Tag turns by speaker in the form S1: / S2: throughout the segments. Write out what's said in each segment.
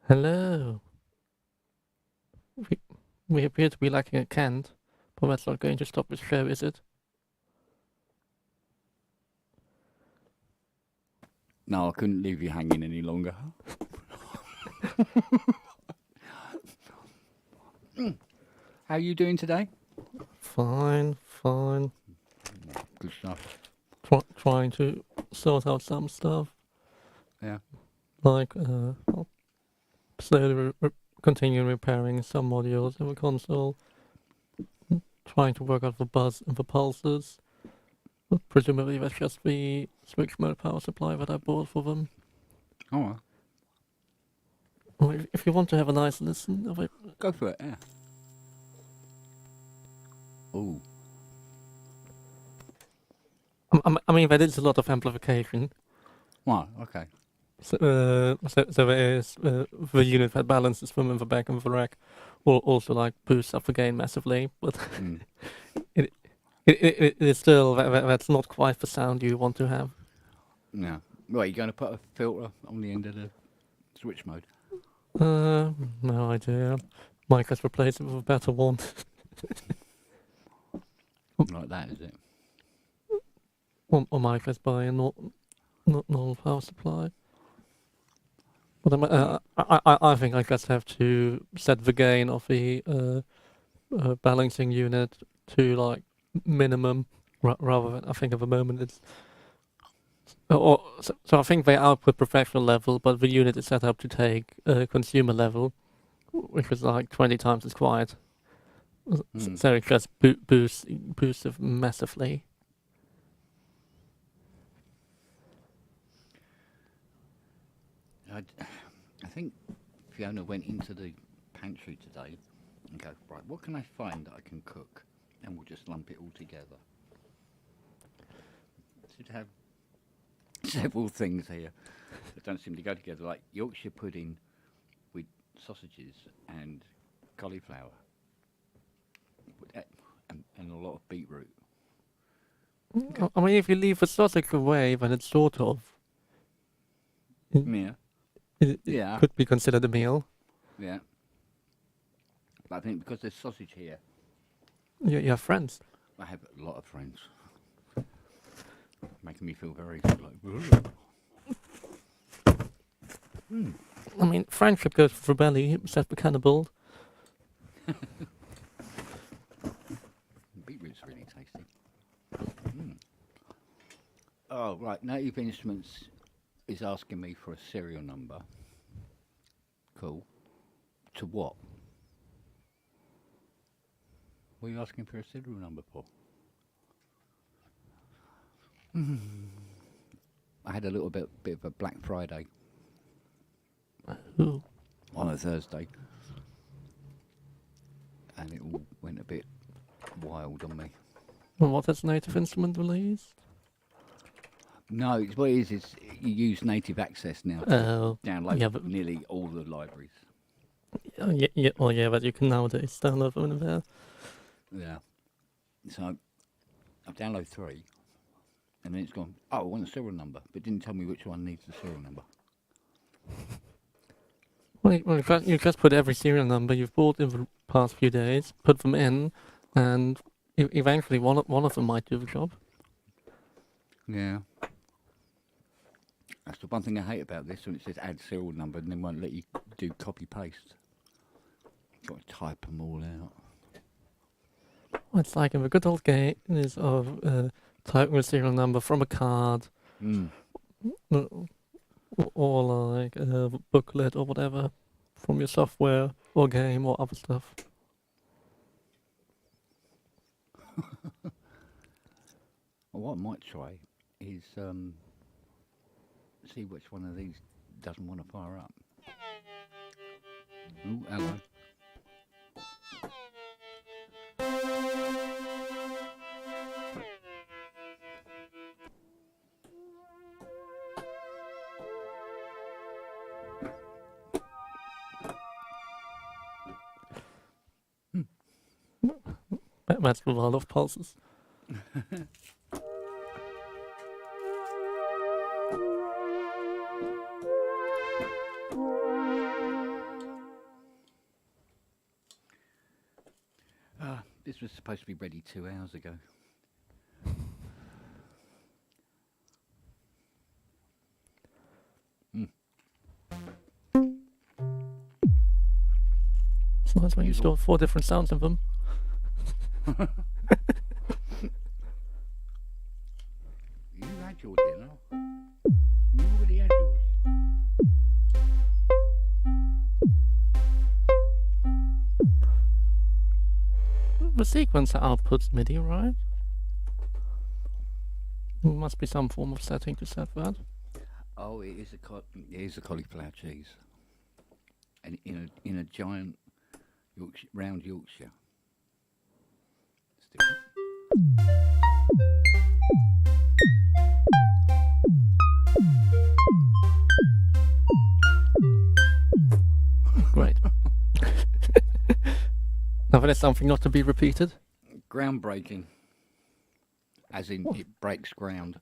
S1: Hello. We, we appear to be lacking a Kent, but that's not going to stop the show, is it?
S2: No, I couldn't leave you hanging any longer. How are you doing today?
S1: Fine, fine.
S2: Good stuff.
S1: Trying to sort out some stuff,
S2: Yeah.
S1: like well, slowly continue repairing some modules in the console, trying to work out the buzz and the pulses. Presumably that's just the switch mode power supply that I bought for them.
S2: All right.
S1: Well, if you want to have a nice listen of it,
S2: Go for it. Yeah. Oh.
S1: I mean that is a lot of amplification.
S2: Right. Okay.
S1: So there is the unit that balances them in the back of the rack, or also like boosts up the gain massively, but
S2: Mm.
S1: it is still that's not quite the sound you want to have.
S2: Yeah. Right. You going to put a filter on the end of the switch mode?
S1: No idea. Mike has replaced it with a better one.
S2: Like that, is it?
S1: Or Mike has buy a normal power supply. But I think I just have to set the gain of the balancing unit to like minimum rather than I think at the moment it's so I think they output professional level, but the unit is set up to take consumer level, which is like 20 times as quiet.
S2: Mm.
S1: So it just boosts it massively.
S2: I think Fiona went into the pantry today and go, right, what can I find that I can cook? And we'll just lump it all together. Should have several things here that don't seem to go together, like Yorkshire pudding with sausages and cauliflower and a lot of beetroot.
S1: I mean, if you leave the sausage away, then it's sort of
S2: Yeah,
S1: it
S2: yeah,
S1: could be considered a meal.
S2: yeah. But I think because there's sausage here,
S1: You have friends.
S2: I have a lot of friends. Making me feel very like.
S1: I mean, friendship goes for the belly, said the cannibal.
S2: Beetroot's really tasty. Mm. Oh, right. Native Instruments is asking me for a serial number. Cool. To what? What are you asking for a serial number for? I had a little bit of a Black Friday
S1: Ooh.
S2: on a Thursday, and it all went a bit wild on me.
S1: Well, what has Native Instrument released?
S2: No, it's what it is you use Native Access now to
S1: Oh,
S2: download
S1: yeah, but
S2: nearly all the libraries.
S1: yeah, but you can nowadays download them in there.
S2: Yeah. So I've downloaded 3, and then it's gone, oh, I want a serial number, but it didn't tell me which one needs the serial number.
S1: Well, you just put every serial number you've bought in the past few days, put them in, and eventually one of them might do the job.
S2: Yeah. That's the one thing I hate about this, when it says add serial number and then won't let you do copy paste. You've got to type them all out.
S1: Well, it's like in the good old days of typing a serial number from a card,
S2: Mm.
S1: or like a booklet or whatever from your software or game or other stuff.
S2: Well, what I might try is see which one of these doesn't want to fire up. Ooh, hello.
S1: That's the world of pulses.
S2: supposed to be ready 2 hours ago.
S1: It's nice when you store 4 different sounds in them.
S2: You had your dinner. You already had yours.
S1: The sequencer outputs MIDI, right? There must be some form of setting to set that.
S2: Oh, it is a cauliflower cheese, and in a giant round Yorkshire. Still.
S1: Great. Now that is something not to be repeated.
S2: Groundbreaking, as in it breaks ground.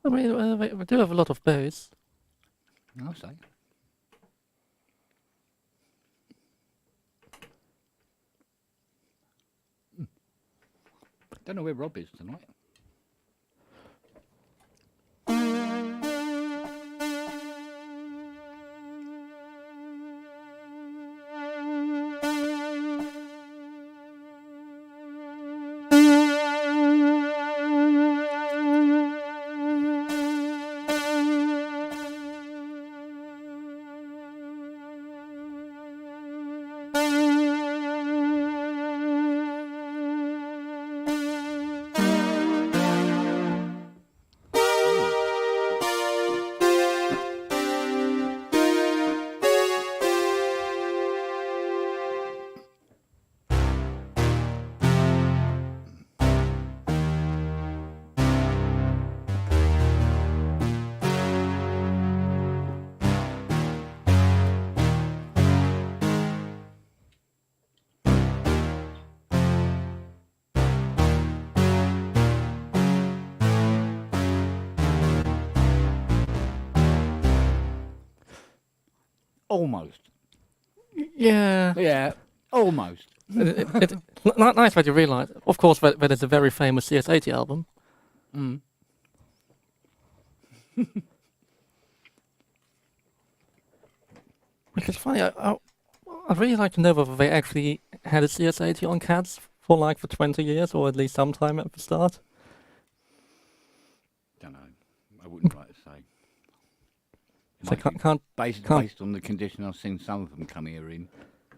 S1: I mean, they do have a lot of bass.
S2: I'll say. Don't know where Rob is tonight. Almost.
S1: Yeah.
S2: Yeah, almost.
S1: It's nice that you realise, of course, that it's a very famous CS80 album.
S2: Mm.
S1: Which is funny. I'd really like to know whether they actually had a CS80 on CADs for 20 years, or at least sometime at the start.
S2: Don't know. I wouldn't like to say.
S1: So
S2: Might be
S1: can't
S2: based on the condition I've seen some of them come here in,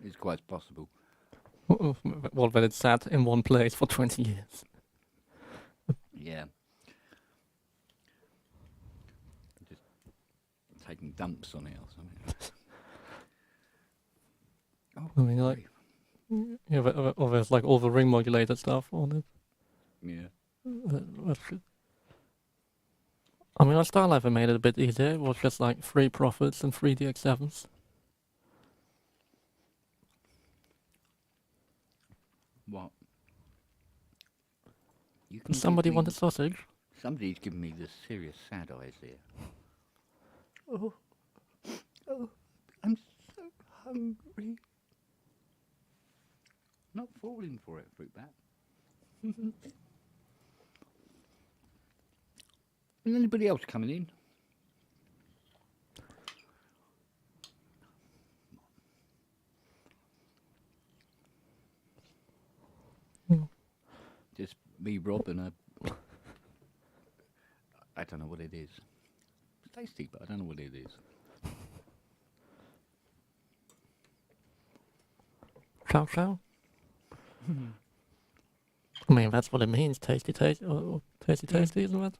S2: it's quite possible.
S1: well, that it's sat in one place for 20 years.
S2: Yeah. Just taking dumps on it or something. Oh,
S1: I mean, like, yeah, or there's like all the ring modulated stuff on it.
S2: yeah.
S1: That's good. I mean, our Starlight made it a bit easier. It was just like 3 Prophets and 3 DX7s.
S2: What? You can
S1: Somebody
S2: give me-
S1: wanted sausage.
S2: Somebody's giving me the serious sad eyes here. Oh, I'm so hungry. Not falling for it, Fruit Bat. Is anybody else coming in?
S1: Hmm.
S2: Just me, Rob, and a... I don't know what it is. It's tasty, but I don't know what it is.
S1: Chow chow. I mean, that's what it means. Tasty, tasty, or tasty, tasty, isn't it?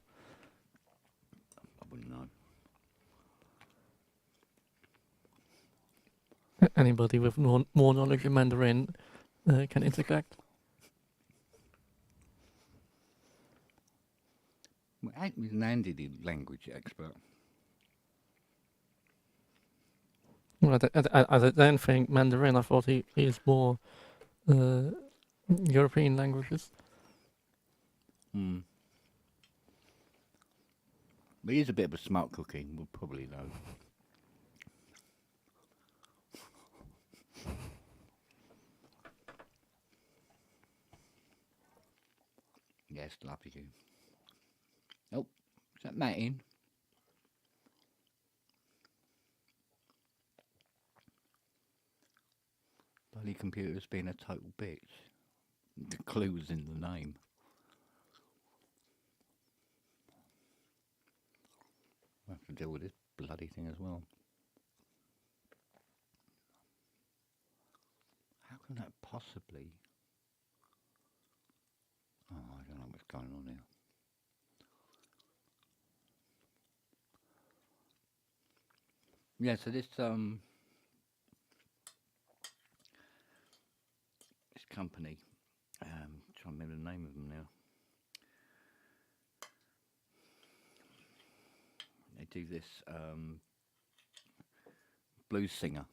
S2: I wouldn't know.
S1: Anybody with more knowledge in Mandarin can interject.
S2: Well, Hank was an Andy language expert.
S1: Well, I don't think Mandarin. I thought he is more European languages.
S2: Hmm. But he's a bit of a smart cookie, we'll probably know. best love to you. Oh, is that Matt in? Bloody computer's been a total bitch. The clue was in the name. I have to deal with this bloody thing as well. How can that possibly... Oh, I don't know what's going on here. Yeah, so this company, trying to remember the name of them now. They do this blues singer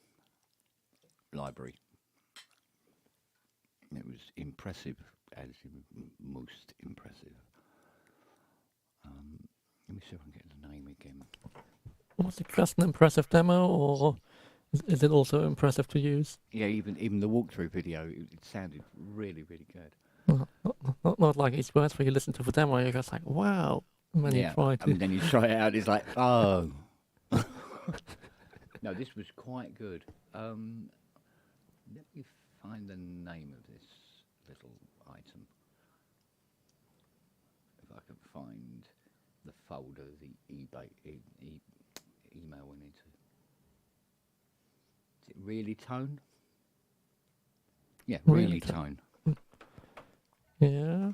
S2: library. It was impressive, as in most impressive. Let me see if I can get the name again.
S1: Was it just an impressive demo, or is it also impressive to use?
S2: Yeah, even the walkthrough video, it sounded really, really good.
S1: Not like East West, where you listen to the demo, you're just like, wow. And then you try to.
S2: And then you try it out, it's like, oh. No, this was quite good. Let me find the name of this little item. If I can find the folder the eBay email went into. Is it Really Tone? Yeah, Really Tone.
S1: Yeah.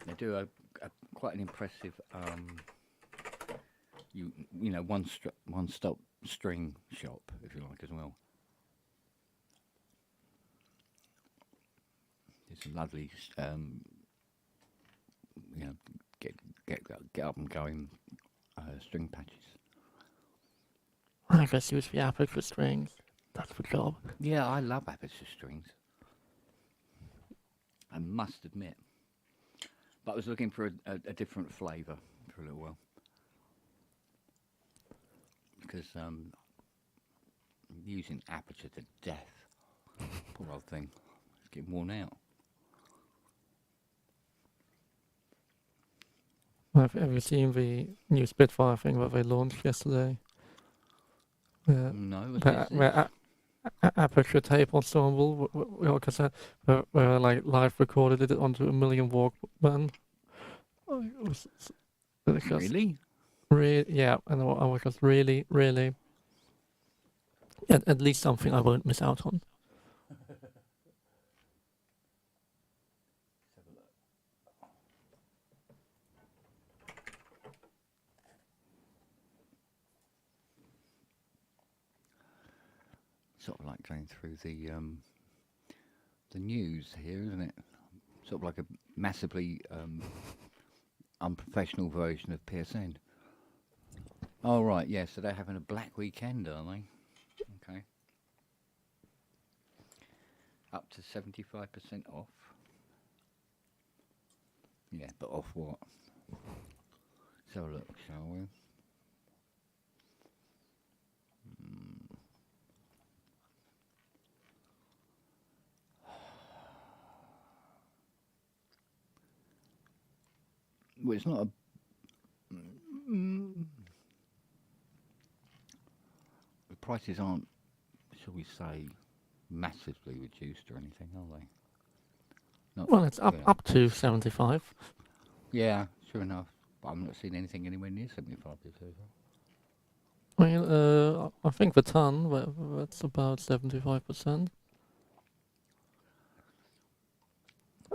S2: They do a quite an impressive you know one stop string shop, if you like, as well. It's a lovely you know, get up and going string patches.
S1: I guess use the Aperture strings. That's the job.
S2: Yeah, I love Aperture strings, I must admit. But I was looking for a different flavour for a little while. Because I'm using Aperture to death. Poor old thing. It's getting worn out.
S1: Have you seen the new Spitfire thing that they launched yesterday?
S2: No, what's this?
S1: Aperture tape ensemble, cassette, where like live recorded it onto a million Walkman. It was
S2: Really?
S1: Yeah, and I was just really, at least something I won't miss out on.
S2: Sort of like going through the news here, isn't it? Sort of like a massively unprofessional version of PSN. Oh right, yeah. So they're having a black weekend, are they? Okay. Up to 75% off. Yeah, but off what? Let's have a look, shall we? Well, it's not a... The prices aren't, shall we say, massively reduced or anything, are they? Not
S1: Well, it's
S2: yeah.
S1: up to 75.
S2: Yeah, sure enough. But I've not seen anything anywhere near 75%.
S1: Well, I think the ton, that's about 75%.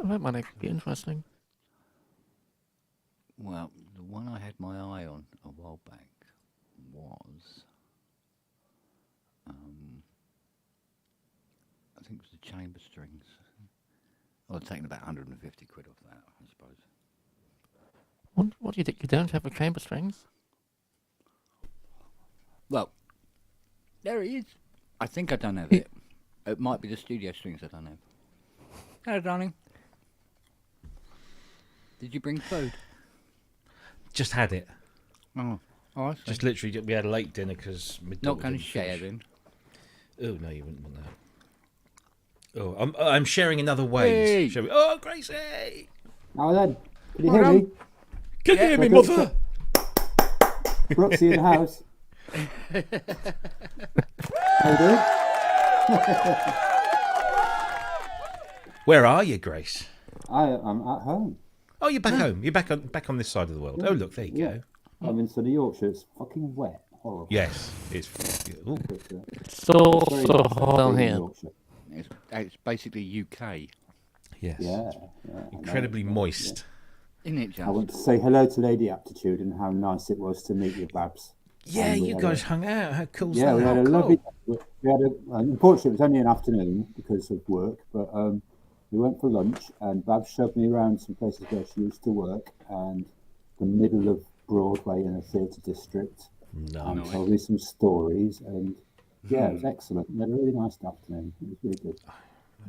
S1: That might actually be interesting.
S2: Well, the one I had my eye on a while back was, I think it was the chamber strings. I'd taken about 150 quid off that, I suppose.
S1: What do you think? You don't have the chamber strings?
S2: Well, there it is. I think I don't have it. It might be the studio strings I don't have. Hello, darling. Did you bring food?
S3: Just had it.
S2: Oh, I see.
S3: Just literally, we had a late dinner because
S2: Not going to share then.
S3: Oh no, you wouldn't want that. Oh, I'm sharing in other ways.
S2: Hey!
S3: Shall we? Oh, Gracie!
S4: Now then, can you
S2: Well
S4: hear me?
S3: Can you hear me,
S4: I don't
S3: mother?
S4: Brooksy in the house. How you doing?
S3: Where are you, Grace?
S4: I'm at home.
S3: Oh, you're back home. You're back on this side of the world. Oh, look, there you go.
S4: I'm in sunny Yorkshire. It's fucking wet. Horrible.
S3: Yes, it's. Ooh.
S4: But,
S1: So
S4: very
S1: so
S4: nice
S1: hot down
S4: being in
S1: here.
S4: Yorkshire.
S2: It's basically UK,
S3: Yes.
S4: Yeah, I know.
S3: Incredibly moist.
S2: isn't it,
S4: I
S2: just?
S4: went to say hello to Lady Aptitude and how nice it was to meet you, Babs.
S3: Yeah,
S4: And we
S3: you
S4: had
S3: guys hung out. How cool's
S4: Yeah,
S3: that?
S4: we had a
S3: Oh,
S4: lovely.
S3: cool.
S4: We had unfortunately, it was only an afternoon because of work, but we went for lunch and Babs showed me around some places where she used to work and the middle of Broadway in a theatre district. And
S3: Nice.
S4: told me some stories and yeah, it was excellent. We had a really nice afternoon. It was really good.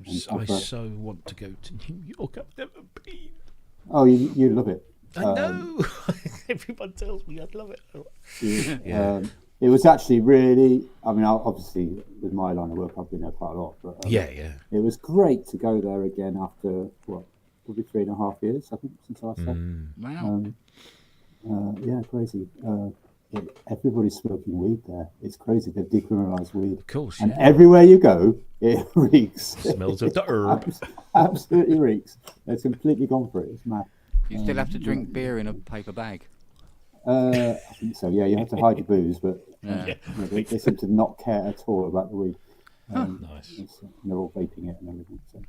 S3: I so want to go to New York. I've never been.
S4: Oh, you love it.
S3: I know. Everyone tells me I'd love it.
S4: Yeah. It was actually really. I mean, obviously with my line of work, I've been there quite a lot. But
S3: Yeah.
S4: it was great to go there again after what, probably 3.5 years, I think, since I left.
S2: Wow.
S4: Yeah, crazy. Everybody's smoking weed there. It's crazy. They've decriminalised weed,
S3: Of course,
S4: and
S3: yeah.
S4: everywhere you go, it reeks.
S3: Smells of the herb.
S4: Absolutely reeks. It's completely gone for it. It's mad.
S2: You still have to drink beer in a paper bag.
S4: I think so. Yeah, you have to hide your booze, but
S2: Yeah.
S4: they seem to not care at all about the weed.
S3: Nice.
S4: They're all vaping it and everything. So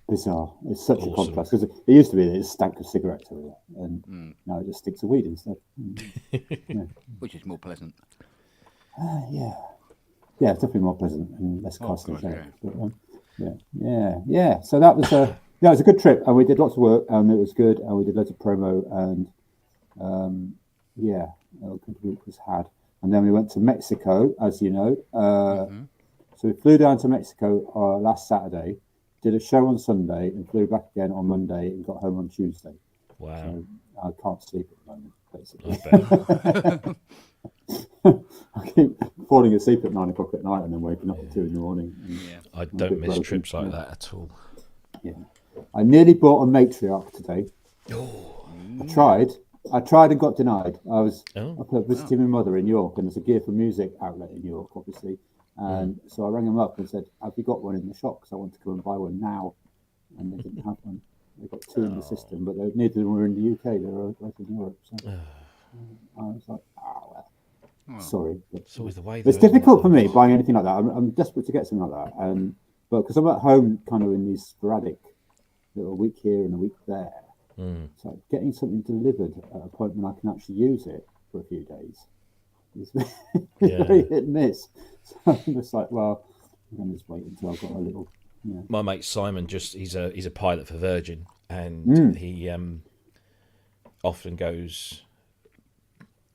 S4: bizarre. It's such a contrast because it used to be that it stank of cigarettes everywhere, and now it just sticks of weed instead.
S2: Which is more pleasant.
S4: Yeah, it's definitely more pleasant and less carcinogenic.
S2: God,
S4: But yeah. So that was it was a good trip, and we did lots of work, and it was good, and we did loads of promo, and a good week was had. And then we went to Mexico, as you know. So we flew down to Mexico last Saturday, did a show on Sunday, and flew back again on Monday, and got home on Tuesday.
S3: Wow.
S4: So I can't sleep at the moment, basically. I keep falling asleep at 9 o'clock at night and then waking up at 2 in the morning. And,
S3: I don't miss trips like that at all.
S4: yeah, I nearly bought a matriarch today. I tried and got denied. I was up visiting my mother in York, and there's a Gear for Music outlet in York, obviously. And so I rang them up and said, "Have you got one in the shop? Because I want to go and buy one now." And they didn't have one. They got two in the system, but neither of them were in the UK. They were right in Europe. So I was like, sorry. But
S3: It's always the way.
S4: it's difficult for me buying anything like that. I'm desperate to get something like that. But because I'm at home kind of in these sporadic, a week here and a week there, so getting something delivered at a point when I can actually use it for a few days is very hit and miss. So I'm just like, well, I'm going to just wait until I've got a little.
S3: My mate Simon, he's a pilot for Virgin, and he often goes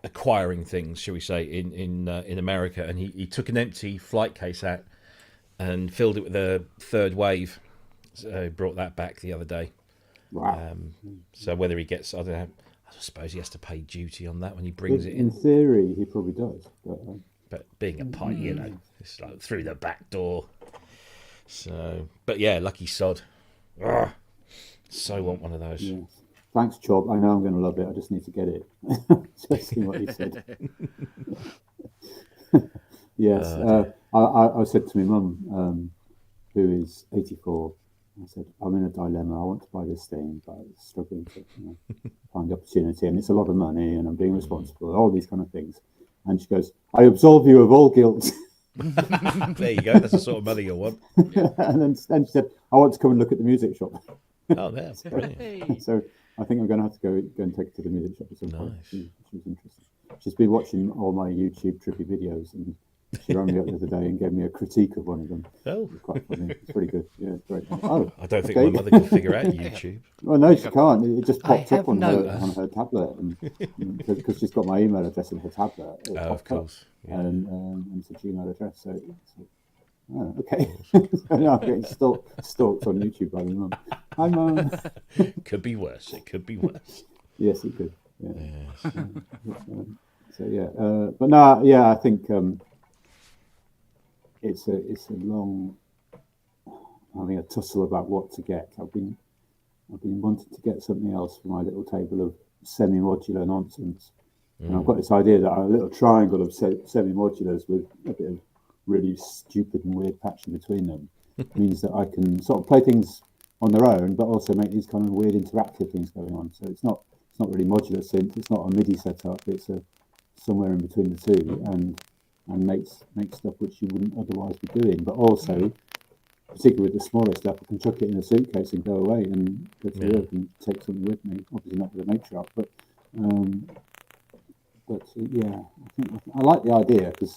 S3: acquiring things, shall we say, in America, and he took an empty flight case out and filled it with a third wave. So he brought that back the other day.
S4: Wow.
S3: So whether he gets, I don't know, I suppose he has to pay duty on that when he brings it
S4: In
S3: in.
S4: theory, he probably does.
S3: But being a pilot, it's like through the back door. So, but yeah, lucky sod. Ugh. So want one of those.
S4: Yeah. Thanks, Chob. I know I'm going to love it. I just need to get it. Just see what he said. Yes. I said to my mum, who is 84, I said, I'm in a dilemma. I want to buy this thing, but I'm struggling to find the opportunity. And it's a lot of money, and I'm being responsible, all these kind of things. And she goes, I absolve you of all guilt.
S3: There you go. That's the sort of money you'll want.
S4: And then she said, I want to come and look at the music shop.
S3: Oh, yeah, brilliant.
S4: So I think I'm going to have to go and take her to the music shop at some point.
S3: Nice.
S4: She was interested. She's been watching all my YouTube trippy videos, and she rang me up the other day and gave me a critique of one of them.
S3: Oh,
S4: It's quite funny. It's pretty good. Yeah, it's great. Oh,
S3: I don't think
S4: okay.
S3: my mother can figure out YouTube.
S4: Well, no, she can't. It just popped
S2: I
S4: up on
S2: have
S4: her tablet, because she's got my email address in her tablet. It
S3: Oh, of
S4: popped up,
S3: course. Yeah.
S4: and it's a Gmail address. So okay. So now I'm getting stalked on YouTube by my mum. Hi, mum.
S3: Could be worse. It could be worse.
S4: Yes, it could. Yeah.
S3: Yes.
S4: So yeah, but no, yeah, I think it's a long having a tussle about what to get. I've been I've been wanting to get something else for my little table of semi-modular nonsense. And I've got this idea that a little triangle of semi-modulars with a bit of really stupid and weird patching between them means that I can sort of play things on their own, but also make these kind of weird interactive things going on. So it's not really modular synth. It's not a MIDI setup. It's somewhere in between the two, and makes stuff which you wouldn't otherwise be doing. But also, particularly with the smaller stuff, I can chuck it in a suitcase and go away and go to work and take something with me. Obviously not with a matriarch, but yeah, I like the idea because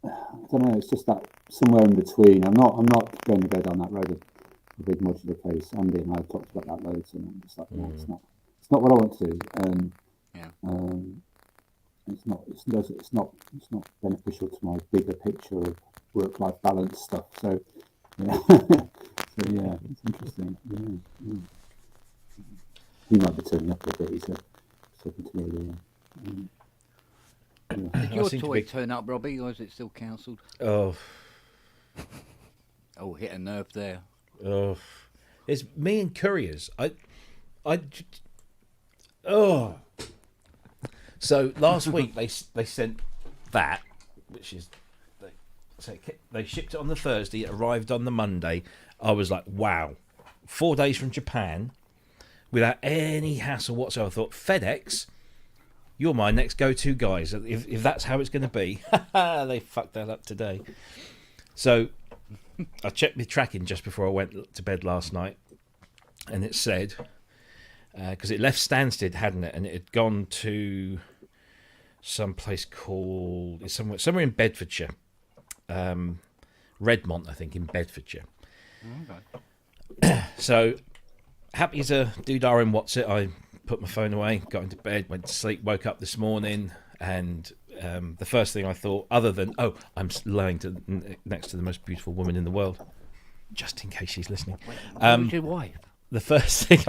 S4: I don't know. It's just that somewhere in between. I'm not going to go down that road of a big modular case. Andy and I have talked about that loads, and I'm just like, no, it's not what I want to do. It's not beneficial to my bigger picture of work-life balance stuff. So yeah, it's interesting. Yeah. He might be turning up a bit. He said talking to me earlier.
S2: Did your toy turn up, Robbie, or is it still cancelled?
S3: Oh,
S2: hit a nerve there.
S3: Oh, it's me and couriers. So last week they sent that, which is they shipped it on the Thursday. It arrived on the Monday. I was like, wow, 4 days from Japan, without any hassle whatsoever. I thought, FedEx, you're my next go-to guys. If that's how it's going to be, they fucked that up today. So I checked the tracking just before I went to bed last night, and it said, because it left Stansted, hadn't it, and it had gone to some place called somewhere in Bedfordshire, Redmont, I think, in Bedfordshire. Okay. So happy to do Darwin What's It. I put my phone away, got into bed, went to sleep, woke up this morning, and the first thing I thought, other than, I'm lying next to the most beautiful woman in the world, just in case she's listening.
S2: Who's your wife?
S3: The first thing,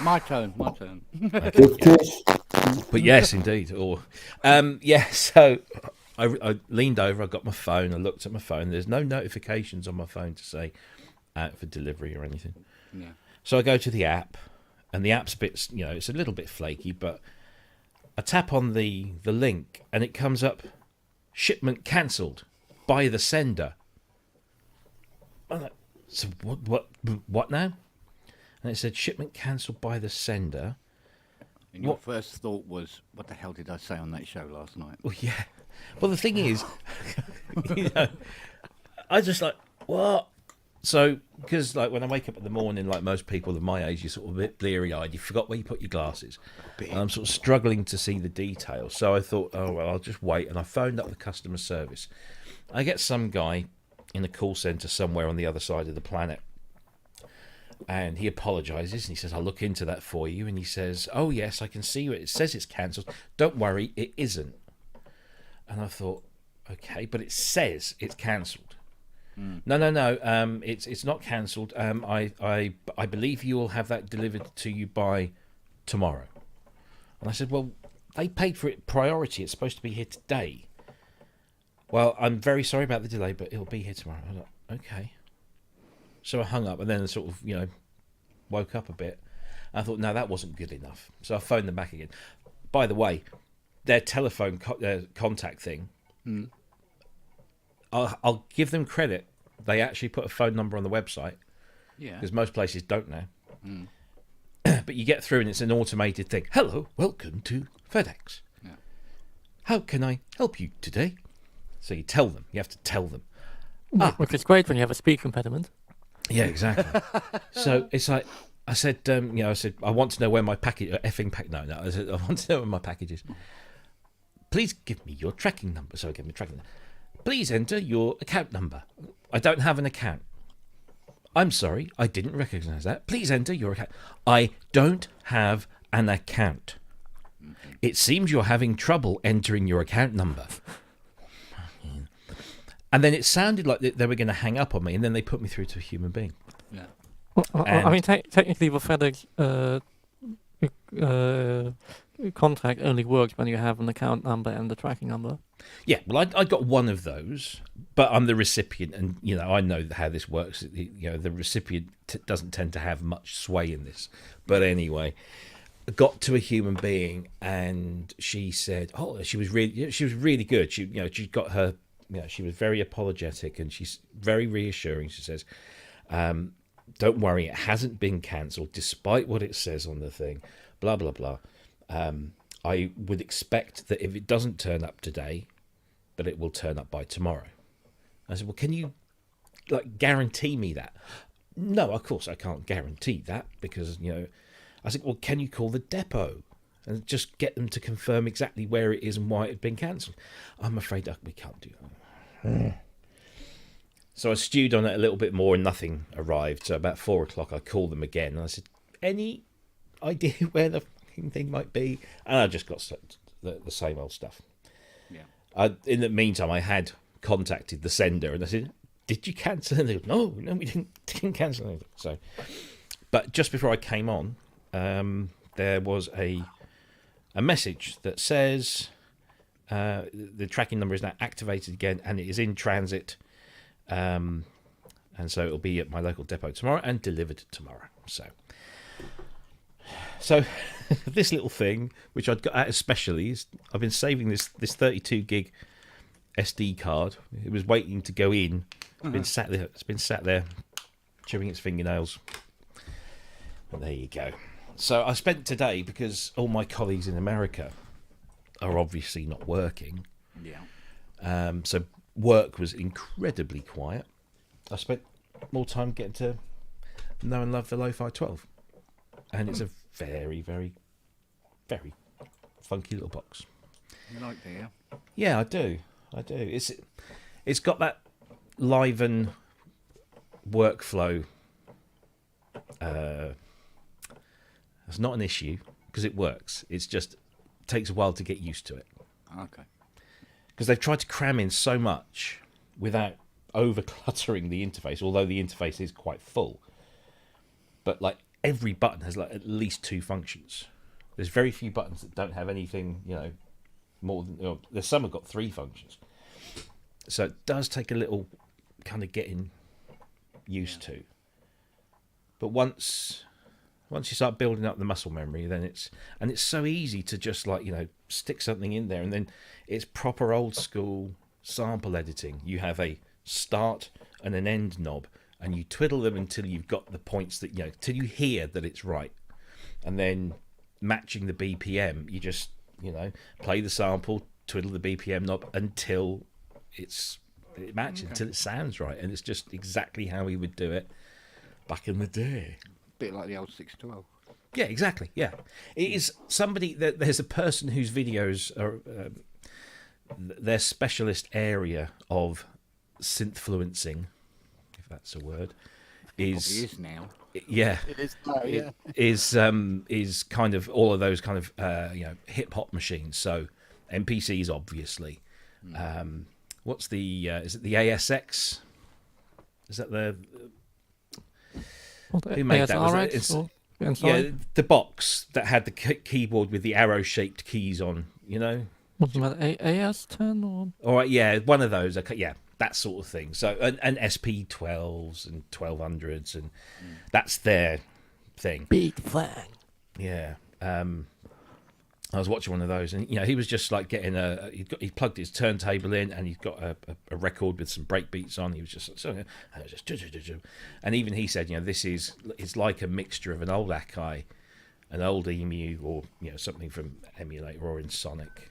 S2: My turn.
S3: But yes, indeed. So I leaned over, I got my phone, I looked at my phone. There's no notifications on my phone to say out for delivery or anything.
S2: Yeah.
S3: So I go to the app, and the app's it's a little bit flaky, but I tap on the link, and it comes up, shipment cancelled by the sender. I'm like, so what now? And it said shipment cancelled by the sender.
S2: And your first thought was, what the hell did I say on that show last night?
S3: Well, yeah. Well, the thing is, I just like, what? So, because like when I wake up in the morning, like most people of my age, you're sort of a bit bleary-eyed. You forgot where you put your glasses. And I'm sort of struggling to see the details. So I thought, I'll just wait. And I phoned up the customer service. I get some guy in a call centre somewhere on the other side of the planet. And he apologises and he says, I'll look into that for you. And he says, oh, yes, I can see it. It says it's cancelled. Don't worry, it isn't. And I thought, okay, but it says it's cancelled. No. It's not cancelled. I believe you will have that delivered to you by tomorrow. And I said, well, they paid for it priority. It's supposed to be here today. Well, I'm very sorry about the delay, but it'll be here tomorrow. I was like, okay. So I hung up and then sort of, woke up a bit. I thought, no, that wasn't good enough. So I phoned them back again. By the way, their telephone contact thing, I'll give them credit. They actually put a phone number on the website. Yeah. Because most places don't now. But you get through and it's an automated thing. Hello, welcome to FedEx. Yeah. How can I help you today? So you tell them. You have to tell them.
S1: Which is great when you have a speech impediment.
S3: Yeah, exactly. So it's like, I said, I want to know where my package, I said, I want to know where my package is. Please give me your tracking number. So I gave me tracking number. Please enter your account number. I don't have an account. I'm sorry, I didn't recognise that. Please enter your account. I don't have an account. It seems you're having trouble entering your account number. And then it sounded like they were going to hang up on me, and then they put me through to a human being.
S2: Yeah.
S1: Well, I mean, technically, with FedEx, contact only works when you have an account number and the tracking number.
S3: Yeah, well, I got one of those, but I'm the recipient, and I know how this works. The recipient doesn't tend to have much sway in this. But anyway, I got to a human being, and she said, "Oh, she was really good. She got her, she was very apologetic, and she's very reassuring. She says, don't worry, it hasn't been cancelled, despite what it says on the thing. Blah blah blah. I would expect that if it doesn't turn up today, that it will turn up by tomorrow." I said, "Well, can you guarantee me that?" "No, of course I can't guarantee that, because I said, "Well, can you call the depot and just get them to confirm exactly where it is and why it had been cancelled?" "I'm afraid we can't do that." So I stewed on it a little bit more and nothing arrived. So about 4 o'clock I called them again and I said, "Any idea where the thing might be?" And I just got the same old stuff. Yeah. In the meantime, I had contacted the sender and I said, "Did you cancel?" And they go, No, we didn't cancel anything. So, but just before I came on, there was a message that says the tracking number is now activated again and it is in transit, and so it'll be at my local depot tomorrow and delivered tomorrow. So this little thing, which I'd got out especially, I've been saving this 32 gig SD card. It was waiting to go in. It's been sat there chewing its fingernails. And there you go. So I spent today, because all my colleagues in America are obviously not working. Yeah. So work was incredibly quiet. I spent more time getting to know and love the Lo-Fi 12. And it's a very, very, very funky little box.
S2: You like that, yeah?
S3: Yeah, I do. It's got that Liven workflow. It's not an issue because it works. It's just takes a while to get used to it.
S2: Okay.
S3: Because they've tried to cram in so much without over cluttering the interface, although the interface is quite full. But every button has at least 2 functions. There's very few buttons that don't have anything, more than. There's some have got 3 functions. So it does take a little kind of getting used to. But once you start building up the muscle memory, then it's so easy to just stick something in there, and then it's proper old school sample editing. You have a start and an end knob, and you twiddle them until you've got the points that till you hear that it's right, and then matching the BPM, you just play the sample, twiddle the BPM knob until it matches, until it sounds right, and it's just exactly how we would do it back in the day.
S2: Bit like the old 612.
S3: Yeah, exactly. Yeah, it is somebody that there's a person whose videos are their specialist area of synthfluencing, if that's a word, is
S2: It is now.
S3: Yeah,
S5: It is. Oh, yeah.
S3: is kind of all of those kind of hip hop machines. So MPCs, obviously. What's the is it the ASX? Is that the who made that? Was it? Yeah, the box that had the keyboard with the arrow-shaped keys on.
S1: Wasn't that AS10 or?
S3: All right, yeah, one of those. Okay, yeah, that sort of thing. So and SP12s and 1200s, and that's their thing.
S1: Big flag.
S3: Yeah. I was watching one of those, and he was just getting he plugged his turntable in, and he's got a record with some break beats on. He was just and even he said, it's like a mixture of an old Akai, an old Emu, or something from Emulator or in Sonic.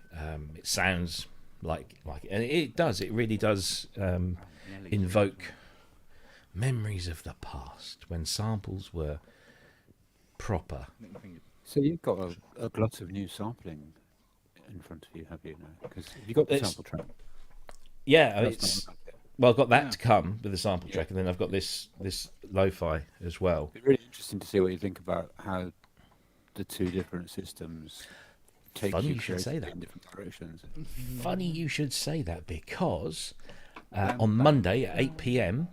S3: It sounds like it, and it does. It really does invoke memories of the past when samples were proper.
S5: So you've got a lot of new sampling in front of you, have you? Because you got the sample track.
S3: Yeah, well, I've got that to come with the sample track, and then I've got this lo-fi as well.
S5: It'd be really interesting to see what you think about how the 2 different systems take
S3: Funny
S5: you
S3: should say that.
S5: in different directions.
S3: Funny you should say that, because on Monday at 8 p.m.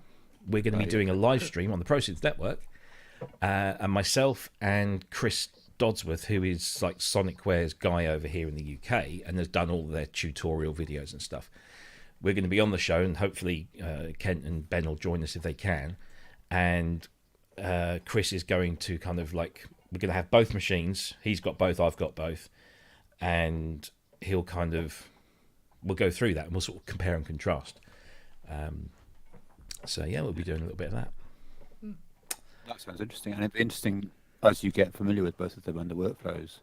S3: we're going to be doing a live stream on the ProSynth Network, and myself and Chris Dodsworth, who is like Sonicware's guy over here in the UK and has done all their tutorial videos and stuff. We're going to be on the show, and hopefully Kent and Ben will join us if they can. And Chris is going to kind of like, we're going to have both machines. He's got both, I've got both. And he'll kind of, we'll go through that and we'll sort of compare and contrast. So yeah, we'll be doing a little bit of that.
S5: That sounds interesting, and it'd be interesting as you get familiar with both of them and the workflows,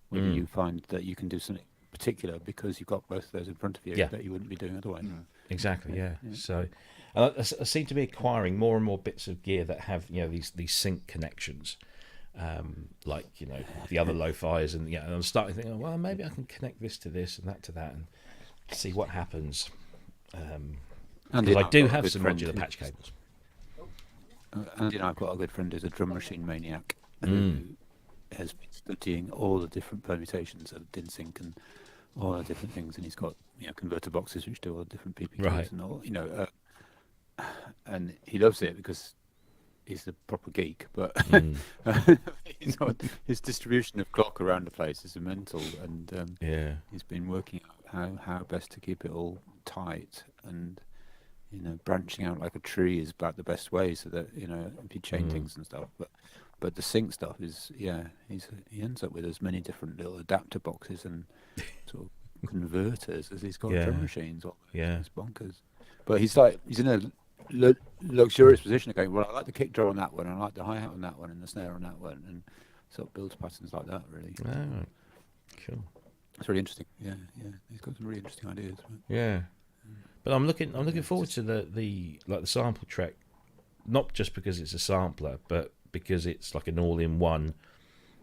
S5: whether you find that you can do something particular because you've got both of those in front of you that you wouldn't be doing otherwise.
S3: Exactly, yeah. So I seem to be acquiring more and more bits of gear that have, you know, these sync connections, like, you know, the other lo-fis, and and I'm starting to think, well, maybe I can connect this to this and that to that and see what happens. Because I do have some modular patch cables.
S5: And I've got a good friend who's a drum machine maniac who has been studying all the different permutations of DIN-Sync and all the different things, and he's got, you know, converter boxes which do all the different PPQs and all, you know, and he loves it because he's the proper geek, but you know, his distribution of clock around the place is mental, and he's been working out how best to keep it all tight, and you know, branching out like a tree is about the best way, so that, you know, if you chain things and stuff. But the sync stuff is, he ends up with as many different little adapter boxes and sort of converters as he's got drum machines. It's bonkers. But he's in a luxurious position of going, well, I like the kick drum on that one, I like the hi-hat on that one, and the snare on that one, and sort of builds patterns like that, really.
S3: Oh, cool.
S5: It's really interesting. Yeah. He's got some really interesting ideas. Right?
S3: Yeah. But I'm looking forward to the sample track, not just because it's a sampler, but because it's like an all-in-one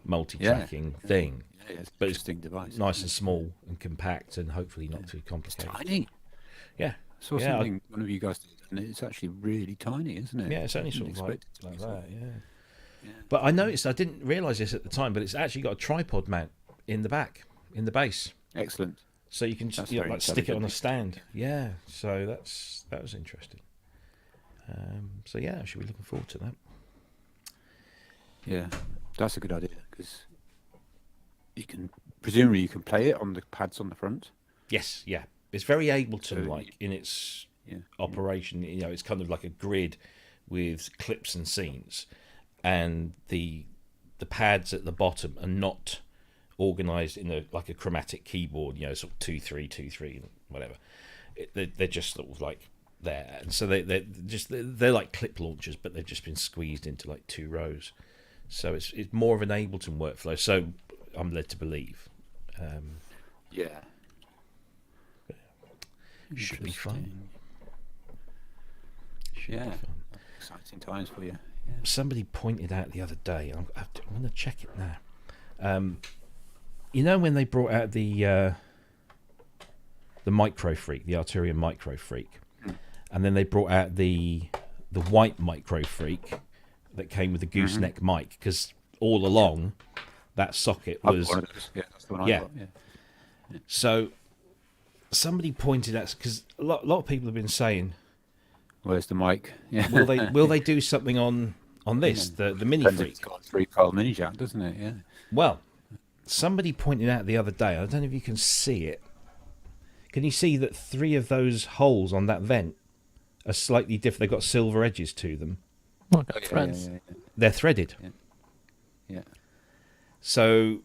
S3: multi-tracking thing.
S5: Yeah, it's an
S3: but
S5: interesting device.
S3: Nice and small and compact, and hopefully not too complicated.
S5: It's tiny.
S3: Yeah.
S5: I saw something one of you guys did, and it's actually really tiny, isn't it?
S3: Yeah, it's only sort of like
S5: that.
S3: Yeah. But I noticed, I didn't realise this at the time, but it's actually got a tripod mount in the back, in the base.
S5: Excellent.
S3: So you can just like stick it on a stand. Yeah. So that was interesting. So yeah, I should be looking forward to that.
S5: Yeah, that's a good idea, because presumably you can play it on the pads on the front.
S3: Yes. Yeah. It's very Ableton like in its operation. You know, it's kind of like a grid with clips and scenes, and the pads at the bottom are not organized in a chromatic keyboard, you know, sort of 2-3 2-3 whatever. They're just sort of like there, and so they're like clip launchers, but they've just been squeezed into like 2 rows. So it's more of an Ableton workflow. So I'm led to believe. Should be fun.
S5: Exciting times for you.
S3: Somebody pointed out the other day. I'm going to check it now. You know when they brought out the Micro Freak, the Arturia Micro Freak, and then they brought out the white Micro Freak that came with the gooseneck mic, because all along that socket was
S5: that's the one I got.
S3: So somebody pointed out, because a lot of people have been saying,
S5: where's the mic?
S3: Will they do something on this, the mini Freak?
S5: It's got a 3-pole mini jack, doesn't it? Yeah.
S3: Well, somebody pointed out the other day, I don't know if you can see it. Can you see that 3 of those holes on that vent are slightly different? They've got silver edges to them.
S1: Threads.
S3: They're threaded.
S5: Yeah.
S3: So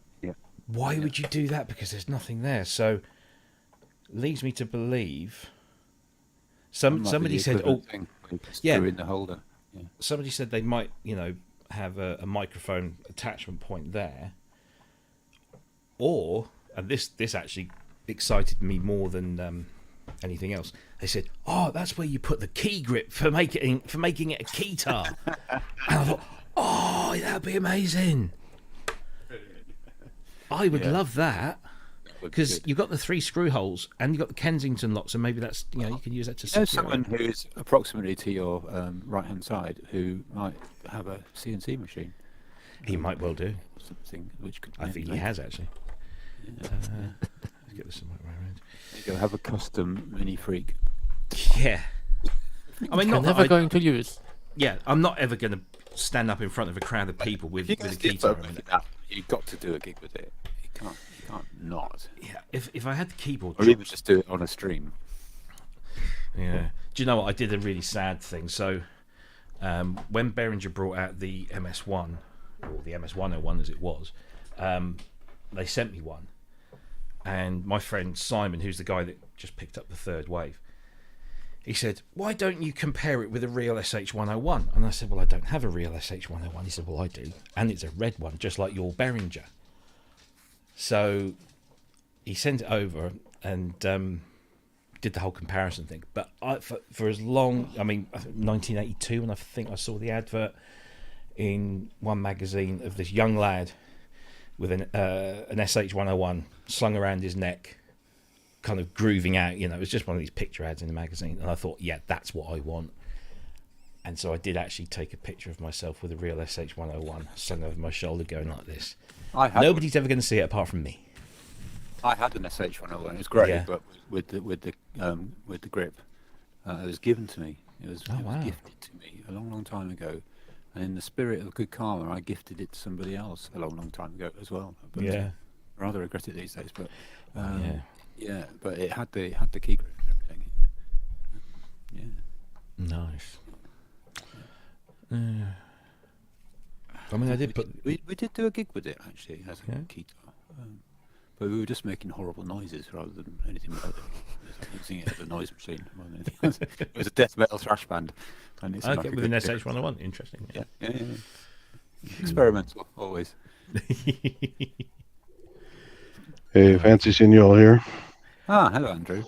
S3: why would you do that? Because there's nothing there. So leads me to believe somebody said,
S5: in the holder. Yeah.
S3: Somebody said they might, you know, have a microphone attachment point there. Or, and this actually excited me more than anything else. They said, "Oh, that's where you put the key grip for making it a keytar." And I thought, "Oh, that'd be amazing." I would love that, because you've got the 3 screw holes and you've got the Kensington locks, and maybe that's, you know, you can use that to.
S5: There's someone who is approximately to your right hand side who might have a CNC machine.
S3: He might well do
S5: something which could.
S3: I think he has actually. Let's get this right around.
S5: You'll have a custom mini Freak.
S3: Yeah. I mean,
S1: I'm never going to use.
S3: Yeah, I'm not ever going to stand up in front of a crowd of people with a keytar.
S5: You've got to do a gig with it. You can't not.
S3: Yeah, if I had the keyboard,
S5: Or even just do it on a stream.
S3: yeah. Do you know what? I did a really sad thing. So, when Behringer brought out the MS1, or the MS101 as it was, they sent me one. And my friend Simon, who's the guy that just picked up the third wave, he said, "Why don't you compare it with a real SH101?" And I said, "Well, I don't have a real SH101." He said, "Well, I do. And it's a red one, just like your Behringer." So he sent it over and did the whole comparison thing. But for as long, I mean, 1982, when I think I saw the advert in one magazine of this young lad with an SH101 slung around his neck, kind of grooving out, you know, it was just one of these picture ads in the magazine, and I thought, yeah, that's what I want. And so I did actually take a picture of myself with a real SH101 slung over my shoulder, going like this. Nobody's ever going to see it apart from me.
S5: I had an SH101. It was great,
S3: Yeah.
S5: but with the grip, it was given to me. It was
S3: wow.
S5: gifted to me a long time ago. And in the spirit of good karma, I gifted it to somebody else a long time ago as well. But,
S3: Yeah.
S5: rather regret it these days, but
S3: Yeah.
S5: yeah. But it had the key grip and everything. Yeah.
S3: Nice. I mean, I did put.
S5: We did do a gig with it actually as a
S3: Yeah.
S5: guitar, but we were just making horrible noises rather than anything about it. Using it as a noise machine. More than anything else. It was a death metal thrash band, and it's
S3: Okay, with an SH101. Interesting.
S5: Yeah. Experimental, always.
S6: Hey, fancy seeing you all here.
S5: Ah, hello, Andrew.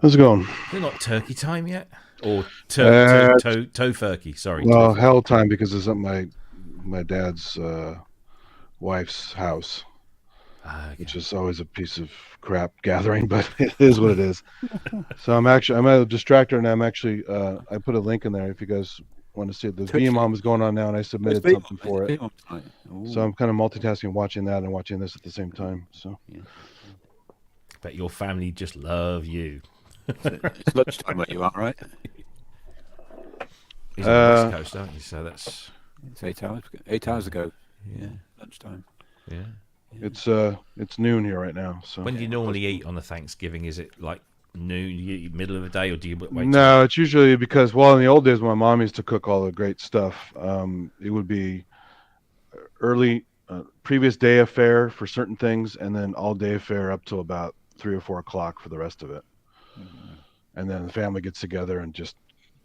S6: How's it going?
S3: Is it not turkey time yet? Or tofurkey, sorry.
S6: Well,
S3: tofurkey.
S6: hell time because it's at my dad's wife's house,
S3: Okay.
S6: which is always a piece of crap gathering, but it is what it is. So I'm a distractor, and I'm actually I put a link in there if you guys want to see it. The
S5: Twitch.
S6: VMOM is going on now, and I submitted something for it. So
S5: So
S6: I'm kind of multitasking, watching that and watching this at the same time. So
S3: Bet your family just love you.
S5: it's lunchtime where you are, right?
S3: He's on the West Coast, aren't you? So that's
S5: It's 8 hours. 8 hours ago. Yeah, lunchtime.
S3: yeah.
S6: it's noon here right now. So
S3: When do you normally eat on a Thanksgiving? Is it like noon, you eat middle of the day, or do you wait?
S6: No, it's usually because, well, in the old days when my mom used to cook all the great stuff, it would be early, previous day affair for certain things, and then all day affair up till about 3 or 4 o'clock for the rest of it. And then the family gets together and just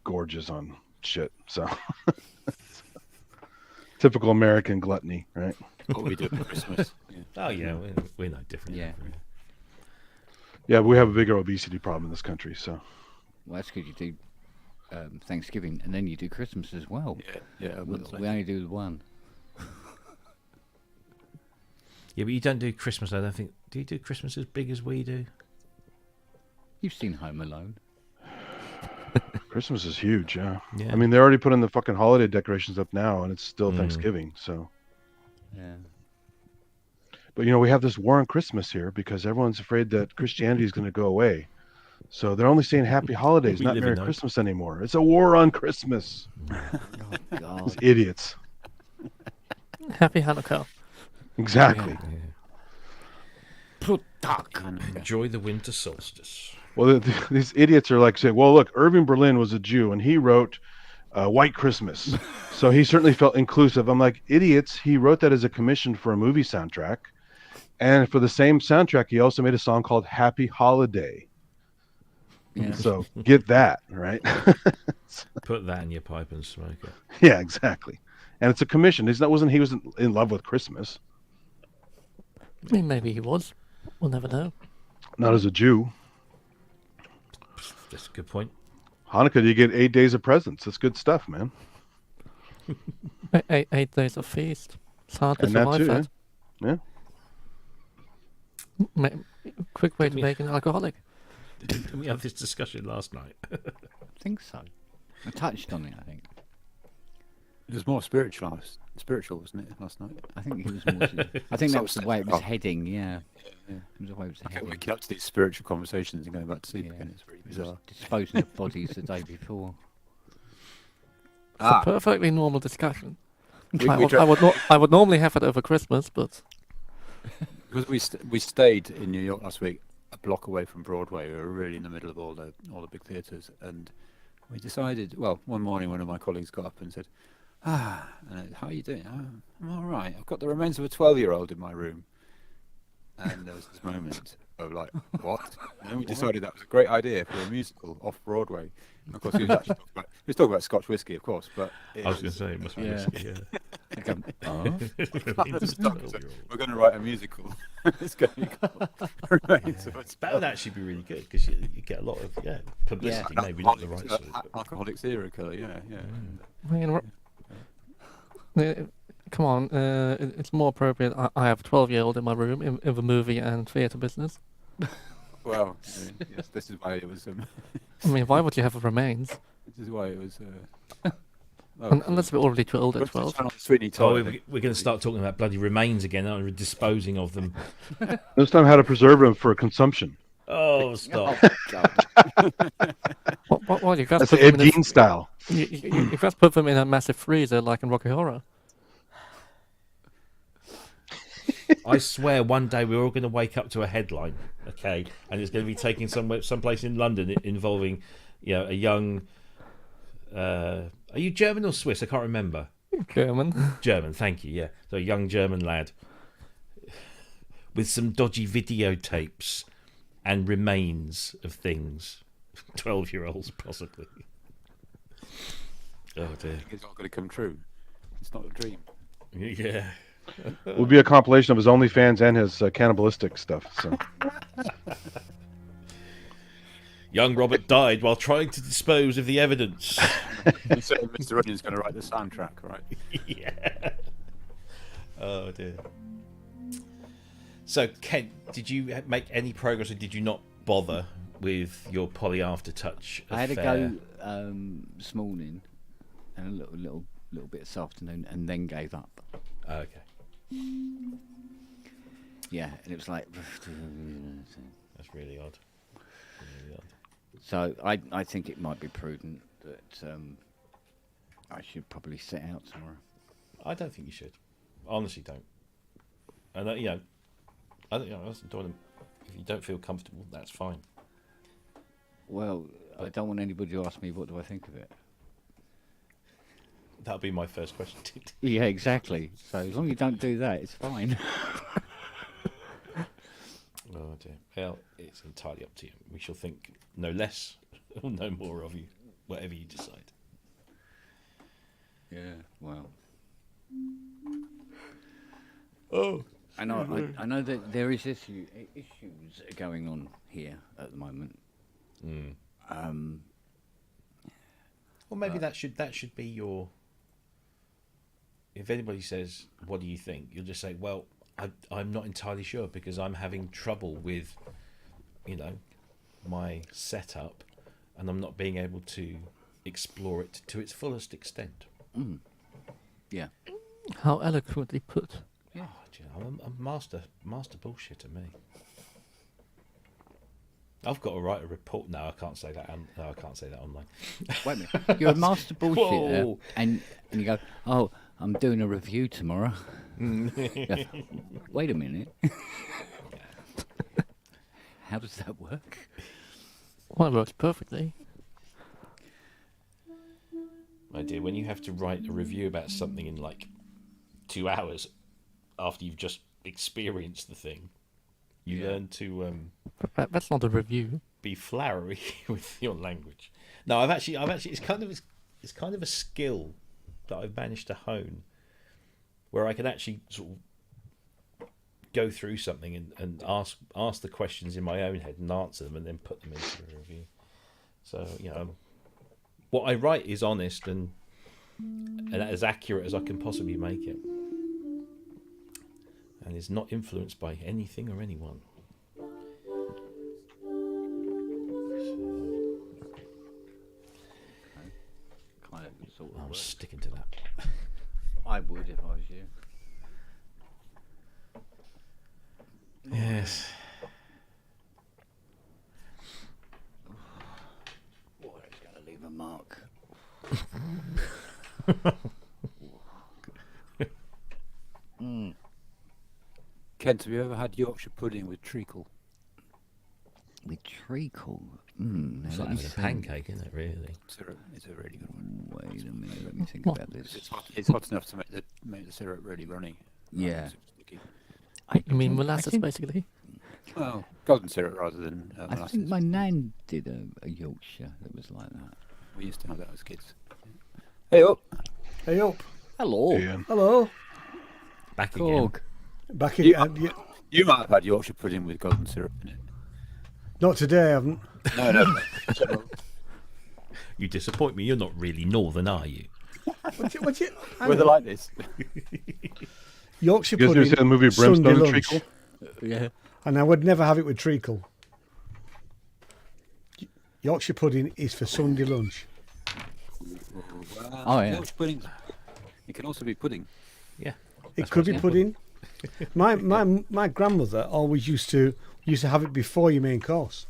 S6: gorges on shit. So typical American gluttony, right?
S5: What we do for Christmas. Yeah.
S3: Oh yeah, we're no different.
S2: Yeah.
S6: Yeah, we have a bigger obesity problem in this country. So
S2: Well, that's because you do Thanksgiving and then you do Christmas as well.
S5: Yeah.
S2: We only do the one.
S3: Yeah, but you don't do Christmas. I don't think. Do you do Christmas as big as we do?
S2: You've seen Home Alone.
S6: Christmas is huge. Yeah.
S3: Yeah.
S6: I mean, they're already putting the fucking holiday decorations up now, and it's still Thanksgiving. So.
S2: Yeah.
S6: But we have this war on Christmas here because everyone's afraid that Christianity is going to go away. So they're only saying Happy Holidays,
S3: We
S6: not
S3: live
S6: Merry
S3: in hope.
S6: Christmas anymore. It's a war on Christmas.
S2: Oh, God.
S6: These idiots.
S1: Happy Hanukkah.
S6: Exactly.
S3: Enjoy the winter solstice.
S6: Well, these idiots are like saying, well, look, Irving Berlin was a Jew and he wrote White Christmas. So he certainly felt inclusive. I'm like, idiots. He wrote that as a commission for a movie soundtrack. And for the same soundtrack, he also made a song called Happy Holiday.
S2: Yeah.
S6: So get that, right?
S3: Put that in your pipe and smoke it.
S6: Yeah, exactly. And it's a commission. He wasn't in love with Christmas.
S1: I mean, maybe he was. We'll never know.
S6: Not as a Jew.
S3: That's a good point.
S6: Hanukkah, you get 8 days of presents. That's good stuff, man.
S1: 8 days of feast. It's hard to
S6: And that
S1: survive
S6: too,
S1: that.
S6: yeah.
S1: Quick way to make an alcoholic.
S3: Didn't we have this discussion last night?
S2: I think so. I touched on it, I think.
S5: It was more spiritual, wasn't it, last night?
S2: I think it was more. I think that was the way it was heading, yeah.
S5: Yeah.
S2: It was the way it was
S5: I kept
S2: heading.
S5: waking up to these spiritual conversations and going back to sleep
S2: Yeah.
S5: again. It's really
S2: It was
S5: bizarre.
S2: disposing of bodies the day before.
S1: It's a perfectly normal discussion. I would normally have it over Christmas, but
S5: Because we stayed in New York last week, a block away from Broadway. We were really in the middle of all the big theatres, and we decided. Well, one morning, one of my colleagues got up and said, and how are you doing? Oh, I'm all right. I've got the remains of a 12-year-old in my room. And there was this moment of like, what? And then we decided that was a great idea for a musical off Broadway. And of course, he was talking about Scotch whiskey, of course. But
S3: I was going to say it must be whiskey.
S5: We're going to write a musical. It's going to be called Remains of a
S3: That would actually be really good because you get a lot of publicity. Maybe not the right sort.
S5: Alcoholic serial killer. Yeah.
S1: I mean, come on, it's more appropriate. I have a 12-year-old in my room in the movie and theatre business.
S5: Well, yes, this is why it was.
S1: I mean, why would you have a remains?
S5: This is why it was.
S1: Unless we're already too old at 12.
S5: Sweeney Todd.
S3: We're going to start talking about bloody remains again, aren't we? Disposing of them.
S6: This time, how to preserve them for consumption.
S3: Oh, stop.
S1: Well, you guys
S6: That's
S1: put
S6: the
S1: them
S6: Ed
S1: in
S6: Gein style.
S1: you guys put them in a massive freezer like in Rocky Horror.
S3: I swear one day we're all going to wake up to a headline, okay, and it's going to be taking someplace in London involving, a young. Are you German or Swiss? I can't remember. German, thank you. Yeah, so a young German lad with some dodgy videotapes and remains of things, 12-year-olds possibly. Oh dear,
S5: It's not going to come true. It's not a dream.
S3: Yeah.
S6: It would be a compilation of his OnlyFans and his cannibalistic stuff. So.
S3: Young Robert died while trying to dispose of the evidence.
S5: So Mr. Onion's going to write the soundtrack, right?
S3: Yeah. Oh dear. So, Kent, did you make any progress, or did you not bother with your poly aftertouch affair?
S2: I had a go this morning, and a little bit this afternoon, and then gave up.
S3: Okay.
S2: Yeah, and it was like.
S3: That's really odd. Really odd.
S2: So I think it might be prudent that I should probably sit out tomorrow.
S3: I don't think you should. Honestly, don't. And I don't want if you don't feel comfortable, that's fine.
S2: Well, I don't want anybody to ask me what do I think of it.
S3: That'll be my first question.
S2: Yeah, exactly. So as long as you don't do that, it's fine.
S3: Oh dear. Well, it's entirely up to you. We shall think no less or no more of you, whatever you decide.
S2: Yeah. Well.
S3: Oh.
S2: I know that there is issues going on here at the moment.
S3: Well, maybe that should be your. If anybody says, "What do you think?" you'll just say, "Well, I'm not entirely sure because I'm having trouble with, my setup, and I'm not being able to explore it to its fullest extent."
S2: Yeah.
S1: How eloquently put.
S2: Yeah.
S3: Oh, I'm a master bullshitter, me. I've got to write a report. No, I can't say that. No, I can't say that online.
S2: Wait a minute. You're a master bullshitter,
S3: Whoa.
S2: and you go, "Oh, I'm doing a review tomorrow." Yeah. Wait a minute. How does that work?
S1: Well, it works perfectly.
S3: My dear, when you have to write a review about something in like 2 hours after you've just experienced the thing, you learn to
S1: That's not a review.
S3: be flowery with your language. No, I've actually it's kind of a skill that I've managed to hone, where I can actually sort of go through something and ask the questions in my own head and answer them and then put them into a review. So what I write is honest and as accurate as I can possibly make it, and is not influenced by anything or anyone.
S2: Kind of sort of
S3: I'm
S2: works.
S3: sticking to that.
S2: I would if I was you.
S3: Yes.
S2: Boy, it's going to leave a mark.
S5: Kent, have you ever had Yorkshire pudding with treacle?
S2: With treacle. Now
S3: It's
S2: let
S3: like
S2: me
S3: a
S2: see.
S3: pancake, isn't it? Really?
S5: It's a really good one.
S2: Wait a minute. Let me think
S1: What?
S2: about this.
S5: It's hot enough to make the syrup really runny.
S2: Yeah.
S5: Super sticky.
S1: You mean
S2: think- I
S1: molasses,
S2: think-
S1: basically?
S5: Well, golden syrup rather than
S2: I
S5: molasses.
S2: think my nan did a Yorkshire that was like that.
S5: We used to have that as kids. Hey up!
S7: Hey up.
S2: Hello.
S6: Ian.
S7: Hello.
S3: Back again.
S2: Cog.
S7: Back
S5: You-
S7: again.
S5: You might have had Yorkshire pudding with golden syrup in it.
S7: Not today, I haven't.
S5: No.
S3: You disappoint me. You're not really northern, are you?
S7: What's it? hang
S5: Weather
S7: on.
S5: like this.
S7: Yorkshire
S6: You guys ever
S7: pudding.
S6: see the movie
S7: Sunday
S6: Brimstone and
S7: lunch.
S6: Treacle?
S2: Yeah.
S7: And I would never have it with treacle. Yorkshire pudding is for Sunday lunch.
S2: Oh, yeah.
S5: Yorkshire pudding. It can also be pudding.
S3: Yeah.
S7: It could be pudding. My grandmother always used to have it before your main course.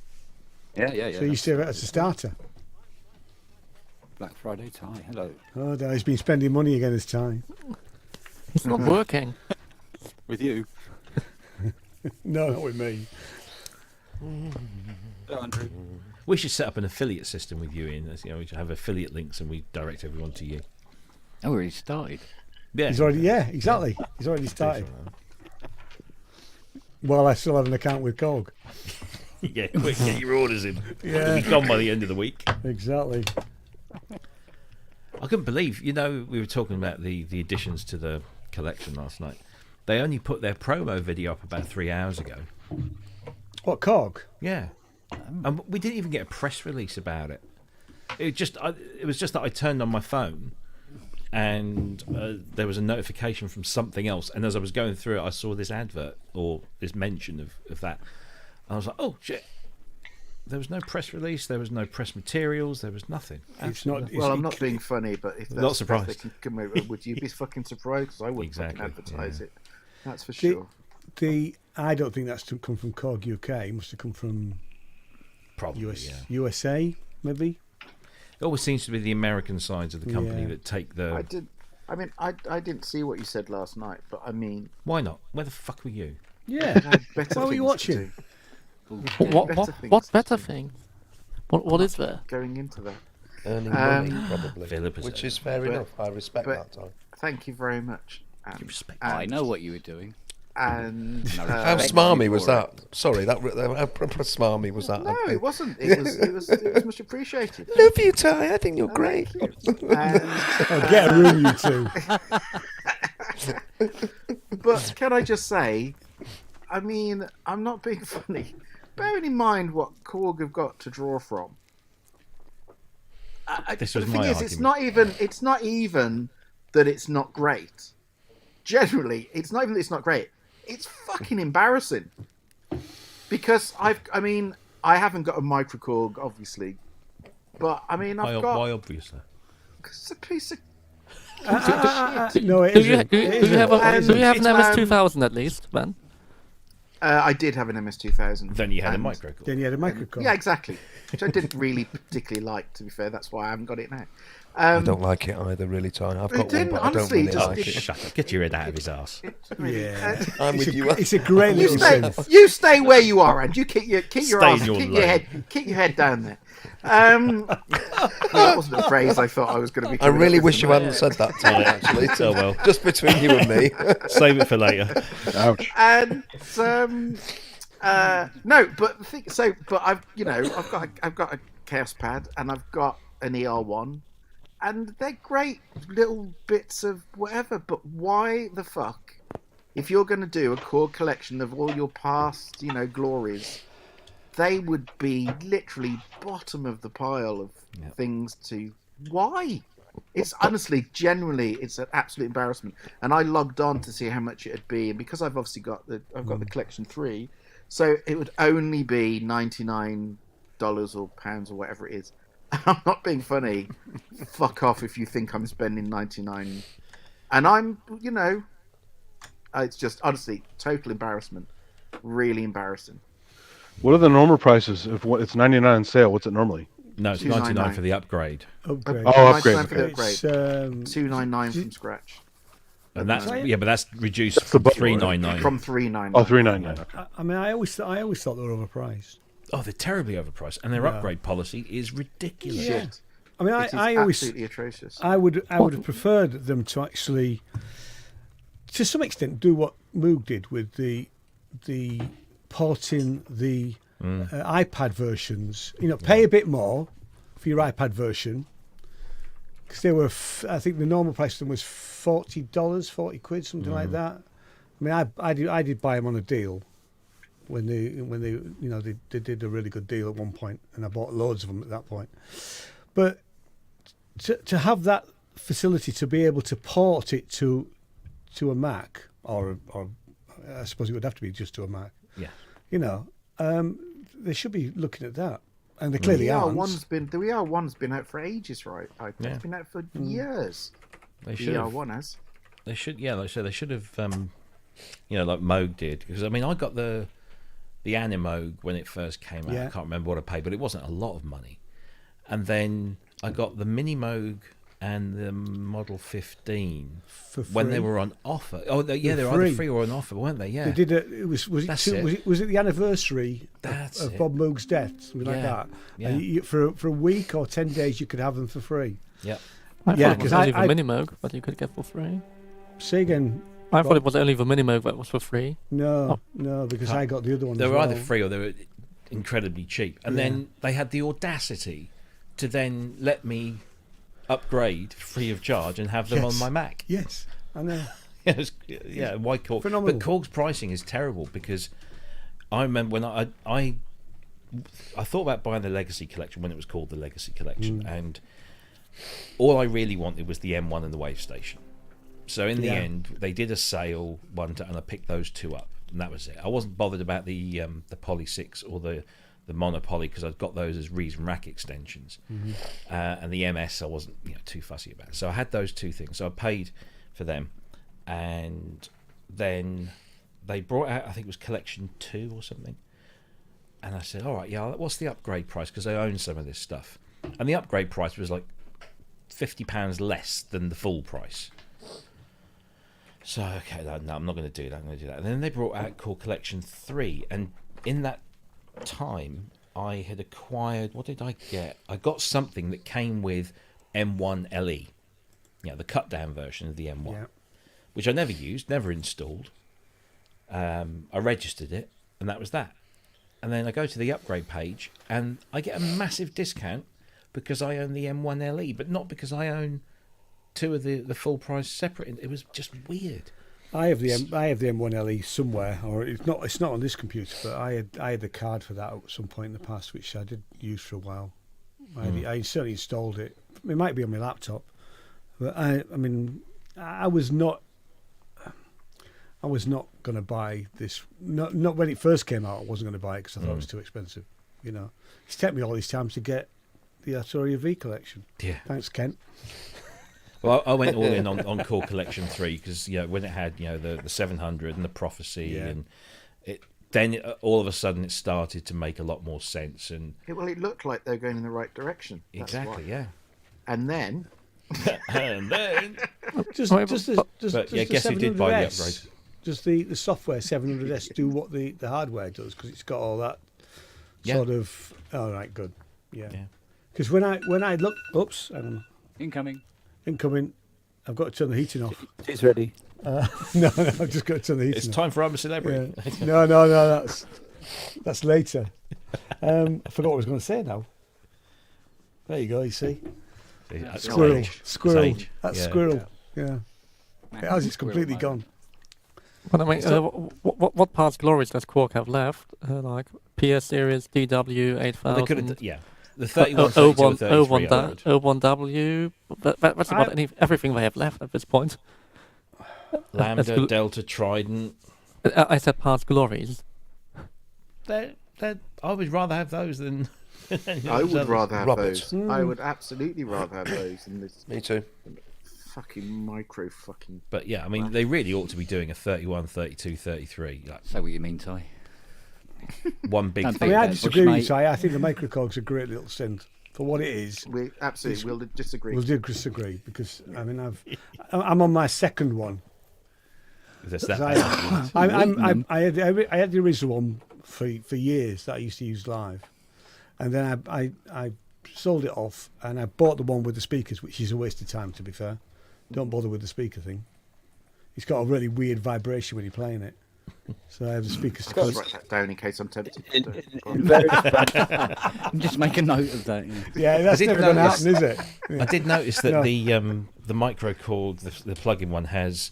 S5: Yeah.
S7: So you used to have it as a starter.
S5: Black Friday tie. Hello.
S7: Oh, no, he's been spending money again this time.
S1: It's not working.
S5: With you.
S7: No, not with me.
S5: Hello, Andrew.
S3: We should set up an affiliate system with you, Ian. We should have affiliate links and we direct everyone to you.
S2: Oh, we already started.
S3: Yeah.
S7: He's already, exactly. He's already started. Well, I still have an account with Cog.
S3: Yeah, quick, get your orders in.
S7: Yeah.
S3: They'll be gone by the end of the week.
S7: Exactly.
S3: I couldn't believe, we were talking about the additions to the collection last night. They only put their promo video up about 3 hours ago.
S7: What, Cog?
S3: Yeah. And we didn't even get a press release about it. It was just that I turned on my phone and there was a notification from something else. And as I was going through it, I saw this advert or this mention of that. And I was like, oh, shit. There was no press release. There was no press materials. There was nothing.
S7: It's not.
S3: Absolutely
S7: It's,
S8: Well, I'm not being funny, but if that's
S3: Not
S8: the
S3: surprised.
S8: best they can come over, would you be fucking surprised? Because I wouldn't
S3: Exactly,
S8: fucking advertise
S3: yeah.
S8: it. That's for
S7: The-
S8: sure.
S7: I don't think that's come from Cog UK. It must have come from
S3: Probably, yeah.
S7: USA, maybe.
S3: It always seems to be the American sides of the company
S7: Yeah.
S3: that take
S8: I
S3: the...
S8: did. I mean, I didn't see what you said last night, but I mean,
S3: Why not? Where the fuck were you?
S7: Yeah.
S8: I had better
S7: What were you
S8: things
S7: watching?
S8: to do.
S1: What,
S8: better
S1: what,
S8: things
S1: what
S8: to
S1: better
S8: do.
S1: thing? What is there?
S8: Going into that.
S9: Earning
S8: Um,
S9: money, probably.
S3: Philip is
S9: Which
S3: it.
S9: is fair
S8: But-
S9: enough. I respect
S8: but-
S9: that time.
S8: Thank you very much.
S3: You respect
S2: I know what you were doing.
S8: And
S2: No,
S9: How
S2: thank
S9: smarmy
S2: you
S9: was
S2: for
S9: that? Sorry, how proper smarmy was that?
S8: no, it wasn't. It was much appreciated.
S9: Love you, Ty. I think you're great.
S8: And,
S7: Oh, get a room, you two.
S8: but can I just say, I mean, I'm not being funny. Bearing in mind what Korg have got to draw from.
S3: This
S8: the
S3: was
S8: thing
S3: my
S8: is,
S3: argument.
S8: it's not even that it's not great. Generally, it's not even that it's not great. It's fucking embarrassing. Because I haven't got a microkorg, obviously, but I mean, I've got
S3: Why obviously?
S8: it's a piece of.
S7: No, it
S1: Do you,
S7: isn't.
S1: do,
S7: It
S1: do you have
S7: isn't.
S1: a,
S7: It
S1: do you have
S7: isn't.
S1: an
S8: It's,
S1: MS2000 at least, Ben?
S8: I did have an MS2000.
S3: Then you had a
S8: and-
S3: micro.
S7: Then you had a microphone.
S8: Yeah, exactly. Which I didn't really particularly like, to be fair. That's why I haven't got it now.
S9: I don't like it either, really, Ty. I've
S8: It
S9: got one,
S8: didn't,
S9: but I don't
S8: honestly,
S9: really
S8: just-
S9: like
S8: it-
S9: it.
S3: Shut up. Get your head out of his ass.
S7: Yeah.
S9: I'm
S7: It's
S9: with
S7: a,
S9: you.
S7: it's a great
S8: You
S7: little
S8: stay,
S7: synth.
S8: you stay where you are, and you keep your
S3: Stay
S8: ass,
S3: in your
S8: keep your head down there. That wasn't a phrase I thought I was going to be.
S9: I really wish you hadn't said that, Ty, actually.
S3: Oh, well.
S9: Just between you and me.
S3: Save it for later.
S6: Ouch.
S8: And no, but but I've got a Chaos Pad and I've got an ER1, and they're great little bits of whatever. But why the fuck, if you're going to do a core collection of all your past, glories, they would be literally bottom of the pile of things to. Why? It's honestly, generally, it's an absolute embarrassment. And I logged on to see how much it'd be, and because I've obviously got the collection 3, so it would only be $99 or pounds or whatever it is. I'm not being funny. Fuck off if you think I'm spending 99. And I'm, it's just honestly total embarrassment. Really embarrassing.
S6: What are the normal prices? If it's 99 on sale, what's it normally?
S3: No, it's
S8: $2.99.
S3: 99 for the upgrade.
S7: Upgrade.
S6: Oh, upgrade.
S8: $99 for the
S6: Okay.
S8: upgrade.
S7: It's,
S8: $2.99 from scratch.
S3: And that's
S7: Right.
S3: but that's reduced
S6: That's the
S3: from
S6: button,
S3: three
S6: right?
S3: nine nine.
S8: From 399.
S6: Oh, 399. Okay.
S7: I mean, I always thought they were overpriced.
S3: Oh, they're terribly overpriced, and their
S7: Yeah.
S3: upgrade policy is ridiculous.
S8: Shit.
S7: I mean,
S8: It is
S7: I always
S8: absolutely atrocious.
S7: I would have preferred them to actually, to some extent, do what Moog did with the porting the iPad versions. You know, pay a bit more for your iPad version because they were. I think the normal price of them was $40, 40 quid, something like that. I mean, I did buy them on a deal when they they did a really good deal at one point, and I bought loads of them at that point. But to have that facility to be able to port it to a Mac or I suppose it would have to be just to a Mac.
S3: Yeah.
S7: You know, they should be looking at that, and they clearly aren't.
S8: The ER1's been out for ages, right?
S3: Yeah.
S8: It's been out for years.
S3: They
S8: The
S3: should have.
S8: ER1 has.
S3: They should. Yeah, like I said, they should have. Like Moog did, because I mean, I got the Animoog when it first came out.
S7: Yeah.
S3: I can't remember what I paid, but it wasn't a lot of money. And then I got the Mini Moog and the Model 15
S7: For
S3: when they
S7: free.
S3: were on offer. Oh, they were
S7: free.
S3: either free or on offer, weren't they? Yeah.
S7: They did it. Was it?
S3: That's
S7: two,
S3: it.
S7: Was it the anniversary
S3: That's
S7: of
S3: it.
S7: Bob Moog's death? Something like
S3: Yeah.
S7: that.
S3: Yeah.
S7: And for a week or 10 days, you could have them for free.
S3: Yeah.
S1: I
S7: Yeah,
S1: thought it was
S7: 'cause
S1: only
S7: I-
S1: the Minimoog that you could get for free.
S7: Say again.
S1: I thought it was only the Minimoog that was for free.
S7: No, because I got the other one.
S3: They
S7: as
S3: were
S7: well.
S3: either free or they were incredibly cheap. And
S7: Yeah.
S3: then they had the audacity to then let me upgrade free of charge and have them on
S7: Yes.
S3: my Mac.
S7: Yes, I know.
S3: Yeah, why Korg?
S7: Phenomenal.
S3: But Korg's pricing is terrible because I remember when I thought about buying the Legacy Collection when it was called the Legacy Collection, and all I really wanted was the M1 and the Wave Station. So in the
S7: Yeah.
S3: end, they did a sale and I picked those two up, and that was it. I wasn't bothered about the Poly 6 or the Monopoly because I'd got those as Reason Rack extensions, and the MS I wasn't too fussy about. So I had those two things. So I paid for them, and then they brought out, I think it was Collection 2 or something, and I said, all right, yeah, what's the upgrade price, because I own some of this stuff, and the upgrade price was like £50 less than the full price. So okay, no, I'm not going to do that. I'm going to do that. And then they brought out Core Collection 3, and in that time I had acquired, what did I get? I got something that came with M1 LE, the cut down version of the M1,
S7: Yeah.
S3: which I never used, never installed. I registered it, and that was that. And then I go to the upgrade page, and I get a massive discount because I own the M1 LE, but not because I own two of the full price separate. It was just weird.
S7: I have the M1 LE somewhere, or it's not on this computer, but I had the card for that at some point in the past, which I did use for a while. I certainly installed it. It might be on my laptop, but I mean, I was not going to buy this. Not when it first came out. I wasn't going to buy it because I thought it was too expensive. It's taken me all these times to get the Arturia V collection.
S3: Yeah.
S7: Thanks, Kent.
S3: Well, I went all in on Core Collection 3 because when it had the 700 and the Prophecy,
S7: Yeah.
S3: and then all of a sudden it started to make a lot more sense. And
S8: It looked like they were going in the right direction. That's
S3: exactly,
S8: why.
S3: yeah.
S8: And then
S3: And then
S7: Just
S3: but yeah,
S7: the
S3: guess who did buy the
S7: 700S,
S3: upgrade?
S7: Does the software 700S do what the hardware does? Because it's got all that
S3: Yeah.
S7: sort of. All right, good. Yeah.
S3: Yeah.
S7: Because when I look, oops, hang on,
S5: Incoming.
S7: incoming, I've got to turn the heating off.
S5: It's ready.
S7: No, I've just got to turn the heating
S3: It's
S7: off.
S3: time for I'm a Celebrity.
S7: Yeah. No, that's later. I forgot what I was going to say now. There you go. You see,
S3: That's
S7: squirrel,
S3: age.
S7: squirrel.
S3: It's age.
S7: That's
S3: Yeah.
S7: squirrel. Yeah. It has. It's completely gone.
S1: But I mean, what past glories does Quark have left? Like PS Series, DW,
S3: Well, they could have,
S1: 8000,
S3: yeah. The 31, 32, and 33 I would.
S1: O1W. That's about everything they have left at this point.
S3: Lambda,
S1: That's-
S3: Delta, Trident.
S1: I said past glories.
S3: I would rather have those than.
S8: I would rather have
S9: Roberts.
S8: those. I would absolutely rather have those than this
S9: Me too.
S8: fucking micro fucking.
S3: But yeah, I mean, they really ought to be doing a 31, 32, 33. Like
S2: Say what you mean, Ty.
S3: one big
S2: Don't
S7: I
S3: thing.
S7: mean, I
S2: Yeah,
S7: disagree with you,
S2: Bushmate.
S7: Ty. I think the microcog's a great little synth for what it is.
S8: We absolutely will disagree.
S7: We'll disagree because I mean I'm on my second one,
S3: That's that.
S7: I had the original one for years that I used to use live, and then I sold it off and I bought the one with the speakers, which is a waste of time, to be fair. Don't bother with the speaker thing. It's got a really weird vibration when you're playing it. So I have the speakers to
S8: I'll just write that down in case I'm tempted.
S2: Just make a note of that.
S7: Yeah, that's never going to happen, is it? Yeah.
S3: I did notice that
S7: No.
S3: the micro cord, the plug-in one, has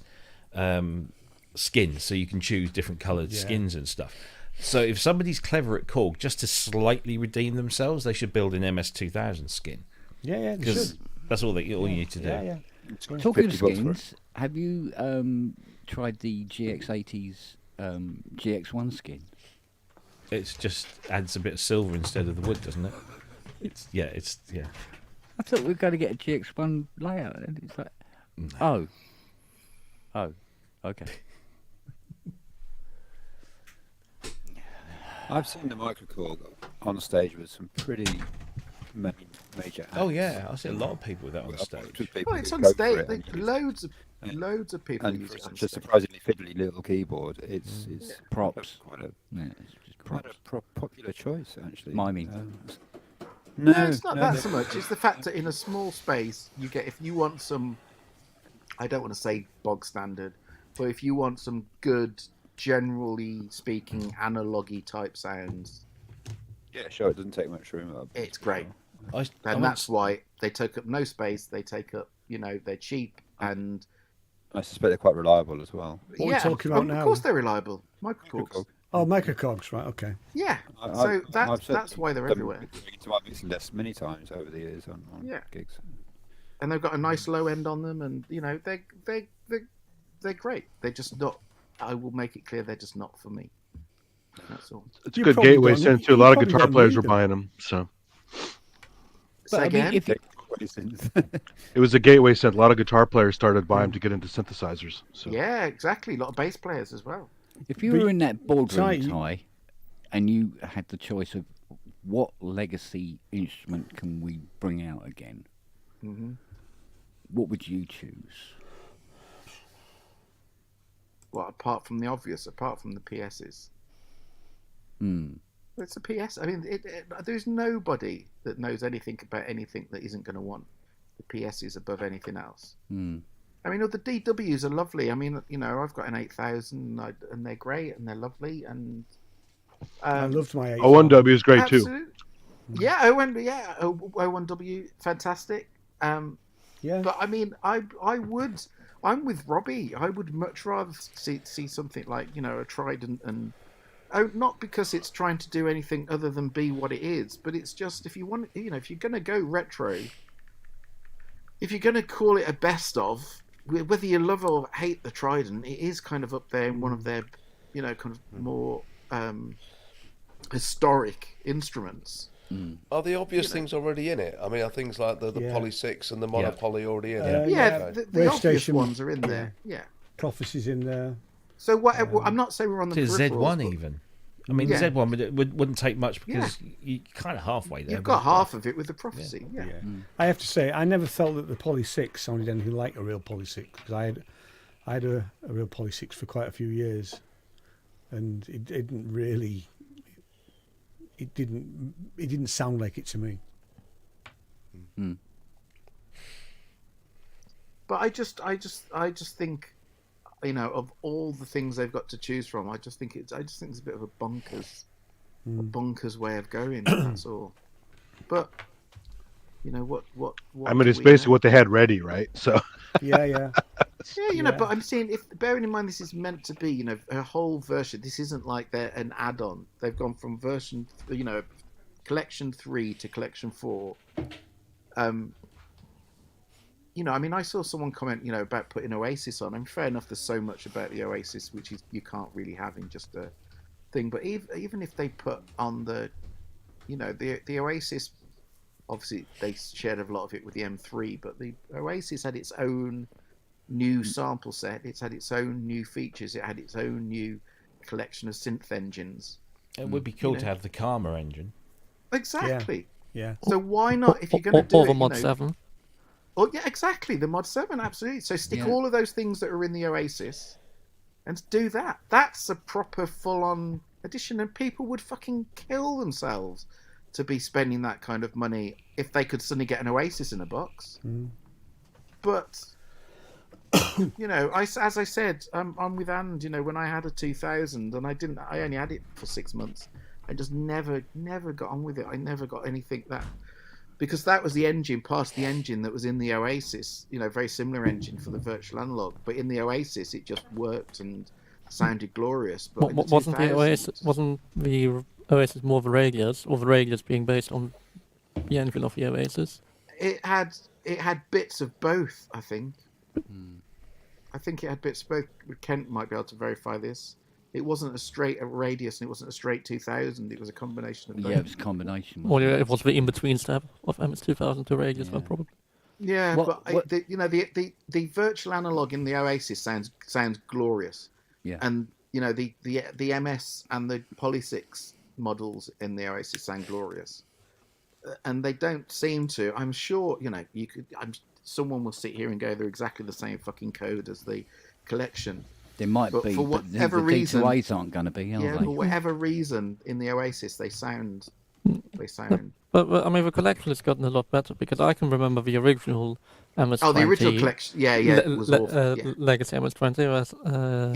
S3: skins, so you can choose different coloured skins and stuff. So if somebody's clever at Korg, just to slightly redeem themselves, they should build an MS2000 skin.
S7: Yeah, they
S3: Because
S7: should.
S3: that's all you need to do.
S7: Yeah.
S2: Talking of
S5: 50 bucks for it.
S2: skins, have you tried the GX80's GX1 skin?
S3: It just adds a bit of silver instead of the wood, doesn't it? It's yeah.
S2: I thought we were going to get a GX1 layout, and it's like, oh, okay.
S5: I've seen the Microkorg on stage with some pretty major acts.
S3: Oh yeah, I see a lot of people with that on stage.
S5: With people
S8: Well, it's
S5: who
S8: on
S5: go for
S8: stage.
S5: it and use it.
S8: Loads of people
S5: And
S8: use
S5: for
S8: it on
S5: such a
S8: stage.
S5: surprisingly fiddly little keyboard, it's
S2: Props.
S5: quite a
S2: Yeah, it's just
S5: quite
S2: props.
S5: a popular choice actually.
S2: Miming.
S5: No,
S8: No, it's not
S5: no,
S8: that
S5: no.
S8: so much. It's the fact that in a small space, you get, if you want some, I don't want to say bog standard, but if you want some good, generally speaking, analogy type sounds,
S5: Yeah, sure. It doesn't take much room up.
S8: it's great.
S3: I
S8: And that's why they take up no space. They take up, they're cheap. And
S5: I suspect they're quite reliable as well.
S7: What are we talking about now?
S8: Of course they're reliable. Microkorgs.
S7: Oh, Microcogs, right? Okay.
S8: Yeah.
S5: I-
S8: So
S5: I've
S8: that's
S5: certainly
S8: why they're
S5: done
S8: everywhere.
S5: into my mixing desk many times over the years on
S8: Yeah.
S5: gigs.
S8: And they've got a nice low end on them, and they're great. They're just not. I will make it clear they're just not for me. That's all.
S6: It's a
S7: You
S6: good
S7: probably
S6: gateway
S7: don't-
S6: since
S7: you
S6: too. A lot of
S7: probably
S6: guitar
S7: don't
S6: players
S7: need
S6: were
S7: them.
S6: buying them, so
S2: But I mean,
S8: again?
S2: if you,
S6: it was a gateway synth. A lot of guitar players started buying them to get into synthesizers. So
S8: Yeah, exactly. A lot of bass players as well.
S2: if you
S7: But-
S2: were in that boardroom,
S7: Ty,
S2: Ty, and you had the choice of what legacy instrument can we bring out again,
S8: Hmm.
S2: what would you choose?
S8: Well, apart from the obvious, apart from the PSs,
S2: Hmm.
S8: it's a PS. I mean, there's nobody that knows anything about anything that isn't going to want the PSs above anything else.
S2: Hmm.
S8: I mean, the DWs are lovely. I mean, I've got an 8000, and they're great and they're lovely. And
S7: I loved my 8.
S6: O1W is great too.
S8: absolute- Yeah, O1W, fantastic.
S7: Yeah.
S8: But I mean, I'm with Robbie. I would much rather see something like, a Trident, and not because it's trying to do anything other than be what it is, but it's just, if you want, if you're going to go retro, if you're going to call it a best of, whether you love or hate the Trident, it is kind of up there in one of their, kind of more historic instruments.
S9: Are the obvious things already in it? I mean, are things like the
S7: Yeah.
S9: Poly 6 and the Monopoly already in
S7: Yeah.
S9: it?
S8: Yeah,
S9: Okay.
S8: the
S7: Ray
S8: obvious
S7: Station,
S8: ones are in there. Yeah.
S7: Prophecy's in there.
S8: So what? I'm not saying we're on the
S3: To
S8: peripherals,
S3: Z1
S8: but
S3: even. I mean,
S8: Yeah.
S3: Z1 wouldn't take much because you're kind of halfway there.
S8: You've got half of it with the prophecy. Yeah.
S7: Yeah. I have to say, I never felt that the Poly 6 sounded anything like a real Poly 6, because I had a real Poly 6 for quite a few years, and it didn't really. It didn't sound like it to me.
S8: But I just think, of all the things they've got to choose from, I just think it's a bit of a bonkers way of going. That's all. But what
S6: I mean,
S8: do
S6: it's
S8: we
S6: basically
S8: know?
S6: what they had ready, right? So
S7: Yeah.
S8: Yeah,
S7: Yeah.
S8: but I'm saying, if bearing in mind this is meant to be, a whole version. This isn't like they're an add-on. They've gone from version, collection 3 to collection 4. I mean, I saw someone comment, about putting Oasis on. I mean, fair enough. There's so much about the Oasis which you can't really have in just a thing. But even if they put on the Oasis, obviously they shared a lot of it with the M3, but the Oasis had its own new sample set. It's had its own new features. It had its own new collection of synth engines.
S3: It would be cool to have the Karma engine.
S8: Exactly.
S7: Yeah.
S8: So why not, if you're going to do
S1: or
S8: it,
S1: the Mod 7.
S8: Oh yeah, exactly. The Mod 7, absolutely. So stick
S2: Yeah.
S8: all of those things that are in the Oasis and do that. That's a proper full-on edition, and people would fucking kill themselves to be spending that kind of money if they could suddenly get an Oasis in a box. But you know, as I said, I'm with And. You know, when I had a 2000 and I only had it for 6 months. I just never got on with it. I never got anything because that was the engine, part of the engine that was in the Oasis. You know, very similar engine for the virtual analog, but in the Oasis it just worked and sounded glorious. But
S1: wasn't the Oasis more of a Radius, or the Radius being based on the engine of the Oasis?
S8: It had bits of both, I think. I think it had bits of both. Kent might be able to verify this. It wasn't a straight Radius, and it wasn't a straight 2000. It was a combination of both.
S2: Yeah, it was a combination.
S1: Or it was the in-between step of MS2000 to Radius, one probably.
S8: Yeah, the virtual analog in the Oasis sounds glorious.
S2: Yeah.
S8: And you know the MS and the Poly6 models in the Oasis sound glorious, and they don't seem to. I'm sure you could. Someone will sit here and go, they're exactly the same fucking code as the collection.
S2: There might
S8: but
S2: be,
S8: for
S2: but
S8: whatever
S2: the
S8: reason,
S2: D2As aren't going to be, are they?
S8: For whatever reason, in the Oasis, they sound.
S1: But I mean, the collection has gotten a lot better because I can remember the original MS20.
S8: Oh, the original collection, it was awful.
S1: Legacy MS20 was.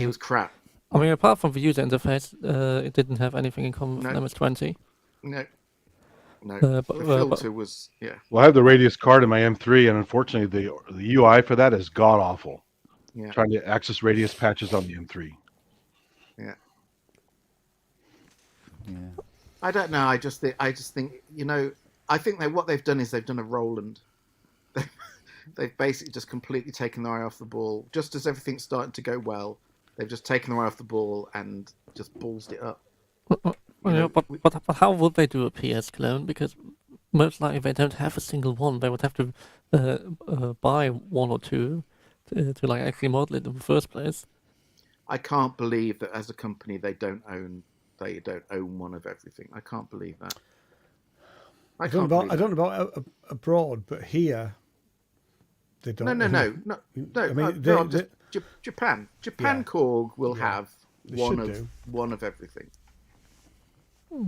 S8: It was crap.
S1: I mean, apart from the user interface, it didn't have anything in common with MS20.
S8: No. The filter was
S6: Well, I have the Radius card in my M3, and unfortunately, the UI for that is god awful.
S8: Yeah.
S6: Trying to access Radius patches on the M3.
S8: Yeah. I don't know. I just think I think what they've done is they've done a Roland. They've basically just completely taken their eye off the ball. Just as everything's starting to go well, they've just taken their eye off the ball and just ballsed it up.
S1: But how would they do a PS clone? Because most likely they don't have a single one. They would have to buy one or two to like actually model it in the first place.
S8: I can't believe that as a company they don't own one of everything. I can't believe that. I don't
S7: know about abroad, but here they don't.
S8: No. I mean, Japan Korg will have one of everything.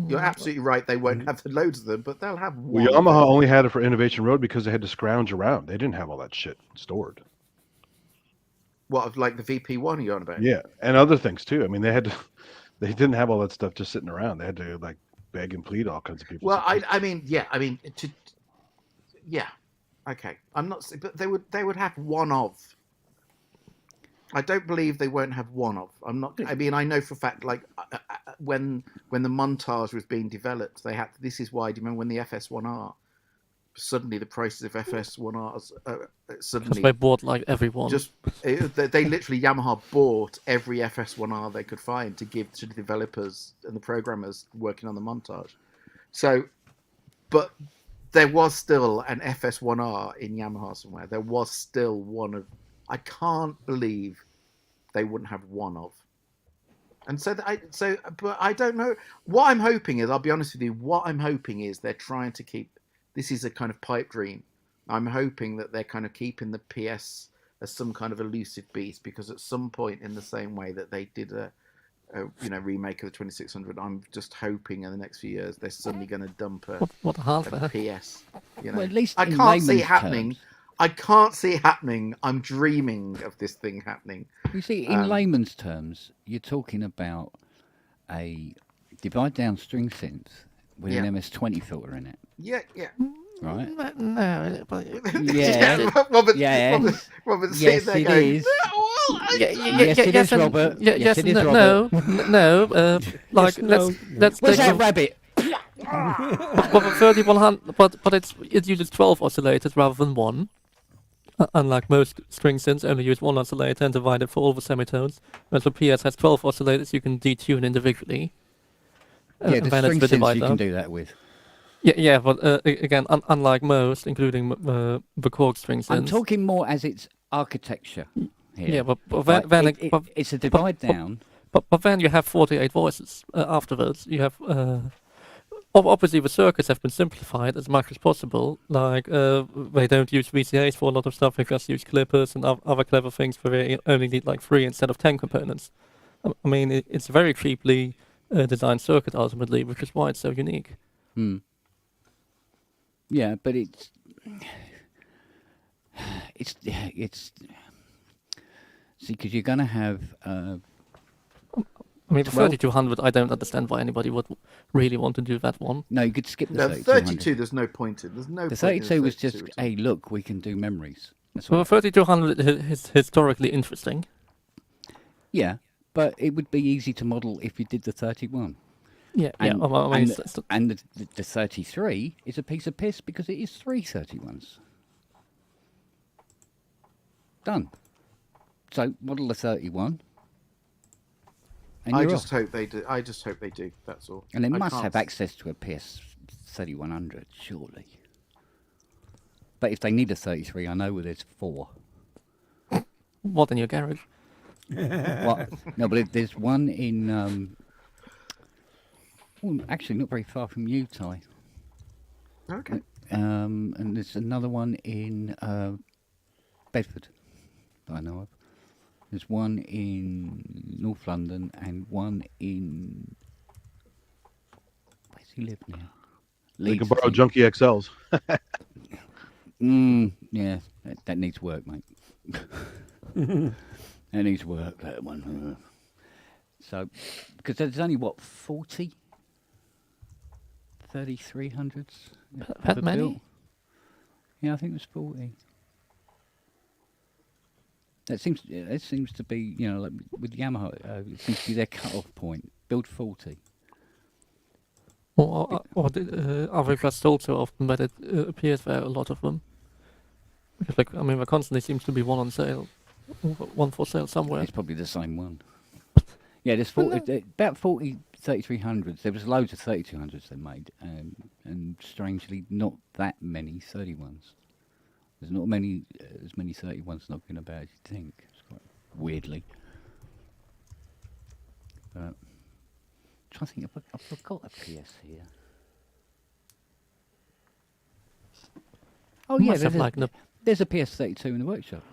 S8: You're absolutely right. They won't have loads of them, but they'll have one.
S6: Well, Yamaha only had it for Innovation Road because they had to scrounge around. They didn't have all that shit stored.
S8: What, like the VP1 you're on about?
S6: Yeah, and other things too. I mean, they didn't have all that stuff just sitting around. They had to like beg and plead all kinds of people.
S8: Well, okay. I'm not, but they would have one of. I don't believe they won't have one of. I'm not. I mean, I know for a fact. Like when the Montage was being developed, they had. This is why. Do you remember when the FS1R? Suddenly, the prices of FS1Rs suddenly.
S1: Because they bought like everyone.
S8: They literally Yamaha bought every FS1R they could find to give to the developers and the programmers working on the Montage. So, but there was still an FS1R in Yamaha somewhere. There was still one of. I can't believe they wouldn't have one of. And but I don't know. What I'm hoping is, I'll be honest with you, what I'm hoping is they're trying to keep, this is a kind of pipe dream. I'm hoping that they're kind of keeping the PS as some kind of elusive beast, because at some point in the same way that they did a remake of the 2600, I'm just hoping in the next few years they're suddenly going to dump a PS.
S2: Well, at least
S8: I can't see it happening. I can't see it happening. I'm dreaming of this thing happening.
S2: You see, in layman's terms, you're talking about a divide down string synth with an MS-20 filter in it.
S8: Yeah.
S2: Right?
S1: No, but
S8: Robert,
S2: yes,
S8: yes,
S2: it is. Yes, it is, Robert.
S1: Yes,
S2: it is,
S1: Robert. No. Like let's.
S2: Where's that rabbit?
S1: But the 3100, but it uses 12 oscillators rather than one. Unlike most string synths, only use one oscillator and divide it for all the semitones. Whereas the PS has 12 oscillators you can detune individually.
S2: Yeah, the string synths you can do that with.
S1: Yeah, but again, unlike most, including the Korg string synths.
S2: I'm talking more as its architecture here.
S1: Yeah, but
S2: it's a divide down.
S1: But then you have 48 voices afterwards. You have. Obviously, the circuits have been simplified as much as possible. Like, they don't use VCAs for a lot of stuff. They just use clippers and other clever things where they only need like 3 instead of 10 components. I mean, it's a very cheaply designed circuit ultimately, which is why it's so unique.
S2: Yeah, but it's see, because you're going to have
S1: I mean, the 3200, I don't understand why anybody would really want to do that one.
S2: no, you could skip the
S8: No,
S2: 3200.
S8: 32. There's no point in. There's no.
S2: The
S8: point in
S2: 32 was just,
S8: 32 at all.
S2: hey, look, we can do memories. That's
S1: Well,
S2: all.
S1: the 3200 is historically interesting.
S2: Yeah, but it would be easy to model if you did the 31.
S1: Yeah,
S2: And,
S1: yeah. Well, I mean,
S2: and the 33 is a piece of piss because it is 3 31s. Done. So model the 31. And
S8: I
S2: you're
S8: just
S2: off.
S8: hope they do. I just hope they do. That's all.
S2: And they
S8: I
S2: must
S8: can't
S2: have access to a PS 3100, surely. But if they need a 33, I know where there's 4.
S1: what in your garage?
S2: What? No, but there's one in. Actually, not very far from you, Ty.
S8: Okay.
S2: And there's another one in Bedford that I know of. There's one in North London and one in. Where's he live now?
S6: They can
S2: Leeds,
S6: borrow
S2: I think.
S6: junky XLs.
S2: Yeah, that needs work, mate. That needs work, that one. So, because there's only, what, 40? 3300s?
S1: That
S2: ever
S1: many?
S2: built? Yeah, I think it was 40. It seems to be, you know, like with Yamaha, it seems to be their cut-off point. Build 40.
S1: Or other just also often, but it appears there are a lot of them. Because, like, I mean, there constantly seems to be one on sale, one for sale somewhere.
S2: It's probably the same one. Yeah, there's 40, about 40 3300s. There was loads of 3200s they made, and strangely, not that many 31s. There's not many as many 31s knocking about as you think. It's quite weirdly. I'm trying to think, I forgot a PS here. Oh yeah,
S1: Must have, like,
S2: there's a PS32 in the workshop.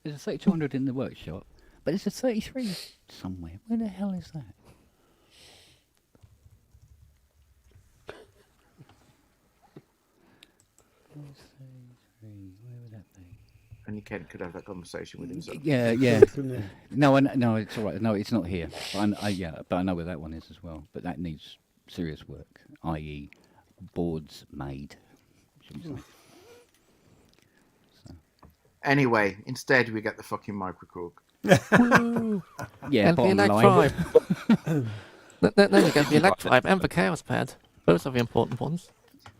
S2: There's a 3200 in the workshop, but there's a 33 somewhere. Where the hell is that? Where would that be?
S8: And Ken could have that conversation with himself.
S2: Yeah, yeah. No, it's all right. No, it's not here. But I know where that one is as well. But that needs serious work, i.e., boards made. Should we say.
S8: Anyway, instead we get the fucking microcorg.
S2: Yeah,
S1: and the
S2: bottom line.
S1: Electribe. Then you get the Electribe and the Chaos Pad. Those are the important ones.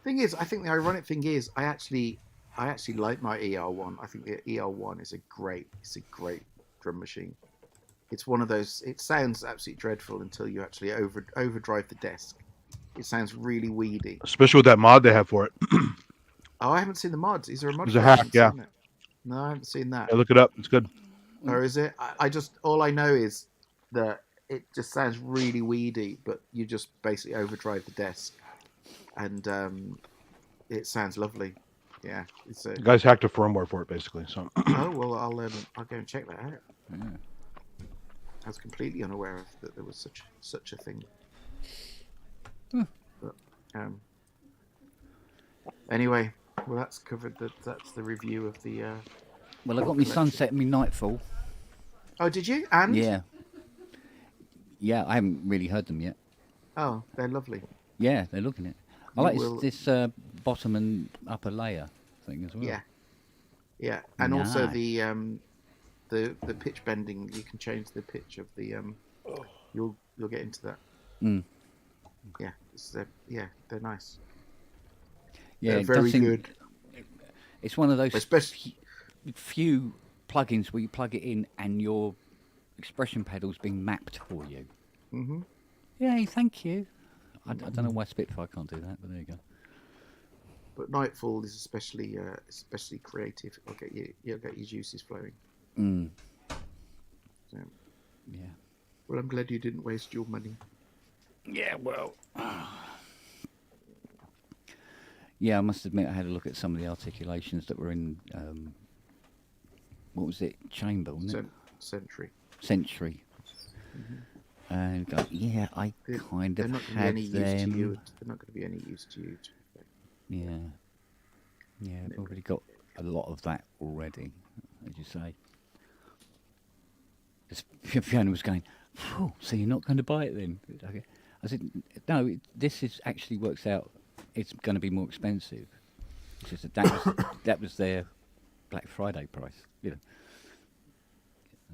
S8: Thing is, I think the ironic thing is, I actually like my ER1. I think the ER1 is a great drum machine. It's one of those. It sounds absolutely dreadful until you actually overdrive the desk. It sounds really weedy.
S6: Especially with that mod they have for it.
S8: Oh, I haven't seen the mods. Is there a mod?
S6: There's a
S8: for it? I
S6: hack,
S8: haven't
S6: yeah.
S8: seen it. No, I haven't seen that.
S6: Yeah, look it up. It's good.
S8: Or is it? I just, all I know is that it just sounds really weedy, but you just basically overdrive the desk, and it sounds lovely. Yeah, it's a.
S6: The guys hacked a firmware for it, basically. So.
S8: Oh well, I'll go and check that out.
S2: Yeah.
S8: I was completely unaware of that there was such a thing. But, anyway, well, that's covered. That's the review of the.
S2: Well, I got me Sunset and me Nightfall.
S8: Oh, did you? And
S2: Yeah, I haven't really heard them yet.
S8: oh, they're lovely.
S2: Yeah, they're looking at. I
S8: You
S2: like
S8: will-
S2: this bottom and upper layer thing as well.
S8: Yeah, yeah, and also
S2: Nice.
S8: the pitch bending. You can change the pitch of the. You'll get into that.
S2: Mm.
S8: Yeah, they're nice.
S2: Yeah,
S8: They're
S2: it
S8: very
S2: does seem-
S8: good.
S2: It's one of those
S8: Especially-
S2: few plugins where you plug it in and your expression pedal's being mapped for you.
S8: Hmm.
S2: Yay, thank you. I don't know why Spitfire can't do that, but there you go.
S8: But Nightfall is especially creative. You'll get your juices flowing.
S2: Mm.
S8: So,
S2: Yeah.
S8: well, I'm glad you didn't waste your money.
S2: Yeah, well. Yeah, I must admit I had a look at some of the articulations that were in, what was it, Chamber, wasn't it?
S8: Century.
S2: Century. And go, yeah, I kind
S8: They're
S2: of
S8: not going to be
S2: had
S8: any use to
S2: them.
S8: you. They're not going to be any use to you.
S2: Yeah. Yeah, I've already got a lot of that already, as you say. Fiona was going, "Phew, so you're not going to buy it then?" Okay. I said, "No, this is actually works out. It's going to be more expensive. It's just that was their Black Friday price, you know.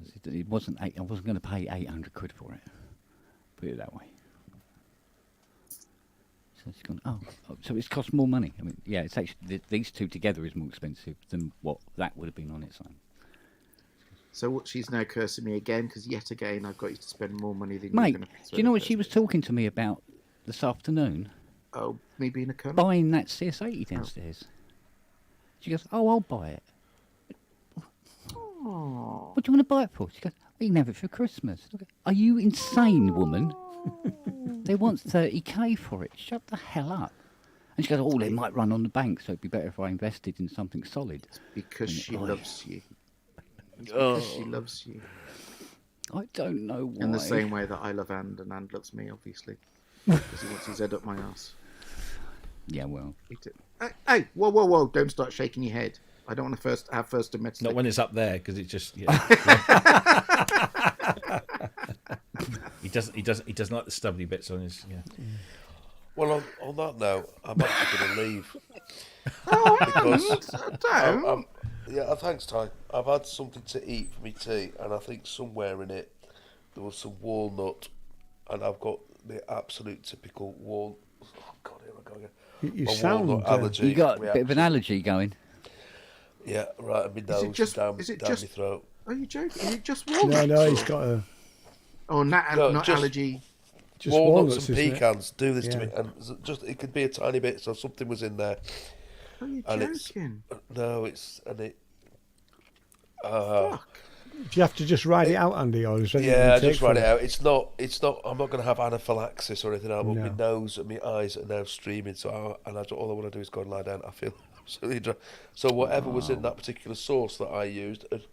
S2: I said, it wasn't. I wasn't going to pay 800 quid for it. Put it that way." So it's gone. Oh, so it's cost more money. I mean, yeah, it's actually these two together is more expensive than what that would have been on its own.
S8: So what? She's now cursing me again because yet again I've got you to spend more money than
S2: Mate,
S8: you're going to.
S2: do you know what she was talking to me about this afternoon?
S8: Oh, me being a cunt?
S2: Buying that CS80 downstairs. She goes, "Oh, I'll buy it."
S8: Oh.
S2: What do you want to buy it for? She goes, "We can have it for Christmas." I go, "Are you insane, woman? They want 30k for it. Shut the hell up." And she goes, "Oh, they might run on the bank, so it'd be better if I invested in something solid."
S8: Because
S2: And
S8: she
S2: I-
S8: loves you. It's because she loves you.
S2: I don't know why.
S8: In the same way that I love And loves me, obviously. Because he wants his head up my ass.
S2: Yeah, well.
S8: Hey, whoa. Don't start shaking your head. I don't want to have first domestic.
S3: Not when it's up there, because it just. Yeah. He doesn't like the stubbly bits on his. Yeah.
S9: Well, on that note, I'm actually going to leave.
S8: Don't.
S9: Yeah, thanks, Ty. I've had something to eat for me tea, and I think somewhere in it there was some walnut, and I've got the absolute typical wall. Oh God, here I go again.
S7: You
S9: My
S7: sound.
S9: walnut allergy.
S2: You got a bit of an
S9: reaction.
S2: allergy going.
S9: Yeah, right. And my nose down my throat.
S8: Are you joking? Is it just walnuts?
S7: No, he's got a.
S8: Oh, not
S9: just-
S8: allergy.
S7: Just
S9: Walnuts and
S7: isn't it?
S9: pecans do this to
S7: Yeah.
S9: me, and just it could be a tiny bit, so something was in there.
S8: Are you
S9: And it's-
S8: joking?
S9: No, it's and it.
S8: Fuck.
S7: Do you have to just ride it out, Andy, or is there anything
S9: Yeah,
S7: you take
S9: just write
S7: from
S9: it out. It's not. I'm not going to have anaphylaxis or anything. But
S7: No.
S9: my nose and my eyes are now streaming. So all I want to do is go and lie down. I feel absolutely dry. So whatever was in that particular sauce that I used had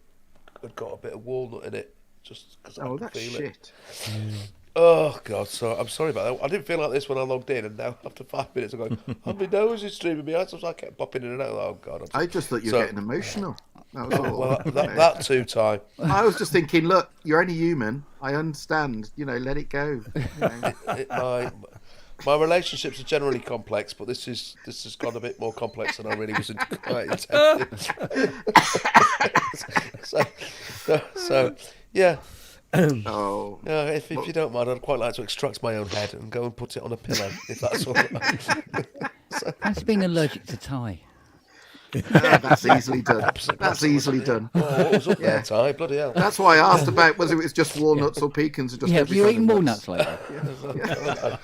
S9: got a bit of walnut in it, just because I
S8: Oh,
S9: could
S8: that's
S9: feel it.
S8: shit.
S9: Oh God! So I'm sorry about that. I didn't feel like this when I logged in, and now after 5 minutes, I'm going. Oh, my nose is streaming. My eyes. So I kept popping in and out. Oh God!
S8: I just thought you were
S9: So-
S8: getting emotional. That was all.
S9: Well, that too, Ty.
S8: I was just thinking, look, you're only human. I understand. Let it go.
S9: My relationships are generally complex, but this has got a bit more complex than I really was quite intending. so yeah.
S8: Oh.
S9: If you don't mind, I'd quite like to extract my own head and go and put it on a pillow, if that's all right.
S2: That's being allergic to Thai.
S8: That's easily done. That's easily done.
S9: Oh, what was up there, Ty? Bloody hell.
S8: That's why I asked about whether it was just walnuts or pecans or just
S2: Yeah, have
S8: every
S2: you
S8: kind
S2: eaten
S8: of
S2: walnuts
S8: nuts.
S2: lately?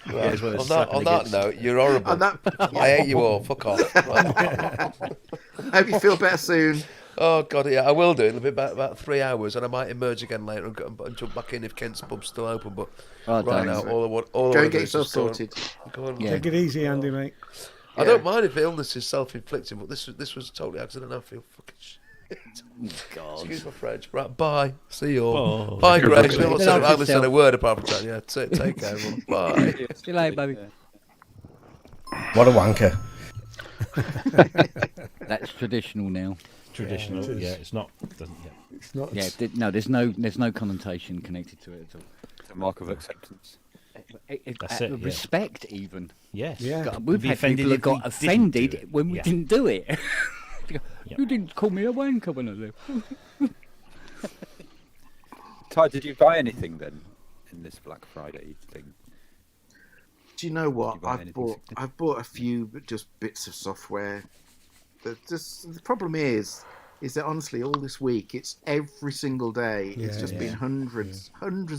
S9: Right.
S3: well,
S9: On that note, you're horrible. I hate you all. Fuck off. Right.
S8: Hope you feel better soon.
S9: Oh God, yeah, I will do. It'll be about 3 hours, and I might emerge again later and jump back in if Kent's pub's still open. But
S2: Oh,
S9: right
S2: don't.
S9: now, all I want
S8: Go
S9: to
S8: and
S9: do
S8: get
S9: is
S8: yourself
S9: just go and-
S8: sorted.
S9: go and-
S2: Yeah.
S7: Take it easy, Andy, mate.
S9: I don't mind if illness is self-inflicted, but this was totally accidental. I feel fucking shit.
S2: God.
S9: Excuse my French. Right, bye. See you all.
S3: Bye.
S9: Bye, Greg. I've not
S2: Look
S9: said,
S2: after
S9: I haven't said a
S2: yourself.
S9: word apart from that. Yeah, take care, everyone. Bye.
S2: See you later, baby.
S3: What a wanker.
S2: That's traditional now.
S3: Traditional.
S7: it is.
S3: Yeah, it's not. Doesn't. Yeah.
S7: It's not.
S2: Yeah, no, there's no connotation connected to it at all.
S5: It's a mark of acceptance.
S3: That's it, yeah.
S2: Respect, even.
S3: Yes.
S7: Yeah.
S2: God, we've
S3: Be
S2: had
S3: offended
S2: people that
S3: if we
S2: got
S3: didn't
S2: offended
S3: do it.
S2: when we
S3: Yeah.
S2: didn't do it. They go,
S3: Yeah.
S2: You didn't call me a wanker when I left.
S5: Ty, did you buy anything then in this Black Friday thing?
S8: Do you know what?
S5: Did you buy anything significant?
S8: I've bought a few just bits of software. The problem is that honestly, all this week, it's every single day. It's
S7: Yeah,
S8: just
S7: yeah.
S8: been hundreds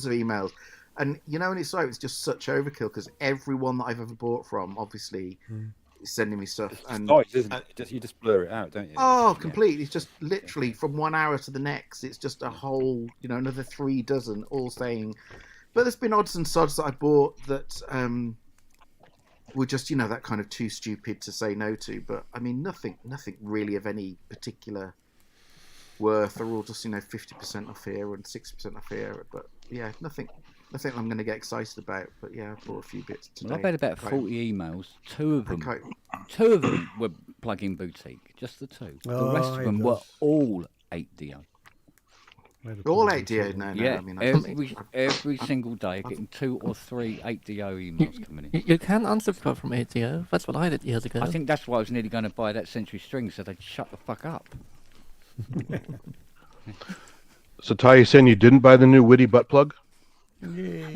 S8: of emails. And, and it's like, it's just such overkill because everyone that I've ever bought from, obviously, is sending me stuff.
S5: It's
S8: And
S5: noise, isn't it? You just blur it out, don't you?
S8: oh,
S5: Yeah.
S8: completely. It's just literally from 1 hour to the next. It's just a whole, another 3 dozen all saying. But there's been odds and sods that I bought that were just, that kind of too stupid to say no to. But I mean, nothing really of any particular worth are all just 50% off here and 60% off here. But yeah, nothing I'm going to get excited about. But yeah, I bought a few bits today.
S2: Well, I've had about 40 emails. Two of them were plug-in boutique, just the two. The rest of them were all 8DO.
S8: All 8DO? No.
S2: Yeah,
S8: I mean,
S2: every single day, getting 2 or 3 8DO emails coming in.
S1: You can unsubscribe from ATO. That's what I did years ago.
S2: I think that's why I was nearly going to buy that Century String, so they'd shut the fuck up.
S6: So Ty, you saying you didn't buy the new Witty butt plug?
S7: Yeah.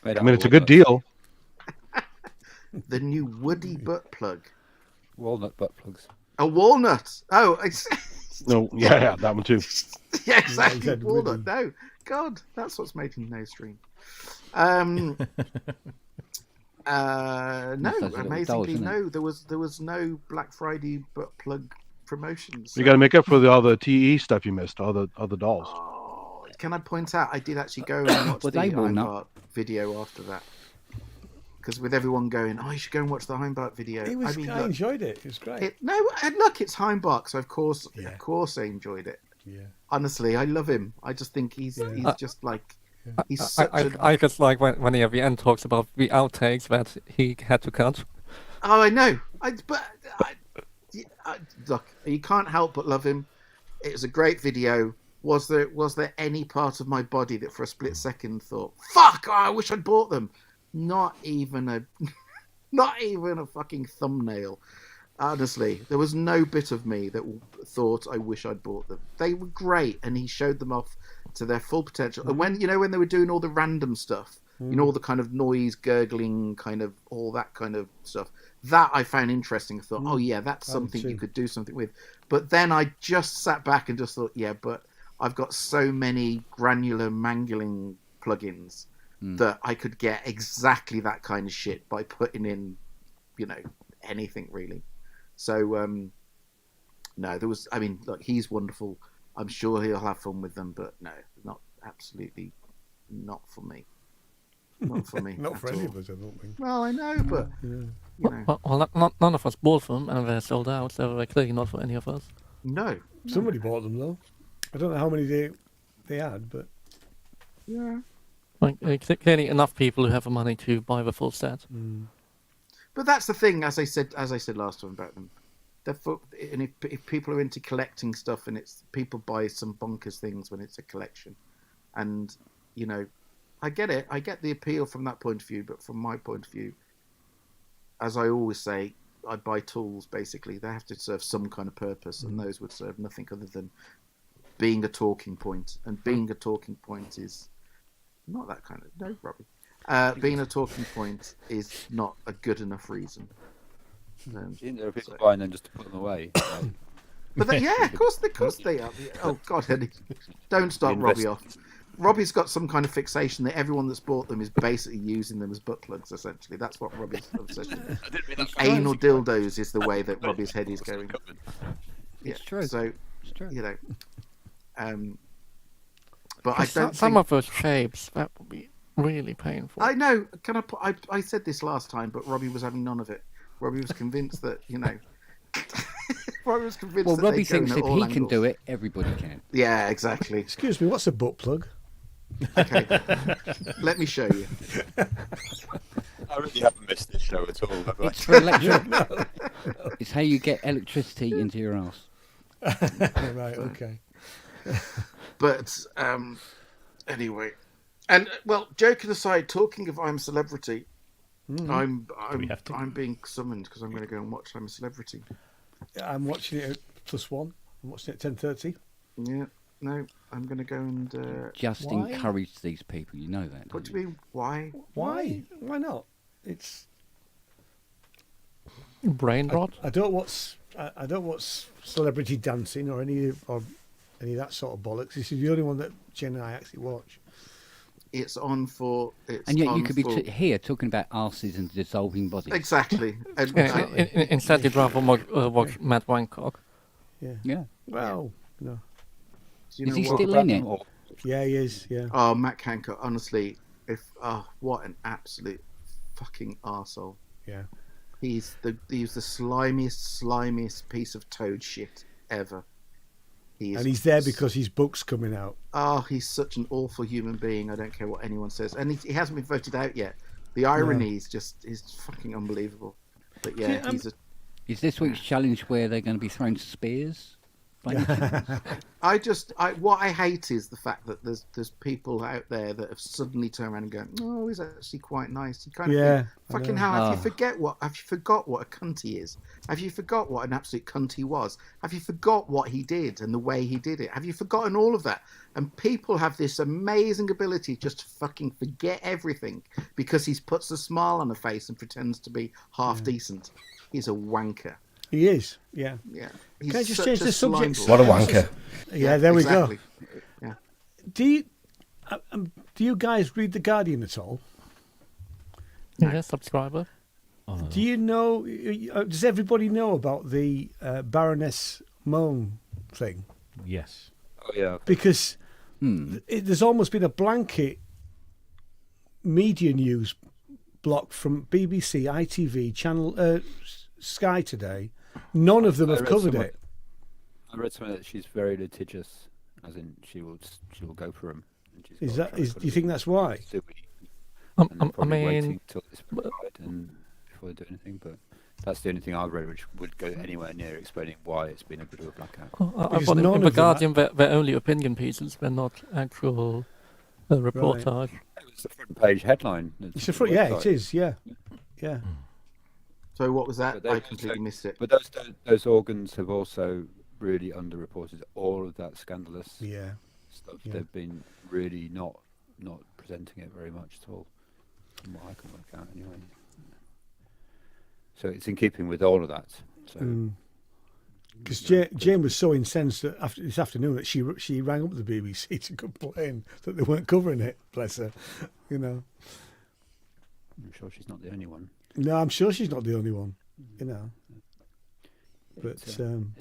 S6: I mean, it's a good deal.
S8: The new Woody butt plug.
S5: Walnut butt plugs.
S8: A walnut. Oh,
S6: No, yeah, that one too.
S8: yeah, exactly.
S7: said
S8: Walnut.
S7: Woody.
S8: No, God, that's what's making no stream. No,
S2: Those little
S8: amazingly,
S2: dolls, isn't
S8: no. There was no Black Friday butt plug promotions.
S6: You got to make up for all the TE stuff you missed, all the dolls.
S8: Oh, can I point out? I did actually go and watch
S2: Well,
S8: the
S2: they will not.
S8: Heimbart video after that. Because with everyone going, oh, you should go and watch the Heimbart video.
S7: It was,
S8: I mean,
S7: I
S8: look,
S7: enjoyed it. It was great.
S8: and look, it's Heimbart, so of course I enjoyed it.
S7: Yeah.
S8: Honestly, I love him. I just think he's just like he's
S1: I,
S8: such
S1: I,
S8: a...
S1: I just like when he at the end talks about the outtakes that he had to cut.
S8: Oh, I know. Look, you can't help but love him. It was a great video. Was there any part of my body that for a split second thought, "Fuck! Oh, I wish I'd bought them"? Not even a fucking thumbnail. Honestly, there was no bit of me that thought I wish I'd bought them. They were great, and he showed them off to their full potential. And when they were doing all the random stuff, all the kind of noise, gurgling, kind of all that kind of stuff, that I found interesting. I thought, oh yeah, that's something you could do something with. But then I just sat back and just thought, yeah, but I've got so many granular mangling plugins that I could get exactly that kind of shit by putting in, anything really. So, no, there was. I mean, look, he's wonderful. I'm sure he'll have fun with them, but no, absolutely not for me. Not for me.
S7: Not for any
S8: all.
S7: of us, I don't think.
S8: Well, I know, but
S1: None of us bought them, and they're sold out, so they're clearly not for any of us.
S8: no.
S7: Somebody bought them though. I don't know how many they had, but
S8: Yeah.
S1: Like, clearly enough people who have the money to buy the full set.
S8: But that's the thing, as I said last time about them. And if people are into collecting stuff, and it's people buy some bonkers things when it's a collection, and I get it. I get the appeal from that point of view, but from my point of view, as I always say, I buy tools. Basically, they have to serve some kind of purpose, and those would serve nothing other than being a talking point. And being a talking point is not that kind of Robbie. Being a talking point is not a good enough reason.
S5: There are people buying them just to put them away.
S8: But of course they are. Oh God, Eddie, don't start Robbie off. Robbie's got some kind of fixation that everyone that's bought them is basically using them as butt plugs. Essentially, that's what Robbie's obsession is. Anal dildos is the way that Robbie's head is going. Yeah,
S2: It's true.
S8: So,
S2: It's true.
S8: but I don't.
S1: Some
S8: think...
S1: of those shapes, that would be really painful.
S8: I know. Can I put? I said this last time, but Robbie was having none of it. Robbie was convinced that Robbie was convinced.
S2: Well,
S8: that
S2: Robbie
S8: they'd go
S2: thinks
S8: in at
S2: if
S8: all
S2: he can
S8: angles.
S2: do it, everybody can.
S8: Yeah, exactly.
S7: excuse me, what's a butt plug?
S8: Okay, let me show you.
S5: I really haven't missed this show at all. Have I?
S2: It's for electric. It's how you get electricity into your ass.
S7: Right, okay.
S8: But anyway, and well, joking aside, talking of I'm a Celebrity, I'm being summoned because I'm going to go and watch I'm a Celebrity.
S7: I'm watching it at +1. I'm watching it at 10:30.
S8: Yeah, no, I'm going to go and.
S2: Just
S7: Why?
S2: encourage these people. You know that.
S8: What
S2: don't
S8: do you mean? Why?
S7: Why? Why not? It's
S1: Brain rot.
S7: I don't watch celebrity dancing or any of that sort of bollocks. This is the only one that Jen and I actually watch.
S8: It's on for. It's
S2: And yet
S8: on
S2: you could be
S8: for...
S2: here talking about arses and dissolving bodies.
S8: Exactly. And,
S1: Instead, you'd rather watch Matt Wancock.
S7: Yeah.
S2: Yeah.
S7: Well, no.
S8: do you
S2: Is
S8: know
S2: he
S8: what?
S2: still in it?
S7: Yeah, he is. Yeah.
S8: Oh, Matt Hancock. Honestly, what an absolute fucking arsehole.
S7: Yeah.
S8: He's the slimiest piece of toad shit ever.
S7: And he's there because his book's coming out.
S8: Oh, he's such an awful human being. I don't care what anyone says. And he hasn't been voted out yet. The irony is fucking unbelievable. But yeah, he's a...
S2: Is this week's challenge where they're going to be thrown spears? By any chance?
S8: What I hate is the fact that there's people out there that have suddenly turned around and go, oh, he's actually quite nice. You kind of think, fucking hell, have you forgot what a cunt he is? Have you forgot what an absolute cunt he was? Have you forgot what he did and the way he did it? Have you forgotten all of that? And people have this amazing ability just to fucking forget everything because he puts a smile on her face and pretends to be half decent. He's a wanker.
S7: He is, yeah.
S8: Yeah.
S7: Can I just change the subject?
S3: What a wanker.
S7: Yeah, there
S8: exactly.
S7: we go.
S8: Yeah.
S7: Do you guys read The Guardian at all?
S1: Yeah, subscriber.
S7: Do you know, does everybody know about the Baroness Mone thing?
S3: Yes.
S5: Oh, yeah.
S7: Because there's almost been a blanket media news block from BBC, ITV, Channel Sky today. None of them have covered it.
S5: I read somewhere that she's very litigious, as in she will go for him.
S7: Do you think that's why?
S1: I mean,
S5: waiting till it's verified and before they do anything, but that's the only thing I've read which would go anywhere near explaining why it's been a bit of a blackout.
S1: I thought in The Guardian they're only opinion pieces, they're not actual reportage.
S5: Right. It was the front page headline.
S7: It's the front, yeah, it is, yeah.
S8: So what was that? I completely missed it.
S5: But those organs have also really underreported all of that scandalous stuff.
S7: Yeah.
S5: They've been really not presenting it very much at all, from what I can work out anyway. So it's in keeping with all of that. So
S7: because Jane was so incensed that this afternoon that she rang up the BBC to complain that they weren't covering it. Bless her, you know.
S5: I'm sure she's not the only one.
S7: No, I'm sure she's not the only one, you know. But
S5: it's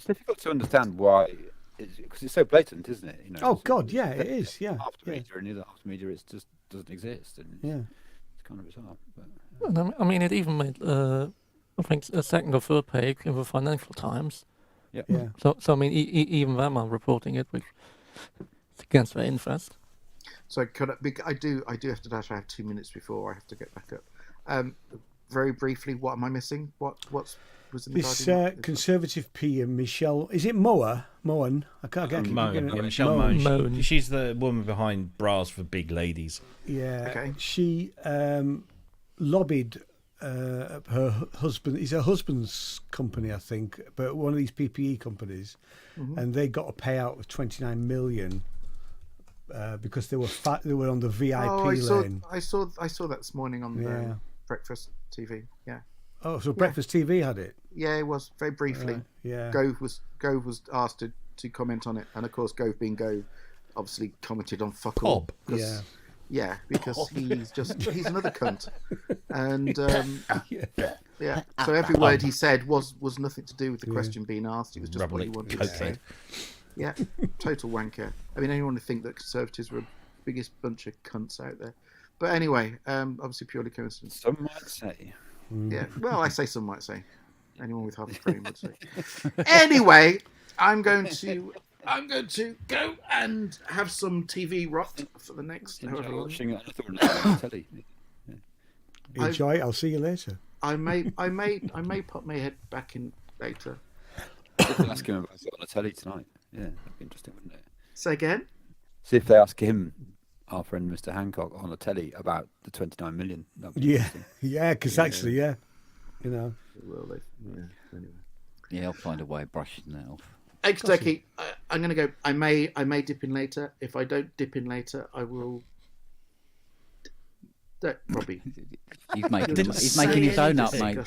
S5: difficult to understand why, because it's so blatant, isn't it? You know.
S7: Oh God, yeah, it is. Yeah.
S5: Half the media and the other half the media, it just doesn't exist, and it's kind of bizarre. But,
S1: I mean, it even made I think a second or third page in the Financial Times.
S7: Yeah.
S1: So I mean, even them are reporting it, which is against their interest.
S8: So I do have to dash. I have 2 minutes before I have to get back up. Very briefly, what am I missing? What was in the
S7: this
S8: Guardian?
S7: Conservative PM Michelle? Is it Moan? I can't get
S3: Michelle Mone. She's the woman behind Bras for Big Ladies.
S7: Yeah.
S8: Okay.
S7: She lobbied her husband. It's her husband's company, I think, but one of these PPE companies, and they got a payout of 29 million. Because they were on the VIP lane.
S8: I saw that this morning on Breakfast TV. Yeah.
S7: Oh, so Breakfast TV had it.
S8: Yeah, it was very briefly.
S7: Yeah.
S8: Gove was asked to comment on it, and of course, Gove being Gove, obviously commented on fuck all.
S7: Yeah.
S8: Yeah, because he's another cunt, and yeah. So every word he said was nothing to do with the question being asked. It was just what he wanted to say. Yeah, total wanker. I mean, anyone would think that Conservatives were the biggest bunch of cunts out there. But anyway, obviously purely coincidence.
S5: Some might say.
S8: Yeah, well, I say some might say. Anyone with half a brain would say. Anyway, I'm going to go and have some TV rot for the next however long.
S5: Watching it on telly.
S7: Enjoy. I'll see you later.
S8: I may pop my head back in later.
S5: Ask him about it on the telly tonight. Yeah, that'd be interesting, wouldn't it?
S8: Say again?
S5: See if they ask him, our friend Mr. Hancock, on the telly about the 29 million.
S7: Yeah, because actually, you know.
S8: Will they? Yeah. Anyway.
S2: Yeah, I'll find a way of brushing that off.
S8: Okey-dokey. I'm going to go. I may dip in later. If I don't dip in later, I will. Probably.
S2: He's making his own up, mate.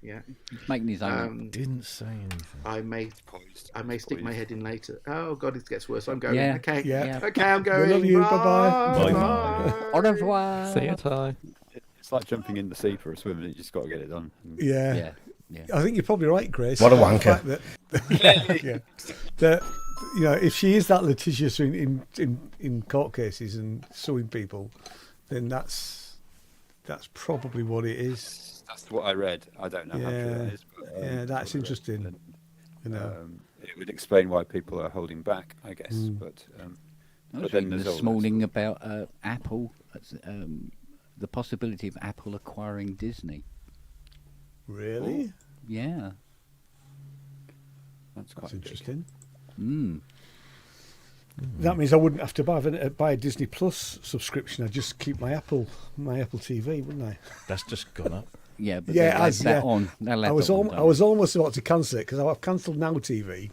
S8: Yeah.
S2: He's making his own up.
S3: Didn't say anything.
S8: I may stick my head in later. Oh God, it gets worse. I'm going.
S2: Yeah.
S8: Okay.
S7: Yeah.
S8: Okay, I'm going.
S7: We love you.
S8: Bye.
S3: Bye.
S2: Au revoir.
S1: See you, Ty.
S5: It's like jumping in the sea for a swim, and you just got to get it done.
S7: Yeah. I think you're probably right, Grace.
S3: What a wanker.
S7: That you know, if she is that litigious in court cases and suing people, then that's probably what it is.
S5: That's what I read. I don't know how true that is. But,
S7: that's interesting. You know,
S5: it would explain why people are holding back, I guess. But
S2: I was
S5: then
S2: reading
S5: there's all
S2: this
S5: that
S2: morning about Apple, the possibility of Apple acquiring Disney.
S7: really,
S2: Yeah.
S5: that's quite
S7: that's
S5: big.
S7: interesting.
S2: Mm.
S7: That means I wouldn't have to buy a Disney Plus subscription. I'd just keep my Apple TV, wouldn't I?
S3: That's just gone up.
S2: Yeah, but
S7: Yeah,
S2: they'll add
S7: as-
S2: that
S7: yeah.
S2: on. They'll add
S7: I was
S2: that on,
S7: I was almost about to cancel it because I've cancelled Now TV,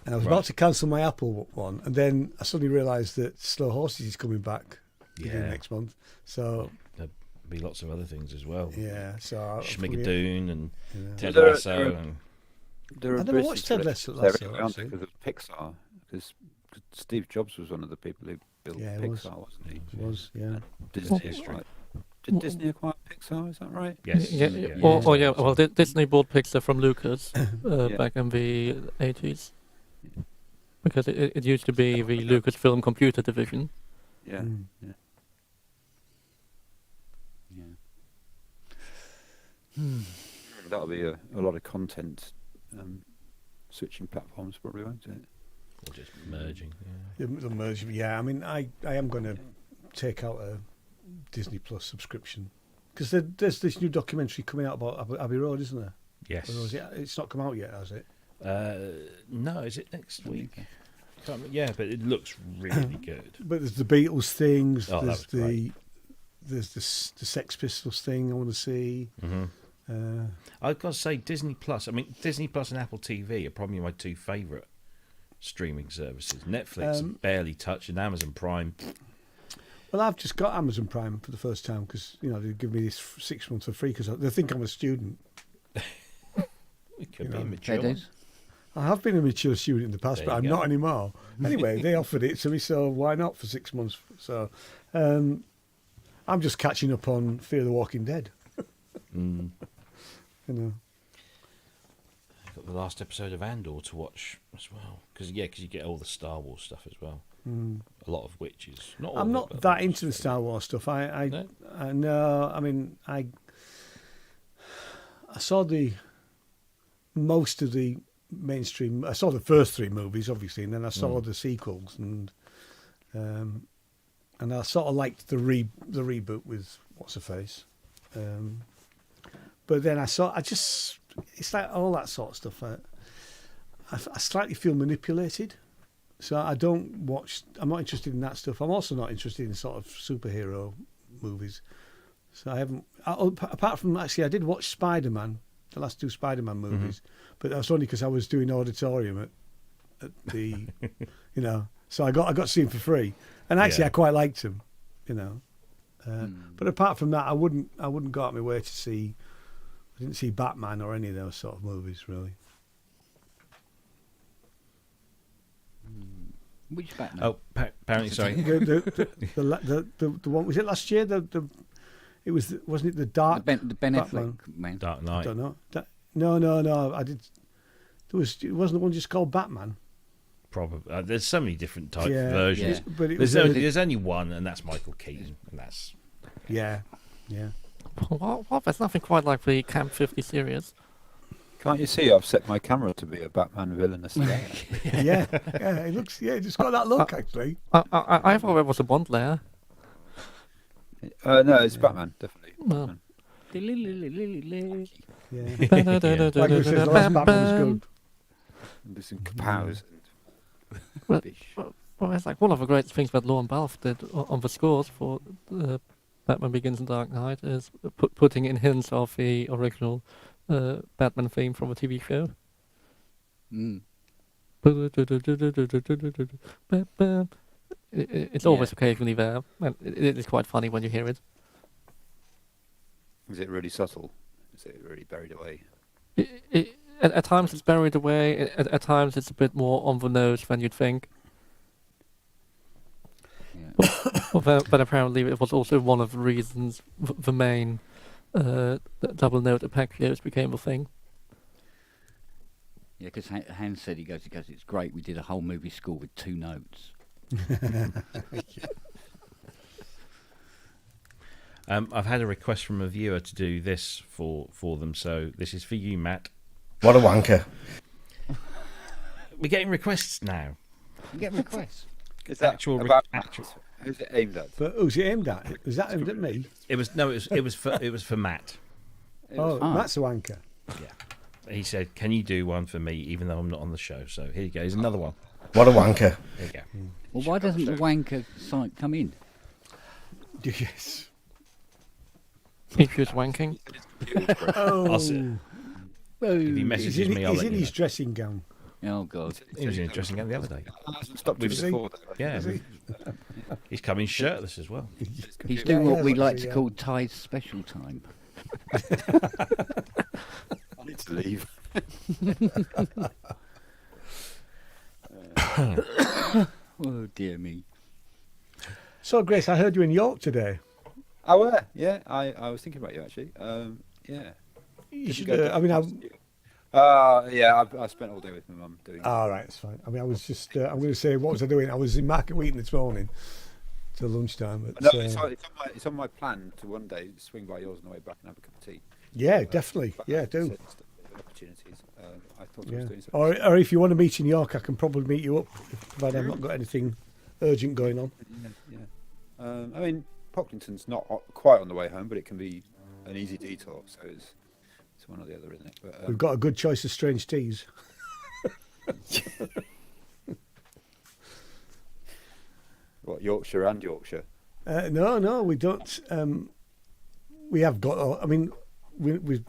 S7: and I was
S3: Right.
S7: about to cancel my Apple one, and then I suddenly realised that Slow Horses is coming back beginning
S3: Yeah.
S7: next month. So
S3: There'll be lots of other things as well.
S7: yeah, so I'll probably-
S3: Schmigadoon and
S7: yeah.
S3: Ted
S5: There are-
S3: Lasso.
S5: there are-
S3: and
S5: There are
S7: I never watched Ted
S5: business
S7: Lasso,
S5: relationships there, aren't
S7: actually.
S5: there, because of Pixar. Because Steve Jobs was one of the people who built
S7: Yeah, he
S5: Pixar,
S7: was.
S5: wasn't he?
S7: It was, yeah.
S5: And Disney
S3: history.
S5: acquired- Did Disney acquire Pixar? Is that right?
S3: Yes.
S1: Yeah,
S3: yeah.
S1: Or yeah, well, Disney bought Pixar from Lucas
S5: Yeah.
S1: back in the 80s. Because it used to be the Lucasfilm computer division.
S5: Yeah.
S7: Mm.
S5: Yeah. That'll be a lot of content switching platforms, probably, won't it?
S3: Or just merging. Yeah.
S7: The merge, yeah. I mean, I am going to take out a Disney Plus subscription because there's this new documentary coming out about Abbey Road, isn't there?
S3: Yes.
S7: Or is it, it's not come out yet, has it?
S3: No, is it next week? Can't remember. Yeah, but it looks really good.
S7: But there's the Beatles things.
S3: Oh, that
S7: there's
S3: was great.
S7: there's the Sex Pistols thing I want to see.
S3: Mm-hmm.
S7: Uh,
S3: I've got to say, Disney Plus. I mean, Disney Plus and Apple TV are probably my two favourite streaming services. Netflix barely touched, and Amazon Prime.
S7: well, I've just got Amazon Prime for the first time because they give me this 6 months for free because they think I'm a student.
S3: It could
S7: You
S3: be a
S7: know,
S3: mature
S2: Fair
S3: one.
S2: dues.
S7: I have been a mature student in the past,
S3: There
S7: but
S3: you
S7: I'm
S3: go.
S7: not anymore. Anyway, they offered it to me, so why not for 6 months? So I'm just catching up on Fear the Walking Dead.
S3: Mm.
S7: You know,
S3: I've got the last episode of Andor to watch as well. Because you get all the Star Wars stuff as well. A lot of which is not. All
S7: I'm
S3: of it,
S7: not
S3: but
S7: that
S3: a lot
S7: into the
S3: is
S7: Star Wars stuff.
S3: No?
S7: I know. I mean, I saw most of the mainstream. I saw the first three movies, obviously, and then I saw the sequels, and I sort of liked the reboot with what's her face. But then it's like all that sort of stuff. I slightly feel manipulated. So I don't watch. I'm not interested in that stuff. I'm also not interested in sort of superhero movies. So I haven't. Apart from actually, I did watch Spider-Man, the last two Spider-Man movies, but that was only because I was doing auditorium at the, So I got to see him for free, and actually I quite liked him, But apart from that, I wouldn't go out my way to see. I didn't see Batman or any of those sort of movies really.
S2: Which Batman?
S3: Oh, apparently, sorry.
S7: The one, was it last year? It was, wasn't it the Dark?
S2: The Ben
S7: Batman?
S2: Affleck man.
S3: Dark
S7: I
S3: Knight.
S7: don't know. No. I did. It wasn't the one just called Batman.
S3: Probably. There's so many different types
S7: Yeah,
S3: of versions.
S2: yeah.
S7: But it was
S3: There's only one, and that's Michael Keaton, and that's
S7: yeah.
S1: Well, there's nothing quite like the Camp 50 series.
S5: Can't you see I've set my camera to be a Batman villainous layer?
S7: yeah. It looks. Yeah, it's got that look actually.
S1: I thought it was a Bond layer.
S5: No, it's Batman, definitely.
S1: No.
S5: Batman.
S7: Yeah. Like we said, the last Batman was good.
S5: There's some kapows.
S1: Well,
S5: Fish.
S1: Well, it's like one of the great things that Lorne Balfe did on the scores for Batman Begins and Dark Knight is putting in hints of the original Batman theme from a TV show.
S2: Mm.
S1: It's always occasionally there, and it is quite funny when you hear it.
S5: Is it really subtle? Is it really buried away?
S1: At times it's buried away. At times it's a bit more on the nose than you'd think.
S2: Yeah.
S1: But apparently it was also one of the reasons the main double note arpeggios became a thing.
S2: Yeah, because Hans said he goes, it's great. We did a whole movie score with 2 notes.
S3: I've had a request from a viewer to do this for them, so this is for you, Matt.
S9: What a wanker.
S3: We're getting requests now.
S2: You get requests.
S5: Is that
S3: Actual
S5: about
S3: actual.
S5: who's it aimed at?
S7: But who's it aimed at? Was that aimed at me?
S3: It was for Matt.
S7: Oh, Matt's a wanker.
S3: Yeah. He said, "Can you do one for me, even though I'm not on the show?" So here you go. Here's another one.
S10: What a wanker.
S3: There you go.
S2: Well, why doesn't the wanker site come in?
S7: Yes.
S1: He's just wanking.
S7: Oh,
S3: If he messages me, I'll
S7: he's
S3: let
S7: in
S3: you
S7: his
S3: know.
S7: dressing gown.
S2: Oh God.
S3: He was in a dressing gown the other day.
S5: Stopped
S3: We've
S5: it
S3: seen-
S5: before.
S3: Yeah, he's coming shirtless as well.
S2: He's doing what we
S7: yeah,
S2: like to
S7: yeah.
S2: call Ty's special time.
S5: I need to leave.
S2: Oh dear me.
S7: So, Grace, I heard you in York today.
S5: I were, yeah. I was thinking about you actually. Yeah.
S7: You
S5: Didn't
S7: should.
S5: go to-
S7: I mean,
S5: yeah. I spent all day with my mum doing.
S7: all right, it's fine. I mean, I was just. I'm going to say, what was I doing? I was in Market Wheaton this morning till lunchtime. But,
S5: No, it's on my plan to one day swing by yours on the way back and have a cup of tea.
S7: yeah, definitely.
S5: But
S7: Yeah,
S5: I
S7: do.
S5: said opportunities. I thought I
S7: Yeah.
S5: was doing something.
S7: Or if you want to meet in York, I can probably meet you up, provided I've not got anything urgent going on.
S5: Yeah. I mean, Pocklington's not quite on the way home, but it can be an easy detour. So it's one or the other, isn't it? But,
S7: We've got a good choice of strange teas.
S5: what, Yorkshire and Yorkshire?
S7: No, we don't. We have got. I mean, we're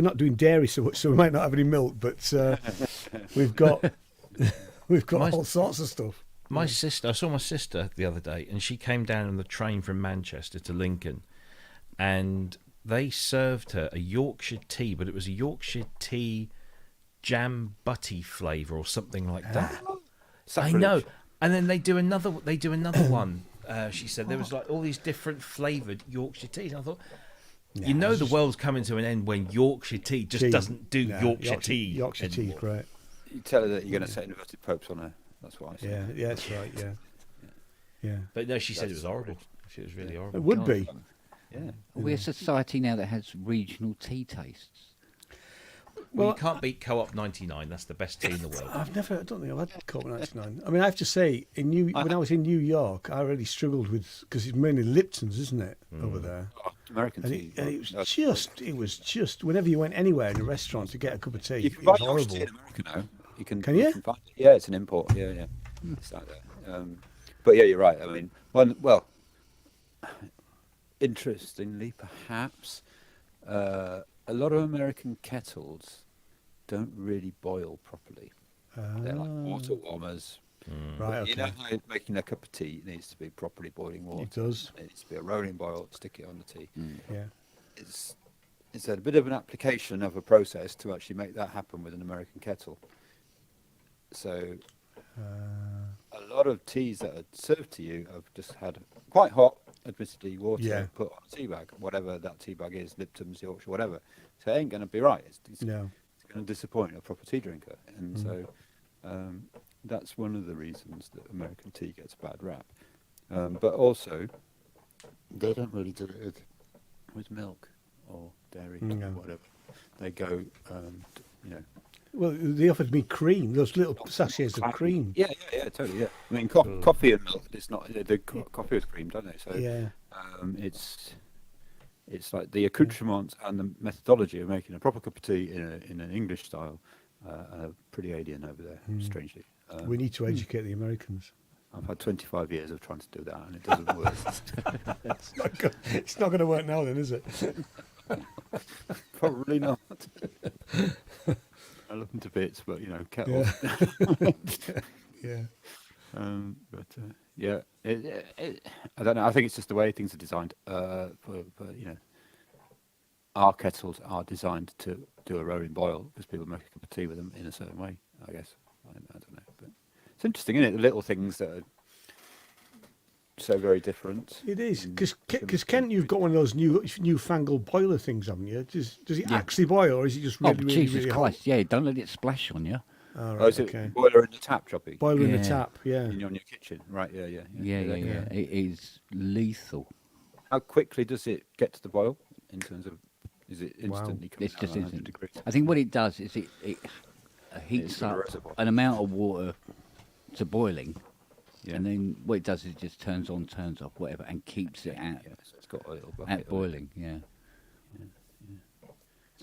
S7: not doing dairy so much, so we might not have any milk, but we've got all sorts of stuff.
S3: I saw my sister the other day, and she came down on the train from Manchester to Lincoln, and they served her a Yorkshire tea, but it was a Yorkshire tea jam butty flavour or something like that. I know. And then they do another one. She said there was like all these different flavoured Yorkshire teas. And I thought, the world's coming to an end when Yorkshire tea just doesn't do Yorkshire tea.
S7: Yorkshire tea,
S3: anymore.
S7: great.
S5: You tell her that you're going to set inverted popes on her. That's what I said.
S7: Yeah, that's right. Yeah.
S3: But no, she said it was horrible. She was really horrible.
S7: It would be.
S5: Yeah.
S2: We're a society now that has regional tea tastes.
S3: Well, you can't beat Co-op 99. That's the best tea in the world.
S7: I don't think I've had Co-op 99. I mean, I have to say, when I was in New York, I really struggled with, because it's mainly Lipton's, isn't it, over there?
S5: Oh, American
S7: And
S5: tea.
S7: it was just, whenever you went anywhere in a restaurant to get a cup of tea,
S5: You can
S7: it
S5: buy
S7: was
S5: Yorkshire tea
S7: horrible.
S5: in America now.
S7: Can you?
S5: find it. Yeah, it's an import. Yeah. It's like that. But yeah, you're right. I mean, interestingly, perhaps, a lot of American kettles don't really boil properly. They're like water warmers.
S7: Right,
S5: You
S7: okay.
S5: know how making a cup of tea needs to be properly boiling water.
S7: It does.
S5: It needs to be a rolling boil. Stick it on the tea.
S7: Yeah.
S5: It's a bit of an application of a process to actually make that happen with an American kettle. So a lot of teas that are served to you have just had quite hot, admittedly, water put on a tea bag, whatever that tea bag is, Lipton's, Yorkshire, whatever. So it ain't going to be right. It's
S7: No.
S5: going to disappoint a proper tea drinker. And so that's one of the reasons that American tea gets a bad rap. But also, they don't really do it with milk or dairy
S7: No.
S5: or whatever. They go,
S7: Well, they offered me cream, those little sachets of cream.
S5: Yeah, totally, yeah. I mean, coffee and milk, it's not, they coffee with cream, don't they? So
S7: Yeah.
S5: it's like the accoutrements and the methodology of making a proper cup of tea in an English style are pretty alien over there, strangely.
S7: We need to educate the Americans.
S5: I've had 25 years of trying to do that, and it doesn't work.
S7: It's not going to work now, then, is it?
S5: Probably not. I love them to bits, but kettles.
S7: Yeah.
S5: Yeah, I don't know. I think it's just the way things are designed. Our kettles are designed to do a rolling boil because people make a cup of tea with them in a certain way. I guess I don't know, but it's interesting, isn't it? The little things that are so very different.
S7: It is because Kent, you've got one of those newfangled boiler things, haven't you? Does it actually boil, or is it just really, really,
S2: Jesus
S7: really
S2: Christ!
S7: hot?
S2: Yeah, don't let it splash on you.
S7: All right,
S5: Oh, is
S7: okay.
S5: it boiler in the tap, Choppy?
S7: Boiler in the
S2: Yeah.
S7: tap, yeah.
S5: On your kitchen, right? Yeah.
S2: Yeah. It is lethal.
S5: How quickly does it get to the boil? In terms of, is it instantly?
S2: It's just
S5: instant.
S2: instant. I think what it does is it heats
S5: It's in a
S2: up
S5: reservoir.
S2: an amount of water to boiling,
S5: Yeah.
S2: and then what it does is it just turns on, turns off, whatever, and keeps it
S5: Yeah, so it's got a little bucket
S2: at
S5: of it.
S2: boiling. Yeah.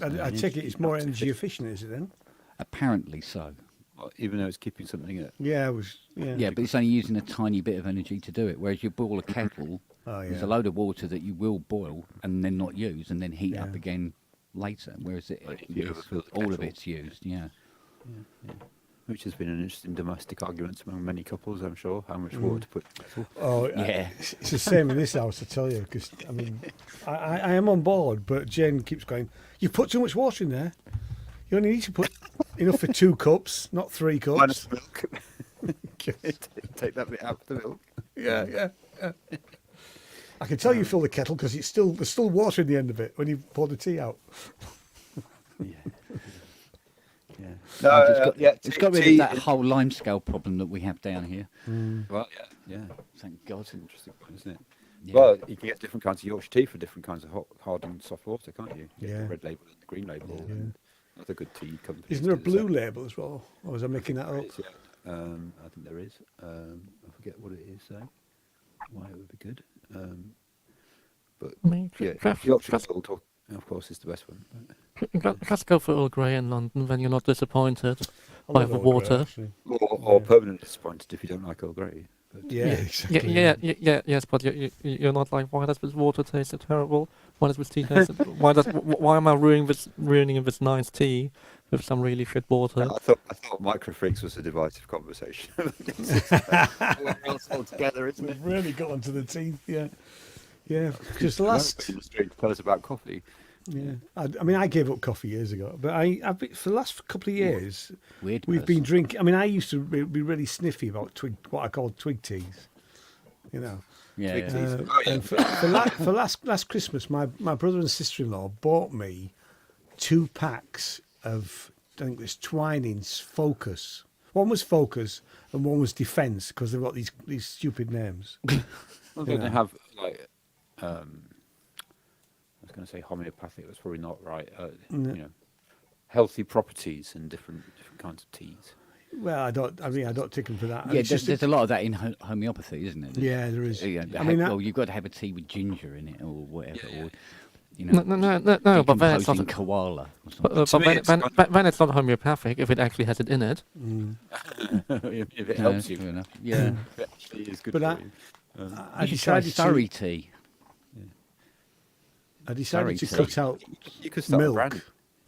S7: I take it it's more energy efficient, is it then?
S2: Apparently so.
S5: Well, even though it's keeping something in it.
S7: Yeah, it was. Yeah.
S2: Yeah, but it's only using a tiny bit of energy to do it. Whereas you boil a kettle,
S7: Oh,
S2: there's
S7: yeah.
S2: a load of water that you will boil and then not use, and then heat up
S7: Yeah.
S2: again later. Whereas
S5: Well, if you
S2: it's-
S5: overfill the
S2: all of
S5: kettle.
S2: it's used. Yeah.
S5: Which has been an interesting domestic argument among many couples, I'm sure, how much water to put in the kettle.
S7: Oh,
S2: Yeah.
S7: It's the same in this house, I tell you. Because I mean, I am on board, but Jen keeps going. You put too much water in there. You only need to put enough for 2 cups, not 3 cups.
S5: Minus milk. Take that bit out of the milk.
S7: Yeah. I can tell you fill the kettle because there's still water in the end of it when you pour the tea out.
S5: Yeah. Yeah.
S2: It's got rid of that whole lime scale problem that we have down here.
S5: Well, yeah.
S2: Thank God.
S5: That's an interesting point, isn't it?
S2: Yeah.
S5: Well, you can get different kinds of Yorkshire tea for different kinds of hard and soft water, can't you? You get
S7: Yeah.
S5: The red label and the green label. And other good tea companies.
S7: Isn't there a
S5: do the
S7: blue
S5: same.
S7: label as well? Or was I making that
S5: There
S7: up?
S5: is, yeah. I think there is. I forget what it is, though. Why it would be good. But
S1: I mean,
S5: yeah,
S1: just,
S5: Yorkshire
S1: just,
S5: Gold, of course, is the best one. But,
S1: just go for Earl Grey in London, then you're not disappointed
S7: I
S1: by
S7: love
S1: the
S7: Earl Grey,
S1: water.
S7: actually.
S5: or permanently disappointed if you don't like Earl Grey. But,
S7: Yeah, exactly.
S1: Yes, but you're not like, why does this water taste so terrible? Why does this tea taste? Why am I ruining this nice tea with some really shit water?
S5: I thought Microfreaks was a divisive conversation. We're all together, isn't it?
S7: We've really got onto the teeth, yeah. Yeah, because the last,
S5: in the street to tell us about coffee.
S7: yeah, I mean, I gave up coffee years ago, but I've been, for the last couple of years,
S2: Weird.
S7: we've been
S2: person.
S7: drinking. I mean, I used to be really sniffy about what I call twig teas, you know.
S2: Yeah.
S5: Twig
S2: yeah.
S5: teas. Oh, yeah.
S7: And for last Christmas, my brother and sister-in-law bought me 2 packs of, I think it was Twinings Focus. One was Focus and one was Defence because they've got these stupid names.
S5: Well, don't they have like I was going to say homeopathic. That's probably not right. You know, healthy properties in different kinds of teas.
S7: Well, I don't take them for that.
S2: Yeah,
S7: It's just
S2: there's a lot of that in homeopathy, isn't it?
S7: yeah, there is.
S2: Yeah,
S7: I mean,
S2: well, you've got to have a tea with ginger in it or whatever, or you know,
S1: No, but then it's
S2: decomposing
S1: not.
S2: koala. Or
S1: But,
S2: something.
S5: To me,
S1: then,
S5: it's
S1: then,
S5: kind
S1: then it's not homeopathic if it actually has it in it.
S5: If it
S2: Yeah,
S5: helps you,
S2: fair enough. Yeah,
S5: if it actually is good
S7: But
S5: for you.
S7: I
S2: you should try
S7: decided
S2: Surrey
S7: to.
S2: tea.
S7: I decided to
S2: Surrey
S7: cut out
S5: You could start a
S7: milk
S5: brand.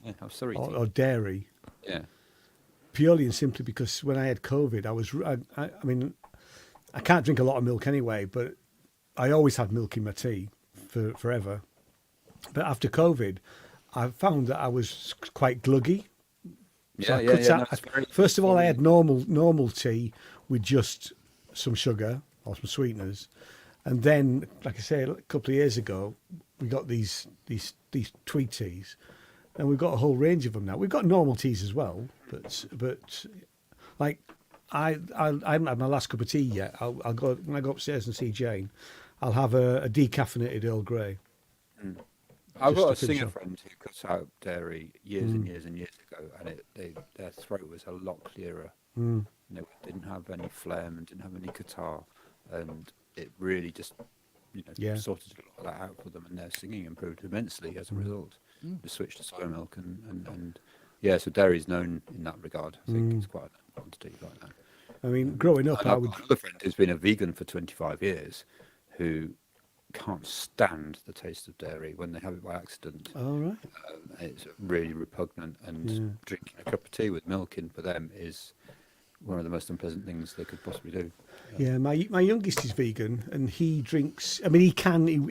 S5: Yeah, have Surrey tea.
S7: or dairy
S5: Yeah.
S7: purely and simply because when I had COVID, I mean, I can't drink a lot of milk anyway, but I always had milk in my tea forever. But after COVID, I found that I was quite gluggy. So
S5: Yeah,
S7: I
S5: yeah,
S7: cut
S5: yeah.
S7: out-
S5: No, it's very-
S7: first of all, I had normal tea with just some sugar or some sweeteners, and then, like I say, a couple of years ago, we got these twig teas, and we've got a whole range of them now. We've got normal teas as well, but like I haven't had my last cup of tea yet. I'll go when I go upstairs and see Jane. I'll have a decaffeinated Earl Grey.
S5: I've
S7: just
S5: got a
S7: to finish
S5: singer
S7: off.
S5: friend who cuts out dairy years and years and years ago, and their throat was a lot clearer. They didn't have any phlegm and didn't have any catarrh, and it really just
S7: Yeah.
S5: sorted a lot of that out for them, and their singing improved immensely as a result. They switched to soy milk, and yeah, so dairy is known in that regard. I think it's quite a quantity like that.
S7: I mean, growing up,
S5: And
S7: I
S5: I've
S7: would.
S5: got another friend who's been a vegan for 25 years, who can't stand the taste of dairy when they have it by accident.
S7: All right.
S5: It's really repugnant, and drinking a cup of tea with milk in for them is one of the most unpleasant things they could possibly do.
S7: Yeah, my youngest is vegan, and he drinks. I mean, he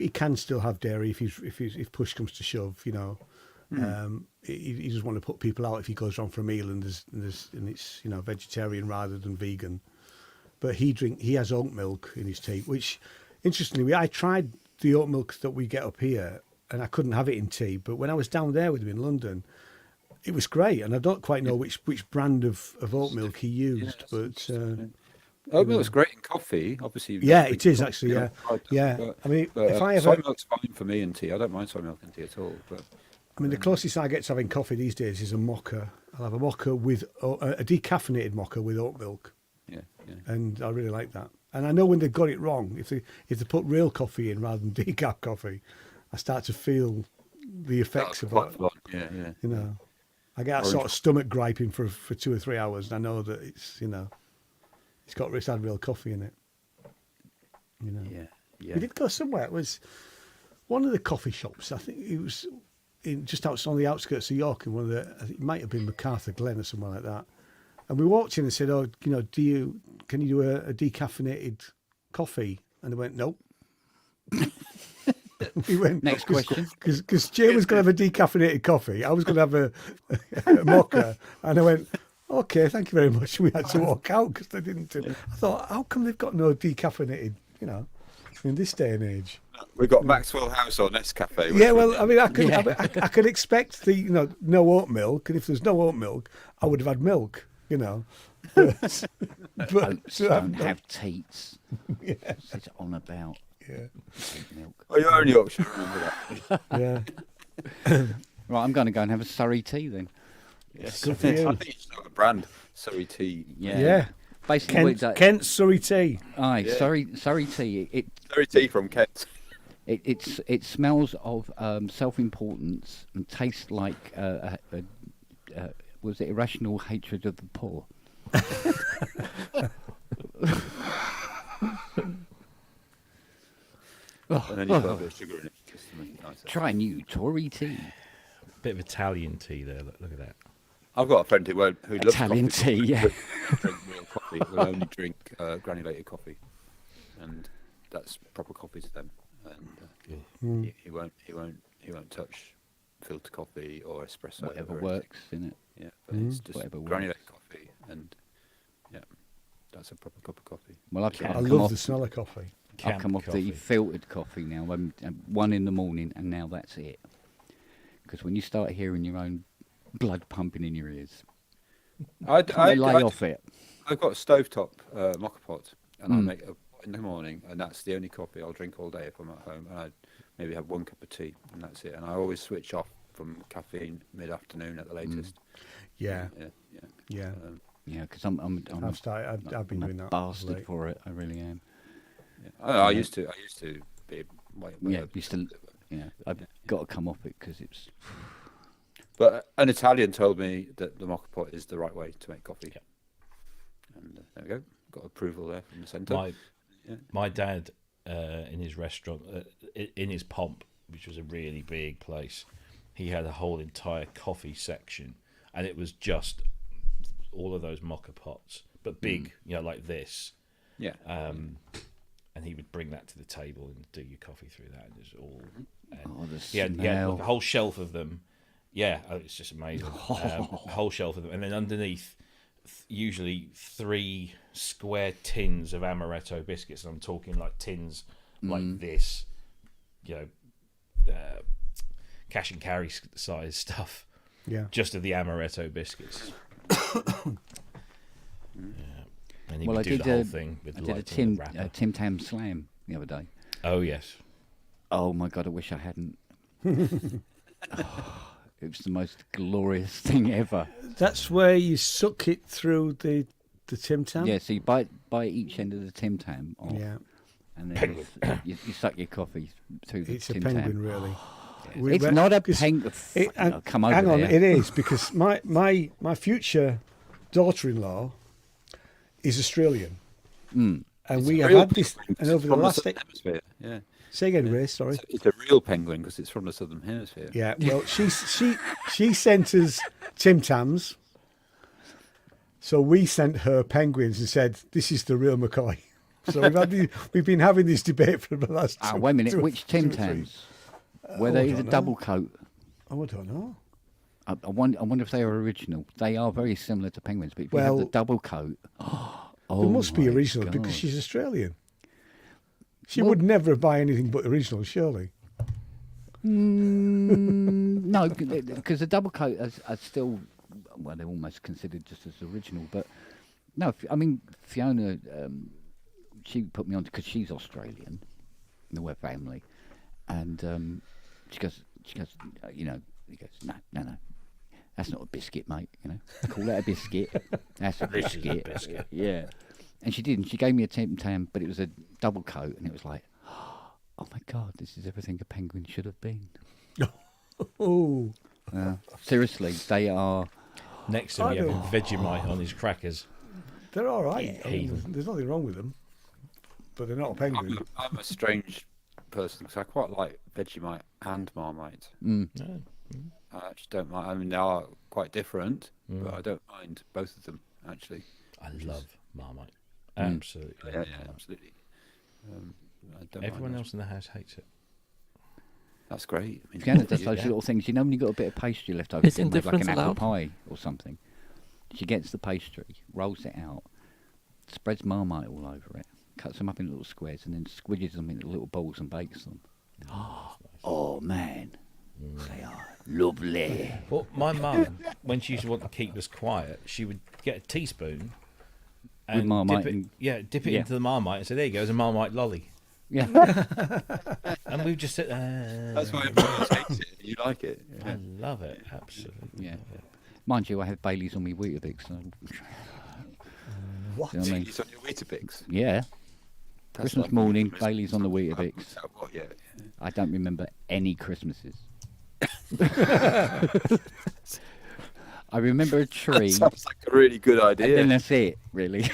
S7: can still have dairy if push comes to shove. You know, he doesn't want to put people out if he goes around for a meal and it's vegetarian rather than vegan. But he has oat milk in his tea, which interestingly I tried the oat milk that we get up here, and I couldn't have it in tea. But when I was down there with him in London, it was great, and I don't quite know which brand of oat milk he used, but.
S5: Oat milk's great in coffee, obviously.
S7: Yeah, it is actually. Yeah.
S5: But,
S7: I mean,
S5: but,
S7: if I
S5: soy
S7: ever,
S5: milk's fine for me in tea. I don't mind soy milk in tea at all. But
S7: I mean, the closest I get to having coffee these days is a mocha, I'll have a mocha with a decaffeinated mocha with oat milk,
S5: Yeah, yeah.
S7: and I really like that. And I know when they've got it wrong, if they put real coffee in rather than decaf coffee, I start to feel the effects of
S5: Quite
S7: it.
S5: fun. Yeah, yeah.
S7: You know, I get that
S5: Orange.
S7: sort of stomach griping for 2 or 3 hours, and I know that it's it's had real coffee in it. You know.
S5: Yeah, yeah.
S7: We did go somewhere. It was one of the coffee shops. I think it was just outside on the outskirts of York, in one of the. I think it might have been MacArthur Glen or somewhere like that. And we walked in and said, "Oh, can you do a decaffeinated coffee?" And they went, "Nope." We went,
S2: Next question.
S7: Because Jay was going to have a decaffeinated coffee. I was going to have a mocha. And I went, "Okay, thank you very much." We had to walk out because they didn't. I thought, how come they've got no decaffeinated? In this day and age.
S5: We've got Maxwell House or Nescafe.
S7: Yeah, well, I mean, I could expect the no oat milk, and if there's no oat milk, I would have had milk. But
S2: Oats don't have teats. It's on about milk.
S5: Oh, you're in Yorkshire, remember that.
S7: Yeah.
S2: Right, I'm going to go and have a Surrey tea then.
S5: Yes.
S7: Good for you.
S5: I think you should have a brand. Surrey Tea.
S2: Yeah. Basically, what it's like-
S7: Kent Surrey tea.
S2: Aye,
S5: Yeah.
S2: Surrey tea.
S5: Surrey Tea from Kent.
S2: It smells of self-importance and tastes like was it irrational hatred of the poor?
S5: And then you put a bit of sugar in it. Just to make it nicer.
S2: Try new Tory tea.
S3: Bit of Italian tea there. Look at that.
S5: I've got a friend who loves
S2: Italian
S5: coffee,
S2: tea, yeah.
S5: Won't drink real coffee. Will only drink granulated coffee, and that's proper coffee to them. And he won't touch filter coffee or espresso.
S2: Whatever
S5: or
S2: works, isn't it?
S5: anything. Yeah, but it's just
S2: Whatever works.
S5: granulated coffee, and yeah, that's a proper cup of coffee.
S2: Well,
S7: I
S2: come
S7: love
S2: off,
S7: the smell of coffee.
S2: I've
S3: Camp
S2: come off
S3: coffee.
S2: the filtered coffee now. I'm 1 in the morning, and now that's it. Because when you start hearing your own blood pumping in your ears,
S5: I
S2: lay off it.
S5: I've got a stovetop mocha pot, and I
S2: Mm.
S5: make a in the morning, and that's the only coffee I'll drink all day if I'm at home. And I maybe have 1 cup of tea, and that's it. And I always switch off from caffeine mid-afternoon at the latest.
S7: Yeah,
S5: Yeah.
S7: yeah.
S2: Yeah, because I'm
S7: I've been
S2: a
S7: doing that.
S2: bastard
S7: late.
S2: for it. I really am.
S5: Yeah. I used to be
S2: Yeah, you still. Yeah, I've got to come off it because it's.
S5: But an Italian told me that the mocha pot is the right way to make coffee.
S3: Yeah.
S5: And there we go. Got approval there from the centre.
S3: My dad, in his restaurant, in his Pomp, which was a really big place, he had a whole entire coffee section, and it was just all of those mocha pots, but big, like this.
S5: Yeah.
S3: And he would bring that to the table and do your coffee through that, and it was all.
S2: Oh, the
S3: He had like a whole shelf of them. Yeah, it's just amazing. A whole shelf of them, and then underneath, usually 3 square tins of amaretto biscuits. And I'm talking like tins like this, cash and carry size stuff.
S7: Yeah.
S3: Just of the amaretto biscuits. Yeah. And he
S2: Well,
S3: would
S2: I
S3: do
S2: did
S3: the whole
S2: a-
S3: thing with
S2: I did a
S3: lights on the
S2: Tim
S3: wrapper.
S2: Tim Tam Slam the other day.
S3: Oh yes.
S2: Oh my god, I wish I hadn't. It was the most glorious thing ever.
S7: That's where you suck it through the Tim Tam.
S2: Yeah, so you bite each end of the Tim Tam off,
S7: Yeah.
S2: and then you suck your coffee through the
S7: It's a
S2: Tim
S7: penguin,
S2: Tam.
S7: really.
S2: It's not a
S7: 'cause
S2: penguin. Come over
S7: hang on,
S2: there.
S7: it is because my future daughter-in-law is Australian, and
S5: It's
S7: we
S5: a
S7: have
S5: real
S7: had this.
S5: penguin 'cause
S7: And
S5: it's
S7: over the
S5: from
S7: last
S5: southern hemisphere. Yeah.
S7: say again, Ray. Sorry.
S5: It's a real penguin because it's from the southern hemisphere.
S7: Yeah. Well, she sent us Tim Tams, so we sent her penguins and said, "This is the real McCoy." So we've been having this debate for the last.
S2: Wait a minute. Which Tim
S7: 2 or 3.
S2: Tams? Were they
S7: I
S2: the
S7: don't
S2: double
S7: know.
S2: coat?
S7: Oh, I don't know.
S2: I wonder if they are original. They are very similar to penguins, but if you have
S7: Well,
S2: the double coat,
S7: They must be
S2: my
S7: original
S2: God.
S7: because she's Australian. She
S2: Well-
S7: would never buy anything but original, surely.
S2: No, because the double coat are still, well, they're almost considered just as original. But no, I mean Fiona, she put me on because she's Australian, we're family, and she goes, he goes, no, That's not a biscuit, mate. You know, call that a biscuit. That's a
S3: This is a
S2: biscuit.
S3: biscuit.
S2: Yeah. And she did. And she gave me a Tim Tam, but it was a double coat, and it was like, oh my God, this is everything a penguin should have been.
S7: Oh,
S2: Seriously, they are.
S3: Next to me, having Vegemite on his crackers.
S7: they're all right. I mean,
S3: heathen.
S7: there's nothing wrong with them, but they're not a penguin.
S5: I'm a strange person because I quite like Vegemite and Marmite.
S2: Mm.
S3: No.
S5: I actually don't mind. I mean, they are quite different, but I don't mind both of them actually.
S3: I love Marmite. Absolutely.
S5: Yeah,
S3: love
S5: yeah,
S3: Marmite.
S5: absolutely. I don't
S3: Everyone
S5: mind
S3: else in the house hates it.
S5: That's great. I mean,
S2: Fiona does
S5: yeah.
S2: those little things. You know when you got a bit of pastry left over,
S1: Is
S2: to make like
S1: indifference
S2: an apple
S1: allowed?
S2: pie or something. She gets the pastry, rolls it out, spreads Marmite all over it, cuts them up in little squares, and then squidges them into little balls and bakes them. Oh man, they are lovely.
S3: Well, my mum, when she used to want to keep us quiet, she would get a teaspoon and
S2: Marmite
S3: dip it,
S2: and-
S3: dip it
S2: yeah.
S3: into the Marmite and say, there you go, there's a Marmite lolly.
S2: Yeah,
S3: And we would just sit
S5: That's why everyone else hates it. You like it.
S3: I
S5: Yeah.
S3: love it, absolutely.
S2: yeah.
S3: love it.
S2: Mind you, I have Bailey's on me Weetabix. So,
S7: What?
S2: you know what I mean?
S5: It's on your Weetabix.
S2: Yeah,
S5: That's
S2: Christmas
S5: like
S2: morning,
S5: Christmas.
S2: Bailey's on the Weetabix.
S5: What, yeah.
S2: I don't remember any Christmases. I remember a tree,
S5: Sounds like a really good
S2: and
S5: idea.
S2: then that's it, really.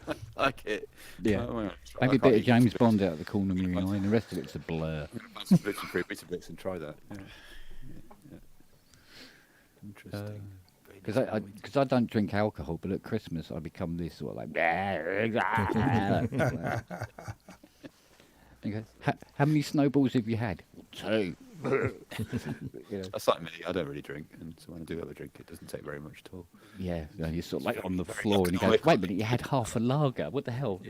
S5: I like it.
S2: Yeah.
S5: Oh, well,
S2: Maybe
S5: I
S2: a bit
S5: can't
S2: of
S5: eat
S2: James
S5: Weetabix.
S2: Bond out of the corner of my eye, and the rest of it's a blur.
S5: Buy some gluten-free Weetabix and try that. Yeah. Yeah. Interesting.
S2: Because I don't drink alcohol, but at Christmas I become this sort of like. Okay. How many snowballs have you had? 2. You know,
S5: That's like me. I don't really drink, and so when I do have a drink, it doesn't take very much at all.
S2: yeah, and you're sort of like on the
S5: very
S2: floor, and you go,
S5: economical.
S2: "Wait a minute, you had half a lager. What the hell?"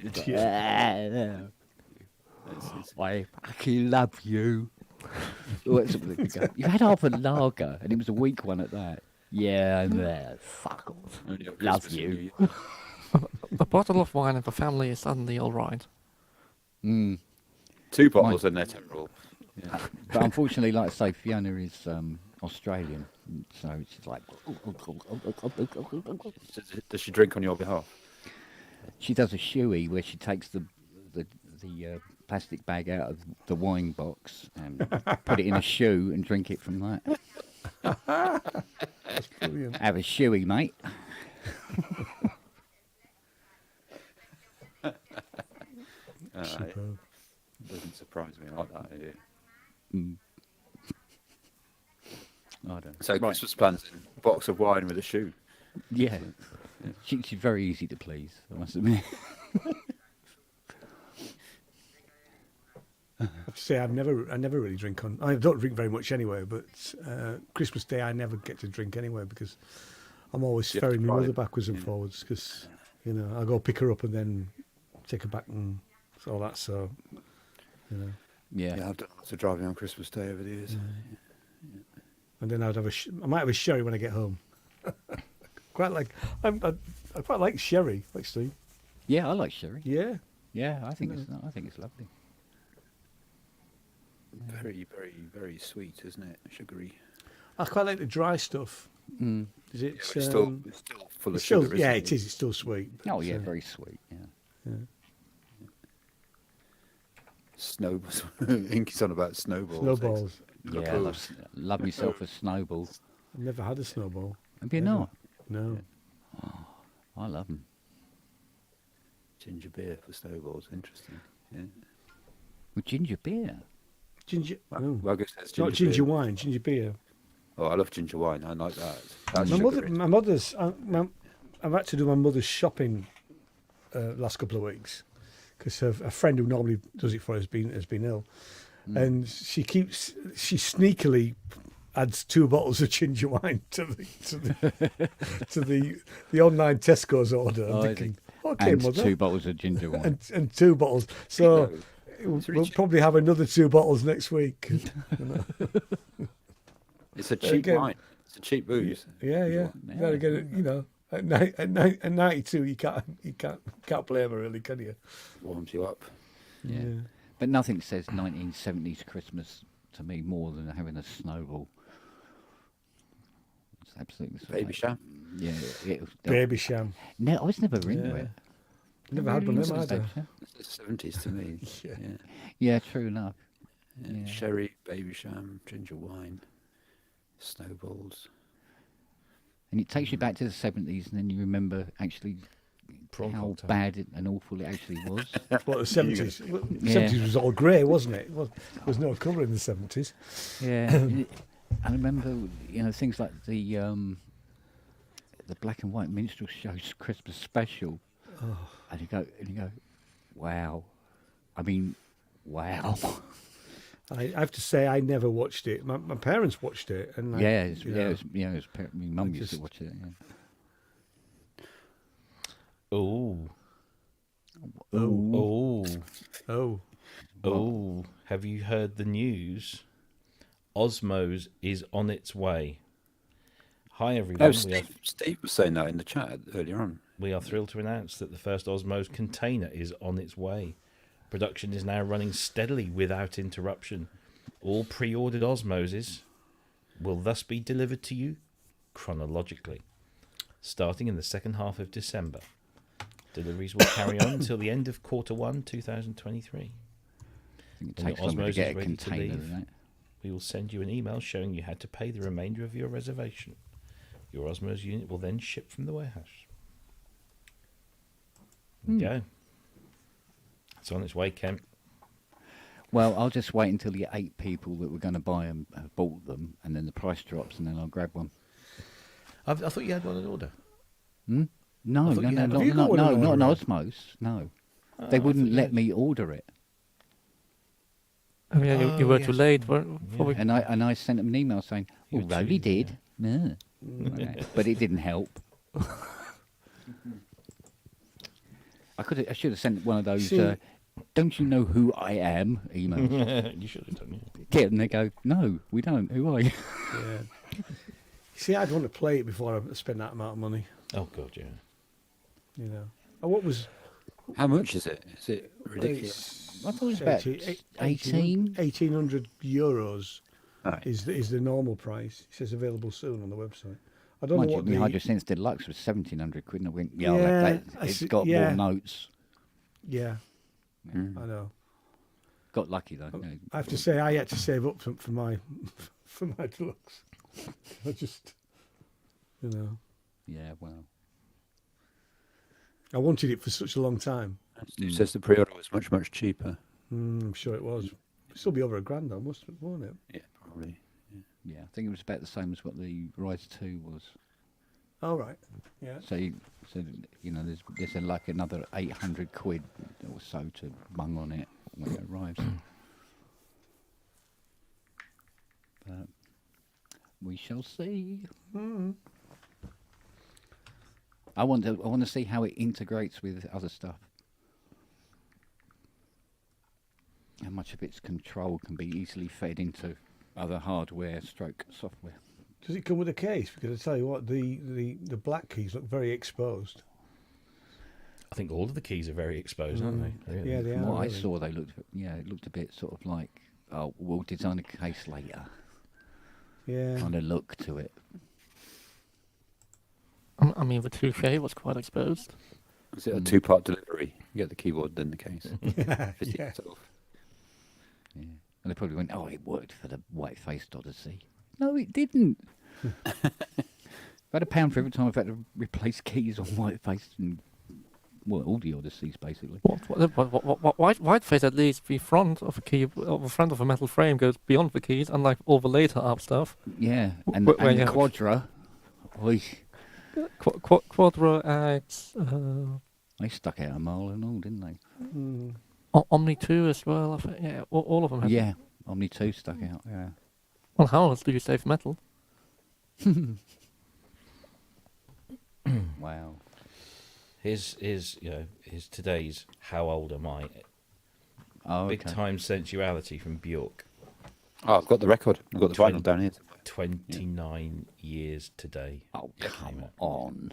S2: I fucking love you. What's up with it? You go, you had half a lager, and it was a weak one at that. Yeah, and fuck off.
S5: Only on
S2: Love
S5: Christmas and
S2: you.
S5: New Year.
S1: A bottle of wine and the family is suddenly all right.
S2: Mm.
S5: 2 bottles and they're terrible. Yeah.
S2: But unfortunately, like I say, Fiona is Australian, so she's like.
S5: Does she drink on your behalf?
S2: She does a shoey where she takes the plastic bag out of the wine box and put it in a shoe and drink it from that.
S7: That's brilliant.
S2: Have a shoey, mate.
S7: Superb.
S5: Doesn't surprise me. I like that idea.
S2: I don't.
S5: So Christmas plans in a box of wine with a shoe.
S2: Yeah, she's very easy to please, I must admit.
S7: I have to say, I never really drink on. I don't drink very much anyway, but Christmas Day I never get to drink anyway because I'm always
S5: You have to
S7: ferrying my
S5: buy
S7: mother
S5: it.
S7: backwards and forwards because I go pick her up and then take her back and all that. So
S2: Yeah.
S5: Yeah, I've done lots of driving on Christmas Day over the years.
S7: and then I'd have I might have a sherry when I get home. I quite like sherry actually.
S2: Yeah, I like sherry.
S7: Yeah,
S2: Yeah, I think it's lovely.
S5: Very, very, very sweet, isn't it? Sugary.
S7: I quite like the dry stuff.
S2: Mm.
S7: Is
S5: Yeah,
S7: it?
S5: but it's still full of
S7: it's still-
S5: sugar.
S7: yeah,
S5: isn't
S7: it is. It's still sweet.
S2: Oh yeah,
S7: So-
S2: very sweet. Yeah.
S5: Snowballs. Inky's on about snowballs.
S7: Snowballs.
S2: Yeah, love myself a snowball.
S7: I've never had a snowball.
S2: Have you
S7: Never.
S2: not?
S7: No.
S2: I love them.
S5: Ginger beer for snowballs. Interesting. Yeah.
S2: With ginger beer.
S7: Ginger. No.
S5: Well, says
S7: It's not ginger
S5: beer.
S7: wine, ginger beer.
S5: Oh, I love ginger wine. I like that. That's
S7: My mother's. I've had to do my mother's shopping last couple of weeks because a friend who normally does it for her has been ill, and she sneakily adds 2 bottles of ginger wine to the online Tesco's order. I'm
S2: Oh, I
S7: thinking,
S2: think-
S7: okay,
S2: and
S7: mother,
S2: 2 bottles of ginger wine.
S7: and 2 bottles. So
S5: It's
S7: we'll
S5: rich.
S7: probably have another 2 bottles next week.
S5: It's a cheap
S7: Again-
S5: wine. It's a cheap booze.
S7: Yeah. You gotta get it. At 92, you can't blame her really, can you?
S5: Warms you up.
S2: Yeah. But nothing says 1970s Christmas to me more than having a snowball. It's absolutely
S5: Baby Sham.
S2: Yeah,
S7: Baby Sham.
S2: No, I was never into
S3: Yeah.
S2: it.
S7: Never had one of them
S2: Really
S7: either.
S2: Baby Sham.
S5: It's the 70s to me.
S7: Yeah.
S5: Yeah.
S2: Yeah, true enough.
S5: Yeah. Sherry, Baby Sham, ginger wine, snowballs.
S2: And it takes you back to the 70s, and then you remember actually
S3: Prawn
S2: how
S3: cocktail.
S2: bad and awful it actually was.
S7: What, the 70s? The
S2: Yeah.
S7: 70s was all grey, wasn't it? There was no colour in the 70s.
S2: Yeah, I remember, things like the black and white minstrel shows Christmas special, and you go, wow. I mean, wow.
S7: I have to say, I never watched it. My parents watched it, and
S2: My mum used to watch it. Yeah.
S3: Oh.
S7: Oh.
S3: Oh. Oh. Have you heard the news? Osmos is on its way. Hi, everyone.
S5: Oh, Steve was saying that in the chat earlier on.
S3: We are thrilled to announce that the first Osmos container is on its way. Production is now running steadily without interruption. All pre-ordered Osmoses will thus be delivered to you chronologically, starting in the second half of December. Deliveries will carry on until the end of Q1 2023.
S2: I think it
S3: When
S2: takes
S3: your
S2: longer to
S3: Osmos
S2: get
S3: is
S2: a
S3: ready to
S2: container
S3: leave,
S2: than that.
S3: we will send you an email showing you how to pay the remainder of your reservation. Your Osmos unit will then ship from the warehouse. There you go. It's on its way, Kent.
S2: Well, I'll just wait until the 8 people that were going to buy them have bought them, and then the price drops, and then I'll grab one.
S3: I thought you had one in order.
S2: No,
S3: I
S2: no,
S3: thought
S2: no,
S3: you
S2: no,
S3: had
S2: not,
S3: one.
S7: Have you got one
S2: not
S7: in
S2: an
S7: order?
S2: Osmos. No, they wouldn't let me order it,
S1: Oh, yeah, you were too
S3: yes.
S1: late. For
S2: and I sent them an email saying,
S3: You
S2: "Oh,
S3: were
S2: Rowley
S3: too-
S2: did," yeah. But it didn't help. I should have sent one of those.
S7: See-
S2: Don't you know who I am? Emails.
S3: You should have done it.
S2: Get and they go, no, we don't. Who are you?
S7: Yeah. See, I'd want to play it before I spend that amount of money.
S3: Oh, God, yeah.
S7: You know. And what was
S5: How much is it? Is it ridiculous?
S2: I thought it was about 18.
S7: 1,800 euros
S5: Right.
S7: is the normal price. It says available soon on the website. I don't
S2: Mind
S7: know
S2: you,
S7: what
S2: the
S7: the
S2: Hydro Sense Deluxe was 1,700 quid, and I went, yeah,
S7: Yeah, I
S2: it's
S7: see-
S2: got
S7: yeah.
S2: more notes.
S7: yeah.
S5: Mm.
S7: I know.
S2: Got lucky though.
S7: I have to say, I had to save up for my for my deluxe. I just,
S2: Yeah, well,
S7: I wanted it for such a long time.
S5: It says the pre-order was much, much cheaper.
S7: I'm sure it was. It'd still be over £1,000 though, won't it?
S5: Yeah, probably.
S2: yeah, I think it was about the same as what the Rise 2 was.
S7: All right. Yeah.
S2: So there's like another 800 quid or so to bung on it when it arrives. But we shall see. I want to see how it integrates with other stuff. How much of its control can be easily fed into other hardware stroke software.
S7: Does it come with a case? Because I tell you what, the black keys look very exposed.
S3: I think all of the keys are very exposed, aren't they? Really?
S7: Yeah, they
S2: From
S7: are.
S2: what I
S7: really.
S2: saw, they looked, it looked a bit sort of like, oh, we'll design a case later
S7: Yeah.
S2: kind of look to it.
S1: I mean, the 2K was quite exposed.
S5: Is it a two-part delivery? You get the keyboard, then the case.
S7: Yeah.
S5: Fit it
S7: Yeah.
S5: yourself.
S2: Yeah. And they probably went, oh, it worked for the white-faced Odyssey. No, it didn't. I've had £1 for every time I've had to replace keys on white-faced and, well, all the Odysseys, basically.
S1: Whiteface, at least the front of a key, or the front of a metal frame goes beyond the keys, unlike all the later up stuff.
S2: Yeah, and,
S1: Where
S2: and
S1: you
S2: the
S1: have-
S2: Quadra, oy,
S1: Quadro X,
S2: they stuck out a mile and all, didn't they?
S1: Omni 2 as well. I think, yeah, all of them have.
S2: Yeah, Omni 2 stuck out, yeah.
S1: Well, how else do you save metal?
S2: Wow.
S3: Here's today's How Old Am I?
S2: Oh,
S3: Big
S2: okay.
S3: Time Sensuality from Bjork.
S5: Oh, I've got the record. I've got the vinyl down here.
S3: 29 years today.
S2: Oh,
S3: it
S2: come
S3: came out.
S2: on.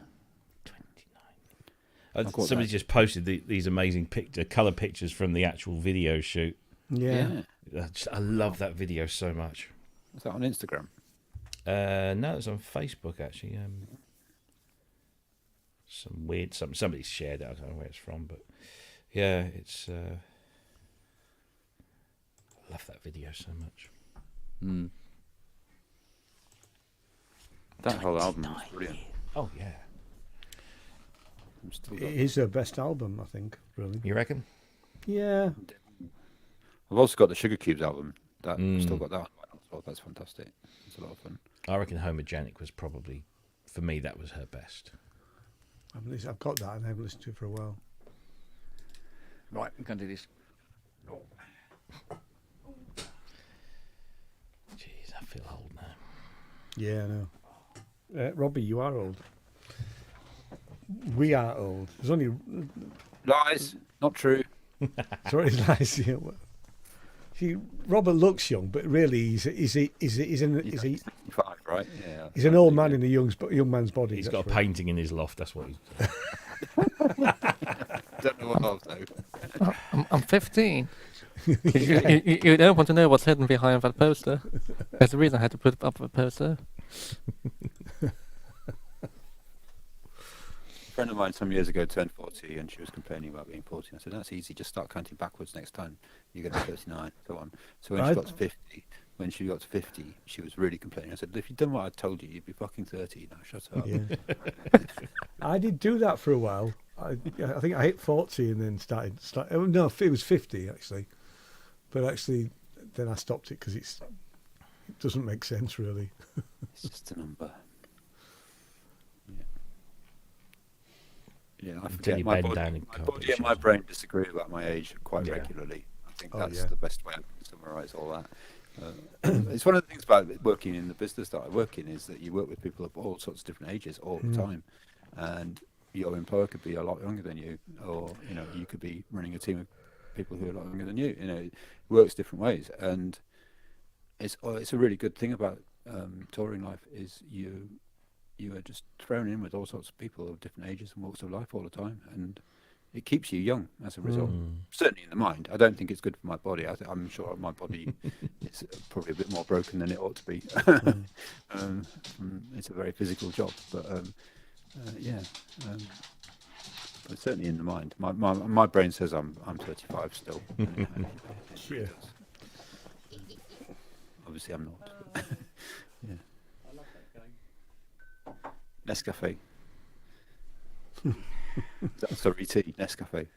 S3: 29.
S2: got
S3: Somebody
S2: that.
S3: just posted these amazing colour pictures from the actual video shoot.
S7: Yeah.
S3: I love that video so much.
S5: Is that on Instagram?
S3: No, it's on Facebook actually. Some weird somebody shared it. I don't know where it's from, but yeah, it's. I love that video so much.
S5: That whole album is brilliant.
S3: Oh yeah.
S7: It is her best album, I think. Really.
S3: You reckon?
S7: Yeah.
S5: I've also got the Sugar Cubes album. I've still got that one. Oh, that's fantastic. It's a lot of fun.
S3: I reckon Homogenic was probably, for me, that was her best.
S7: I've got that and I haven't listened to it for a while.
S2: Right, I'm going to do this.
S3: Jeez, I feel old now.
S7: Yeah, I know. Robbie, you are old. We are old. There's only
S5: Lies, not true.
S7: sorry, lies. Yeah. See, Robert looks young, but really he's
S5: 55, right? Yeah.
S7: He's an old man in a young man's body.
S3: He's got a painting in his loft. That's what he's.
S5: Don't know what else though.
S1: I'm 15. you don't want to know what's hidden behind that poster. There's a reason I had to put up the poster.
S5: A friend of mine some years ago turned 40 and she was complaining about being 40. I said, that's easy, just start counting backwards next time. You get to 39, so on. So when she got to 50, she was really complaining. I said, if you'd done what I told you, you'd be fucking 30 now, shut up.
S7: Yeah. I did do that for a while. I think I hit 40 and then started no, it was 50 actually. But actually, then I stopped it because it doesn't make sense really.
S5: It's just a number. Yeah, I forget my body and my brain disagree about my age quite regularly. I think that's the best way I can summarise all that. It's one of the things about working in the business that I work in is that you work with people of all sorts of different ages all the time, and your employer could be a lot younger than you, or you could be running a team of people who are a lot younger than you. It works different ways, and it's a really good thing about touring life is you are just thrown in with all sorts of people of different ages and walks of life all the time, and it keeps you young as a result. Certainly in the mind. I don't think it's good for my body. I'm sure my body is probably a bit more broken than it ought to be. It's a very physical job, but but certainly in the mind. My brain says I'm 35 still.
S7: Yeah.
S5: Obviously I'm not. Yeah. Nescafe. Sorry, tea. Nescafe.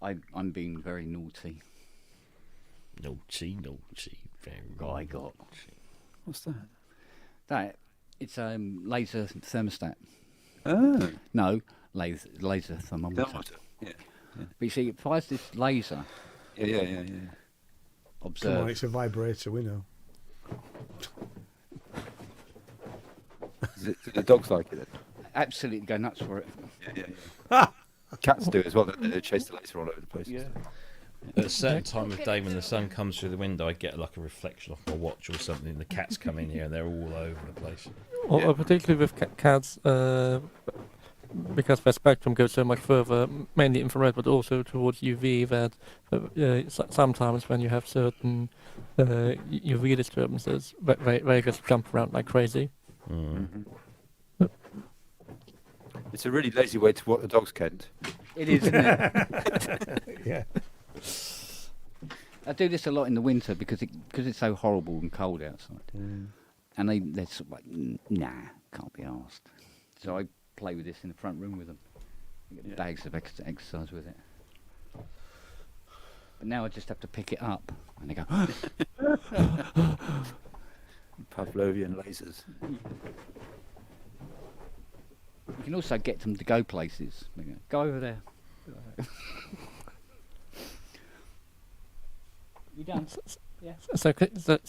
S2: I'm being very naughty.
S3: Naughty, very
S2: I got.
S5: What's that?
S2: That it's laser thermostat.
S5: Oh.
S2: No, laser thermometer.
S5: Yeah.
S2: But you see, it fires this laser.
S5: Yeah.
S2: Observe.
S7: Come on, it's a vibrator, we know.
S5: Do the dogs like it then?
S2: Absolutely go nuts for it.
S5: Yeah. Cats do as well. They chase the laser all over the place.
S2: Yeah.
S3: At a certain time of day when the sun comes through the window, I get like a reflection off my watch or something. The cats come in here and they're all over the place.
S1: Or particularly with cats, because their spectrum goes so much further, mainly infrared, but also towards UV, that sometimes when you have certain UV disturbances, they just jump around like crazy.
S5: It's a really lazy way to walk the dogs, Kent.
S2: It is, isn't it?
S7: Yeah.
S2: I do this a lot in the winter because it's so horrible and cold outside. And they're sort of like, nah, can't be asked. So I play with this in the front room with them. I get bags of exercise with it. But now I just have to pick it up and they go.
S5: Pavlovian lasers.
S2: You can also get them to go places. They go over there. You done? Yeah.
S1: So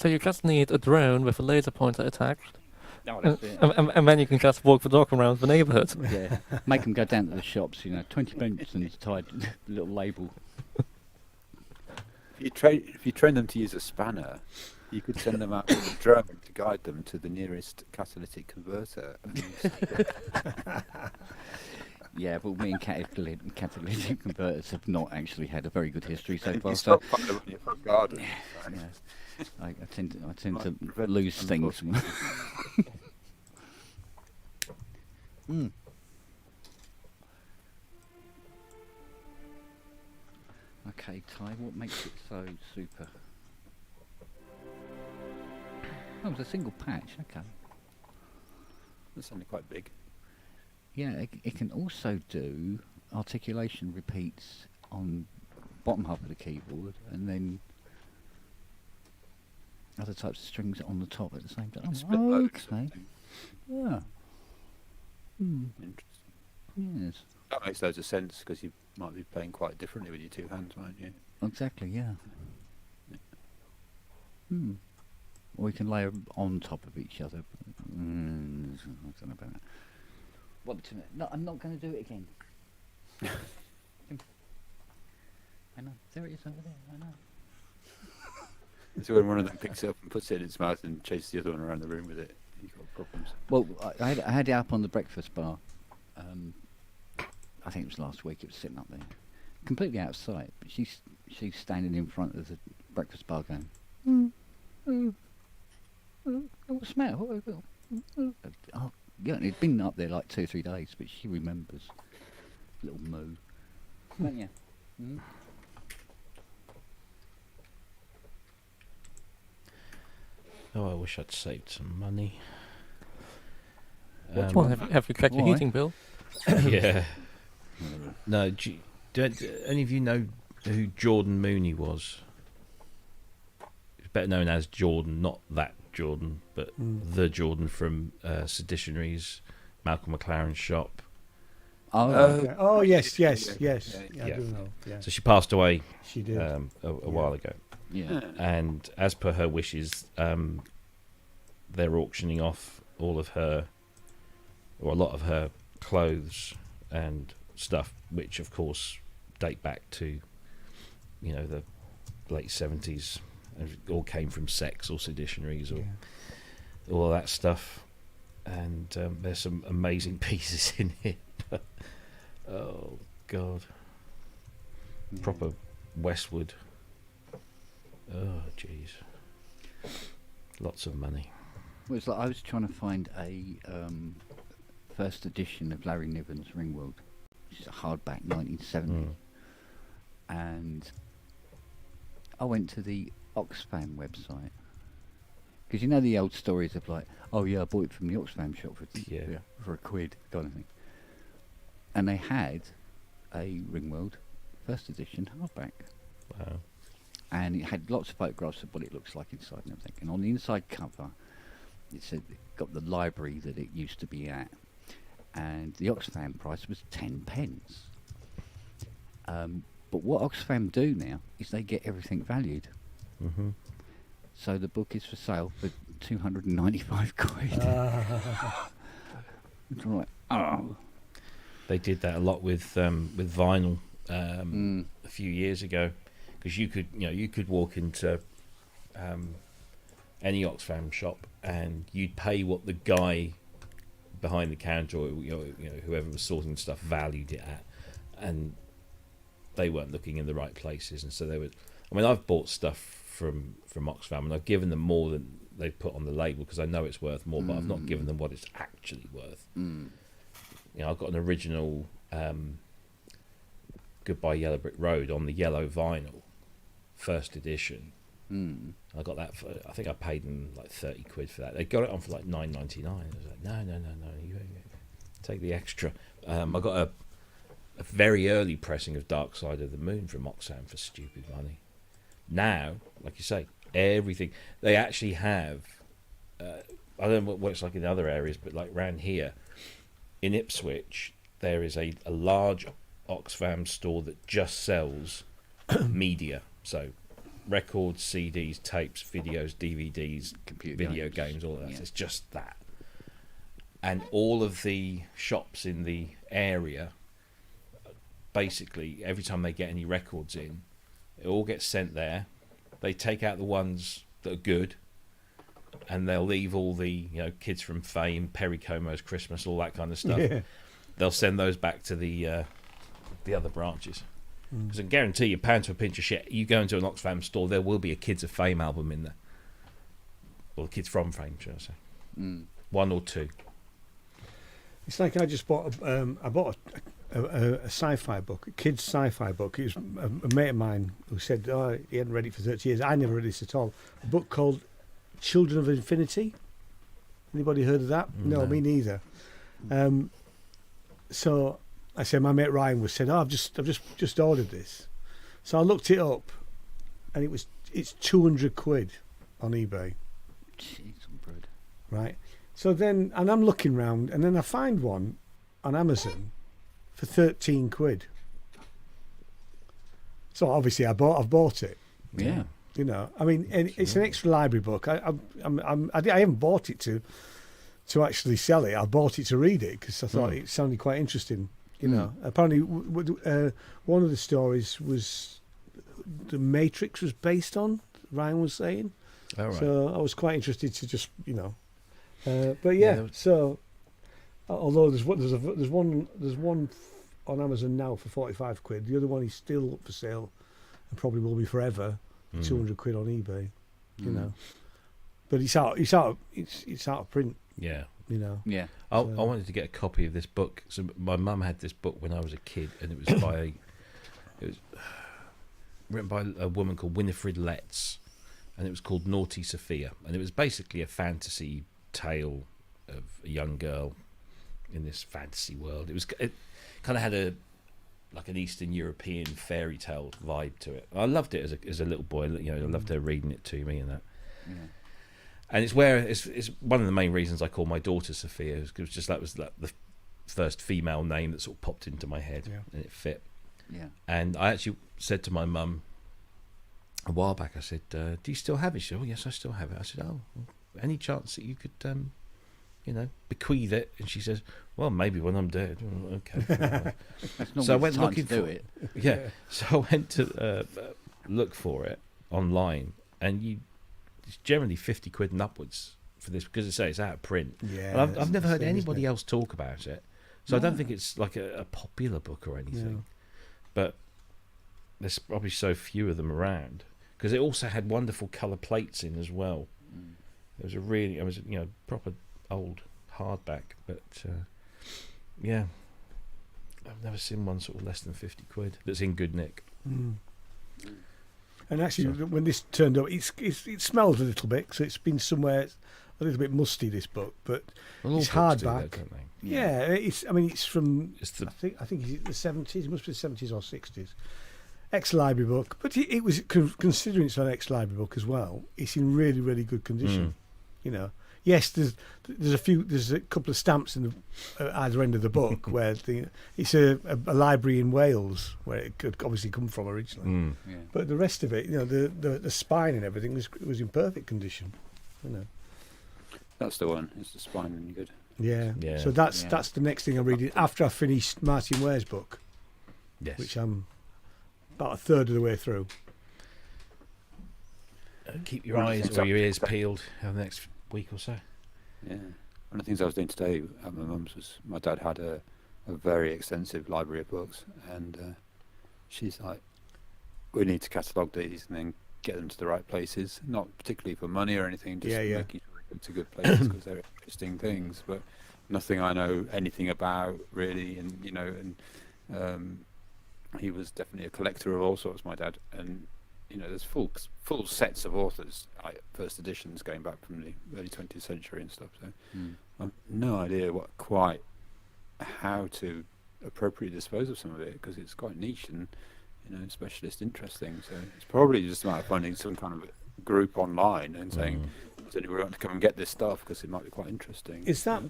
S1: you just need a drone with a laser pointer attached,
S2: Oh, that's it.
S1: and then you can just walk the dog around the neighbourhood.
S2: Yeah. Make them go down to the shops. 20 pence and it's tied a little label.
S5: If you train them to use a spanner, you could send them out with a drone to guide them to the nearest catalytic converter.
S2: Yeah, but me and catalytic converters have not actually had a very good history so far.
S5: You
S2: So
S5: stockpile them in your front garden.
S2: yeah, I tend to lose things. Mm. Okay, Ty, what makes it so super? Oh, it was a single patch. Okay.
S5: That's only quite big.
S2: Yeah, it can also do articulation repeats on bottom half of the keyboard, and then other types of strings on the top at the same time.
S5: Split loads,
S2: Okay.
S5: something.
S2: Yeah. Hmm.
S5: Interesting.
S2: Yes.
S5: That makes loads of sense because you might be playing quite differently with your two hands, might you?
S2: Exactly. Yeah. Hmm. Or we can layer 'em on top of each other. I don't know about that. What? No, I'm not going to do it again. I know. There it is over there. I know.
S5: So when one of them picks it up and puts it in its mouth and chases the other one around the room with it, you've got problems.
S2: Well, I had it up on the breakfast bar. I think it was last week. It was sitting up there, completely out of sight. But she's standing in front of the breakfast bar, going, "What smell? Oh, yeah." It'd been up there like 2 or 3 days, but she remembers. Little moo. Don't you? Mm?
S3: Oh, I wish I'd saved some money.
S1: Well, have you checked your
S2: Why?
S1: heating bill?
S3: Yeah. No, do any of you know who Jordan Mooney was? He's better known as Jordan, not that Jordan, but the Jordan from Seditionaries, Malcolm McLaren's shop.
S2: Oh,
S7: Okay. Oh yes, yes, yes.
S5: Yeah,
S7: I
S3: yeah.
S7: do know. Yeah,
S3: So she passed away
S7: she did.
S3: a while ago.
S2: yeah.
S3: And as per her wishes, they're auctioning off all of her, or a lot of her clothes and stuff, which of course date back to, you know, the late 70s. It all came from Sex or Seditionaries or all that stuff. And there's some amazing pieces in here. But, oh God, proper Westwood. Oh jeez, lots of money.
S2: Well, it's like I was trying to find a first edition of Larry Niven's Ringworld, which is a hardback 1970, and I went to the Oxfam website, because you know the old stories of like, oh yeah, I bought it from the Oxfam shop for for £1 kind of thing, and they had a Ringworld first edition hardback.
S3: Wow.
S2: And it had lots of photographs of what it looks like inside and everything. And on the inside cover, it said it got the library that it used to be at, and the Oxfam price was 10 pence. But what Oxfam do now is they get everything valued.
S3: Mm-hmm.
S2: So the book is for sale for 295 quid. It's like, oh.
S3: They did that a lot with vinyl a few years ago, because you could walk into any Oxfam shop and you'd pay what the guy behind the counter, or whoever was sorting stuff, valued it at, and they weren't looking in the right places, and so they would. I mean, I've bought stuff from Oxfam and I've given them more than they put on the label because I know it's worth more, but I've not given them what it's actually worth. I've got an original Goodbye Yellow Brick Road on the yellow vinyl, first edition. I got that for, I think I paid them like 30 quid for that. They got it on for like $9.99. I was like, no, you take the extra. I got a very early pressing of Dark Side of the Moon from Oxfam for stupid money. Now, like you say, everything they actually have. I don't know what it's like in other areas, but like around here in Ipswich, there is a large Oxfam store that just sells media. So records, CDs, tapes, videos, DVDs, video games, all of that. It's just that. And all of the shops in the area, basically, every time they get any records in, it all gets sent there. They take out the ones that are good, and they'll leave all the Kids from Fame, Perry Como's Christmas, all that kind of stuff. they'll send those back to the other branches. Because I guarantee you, pound to a pinch of shit, you go into an Oxfam store, there will be a Kids of Fame album in there. Or Kids from Fame, should I say. 1 or 2.
S7: It's like I just bought a sci-fi book, a kid's sci-fi book. It was a mate of mine who said, oh, he hadn't read it for 30 years. I never read this at all. A book called Children of Infinity. Anybody heard of that? No, me neither. So I said, my mate Ryan said, oh, I've just ordered this. So I looked it up, and it's 200 quid on eBay.
S2: Jeez, bread.
S7: Right. So then, and I'm looking round, and then I find one on Amazon for 13 quid. So obviously I've bought it.
S2: Yeah.
S7: You know, I mean, and it's an extra library book. I haven't bought it to actually sell it. I bought it to read it because I thought it sounded quite interesting. You know, apparently one of the stories was the Matrix was based on. Ryan was saying.
S3: All right.
S7: So I was quite interested to just, you know, but yeah. So although there's one on Amazon now for 45 quid. The other one is still up for sale, and probably will be forever. 200 quid on eBay, you know. But it's out of print.
S3: Yeah.
S7: You know.
S2: Yeah.
S3: I wanted to get a copy of this book. So my mum had this book when I was a kid, and it was written by a woman called Winifred Letts, and it was called Naughty Sophia, and it was basically a fantasy tale of a young girl in this fantasy world. It kind of had an Eastern European fairy tale vibe to it. I loved it as a little boy. You know, I loved her reading it to me and that.
S2: Yeah.
S3: And it's one of the main reasons I call my daughter Sophia. It was just that was the first female name that sort of popped into my head, and it fit.
S2: Yeah.
S3: And I actually said to my mum a while back, I said, do you still have it? She said, oh, yes, I still have it. I said, oh, well, any chance that you could, bequeath it? And she says, well, maybe when I'm dead. Oh, okay. So I went looking for it. Yeah. So I went to look for it online, and it's generally 50 quid and upwards for this, because it's out of print.
S7: Yeah.
S3: And I've never heard anybody else talk about it. So I don't think it's like a popular book or anything. But there's probably so few of them around, because it also had wonderful colour plates in as well. It was proper old hardback, but yeah, I've never seen one sort of less than 50 quid that's in good nick.
S7: And actually, when this turned up, it smells a little bit, so it's been somewhere a little bit musty, this book, but it's hardback. Yeah, it's from I think it's the 70s. It must be the 70s or 60s. Ex-library book, but it was, considering it's an ex-library book as well, it's in really, really good condition. You know, yes, there's a couple of stamps in the either end of the book where it's a library in Wales where it could obviously come from originally. But the rest of it, you know, the spine and everything was in perfect condition. You know,
S5: that's the one. It's the spine and good.
S7: Yeah. So that's the next thing I'm reading after I finished Martin Ware's book.
S3: Yes.
S7: Which I'm about a third of the way through.
S3: Keep your eyes or your ears peeled over the next week or so.
S5: Yeah. One of the things I was doing today at my mum's was my dad had a very extensive library of books, and she's like, we need to catalogue these and then get them to the right places, not particularly for money or anything, just making sure they go to good places because they're interesting things, but nothing I know anything about really. And you know, and he was definitely a collector of all sorts, my dad, and you know, there's full sets of authors, first editions going back from the early 20th century and stuff. So I've no idea how to appropriately dispose of some of it, because it's quite niche and, you know, specialist interesting. So it's probably just a matter of finding some kind of group online and saying, does anyone want to come and get this stuff, because it might be quite interesting.
S7: Is that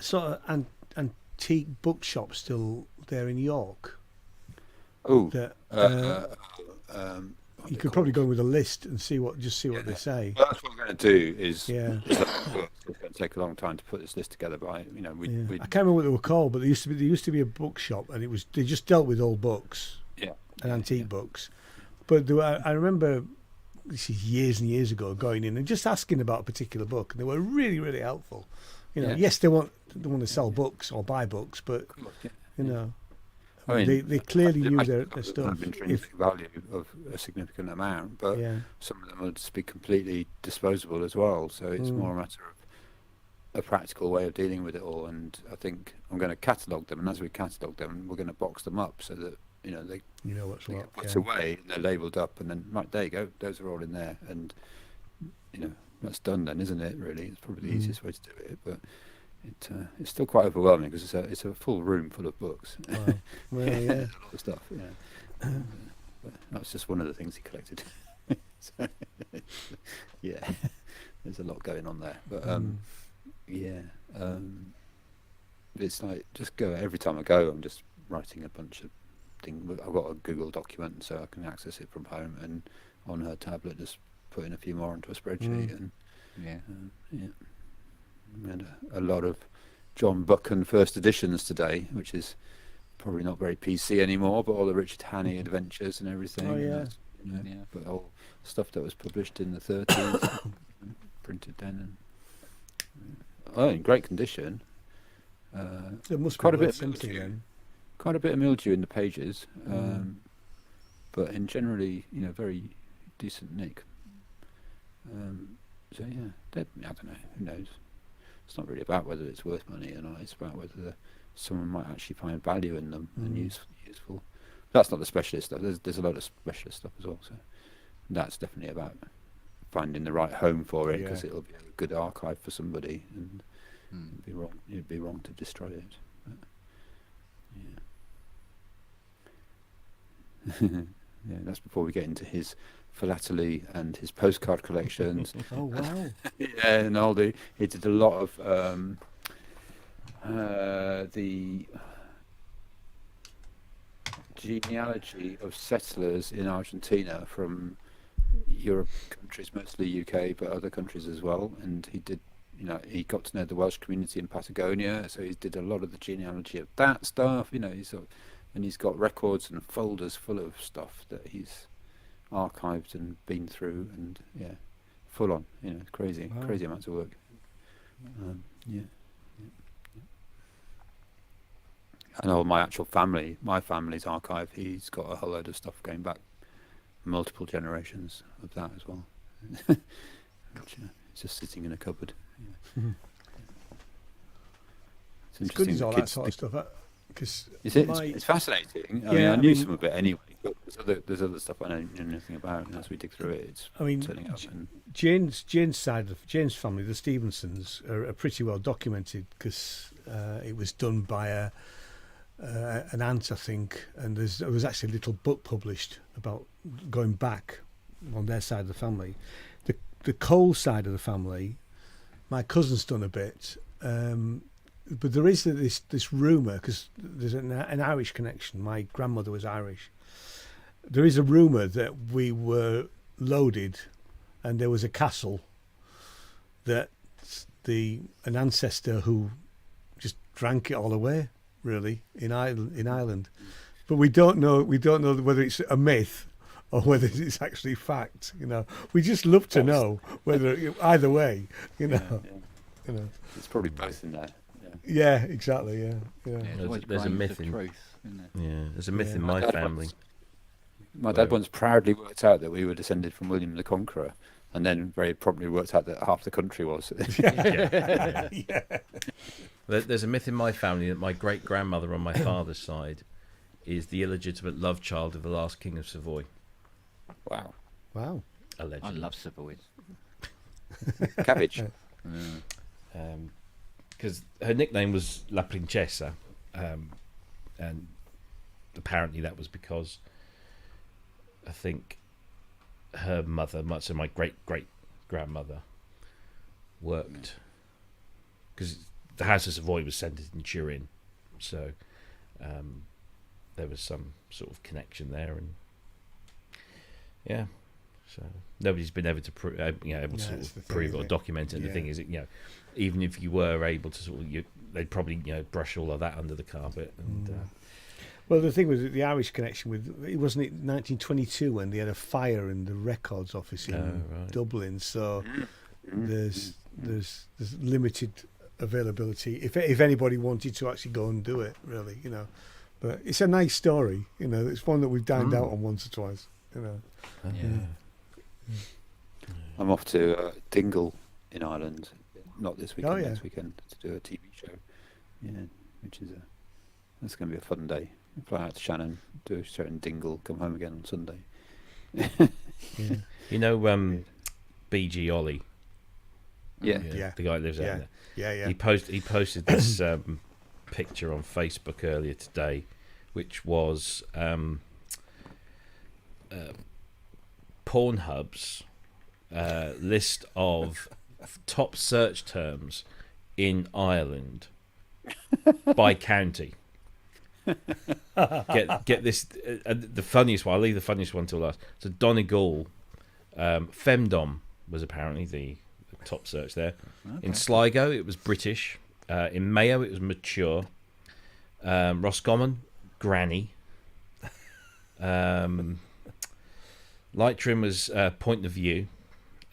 S7: sort of antique bookshop still there in York?
S5: Oh,
S7: you could probably go in with a list and see what they say.
S5: Well, that's what we're going to do. It's going to take a long time to put this list together. But I can't
S7: remember what they were called, but there used to be a bookshop, and they just dealt with old books, and antique books. But I remember, this is years and years ago, going in and just asking about a particular book, and they were really, really helpful. You know,
S5: Yeah.
S7: yes, they want to sell books or buy books, but you know,
S5: I mean,
S7: they clearly
S5: I
S7: use
S5: imagine
S7: their
S5: some
S7: stuff.
S5: have intrinsic value of a significant amount, but
S7: Yeah.
S5: some of them will just be completely disposable as well. So it's
S7: Mm.
S5: more a matter of a practical way of dealing with it all. And I think I'm going to catalogue them, and as we catalogue them, we're going to box them up so that they
S7: You know what's
S5: they
S7: what.
S5: get put
S7: Yeah.
S5: away and they're labelled up, and then right there you go, those are all in there, and that's done then, isn't it? Really, it's probably the easiest way to do it, but it's still quite overwhelming because it's a full room full of books.
S7: Wow. Well, yeah.
S5: There's a lot of stuff. Yeah, but that's just one of the things he collected. So, yeah, there's a lot going on there, but it's like just go every time I go. I'm just writing a bunch of things. I've got a Google document, so I can access it from home, and on her tablet, just put in a few more onto a spreadsheet, and
S2: Yeah.
S5: we had a lot of John Buchan first editions today, which is probably not very PC anymore, but all the Richard Hannay adventures and everything.
S7: Oh,
S5: and
S7: yeah.
S5: that's,
S2: Yeah.
S5: but all stuff that was published in the 30s, printed then, and in great condition.
S7: There must
S5: Quite
S7: be
S5: a bit
S7: worth
S5: of
S7: something
S5: mildew.
S7: then.
S5: Quite a bit of mildew in the pages, but in generally, very decent nick. So yeah, I don't know. Who knows? It's not really about whether it's worth money or not. It's about whether someone might actually find value in them and useful. That's not the specialist stuff. There's a lot of specialist stuff as well. So that's definitely about finding the right home for it, because it'll be a good archive for somebody, and it'd be wrong to destroy it. But, yeah, that's before we get into his philately and his postcard collections.
S7: Oh wow!
S5: Yeah, and he did a lot of the genealogy of settlers in Argentina from Europe countries, mostly UK, but other countries as well. And he did, he got to know the Welsh community in Patagonia, so he did a lot of the genealogy of that stuff. And he's got records and folders full of stuff that he's archived and been through, and full on, crazy amounts of work. And all my actual family, my family's archive, he's got a whole load of stuff going back multiple generations of that as well. Which, it's just sitting in a cupboard.
S7: It's good as all that sort of stuff.
S5: It's fascinating. I mean, some of it anyway, but there's other stuff I don't know anything about, and as we dig through it, it's turning up. And
S7: Jane's side of Jane's family, the Stevensons, are pretty well documented, because it was done by an aunt, I think, and there was actually a little book published about going back on their side of the family. The Cole side of the family, my cousin's done a bit. But there is this rumour, because there's an Irish connection. My grandmother was Irish. There is a rumour that we were loaded, and there was a castle that an ancestor who just drank it all away, really, in Ireland. But we don't know whether it's a myth or whether it's actually fact. We just love to know whether either way.
S5: It's probably both in there.
S7: Yeah, exactly. Yeah.
S3: There's a myth in
S2: truth, isn't it?
S3: Yeah, there's a myth in my family.
S5: My dad once proudly worked out that we were descended from William the Conqueror, and then very promptly worked out that half the country was.
S3: There's a myth in my family that my great grandmother on my father's side is the illegitimate love child of the last King of Savoy.
S5: Wow.
S3: Allegedly.
S2: I love Savoy.
S5: Cabbage.
S3: Because her nickname was La Princesa, and apparently that was because I think her mother, so my great-great-grandmother, worked, because the House of Savoy was centred in Turin, so there was some sort of connection there, and so nobody's been able to prove it or document it. And the thing is, even if you were able to they'd probably brush all of that under the carpet. And
S7: well, the thing was that the Irish connection wasn't it 1922 when they had a fire in the records office in Dublin. So there's limited availability if anybody wanted to actually go and do it, really, But it's a nice story, It's one that we've dined out on once or twice,
S5: I'm off to Dingle in Ireland, not this weekend,
S7: Oh, yeah.
S5: next weekend, to do a TV show. Yeah, which is that's going to be a fun day. Fly out to Shannon, do a show in Dingle, come home again on Sunday.
S3: You know, BG Ollie.
S5: Yeah.
S3: The guy who lives out
S7: Yeah.
S3: there.
S7: Yeah.
S3: He posted this picture on Facebook earlier today, which was Pornhub's list of top search terms in Ireland by county. Get this. The funniest one. I'll leave the funniest one till last. So Donegal, femdom was apparently the top search there.
S2: Okay.
S3: In Sligo, it was British. In Mayo, it was mature. Roscommon, granny. Leitrim was point of view.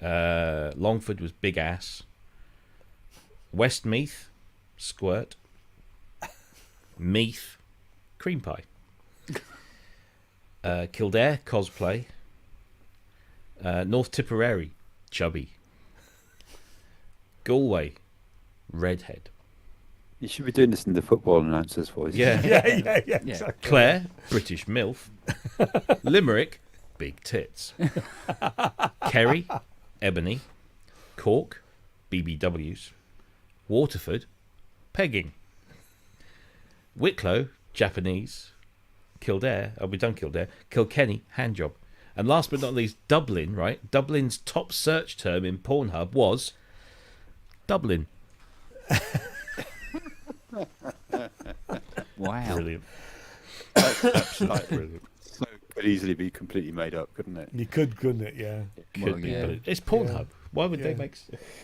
S3: Longford was big ass. Westmeath, squirt. Meath, cream pie. Kildare, cosplay. North Tipperary, chubby. Galway, redhead.
S5: You should be doing this in the football announcers' voice.
S3: Yeah.
S7: Yeah, exactly.
S3: Clare, British MILF. Limerick, big tits. Kerry, ebony. Cork, BBWs. Waterford, pegging. Wicklow, Japanese. Kildare, we've done Kildare. Kilkenny, handjob. And last but not least, Dublin, right? Dublin's top search term in Pornhub was Dublin.
S2: Wow.
S3: Brilliant.
S5: Absolutely brilliant. So could easily be completely made up, couldn't it?
S7: You couldn't it? Yeah.
S3: Could
S2: Well,
S3: be,
S2: yeah.
S3: but it's Pornhub. Why would they
S7: Yeah.
S3: make...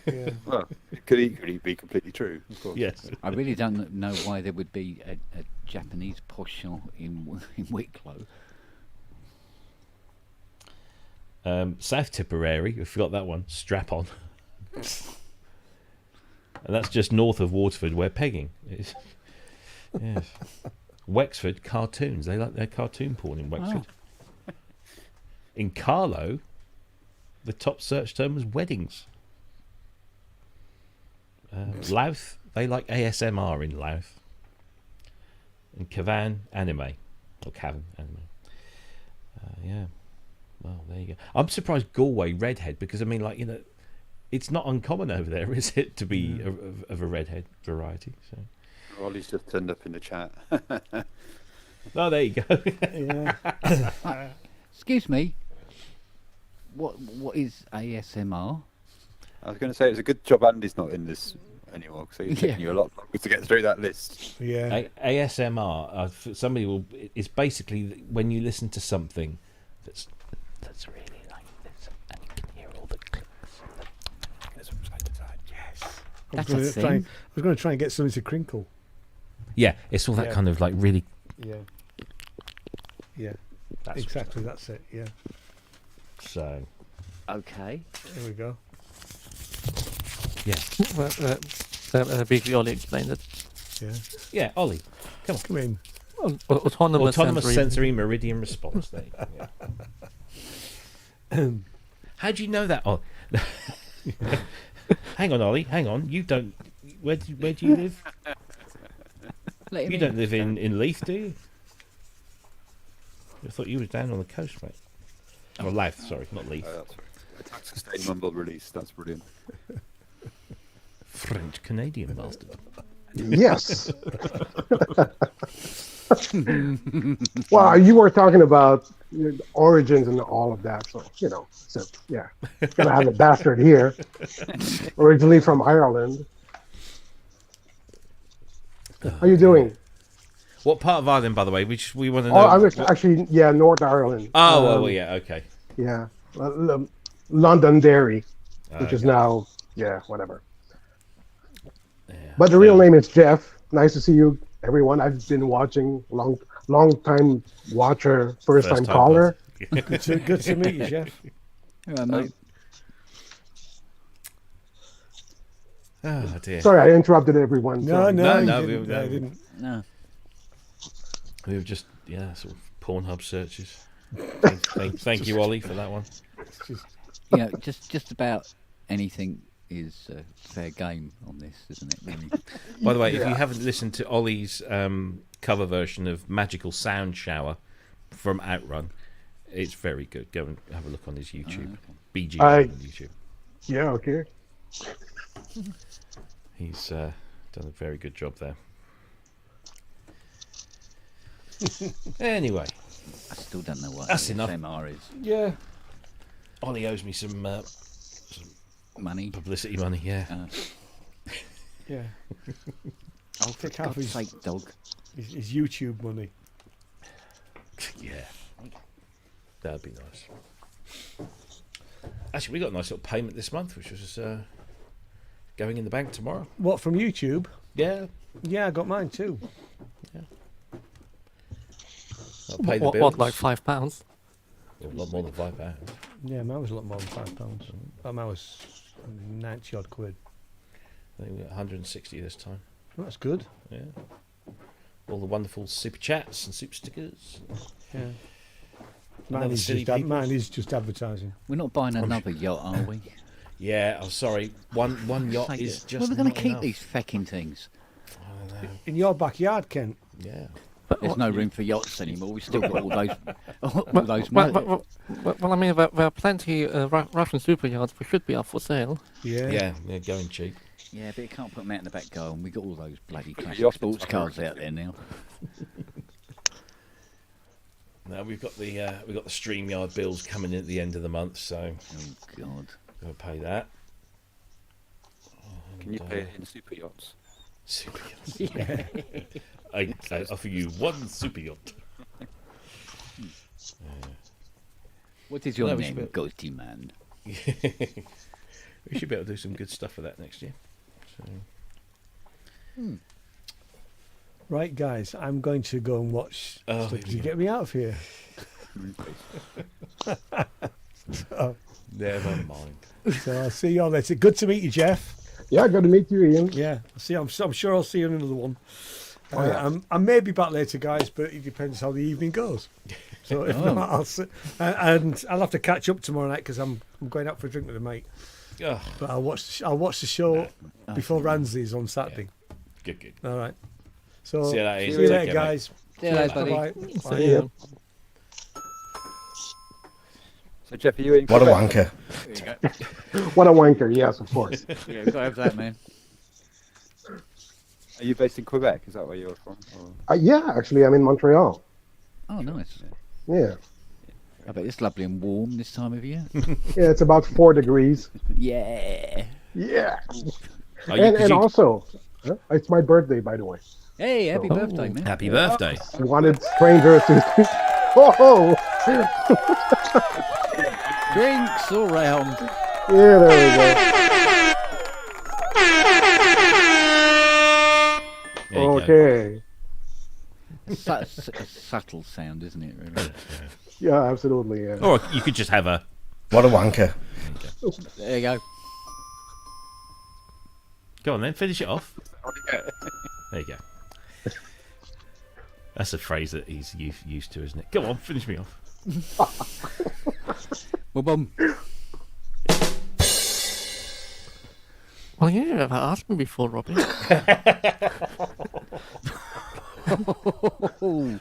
S7: Yeah.
S5: Well, it could equally be completely true, of course.
S3: Yes.
S2: I really don't know why there would be a Japanese posh in Wicklow.
S3: South Tipperary, we forgot that one. Strap on. And that's just north of Waterford, where pegging is. Yes. Wexford, cartoons. They like their cartoon porn in Wexford. In Carlow, the top search term was weddings. Louth, they like ASMR in Louth. And Cavan, anime. Or Cavan, anime. Yeah. Well, there you go. I'm surprised Galway, redhead, because, I mean, like, it's not uncommon over there, is it, to be of a redhead variety? So.
S5: Ollie's just turned up in the chat.
S3: Oh, there you go.
S7: Yeah.
S2: Excuse me. What is ASMR?
S5: I was going to say it's a good job Andy's not in this anymore, because it's taking you a lot longer to get through that list.
S7: Yeah.
S3: ASMR, somebody will. It's basically when you listen to something that's really like this, and you can hear all the clicks.
S5: Yes.
S2: That's
S7: I
S2: a
S7: was
S2: thing.
S7: going to try and get something to crinkle.
S3: Yeah, it's all that
S7: Yeah.
S3: kind of like really.
S7: Yeah. Yeah.
S3: That's
S7: Exactly. That's it. Yeah.
S3: So
S2: Okay.
S7: There we go.
S3: yeah,
S1: Briefly, Ollie explained it.
S7: Yeah.
S3: yeah. Ollie, come on.
S7: Come in.
S1: Autonomous
S3: Sensory meridian response. There you go, yeah. How do you know that? Oh, hang on, Ollie. Hang on. You don't. Where do you live?
S2: Let him
S3: You
S2: in.
S3: don't live in Leith, do you? I thought you was down on the coast, mate. Oh, Louth, sorry, not Leith.
S5: That's right. A tax sustained mumble release. That's brilliant.
S3: French Canadian bastard.
S10: Yes. Well, you were talking about origins and all of that, so yeah, gonna have a bastard here, originally from Ireland. How you doing?
S3: What part of Ireland, by the way? We want to know.
S10: Oh, I was actually North Ireland.
S3: Oh, well, yeah, okay.
S10: Yeah, Londonderry, which is
S3: Okay.
S10: now whatever. But the real name is Jeff. Nice to see you, everyone. I've been watching, long time watcher, first time caller.
S7: Good to meet you, Jeff.
S2: Hello, mate.
S3: Oh dear.
S10: Sorry, I interrupted everyone.
S7: No,
S10: Sorry.
S7: no,
S3: No,
S7: you
S3: we-
S7: didn't,
S3: no,
S7: I didn't.
S2: No.
S3: We were just sort of Pornhub searches. Thank you, Ollie, for that one.
S2: You know, just about anything is fair game on this, isn't it? Really?
S3: By the way, if you haven't listened to Ollie's cover version of Magical Sound Shower from Outrun, it's very good. Go and have a look on his YouTube. BG on YouTube.
S10: Yeah, okay.
S3: He's done a very good job there. Anyway,
S2: I still don't know what
S3: That's enough.
S2: ASMR is.
S3: yeah, Ollie owes me some
S2: Money.
S3: publicity money. Yeah,
S7: Yeah.
S2: Oh, for
S7: Take half
S2: God's
S7: his-
S2: sake, dog.
S7: His YouTube money.
S3: yeah, that'd be nice. Actually, we got a nice little payment this month, which was going in the bank tomorrow.
S7: What, from YouTube?
S3: Yeah,
S7: Yeah, I got mine too.
S3: I'll pay the
S1: What,
S3: bills.
S1: like £5?
S3: A lot more than £5.
S7: Yeah, mine was a lot more than £5. Mine was 90 odd quid.
S3: I think we got 160 this time.
S7: That's good.
S3: Yeah. All the wonderful super chats and super stickers.
S7: Yeah.
S3: Another silly people.
S7: Mine is just advertising.
S2: We're not buying another yacht, are we?
S3: Yeah, I'm sorry. One yacht
S2: Sake,
S3: is just.
S2: Well, we're going
S3: not
S2: to keep
S3: enough.
S2: these fecking things.
S3: I don't know.
S7: In your backyard, Kent.
S3: Yeah.
S2: There's no room for yachts anymore. We've still got all those, all
S1: Well,
S2: those.
S1: well, I mean, there are plenty Russian super yachts that should be up for sale.
S7: Yeah.
S3: Yeah, going cheap.
S2: Yeah, but you can't put them out in the back garden. We've got all those bloody classic
S5: yachts
S2: sports
S5: are
S2: cars out there now.
S3: Now we've got the StreamYard bills coming in at the end of the month, so
S2: Oh God.
S3: we'll pay that.
S5: Can you pay it in super yachts?
S3: Super yacht. I offer you one super yacht.
S2: What is your
S3: No, we should
S2: name,
S3: be-
S2: Ghosty Man?
S3: We should be able to do some good stuff for that next year. So.
S7: Right, guys, I'm going to go and watch
S3: Oh,
S7: stuff
S3: here
S7: to
S3: we
S7: get me out of here.
S3: Never mind.
S7: So I'll see you all later. Good to meet you, Jeff.
S10: Yeah, good to meet you, Ian.
S7: Yeah, I'm sure I'll see you in another one.
S10: Oh, yeah.
S7: I may be back later, guys, but it depends how the evening goes. So if not, and I'll have to catch up tomorrow night because I'm going out for a drink with a mate.
S3: Oh,
S7: But I'll watch the show before Ramsey's on Saturday.
S3: good.
S7: All right. So
S3: See you later,
S7: see
S3: Ian.
S7: you
S3: Take
S7: later,
S3: care, mate.
S7: guys.
S2: See you later, buddy.
S7: Bye-bye.
S1: So,
S7: Bye.
S1: yeah.
S5: So, Jeff, are you in
S11: What a
S5: Quebec?
S11: wanker.
S10: What a wanker, yes, of course.
S2: Yeah, we've got to have that, man.
S5: Are you based in Quebec? Is that where you're from? Or...
S10: Yeah, actually, I'm in Montreal.
S2: Oh, nice.
S10: Yeah.
S2: I bet it's lovely and warm this time of year.
S10: Yeah, it's about 4 degrees.
S2: Yeah.
S10: Yeah.
S3: Are you-
S10: And,
S3: 'cause
S10: and
S3: you-
S10: also, it's my birthday, by the way.
S2: Hey, happy birthday, man.
S3: Happy birthday.
S10: I wanted strangers to. Oh!
S2: Drinks all round.
S10: Yeah, there we
S3: There you
S10: go.
S3: go.
S10: Okay.
S2: A subtle sound, isn't it? Really?
S10: Yeah, absolutely. Yeah.
S3: Or you could just have a.
S11: What a wanker.
S2: There you go.
S3: Go on then, finish it off. There you go. That's a phrase that he's used to, isn't it? Go on, finish me off.
S2: Well, bum.
S1: Well, you never asked me before, Robbie.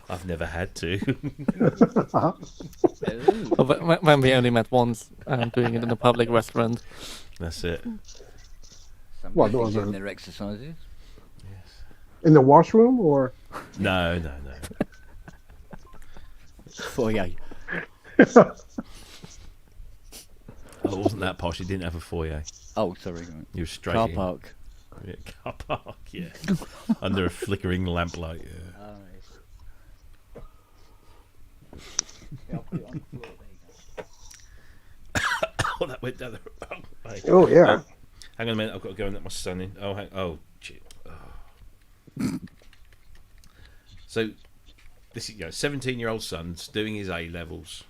S3: I've never had to.
S1: When we only met once, doing it in a public restaurant.
S3: That's it.
S10: What, those
S2: in
S10: are-
S2: their exercises.
S10: In the washroom or?
S3: No.
S2: Foyer.
S3: Oh, it wasn't that posh. He didn't have a foyer.
S2: Oh, sorry.
S3: He was straight
S2: Car
S3: in.
S2: park.
S3: Yeah, car park, yeah. Under a flickering lamplight, yeah. Oh, that went down the wrong way.
S10: Oh, yeah.
S3: Hang on a minute, I've got to go and let my son in. Oh, shit. Oh. So, this is 17-year-old son's doing his A levels.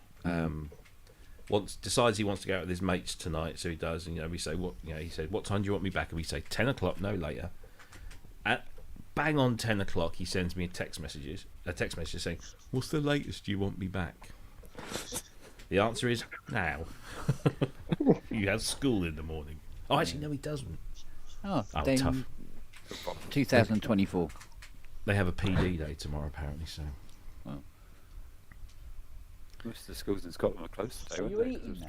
S3: decides he wants to go out with his mates tonight, so he does. And we say he said, "What time do you want me back?" And we say 10 o'clock, no later. At bang on 10 o'clock, he sends me a text message saying, "What's the latest you want me back?" The answer is now. You have school in the morning. Oh, actually, no, he doesn't.
S2: Oh,
S3: Oh,
S2: then
S3: tough.
S2: 2024.
S3: They have a PD day tomorrow, apparently. So
S5: Most of the schools in Scotland are closed today.
S2: Are you
S5: weren't they?
S2: eating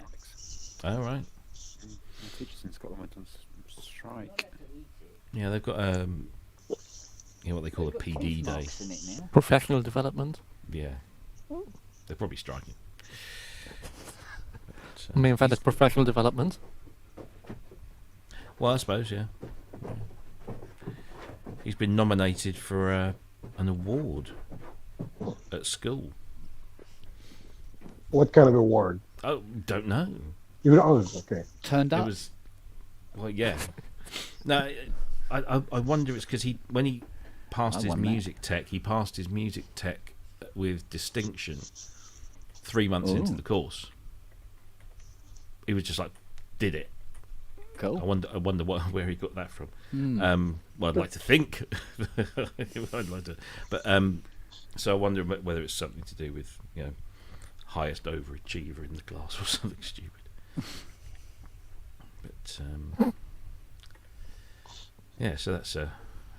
S2: that?
S3: all right.
S5: The teachers in Scotland went on strike.
S3: Yeah, they've got what they call a PD day.
S2: Marks in it now.
S1: Professional development.
S3: Yeah, they're probably striking. But,
S1: I mean, that is professional development.
S3: well, I suppose, yeah. He's been nominated for an award at school.
S10: What kind of award?
S3: Oh, don't know.
S10: You know, okay.
S2: Turned
S3: It
S2: up.
S3: was, well, yeah. No, I wonder it's because when he passed
S2: I
S3: his
S2: won that.
S3: music tech, he passed his music tech with distinction 3 months into
S2: Ooh.
S3: the course. He was just like, did it.
S2: Cool.
S3: I wonder where he got that from.
S2: Hmm.
S3: Well, I'd like to think. I'd like to, but so I wonder whether it's something to do with highest overachiever in the class or something stupid. But yeah, so that's a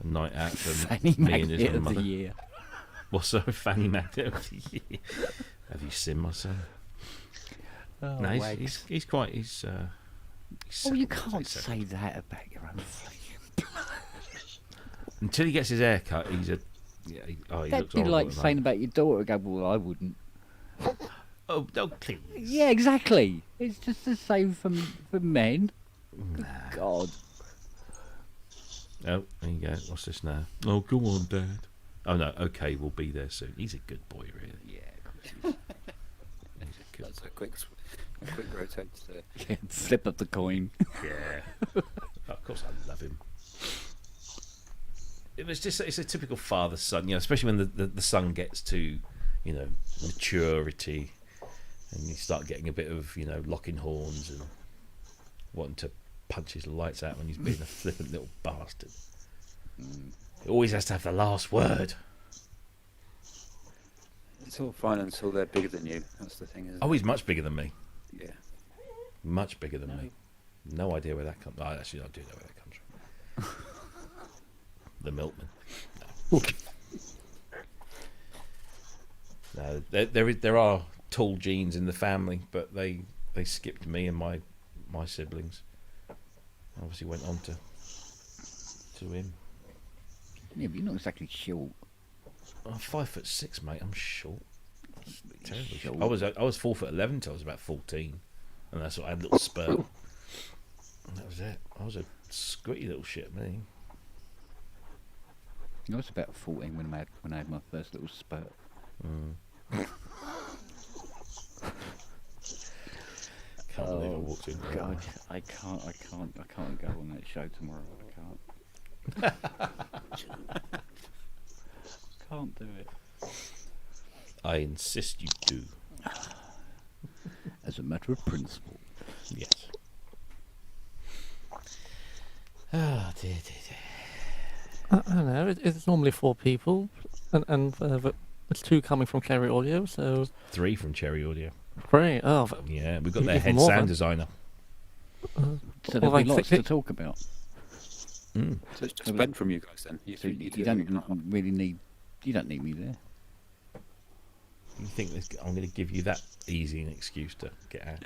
S3: night out for
S2: Fanny
S3: me and his
S2: Magnet of
S3: mother.
S2: the year.
S3: What's so Fanny Magnet of the year? Have you seen my son?
S2: Oh,
S3: No,
S2: wags.
S3: he's quite he's
S2: Oh,
S3: settled,
S2: you
S3: I'd
S2: can't
S3: say.
S2: say that about your own flea.
S3: Until he gets his hair cut, he's a he
S2: That'd
S3: looks
S2: be
S3: horrible
S2: like
S3: at the
S2: saying
S3: moment.
S2: about your daughter. Go, well, I wouldn't.
S3: Oh, no, please.
S2: Yeah, exactly. It's just the same for men. God.
S3: Oh, there you go. What's this now? Oh, go on, Dad. Oh no, okay, we'll be there soon. He's a good boy, really.
S2: Yeah.
S3: He's a good.
S5: That's a quick rotate there.
S2: Flip up the coin.
S3: Yeah. Of course, I love him. It's a typical father-son, especially when the son gets to, maturity, and you start getting a bit of, locking horns and wanting to punch his lights out when he's being a flippant little bastard. He always has to have the last word.
S5: It's all fine until they're bigger than you. That's the thing, isn't
S3: Oh,
S5: it?
S3: he's much bigger than me.
S5: Yeah.
S3: Much bigger than me. No idea where that comes. Actually, I do know where that comes from. The milkman. No, there are tall genes in the family, but they skipped me and my siblings. Obviously, went on to him.
S2: Yeah, but you're not exactly short.
S3: I'm 5'6", mate. I'm short. Terribly short.
S2: Short.
S3: I was 4'11" until I was about 14, and that's what I had a little spurt. And that was it. I was a squitty little shit, me.
S2: I was about 14 when I had my first little spurt.
S3: Can't believe I walked in.
S2: God, I can't go on that show tomorrow. I can't. Can't do it.
S3: I insist you do.
S2: As a matter of principle.
S3: Yes. Oh, dear, dear, dear.
S1: I don't know. It's normally 4 people, and it's 2 coming from Cherry Audio, so
S3: 3 from Cherry Audio.
S1: 3. Oh,
S3: Yeah, we've got their
S1: Even
S3: head
S1: more,
S3: sound
S1: then.
S3: designer.
S2: So there'll
S1: Well,
S2: be
S1: like
S2: lots to talk about.
S3: Mm.
S5: So it's just Ben from you guys then. You,
S2: So
S5: three
S2: you
S5: do
S2: don't
S5: everything.
S2: really need. You don't need me there.
S3: You think I'm going to give you that easy an excuse to get out?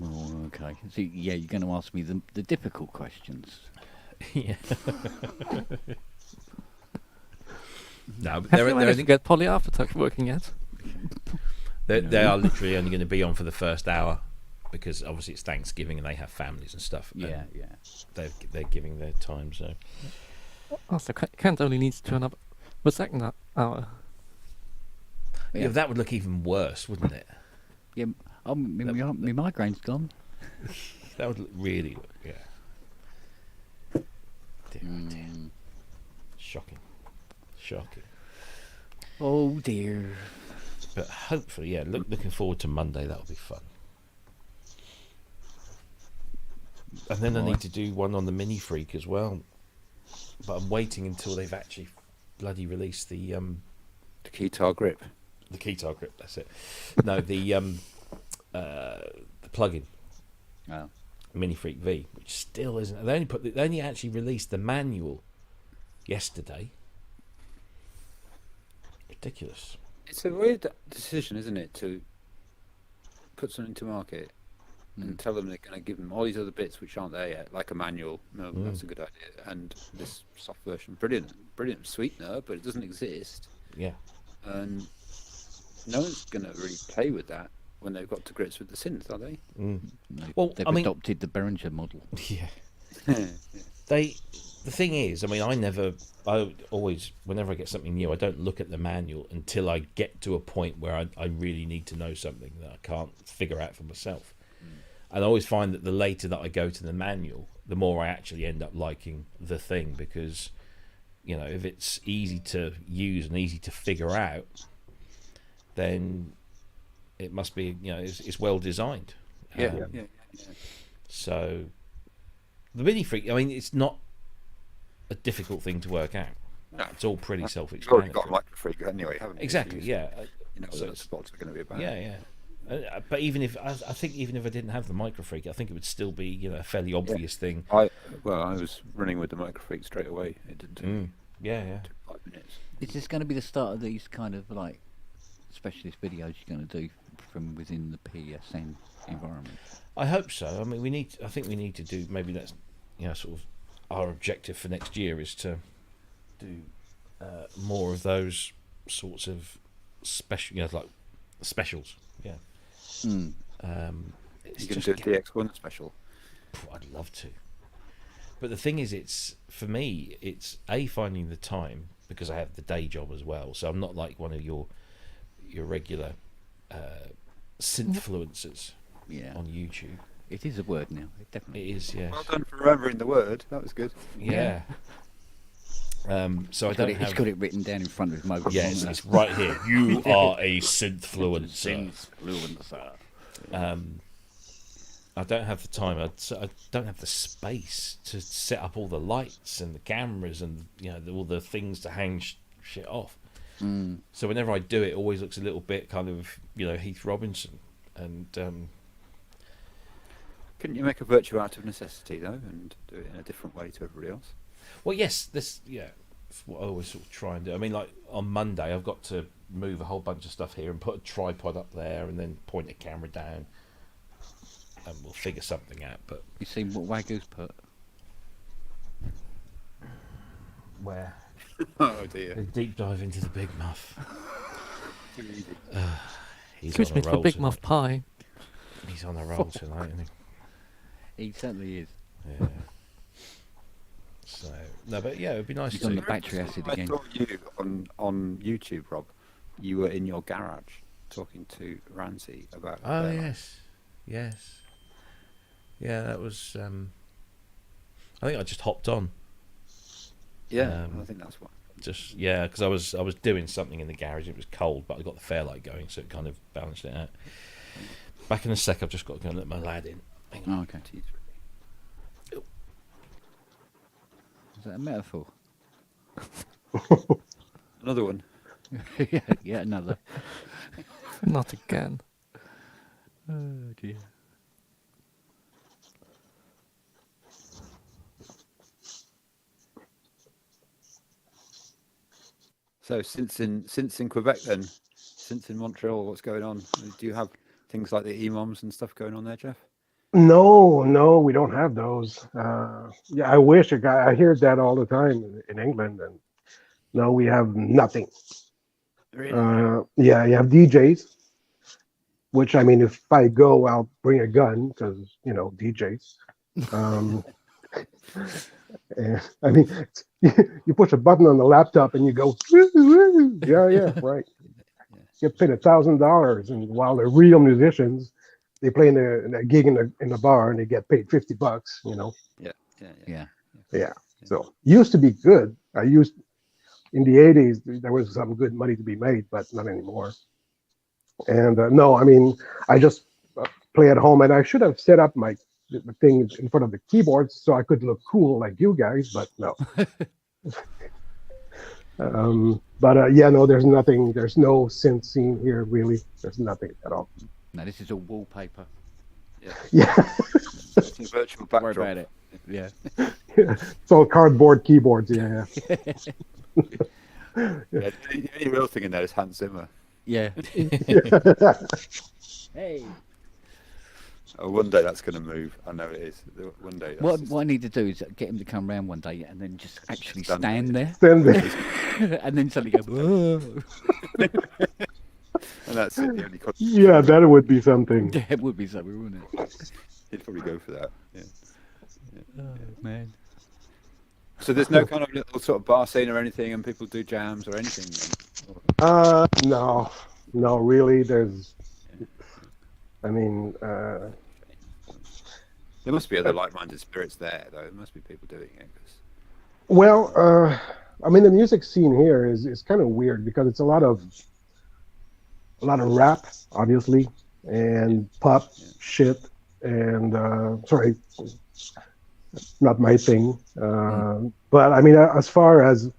S2: Oh, okay. So yeah, you're going to ask me the difficult questions.
S3: Yeah. No, but
S1: have you
S3: they're
S1: managed to get Polly Aftertouch working yet?
S3: they are literally only going to be on for the first hour because obviously it's Thanksgiving and they have families and stuff. and
S2: Yeah, yeah.
S3: They're giving their time, so
S1: Oh, so Kent only needs to turn up the second hour.
S3: yeah, that would look even worse, wouldn't it?
S2: Yeah. Oh, my migraine's gone.
S3: That would look really, yeah. Dear, oh dear. Shocking.
S2: Oh dear.
S3: But hopefully, yeah. Looking forward to Monday. That'll be fun. And then I need to do one on the Mini Freak as well. But I'm waiting until they've actually bloody released the
S5: Keytar grip.
S3: The Keytar grip, that's it. No, the plug-in.
S2: Oh.
S3: Mini Freak V, which still isn't. They only actually released the manual yesterday. Ridiculous.
S5: It's a weird decision, isn't it, to put something to market and tell them they're going to give them all these other bits which aren't there yet, like a manual. No, that's a good idea. And this soft version, brilliant sweetener, but it doesn't exist.
S3: Yeah.
S5: And no one's going to really play with that when they've got to grips with the synth, are they?
S2: Well, they've adopted the Behringer model.
S3: Yeah. The thing is, I mean, I always, whenever I get something new, I don't look at the manual until I get to a point where I really need to know something that I can't figure out for myself. And I always find that the later that I go to the manual, the more I actually end up liking the thing, because, you know, if it's easy to use and easy to figure out, then it must be, you know, it's well designed.
S5: Yeah.
S3: So the Mini Freak, I mean, it's not a difficult thing to work out.
S5: No.
S3: It's all pretty
S5: You've
S3: self-explanatory.
S5: already got a Micro Freak anyway, haven't you?
S3: Exactly, yeah.
S5: You know what those spots are going to be about.
S3: Yeah. But even if I think even if I didn't have the Micro Freak, I think it would still be, you know, a fairly obvious thing.
S5: I was running with the Micro Freak straight away. It didn't take took 5 minutes.
S2: Is this going to be the start of these kind of like specialist videos you're going to do from within the PSN environment?
S3: I hope so. I mean, I think we need to do, maybe that's, you know, sort of our objective for next year is to do more of those sorts of special, you know, like specials. Yeah.
S5: You can do a DX1 special.
S3: I'd love to. But the thing is, it's, for me, it's finding the time, because I have the day job as well. So I'm not like one of your regular synthfluencers on YouTube.
S2: It is a word now. It definitely
S3: is. Yes.
S5: Well done for remembering the word. That was good.
S3: Yeah. So I don't have.
S2: He's got it written down in front of his mobile.
S3: Yes, it's right here. You are a synthfluencer. I don't have the time. I don't have the space to set up all the lights and the cameras and, you know, all the things to hang shit off. So whenever I do it, always looks a little bit kind of, you know, Heath Robinson. And
S5: couldn't you make a virtue out of necessity though, and do it in a different way to everybody else?
S3: Well, yes, that's what I always sort of try and do. I mean, like on Monday, I've got to move a whole bunch of stuff here and put a tripod up there, and then point a camera down, and we'll figure something out. But
S2: you seen what Wagyu's put?
S3: Where?
S5: Oh dear!
S3: A deep dive into the Big Muff. He's
S1: Excuse
S3: on
S1: me,
S3: a
S1: for
S3: roll
S1: Big
S3: tonight.
S1: Muff pie.
S3: He's on a roll tonight, isn't he?
S2: He certainly is.
S3: Yeah. So no, but yeah, it'd be nice
S2: He's
S3: to.
S2: on the battery acid
S5: I
S2: again.
S5: saw you on YouTube, Rob. You were in your garage talking to Ramsey about.
S3: Oh
S5: their
S3: yes. Yeah, that was. I think I just hopped on.
S5: Yeah, I think that's what.
S3: Just because I was doing something in the garage. It was cold, but I got the fairlight going, so it kind of balanced it out. Back in a sec. I've just got to go and let my lad in. Hang on.
S2: Oh, okay. Is that a metaphor?
S5: Another one.
S2: yeah, another.
S1: Not again.
S2: Oh dear.
S5: So since in Quebec then, since in Montreal, what's going on? Do you have things like the EMOMs and stuff going on there, Jeff?
S10: No, we don't have those. Yeah, I wish. I hear that all the time in England, and no, we have nothing.
S5: Really?
S10: Yeah, you have DJs, which I mean, if I go, I'll bring a gun because you know DJs. I mean, you push a button on the laptop and you go, yeah, right. Get paid $1,000, and while they're real musicians, they play in a gig in a bar and they get paid $50. You know. Yeah. So used to be good. In the 80s there was some good money to be made, but not anymore. And no, I mean, I just play at home, and I should have set up my the thing in front of the keyboard so I could look cool like you guys, but no. Yeah, no, there's nothing. There's no synth scene here, really. There's nothing at all.
S2: No, this is all wallpaper.
S10: Yeah.
S5: It's a virtual
S2: Don't worry
S5: backdrop.
S2: about it. Yeah.
S10: It's all cardboard keyboards. Yeah.
S5: Yeah, the only real thing in there is Hans Zimmer.
S2: Yeah.
S10: Yeah.
S2: Hey.
S5: Oh, one day that's going to move. I know it is. One day. That's
S2: What I need to do is get him to come round one day and then just actually
S5: Stand
S2: stand there,
S10: Stand there.
S2: and then suddenly go. Whoa.
S5: And that's it. The only
S10: Yeah, that would be something.
S2: That would be something, wouldn't it?
S5: He'd probably go for that. Yeah.
S2: Oh, man.
S5: So there's no kind of little sort of bar scene or anything, and people do jams or anything. Then?
S10: No, really. There's. I mean,
S5: There must be other like-minded spirits there, though. There must be people doing it.
S10: well, I mean, the music scene here is kind of weird because it's a lot of rap, obviously, and pop shit, and sorry, not my thing. But I mean, as far as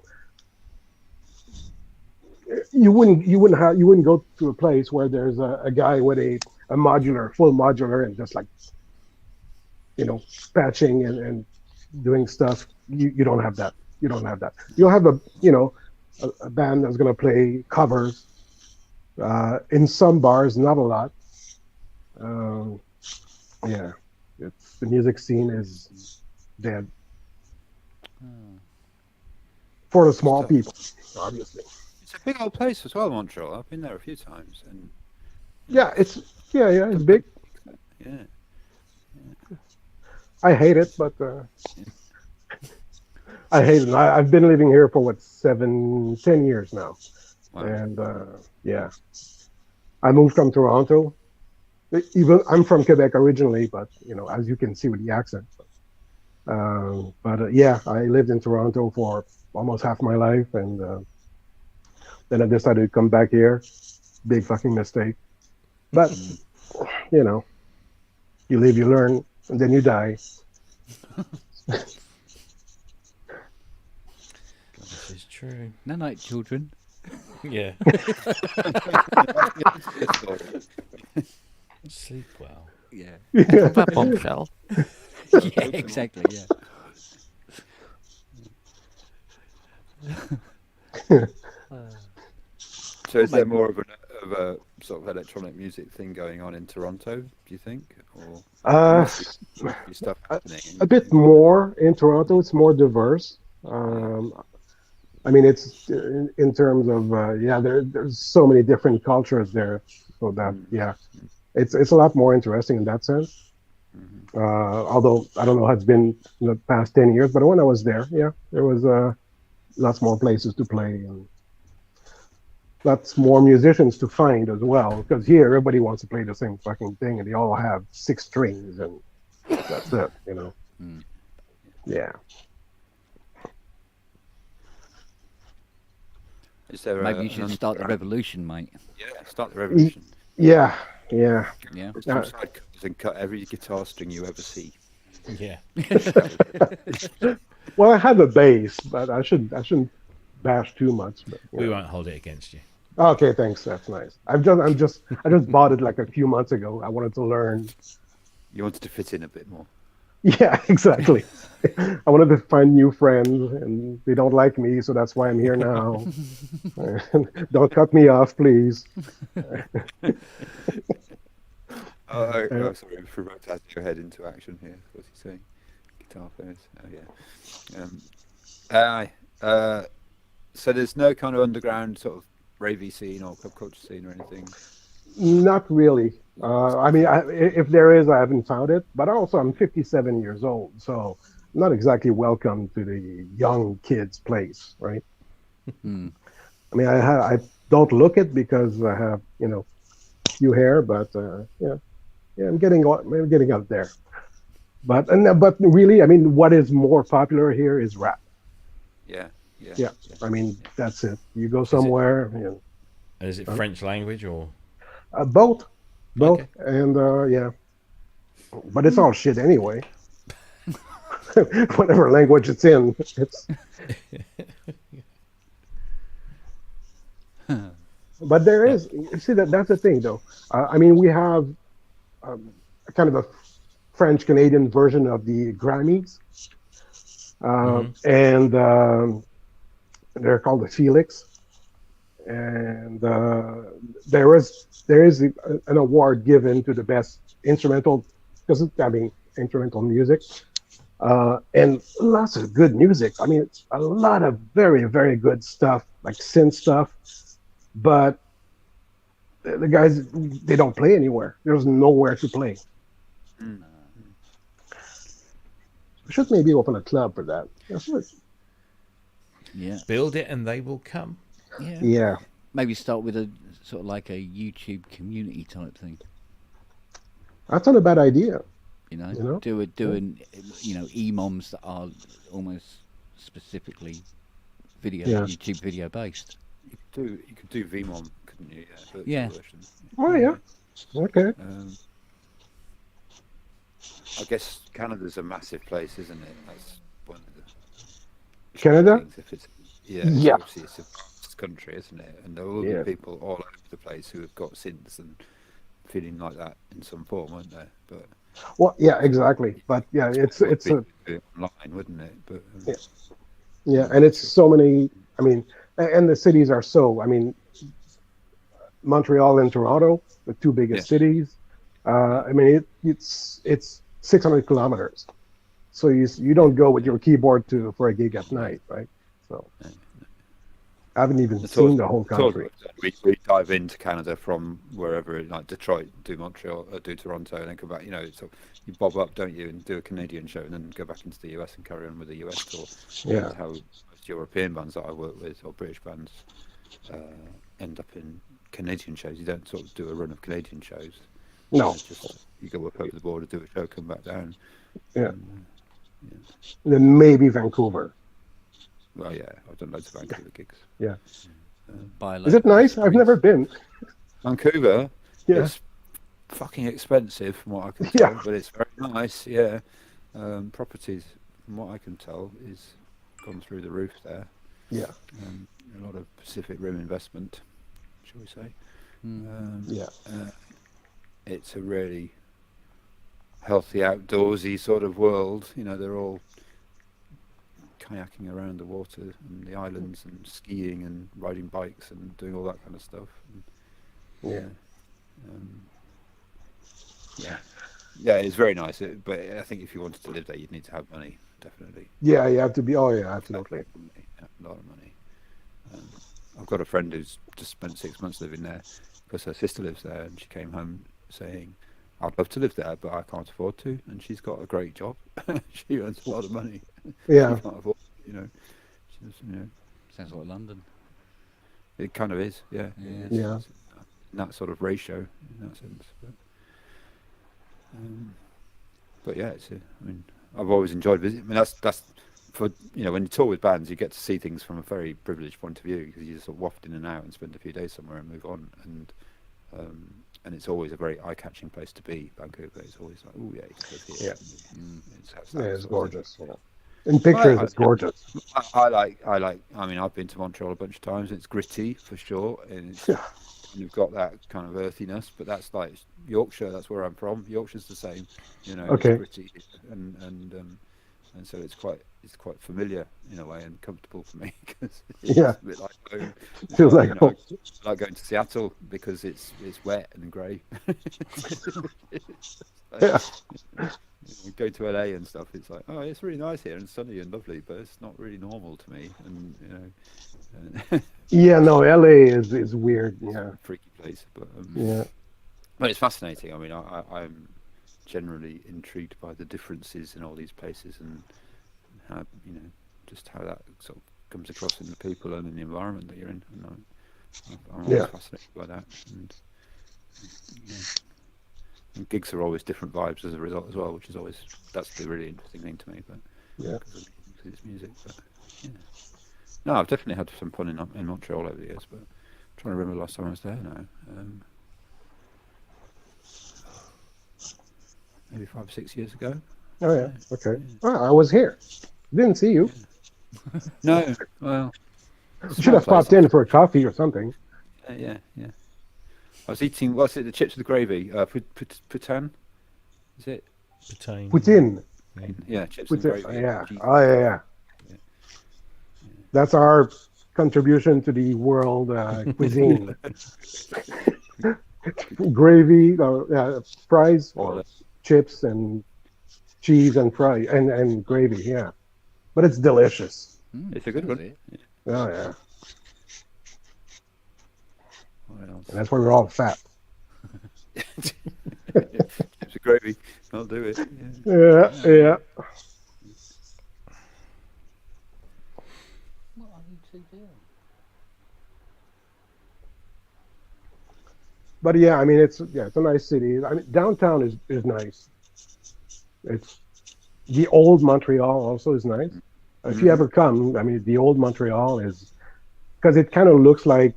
S10: you wouldn't go to a place where there's a guy with a full modular, and just like, patching and doing stuff. You don't have that. You don't have that. You'll have a band that's going to play covers in some bars, not a lot. Yeah, the music scene is dead for the small people, obviously.
S5: It's a big old place as well, Montreal. I've been there a few times, and
S10: Yeah, it's big.
S5: yeah.
S10: I hate it, but I hate it. I've been living here for 10 years now.
S5: Wow.
S10: And yeah, I moved from Toronto. Even I'm from Quebec originally, but as you can see with the accent. Yeah, I lived in Toronto for almost half my life, and then I decided to come back here. Big fucking mistake. But you live, you learn, and then you die.
S3: This is true.
S2: No night, children.
S3: Yeah. Sleep well.
S2: Yeah.
S1: That bombshell.
S2: Yeah, exactly. Yeah.
S5: So is there more of a sort of electronic music thing going on in Toronto, do you think? Or must be stuff happening?
S10: A bit more in Toronto. It's more diverse. I mean, it's in terms of there's so many different cultures there, so that it's a lot more interesting in that sense. Although I don't know how it's been in the past 10 years, but when I was there, there was lots more places to play and lots more musicians to find as well. Because here everybody wants to play the same fucking thing, and they all have 6 strings, and that's it. Yeah.
S5: Is there
S2: Maybe you should start the revolution, mate.
S5: Yeah, start the revolution.
S10: Yeah.
S5: Put some side cuts and cut every guitar string you ever see.
S3: Yeah.
S10: Well, I have a bass, but I shouldn't bash too much. But,
S3: We won't hold it against you.
S10: Okay, thanks. That's nice. I just bought it like a few months ago. I wanted to learn.
S5: You wanted to fit in a bit more.
S10: Yeah, exactly. I wanted to find new friends, and they don't like me, so that's why I'm here now. Don't cut me off, please.
S5: Oh, sorry, we forgot to add your head into action here. What's he saying? Guitar players. Oh, yeah. So there's no kind of underground sort of ravey scene or pop culture scene or anything?
S10: Not really. I mean, if there is, I haven't found it. But also, I'm 57 years old, so I'm not exactly welcome to the young kids' place, right? I mean, I don't look it because I have, few hair, but I'm getting up there. But really, I mean, what is more popular here is rap.
S5: Yeah.
S10: I mean, that's it. You go somewhere.
S3: And is it French language or?
S10: Both,
S3: Okay.
S10: and but it's all shit anyway. Whatever language it's in, it's. But there is, you see, that's the thing, though. I mean, we have kind of a French Canadian version of the Grammys, and they're called the Felix. And there is an award given to the best instrumental, because I mean instrumental music, and lots of good music. I mean, it's a lot of very, very good stuff, like synth stuff. But the guys, they don't play anywhere. There's nowhere to play. We should maybe open a club for that.
S2: Yeah.
S3: Build it and they will come.
S10: Yeah.
S2: Maybe start with a sort of like a YouTube community type thing.
S10: That's not a bad idea.
S2: You know? Doing EMOMs that are almost specifically YouTube video based.
S5: You could do VMOM, couldn't you?
S2: Yeah.
S5: Version.
S10: Oh yeah. Okay.
S5: I guess Canada's a massive place, isn't it? That's one of the
S10: Canada?
S5: things. If it's,
S10: Yeah.
S5: Obviously it's a vast country, isn't it? And there will be people all over the place who have got synths and feeling like that in some form, won't there? But
S10: well, yeah, exactly. But yeah, it's a
S5: online, wouldn't it? But
S10: yeah, and it's so many. I mean, and the cities are so. I mean, Montreal and Toronto, the two biggest cities. I mean, it's 600 kilometers, so you don't go with your keyboard for a gig at night, right? So I haven't even seen the whole country.
S5: We dive into Canada from wherever, like Detroit, do Montreal, do Toronto, and then come back. You know, so you bob up, don't you, and do a Canadian show, and then go back into the US and carry on with the US tour.
S10: Yeah.
S5: That's how most European bands that I work with, or British bands, end up in Canadian shows. You don't sort of do a run of Canadian shows.
S10: No.
S5: Just you go up over the border, do a show, come back down.
S10: Yeah. Then maybe Vancouver.
S5: Well, yeah, I've done loads of Vancouver gigs.
S10: Yeah. Is it nice? I've never been.
S5: Vancouver.
S10: Yeah.
S5: It's fucking expensive from what I can tell, but it's very nice. Yeah. Properties, from what I can tell, is gone through the roof there.
S10: Yeah.
S5: A lot of Pacific Rim investment, shall we say? It's a really healthy, outdoorsy sort of world. You know, they're all kayaking around the water and the islands and skiing and riding bikes and doing all that kind of stuff. Yeah, it's very nice. But I think if you wanted to live there, you'd need to have money, definitely.
S10: Yeah, you have to be. Oh, yeah, absolutely.
S5: A lot of money. I've got a friend who's just spent 6 months living there because her sister lives there, and she came home saying, "I'd love to live there, but I can't afford to." And she's got a great job. She earns a lot of money.
S10: Yeah.
S5: She can't afford,
S2: Sounds like London.
S5: It kind of is, yeah.
S10: Yeah.
S5: It's in that sort of ratio, in that sense. But yeah, I mean, I've always enjoyed visiting. I mean, that's for, when you tour with bands, you get to see things from a very privileged point of view, because you just sort of waft in and out and spend a few days somewhere and move on. And it's always a very eye-catching place to be. Vancouver, it's always like, oh yeah, you can live here.
S10: It's gorgeous. Yeah. In pictures, it's gorgeous.
S5: I like. I mean, I've been to Montreal a bunch of times. It's gritty for sure, and you've got that kind of earthiness. But that's like Yorkshire. That's where I'm from. Yorkshire's the same.
S10: Okay.
S5: It's gritty, and so it's quite familiar in a way and comfortable for me, because it's a bit like home.
S10: Feels like home.
S5: I like going to Seattle because it's wet and grey. We go to LA and stuff. It's like, oh, it's really nice here and sunny and lovely, but it's not really normal to me. And
S10: yeah, no, LA is weird. Yeah,
S5: freaky place, but but it's fascinating. I mean, I'm generally intrigued by the differences in all these places and how just how that sort of comes across in the people and in the environment that you're in. And I'm always fascinated by that. And gigs are always different vibes as a result as well, which is always, that's the really interesting thing to me. But because it's music. But no, I've definitely had some fun in Montreal over the years. But I'm trying to remember the last time I was there now. maybe 5 or 6 years ago.
S10: Oh yeah. Okay. I was here. Didn't see you.
S5: No, well,
S10: You should have popped in for a coffee or something.
S5: Yeah. I was eating. What's it? The chips with the gravy. Putan. Is it?
S10: Putin.
S5: Yeah, chips with
S10: Putin.
S5: gravy.
S10: Yeah. Oh yeah. That's our contribution to the world cuisine. Gravy, fries, or chips and cheese and fry and gravy. Yeah, but it's delicious.
S5: It's a good one.
S10: Oh yeah.
S5: What else?
S10: And that's why we're all fat.
S5: Chips with gravy. I'll do it.
S10: Yeah.
S2: What are you two doing?
S10: But yeah, I mean it's a nice city. I mean downtown is nice. It's the old Montreal also is nice. If you ever come, I mean the old Montreal is because it kind of looks like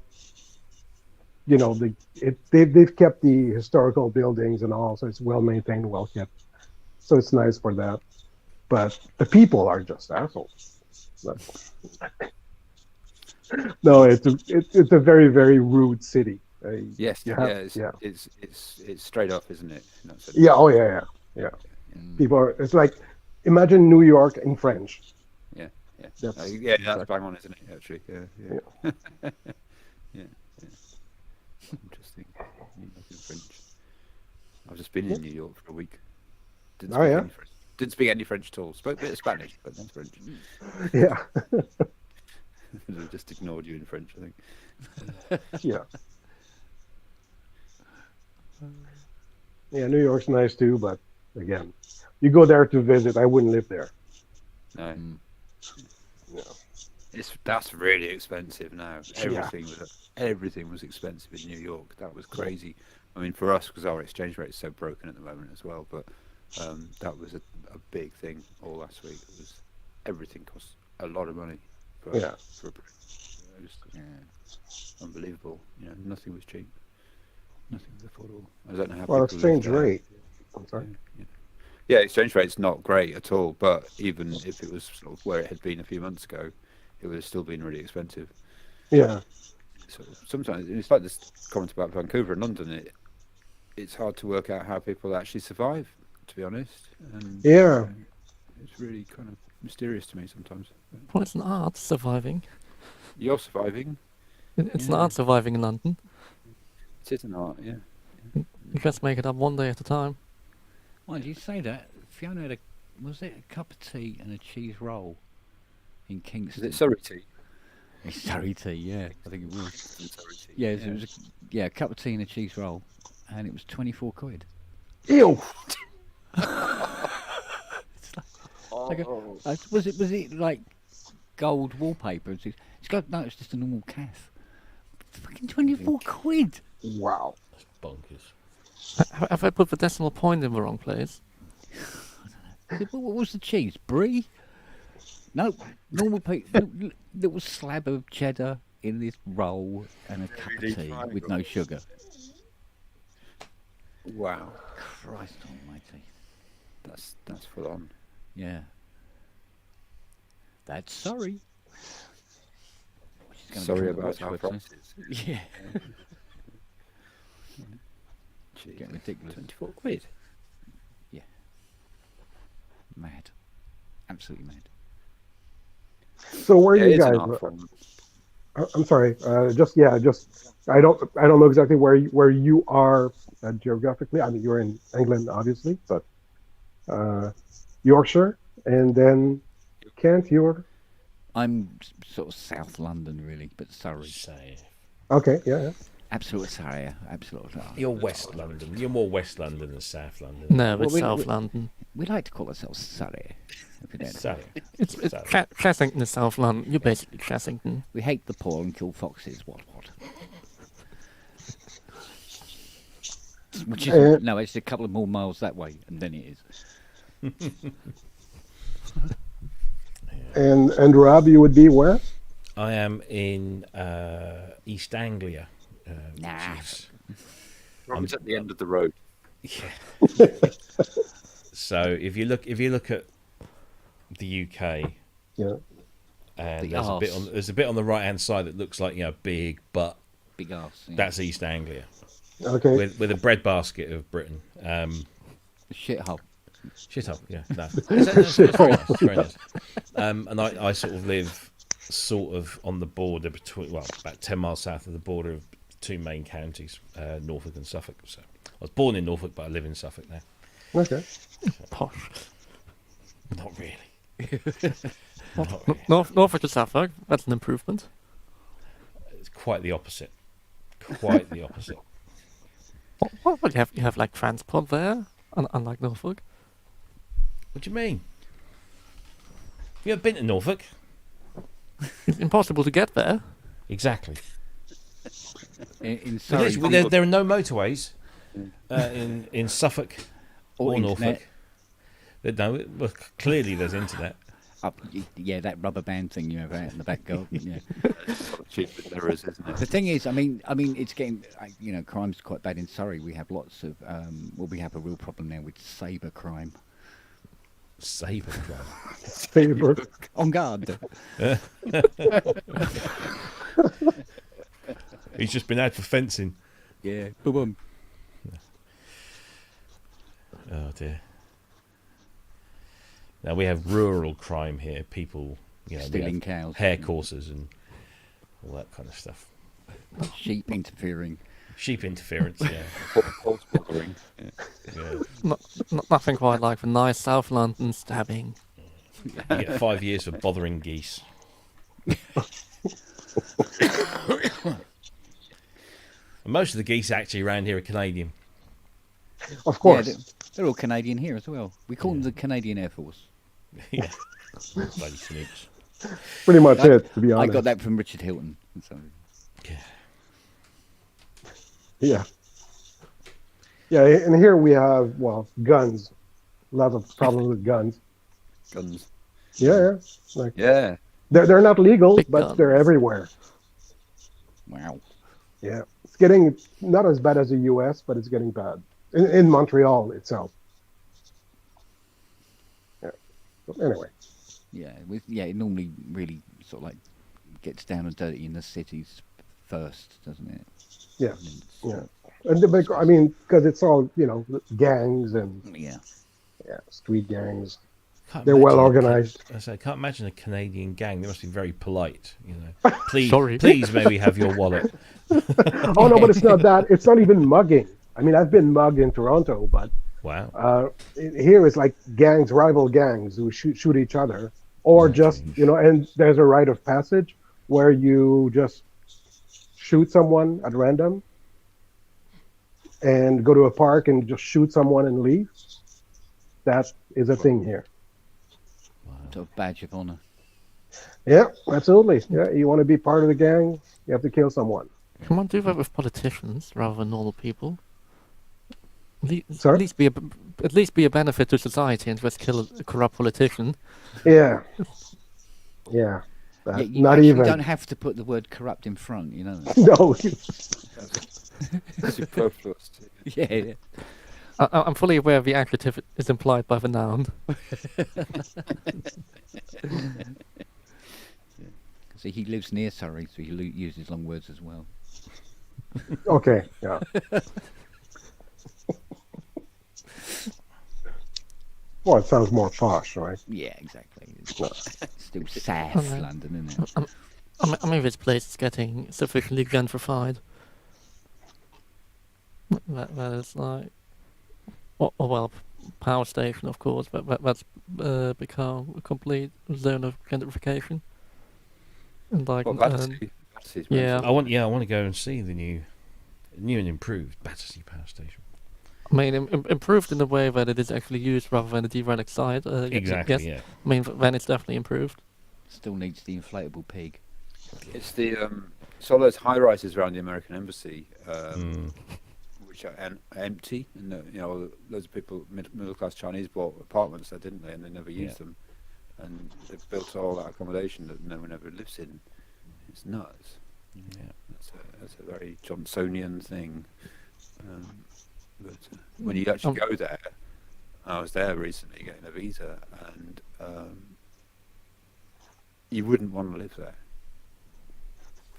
S10: they've kept the historical buildings and all, so it's well maintained, well kept. So it's nice for that. But the people are just assholes. No, it's a very, very rude city.
S5: Yes, it's straight up, isn't it?
S10: Yeah. Oh yeah. People are. It's like imagine New York in French.
S5: Yeah.
S10: That's
S5: That's bang on, isn't it? Actually, yeah. Interesting. New York in French. I've just been in New York for a week. Didn't speak any French at all. Spoke a bit of Spanish, but not French.
S10: Yeah.
S5: I just ignored you in French, I think.
S10: Yeah. Yeah, New York's nice too, but again, you go there to visit. I wouldn't live there.
S5: No. That's really expensive now. Everything was expensive in New York. That was crazy. I mean, for us, because our exchange rate is so broken at the moment as well. But that was a big thing all last week. Everything cost a lot of money. Unbelievable. Nothing was cheap. Nothing was affordable. I don't know how.
S10: Well, exchange rate. I'm sorry.
S5: Yeah, exchange rate's not great at all. But even if it was sort of where it had been a few months ago, it would have still been really expensive.
S10: Yeah.
S5: So sometimes it's like this comment about Vancouver and London. It's hard to work out how people actually survive, to be honest. And, it's really kind of mysterious to me sometimes.
S1: Well, it's an art surviving.
S5: You're surviving.
S1: It's an art surviving in London.
S5: It is an art, yeah.
S1: You just make it up one day at a time.
S2: Why did you say that? Fiona had was it a cup of tea and a cheese roll in Kingston?
S5: Is it Surrey tea?
S2: It's Surrey tea, yeah. I think it was.
S5: Surrey tea.
S2: Yeah, it was a cup of tea and a cheese roll, and it was 24 quid.
S10: Ew.
S2: Was it like gold wallpaper? It's just a normal calf. Fucking 24 quid.
S10: Wow.
S3: That's bonkers.
S1: Have I put the decimal point in the wrong place?
S2: What was the cheese? Brie? No, normal little slab of cheddar in this roll and a cup of tea with no sugar.
S5: Wow.
S2: Christ almighty.
S5: That's full on.
S2: Yeah. That's sorry.
S5: Sorry about our prices.
S2: Yeah.
S5: Jeez.
S2: Getting ridiculous.
S5: 24 quid.
S2: Yeah. Mad. Absolutely mad.
S10: So where are you
S5: it's an
S10: guys?
S5: art form.
S10: I'm sorry. I don't know exactly where you are geographically. I mean, you're in England, obviously, but Yorkshire, and then Kent.
S2: I'm sort of South London, really, but Surrey.
S10: Okay. Yeah.
S2: Absolute Surrey. Absolute.
S3: You're West London. You're more West London than South London.
S1: No, it's South London.
S2: We like to call ourselves Surrey.
S1: It's Chessington is South London. You're basically Chessington.
S2: We hate the poor and kill foxes. What? Which is no, it's a couple of more miles that way, and then it is.
S10: And Rob, you would be where?
S3: I am in East Anglia.
S2: Nah.
S5: It's at the end of the road.
S3: Yeah. So if you look at the UK,
S10: Yeah.
S3: and
S2: The
S3: there's a bit on the right hand side that looks like big butt.
S2: Big arse. Yeah.
S3: That's East Anglia.
S10: Okay.
S3: With a breadbasket of Britain.
S2: Shithole.
S3: Shithole, yeah. No. It's very nice. It's very nice. And I sort of live on the border between, about 10 miles south of the border of two main counties, Norfolk and Suffolk. So I was born in Norfolk, but I live in Suffolk now.
S10: Okay.
S1: Posh.
S3: Not really.
S1: Norfolk to Suffolk, that's an improvement.
S3: It's quite the opposite. Quite the opposite.
S1: What you have like transport there, unlike Norfolk?
S3: What do you mean? Have you ever been to Norfolk?
S1: It's impossible to get there.
S3: Exactly.
S2: In Surrey,
S3: There are no motorways in Suffolk or Norfolk. No, well, clearly there's internet.
S2: Yeah, that rubber band thing you have out in the back garden. Yeah.
S5: There is, isn't it?
S2: The thing is, I mean, it's getting, crime's quite bad in Surrey. We have lots of, we have a real problem now with sabre crime.
S3: Sabre crime.
S10: Sabre.
S2: On guard.
S3: He's just been out for fencing.
S2: Yeah. Boom.
S3: Oh dear. Now we have rural crime here. People,
S2: stealing cows,
S3: hair courses, and all that kind of stuff.
S2: Sheep interfering.
S3: Sheep interference, yeah.
S5: Horse bothering.
S3: Yeah.
S1: Nothing quite like the nice South London stabbing.
S3: You get 5 years for bothering geese. And most of the geese actually around here are Canadian.
S10: Of course.
S2: Yeah, they're all Canadian here as well. We call them the Canadian Air Force.
S3: Yeah. Bloody snoops.
S10: Pretty much it, to be honest.
S2: I got that from Richard Hilton. So.
S10: Yeah. Yeah, and here we have, guns. A lot of problems with guns.
S5: Guns.
S10: Yeah.
S5: Yeah.
S10: They're not legal,
S1: Big
S10: but
S1: guns.
S10: they're everywhere.
S2: Wow.
S10: Yeah. It's getting not as bad as the US, but it's getting bad. In Montreal itself. Yeah. But anyway.
S2: Yeah, it normally really sort of like gets down and dirty in the cities first, doesn't it?
S10: Yeah. Yeah. And because it's all, gangs and street gangs. They're well organized.
S3: I can't imagine a Canadian gang. They must be very polite, Please,
S1: Sorry.
S3: please, may we have your wallet?
S10: Oh no, but it's not that. It's not even mugging. I mean, I've been mugged in Toronto, but
S3: wow.
S10: Here it's like gangs, rival gangs who shoot each other, or just and there's a rite of passage where you just shoot someone at random and go to a park and just shoot someone and leave. That is a thing here.
S2: Sort of badge of honor.
S10: Yeah, absolutely. Yeah, you want to be part of the gang, you have to kill someone.
S1: Come on, do that with politicians rather than normal people.
S10: Sorry?
S1: At least be a benefit to society and just kill a corrupt politician.
S10: Yeah. Yeah.
S2: You
S10: not
S2: actually
S10: even.
S2: don't have to put the word corrupt in front,
S10: No.
S5: Superfluous.
S2: Yeah.
S1: I'm fully aware the adjective is implied by the noun.
S2: See, he lives near Surrey, so he uses long words as well.
S10: Okay. Yeah. Well, it sounds more posh, right?
S2: Yeah, exactly. It's still South London, isn't it?
S1: I mean, this place is getting sufficiently gentrified. That is like, power station, of course, but that's become a complete zone of gentrification. And like,
S5: Battersea's
S1: yeah,
S3: I want to go and see the new and improved Battersea Power Station.
S1: I mean, improved in the way that it is actually used rather than the derelict side.
S3: Exactly.
S1: Yes.
S3: Yeah.
S1: I mean, then it's definitely improved.
S2: Still needs the inflatable pig.
S5: It's the it's all those high rises around the American embassy, which are empty, and loads of people, middle class Chinese, bought apartments there, didn't they? And they never used them, and they've built all that accommodation that no one ever lives in. It's nuts.
S3: Yeah,
S5: that's a very Johnsonian thing. But when you actually go there, I was there recently getting a visa, and you wouldn't want to live there.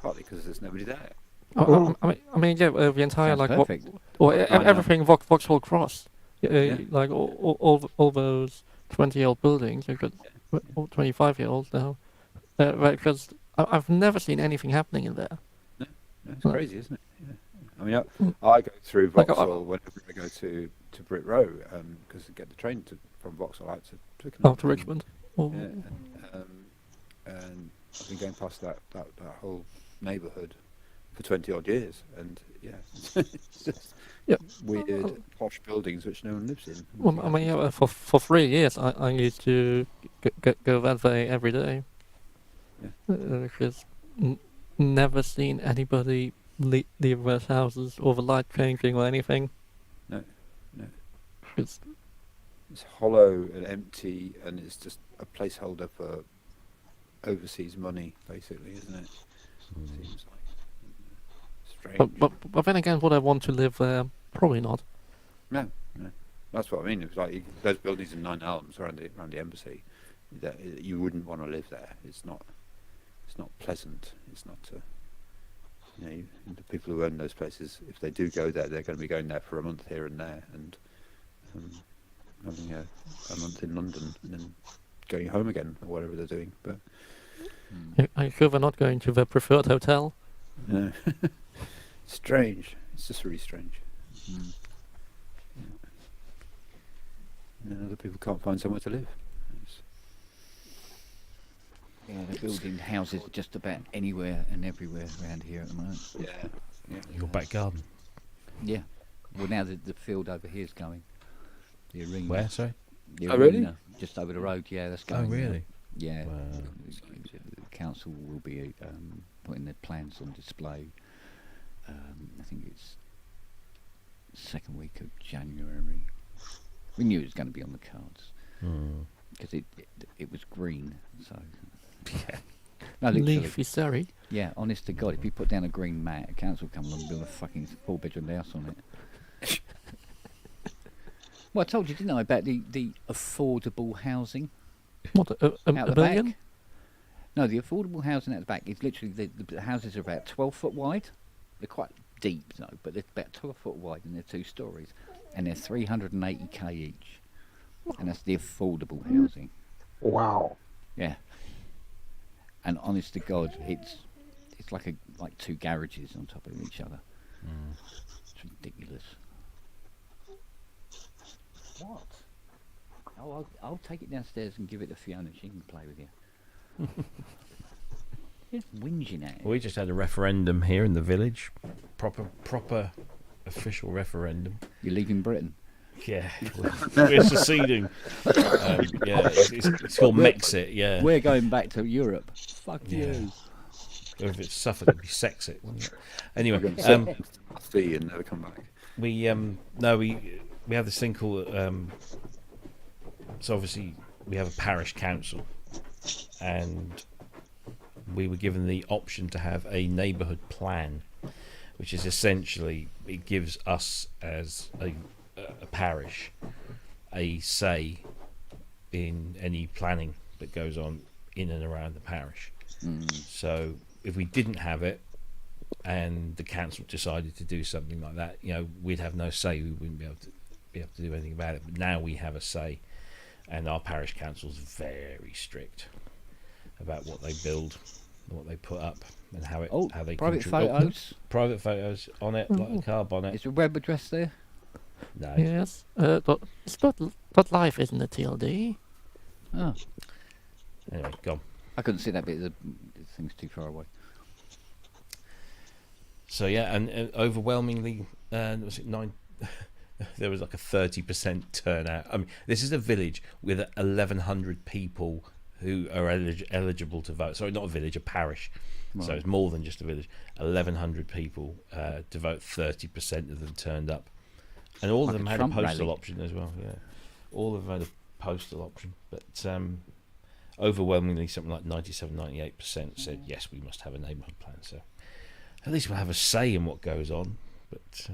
S5: Partly because there's nobody there.
S1: I mean, yeah, the entire
S2: Sounds
S1: like
S2: perfect.
S1: everything Vauxhall Cross,
S5: Yeah.
S1: like all those 20-year-old buildings. You've got 25-year-olds now, right? Because I've never seen anything happening in there.
S5: No, it's crazy, isn't it? Yeah. I mean, I go through
S1: Like,
S5: Vauxhall whenever I go to Brit Row, because I get the train from Vauxhall out to Twickenham.
S1: To Richmond. Oh.
S5: Yeah, and I've been going past that whole neighbourhood for 20 odd years, and it's just weird posh buildings which no one lives in.
S1: Well, I mean, yeah, for 3 years, I used to go that way every day. Because never seen anybody leave their houses or the light changing or anything.
S5: No.
S1: It's
S5: hollow and empty, and it's just a placeholder for overseas money, basically, isn't it? Seems like strange.
S1: But then again, would I want to live there? Probably not.
S5: No. That's what I mean. It's like those buildings in Nine Elms around the embassy. That you wouldn't want to live there. It's not pleasant. It's not. The people who own those places, if they do go there, they're going to be going there for a month here and there, and having a month in London, and then going home again or whatever they're doing. But
S1: Are you sure they're not going to their preferred hotel?
S5: no, strange. It's just really strange. And other people can't find somewhere to live.
S2: Yeah, they're building houses just about anywhere and everywhere around here at the moment.
S5: Yeah.
S3: Your back garden.
S2: Yeah. Well, now the field over here is going. The arena.
S3: Where, sorry?
S2: The
S5: Oh, really?
S2: arena, just over the road. Yeah, that's going.
S3: Oh, really?
S2: Yeah.
S3: Wow.
S2: The council will be putting their plans on display. I think it's second week of January. We knew it was going to be on the cards because it was green. So.
S3: Yeah.
S2: No, literally.
S1: Leafy Surrey.
S2: Yeah, honest to God, if you put down a green mat, a council will come along and build a fucking 4-bedroom house on it. Well, I told you, didn't I, about the affordable housing?
S1: What, a
S2: out the
S1: billion?
S2: back? No, the affordable housing out the back is literally, the houses are about 12 foot wide. They're quite deep, though, but they're about 12 foot wide and they're 2 stories. And they're 380k each. And that's the affordable housing.
S10: Wow.
S2: Yeah. And honest to God, it's like 2 garages on top of each other. It's ridiculous. What? Oh, I'll take it downstairs and give it to Fiona. She can play with you. You're whinging at it.
S3: We just had a referendum here in the village. Proper official referendum.
S2: You're leaving Britain?
S3: Yeah, we're seceding. It's called Mexit. Yeah,
S2: we're going back to Europe. Fuck you.
S3: Or if it's Suffolk, it'd be Sexit, wouldn't it? Anyway,
S5: see and never come back.
S3: We have this thing called. So obviously we have a parish council, and we were given the option to have a neighbourhood plan, which is essentially it gives us as a parish a say in any planning that goes on in and around the parish. So if we didn't have it and the council decided to do something like that, we'd have no say. We wouldn't be able to do anything about it. But now we have a say, and our parish council's very strict about what they build, what they put up, and how they
S2: private
S3: contribute.
S2: photos.
S3: Private photos on it, like a car bonnet.
S2: Is the web address there?
S3: No.
S1: Yes. It's not live, isn't it, TLD?
S2: Oh.
S3: Anyway, go.
S2: I couldn't see that bit. The thing's too far away.
S3: So yeah, and overwhelmingly, was it 9? There was like a 30% turnout. I mean, this is a village with 1,100 people who are eligible to vote. Sorry, not a village, a parish. Right. So it's more than just a village. 1,100 people to vote. 30% of them turned up, and all of them had a postal option as well. Yeah, all of them had a postal option, but overwhelmingly, something like 97-98% said yes, we must have a neighbourhood plan. So at least we'll have a say in what goes on. But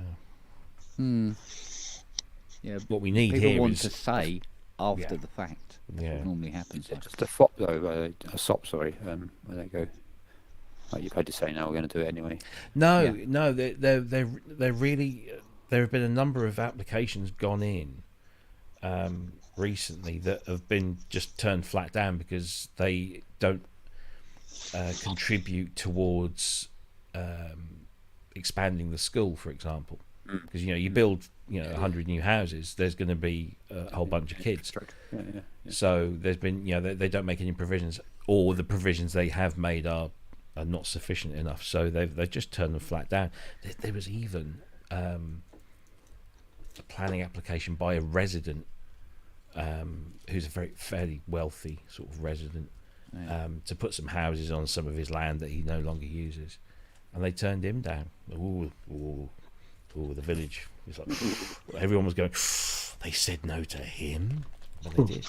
S2: Yeah,
S3: what we need
S2: people
S3: here
S2: want
S3: is
S2: to say after
S3: Yeah.
S2: the fact.
S3: Yeah.
S2: What normally happens.
S5: Is it just a FOP though? A SOP, sorry. Where they go. Like you've had to say, no, we're going to do it anyway.
S3: No,
S2: Yeah.
S3: no, they're really. There have been a number of applications gone in recently that have been just turned flat down because they don't contribute towards expanding the school, for example. Because you build 100 new houses, there's going to be a whole bunch of kids.
S5: Yeah.
S3: So there's been they don't make any provisions, or the provisions they have made are not sufficient enough. So they've just turned them flat down. There was even a planning application by a resident who's a fairly wealthy sort of resident to put some houses on some of his land that he no longer uses, and they turned him down. The village. It's like everyone was going. They said no to him, but they did.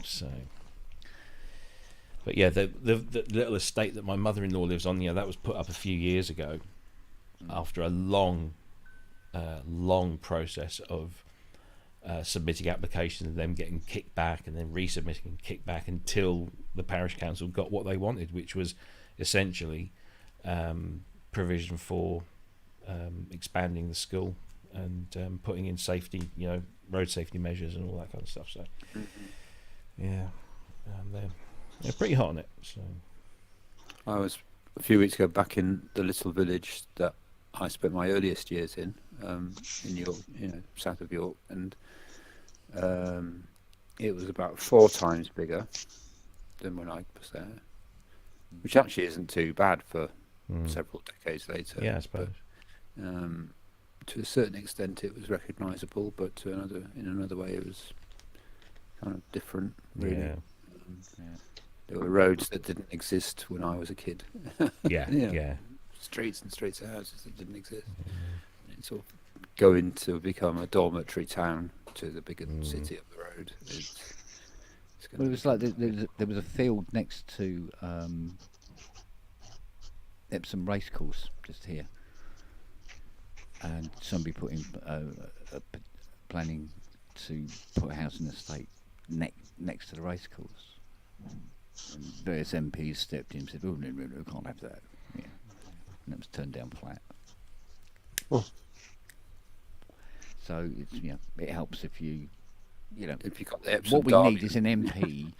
S3: So, but yeah, the little estate that my mother-in-law lives on, that was put up a few years ago, after a long process of submitting applications and them getting kicked back and then resubmitting and kicked back until the parish council got what they wanted, which was essentially provision for expanding the school and putting in safety, road safety measures and all that kind of stuff. So, yeah, they're pretty hot on it. So,
S5: I was a few weeks ago back in the little village that I spent my earliest years in York, south of York, and it was about 4 times bigger than when I was there, which actually isn't too bad for several decades later.
S3: Yeah, I suppose.
S5: But, to a certain extent, it was recognisable, but in another way, it was kind of different. Really.
S3: Yeah.
S5: There were roads that didn't exist when I was a kid.
S3: Yeah.
S5: Streets and streets of houses that didn't exist. It's sort of going to become a dormitory town to the bigger city up the road.
S2: Well, it was like there was a field next to Epsom Racecourse just here, and somebody put in planning to put a house in the estate next to the racecourse. And various MPs stepped in and said, "Oh no, can't have that." Yeah, and it was turned down flat.
S10: Oh.
S2: So it's it helps if you
S5: if you got the Epsom
S2: what we
S5: Derby.
S2: need is an MP,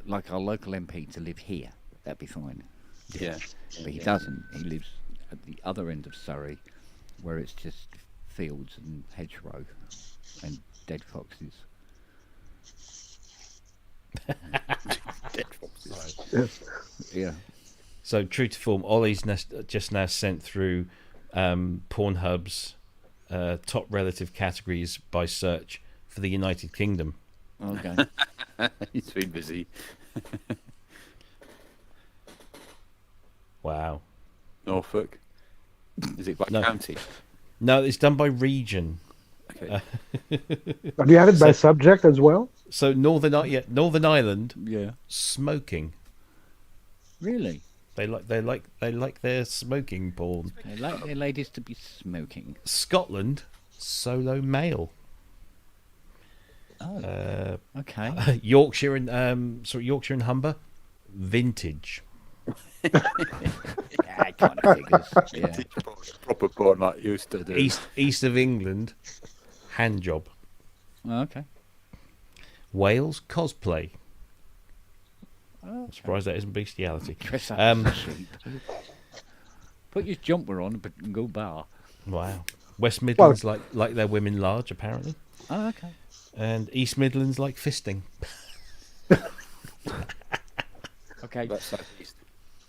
S2: like our local MP, to live here. That'd be fine.
S5: Yeah.
S2: But he doesn't. He lives at the other end of Surrey, where it's just fields and hedgerow and dead foxes.
S5: Dead foxes.
S10: Yes.
S2: Yeah.
S3: So true to form, Ollie's just now sent through Pornhub's top relative categories by search for the United Kingdom.
S2: Okay.
S5: He's been busy.
S3: Wow.
S5: Norfolk. Is it by county?
S3: No, it's done by region.
S5: Okay.
S10: Have you added by subject as well?
S3: So Northern Ireland.
S2: Yeah.
S3: Smoking.
S2: Really?
S3: They like their smoking porn.
S2: They like their ladies to be smoking.
S3: Scotland, solo male.
S2: Oh. Okay.
S3: Yorkshire and Humber, vintage.
S2: Yeah, kind of figures. Yeah.
S5: Proper porn like you used to do.
S3: East of England, hand job.
S2: Oh, okay.
S3: Wales, cosplay.
S2: Oh,
S3: I'm surprised that isn't bestiality.
S2: dress up as a sheep. Put your jumper on and go bar.
S3: Wow. West Midlands like their women large, apparently.
S2: Oh, okay.
S3: And East Midlands like fisting.
S2: Okay.
S5: That's south east.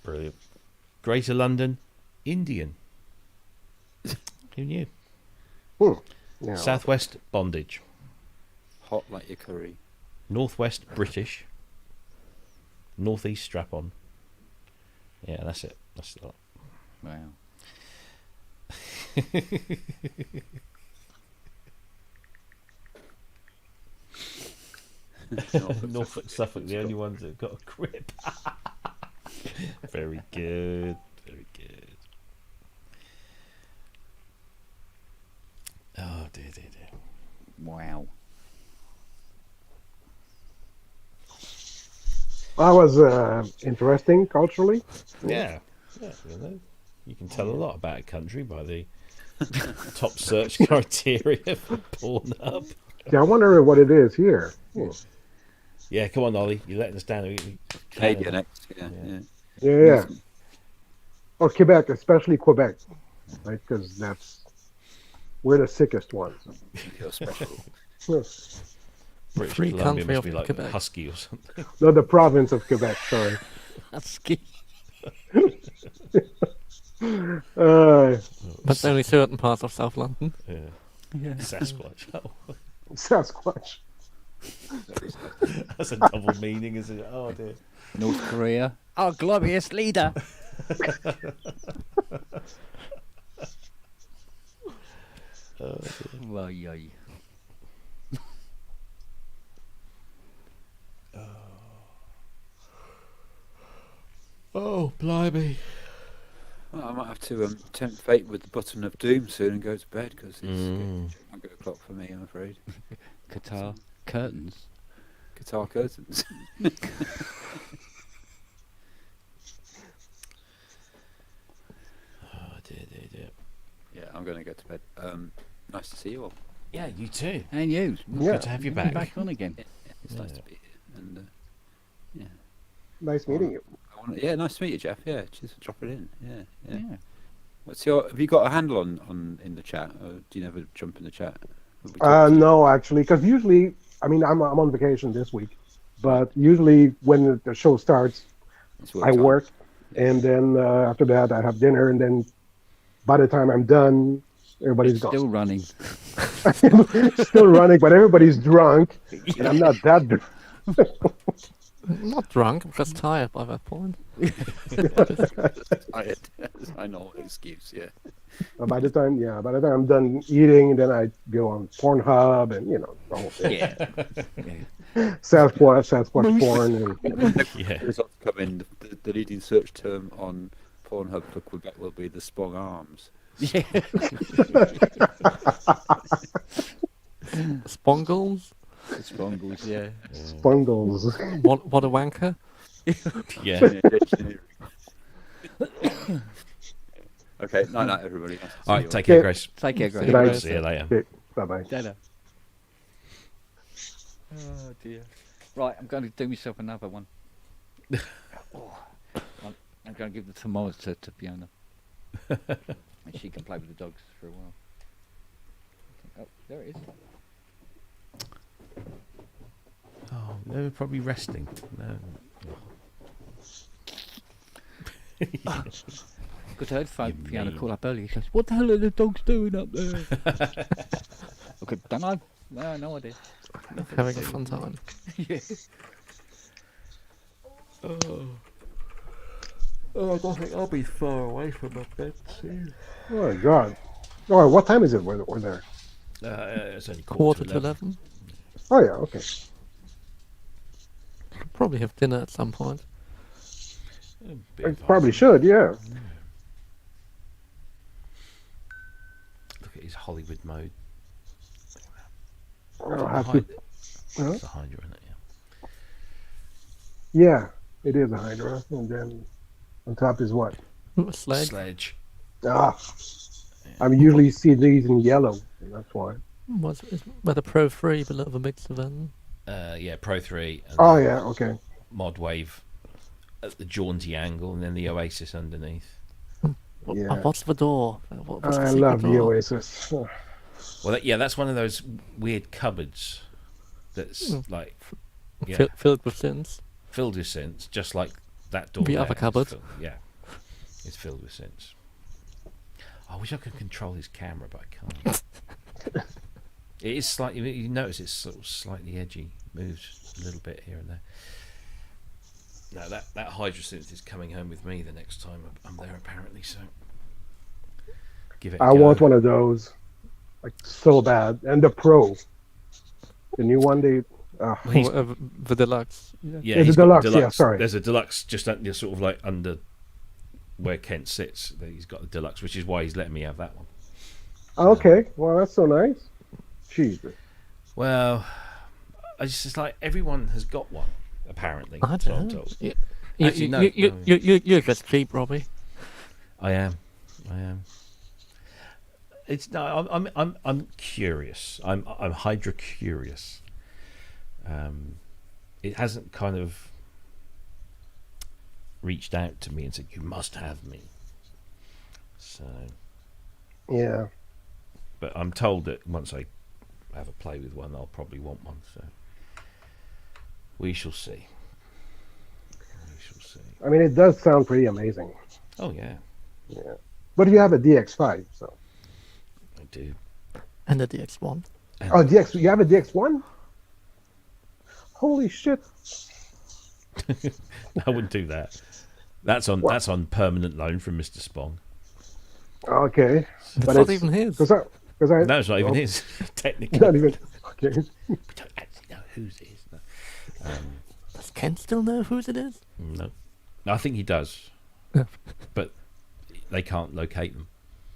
S3: Brilliant. Greater London, Indian. Who knew?
S10: Yeah.
S3: Southwest, bondage.
S5: Hot like your curry.
S3: Northwest, British. Northeast, strap on. Yeah, that's it. That's the lot.
S2: Wow.
S3: Norfolk, Suffolk, the only ones that got a grip. Very good. Very good. Oh, dear.
S2: Wow.
S10: That was interesting culturally.
S3: Yeah. You can tell a lot about a country by the top search criteria for Pornhub.
S10: Yeah, I wonder what it is here.
S3: Yeah, come on, Ollie. You're letting us down.
S5: Canada next.
S10: Yeah. Or Quebec, especially Quebec, right? Because we're the sickest ones.
S5: You're special.
S3: British
S1: Free
S3: Columbia
S1: country
S3: must
S1: of
S3: be like
S1: Quebec.
S3: Husky or something.
S10: No, the province of Quebec. Sorry.
S1: Husky. But only certain parts of South London.
S3: Yeah. Sasquatch. Oh.
S10: Sasquatch.
S3: That's a double meaning, isn't it? Oh dear.
S2: North Korea, our glorious leader. Well, yay.
S3: Oh, blimey.
S5: Well, I might have to tempt fate with the button of doom soon and go to bed because it's getting 8 o'clock for me, I'm afraid.
S2: Qatar curtains.
S5: Qatar curtains.
S3: Oh dear.
S5: Yeah, I'm going to go to bed. Nice to see you all.
S3: Yeah, you too.
S2: And you.
S3: Good to have you back.
S2: Back on again.
S5: It's nice to be here. And
S10: Nice meeting you.
S5: yeah, nice to meet you, Jeff. Yeah, just drop it in. Yeah. What's your? Have you got a handle on in the chat, or do you never jump in the chat?
S10: No, actually, because usually, I mean, I'm on vacation this week, but usually when the show starts, I work, and then after that I have dinner, and then by the time I'm done, everybody's gone.
S2: Still running.
S10: Still running, but everybody's drunk, and I'm not that drunk.
S1: I'm not drunk, I'm just tired by that point.
S5: Tired. I know excuse. Yeah.
S10: By the time I'm done eating, then I go on Pornhub and the whole thing.
S2: Yeah.
S10: Sasquatch porn, and
S5: Results come in. The leading search term on Pornhub for Quebec will be the Spong Arms.
S2: Yeah.
S1: Spongles?
S2: Spongles, yeah.
S10: Spongles.
S1: What a wanker.
S3: Yeah.
S5: Okay, night, everybody. Nice
S3: All right, take care, Grace.
S2: Take care, Grace.
S10: Good night.
S3: See you later.
S10: Okay, bye-bye.
S2: Dada. Oh dear. Right, I'm going to do myself another one. I'm going to give the thermometer to Fiona. And she can play with the dogs for a while. Oh, there it is.
S3: Oh, they were probably resting. No.
S2: Because I heard Fiona call up earlier. She goes, "What the hell are the dogs doing up there?" Okay, don't know. No idea.
S1: Having a fun time.
S2: Yeah.
S1: Oh, I don't think I'll be far away from my bed soon.
S10: Oh my God! Oh, what time is it? We're there.
S3: It's only
S1: Quarter to 11.
S10: Oh yeah, okay.
S1: Could probably have dinner at some point.
S10: I probably should. Yeah.
S3: Look at his Hollywood mode.
S10: I'll have to.
S3: It's a Hydra, isn't it?
S10: Yeah, it is a Hydra, and then on top is what?
S1: Sledge.
S3: Sledge.
S10: Ah, I usually see these in yellow, and that's why.
S1: Was the Pro 3 below the mix event?
S3: Yeah, Pro 3. And
S10: Oh yeah, okay.
S3: Mod Wave at the jaunty angle, and then the Oasis underneath.
S10: Yeah.
S1: What's the door? What's the
S10: I
S1: secret
S10: love the
S1: door?
S10: Oasis. Oh.
S3: Well, that's one of those weird cupboards that's like
S1: Filled with sins.
S3: filled with synths, just like that door.
S1: The
S3: there
S1: other
S3: is
S1: cupboard.
S3: It's filled with synths. I wish I could control his camera, but I can't. It is slightly. You notice it's sort of slightly edgy. Moves a little bit here and there. No, that Hydra synth is coming home with me the next time I'm there, apparently. So give it.
S10: I want one of those, like so bad. And the Pro, the new one.
S1: The deluxe.
S3: Yeah,
S10: the
S3: he's got
S10: deluxe. Yeah, sorry.
S3: There's a deluxe just sort of like under where Kent sits. He's got the deluxe, which is why he's letting me have that one.
S10: Okay, well that's so nice. Jesus.
S3: Well, it's like everyone has got one, apparently.
S1: I
S3: that's what I'm
S1: don't know.
S3: told.
S1: You,
S3: Actually, no.
S1: you're just cheap, Robbie.
S3: I am. It's no. I'm curious. I'm Hydra curious. It hasn't kind of reached out to me and said you must have me. So.
S10: Yeah.
S3: But I'm told that once I have a play with one, I'll probably want one. So we shall see.
S10: I mean, it does sound pretty amazing.
S3: Oh yeah.
S10: Yeah. But you have a DX5, so.
S3: I do.
S1: And the DX1.
S10: Oh, DX. You have a DX1? Holy shit!
S3: I wouldn't do that. That's on permanent loan from Mr. Spong.
S10: Okay.
S1: It's not even his.
S10: Because I.
S3: No, it's not even his. Technically.
S10: Not even. Okay.
S3: We don't actually know whose it is. No.
S1: Does Ken still know whose it is?
S3: No. I think he does. But they can't locate them.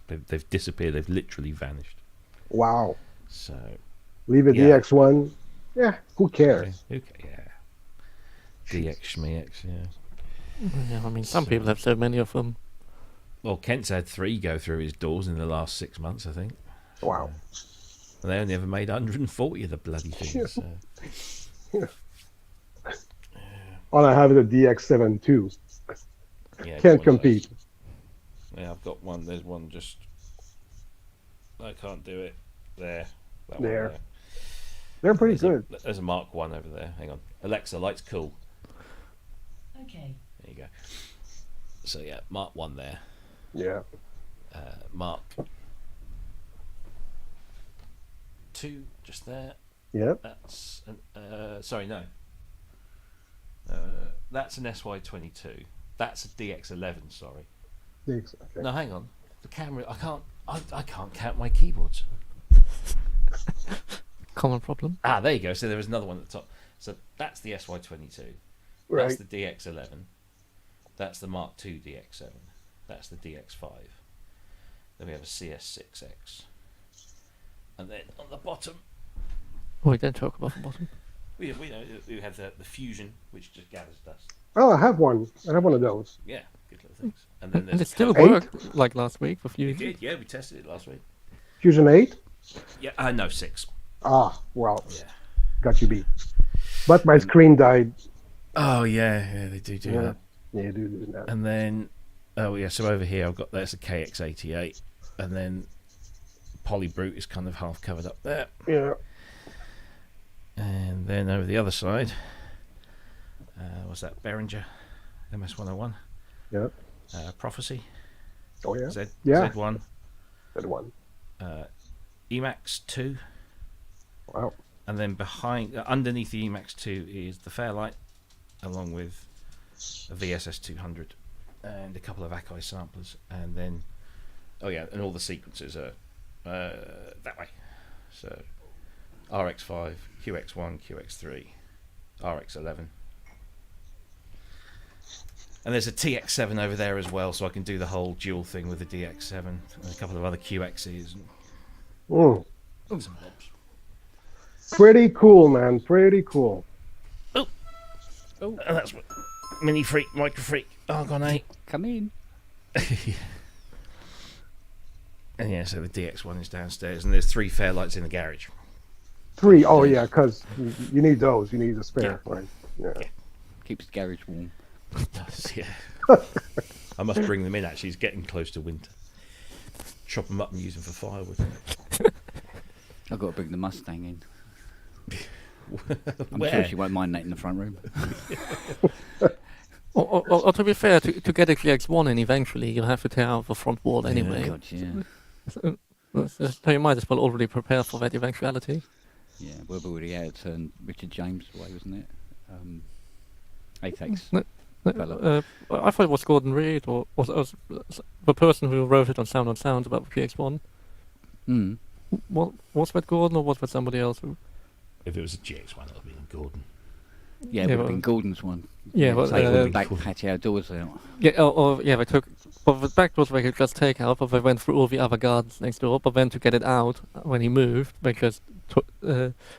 S3: They've disappeared. They've literally vanished.
S10: Wow.
S3: So.
S10: Leave a DX1. Yeah. Who cares?
S3: Yeah. DX Schmix, yeah.
S1: Yeah, I mean, some people have so many of them.
S3: Well, Kent's had 3 go through his doors in the last 6 months, I think.
S10: Wow.
S3: And they only ever made 140 of the bloody things. So.
S10: Yeah. All I have is a DX7 too.
S3: Yeah,
S10: Can't compete.
S3: Yeah, I've got one. There's one just. I can't do it. There. That
S10: There.
S3: one there.
S10: They're pretty good.
S3: There's a Mark 1 over there. Hang on. Alexa, lights cool.
S12: Okay.
S3: There you go. So yeah, Mark 1 there.
S10: Yeah.
S3: Mark 2 just there.
S10: Yeah.
S3: That's sorry, no. That's an SY22. That's a DX11. Sorry.
S10: Okay.
S3: No, hang on. The camera. I can't count my keyboards.
S1: Common problem.
S3: Ah, there you go. So there was another one at the top. So that's the SY22.
S10: Right.
S3: That's the DX11. That's the Mark II DX7. That's the DX5. Then we have a CS6X. And then on the bottom,
S1: Oh, we don't talk about the bottom.
S3: we have the Fusion, which just gathers dust.
S10: Oh, I have one. I have one of those.
S3: Yeah, good little things. And then
S1: And
S3: there's
S1: it still
S10: 8?
S1: worked like last week for
S3: It
S1: Fusion.
S3: did, yeah. We tested it last week.
S10: Fusion 8?
S3: Yeah, no, 6.
S10: Ah, well,
S3: Yeah.
S10: got you beat. But my screen died.
S3: Oh yeah, they do
S10: Yeah.
S3: that.
S10: Yeah, you do that.
S3: And then, oh yeah, so over here I've got there's a KX88, and then Polybrute is kind of half covered up there.
S10: Yeah.
S3: And then over the other side, what's that? Behringer MS101.
S10: Yeah.
S3: Prophecy.
S10: Oh yeah.
S3: Z1.
S10: Z1.
S3: Emax 2.
S10: Wow.
S3: And then underneath the Emax 2 is the Fairlight, along with a VSS 200 and a couple of Akai samplers, and then and all the sequences are that way. So RX5, QX1, QX3, RX11, and there's a TX7 over there as well, so I can do the whole dual thing with the DX7 and a couple of other QXs
S10: Mm.
S3: and some bobs.
S10: Pretty cool, man. Pretty cool.
S3: Oh, and that's what Mini Freak, Micro Freak, Argon 8.
S2: Come in.
S3: And yeah, so the DX1 is downstairs, and there's 3 Fairlights in the garage.
S10: 3. Oh yeah, because you need those. You need a spare,
S3: Yeah.
S10: right? Yeah.
S2: Keeps the garage warm.
S3: Yeah. I must bring them in, actually. It's getting close to winter. Chop them up and use them for firewood.
S2: I've got to bring the Mustang in. I'm
S3: Where?
S2: sure she won't mind that in the front room.
S1: Or to be fair, to get a GX1 in eventually, you'll have to tear out the front wall anyway.
S2: God, yeah.
S1: So you might as well already prepare for that eventuality.
S2: Yeah, we've already had Richard James away, wasn't it? Apex.
S1: I thought it was Gordon Reed, or was the person who wrote it on Sounds about the GX1.
S2: Mm.
S1: Was that Gordon, or was that somebody else?
S3: If it was a GX1, it would have been Gordon.
S2: Yeah, it would have been Gordon's one.
S1: Yeah, well,
S2: take all the back patio doors out.
S1: Yeah, they took. Well, the back doors they could just take out, but they went through all the other gardens next door. But then to get it out, when he moved, they just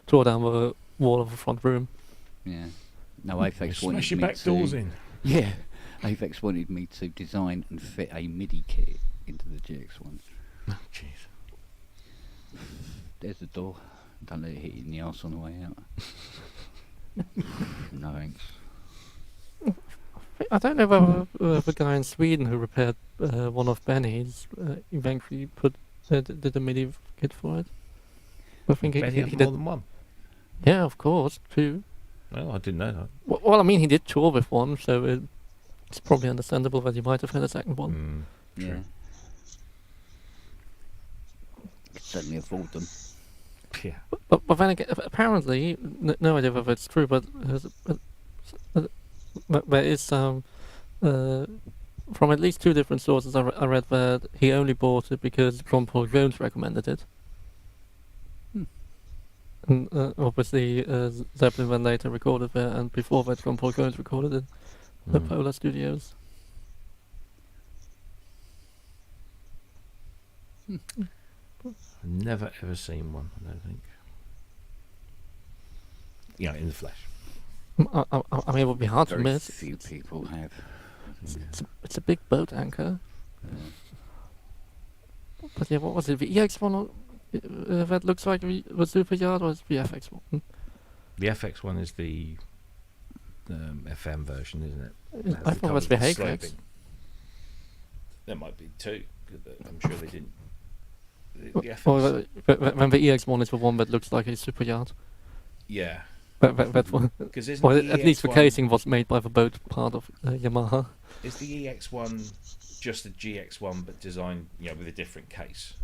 S1: tore down the wall of the front room.
S2: Yeah. No, Apex wanted
S3: Smash your
S2: me
S3: back
S2: to,
S3: doors in.
S2: Yeah. Apex wanted me to design and fit a MIDI kit into the GX1.
S3: Oh, jeez.
S2: There's the door. Don't let it hit you in the arse on the way out. No thanks.
S1: I don't know whether the guy in Sweden who repaired one of Benny's eventually did a MIDI kit for it. I think
S3: Benny
S1: he
S3: had
S1: did.
S3: more than one.
S1: Yeah, of course, two.
S3: Well, I didn't know that.
S1: Well, I mean, he did tour with one, so it's probably understandable that he might have had a second one.
S2: Yeah. Could certainly afford them.
S3: Yeah.
S1: But then again, apparently, no idea whether it's true, but there is some, from at least two different sources, I read that he only bought it because John Paul Jones recommended it. And obviously, Zeppelin then later recorded there, and before that, John Paul Jones recorded it at Polar Studios.
S3: Never ever seen one, I don't think. Yeah, in the flesh.
S1: I mean, it would be hard to
S2: Very
S1: miss.
S2: few people have.
S1: It's a big boat anchor. But yeah, what was it? The EX1 that looks like the Super Yacht, or is the FX1?
S3: The FX one is the FM version, isn't it?
S1: Yeah,
S3: It has
S1: I
S3: the
S1: thought that's
S3: colours
S1: the
S3: with
S1: Hayflex.
S3: sloping. There might be two. I'm sure they didn't. The FX,
S1: When the EX1 is the one that looks like a Super Yacht.
S3: yeah.
S1: That one.
S3: 'Cause isn't
S1: Well,
S3: the
S1: at least the
S3: EX1
S1: casing was made by the boat part of Yamaha.
S3: Is the EX1 just the GX1 but designed, with a different case?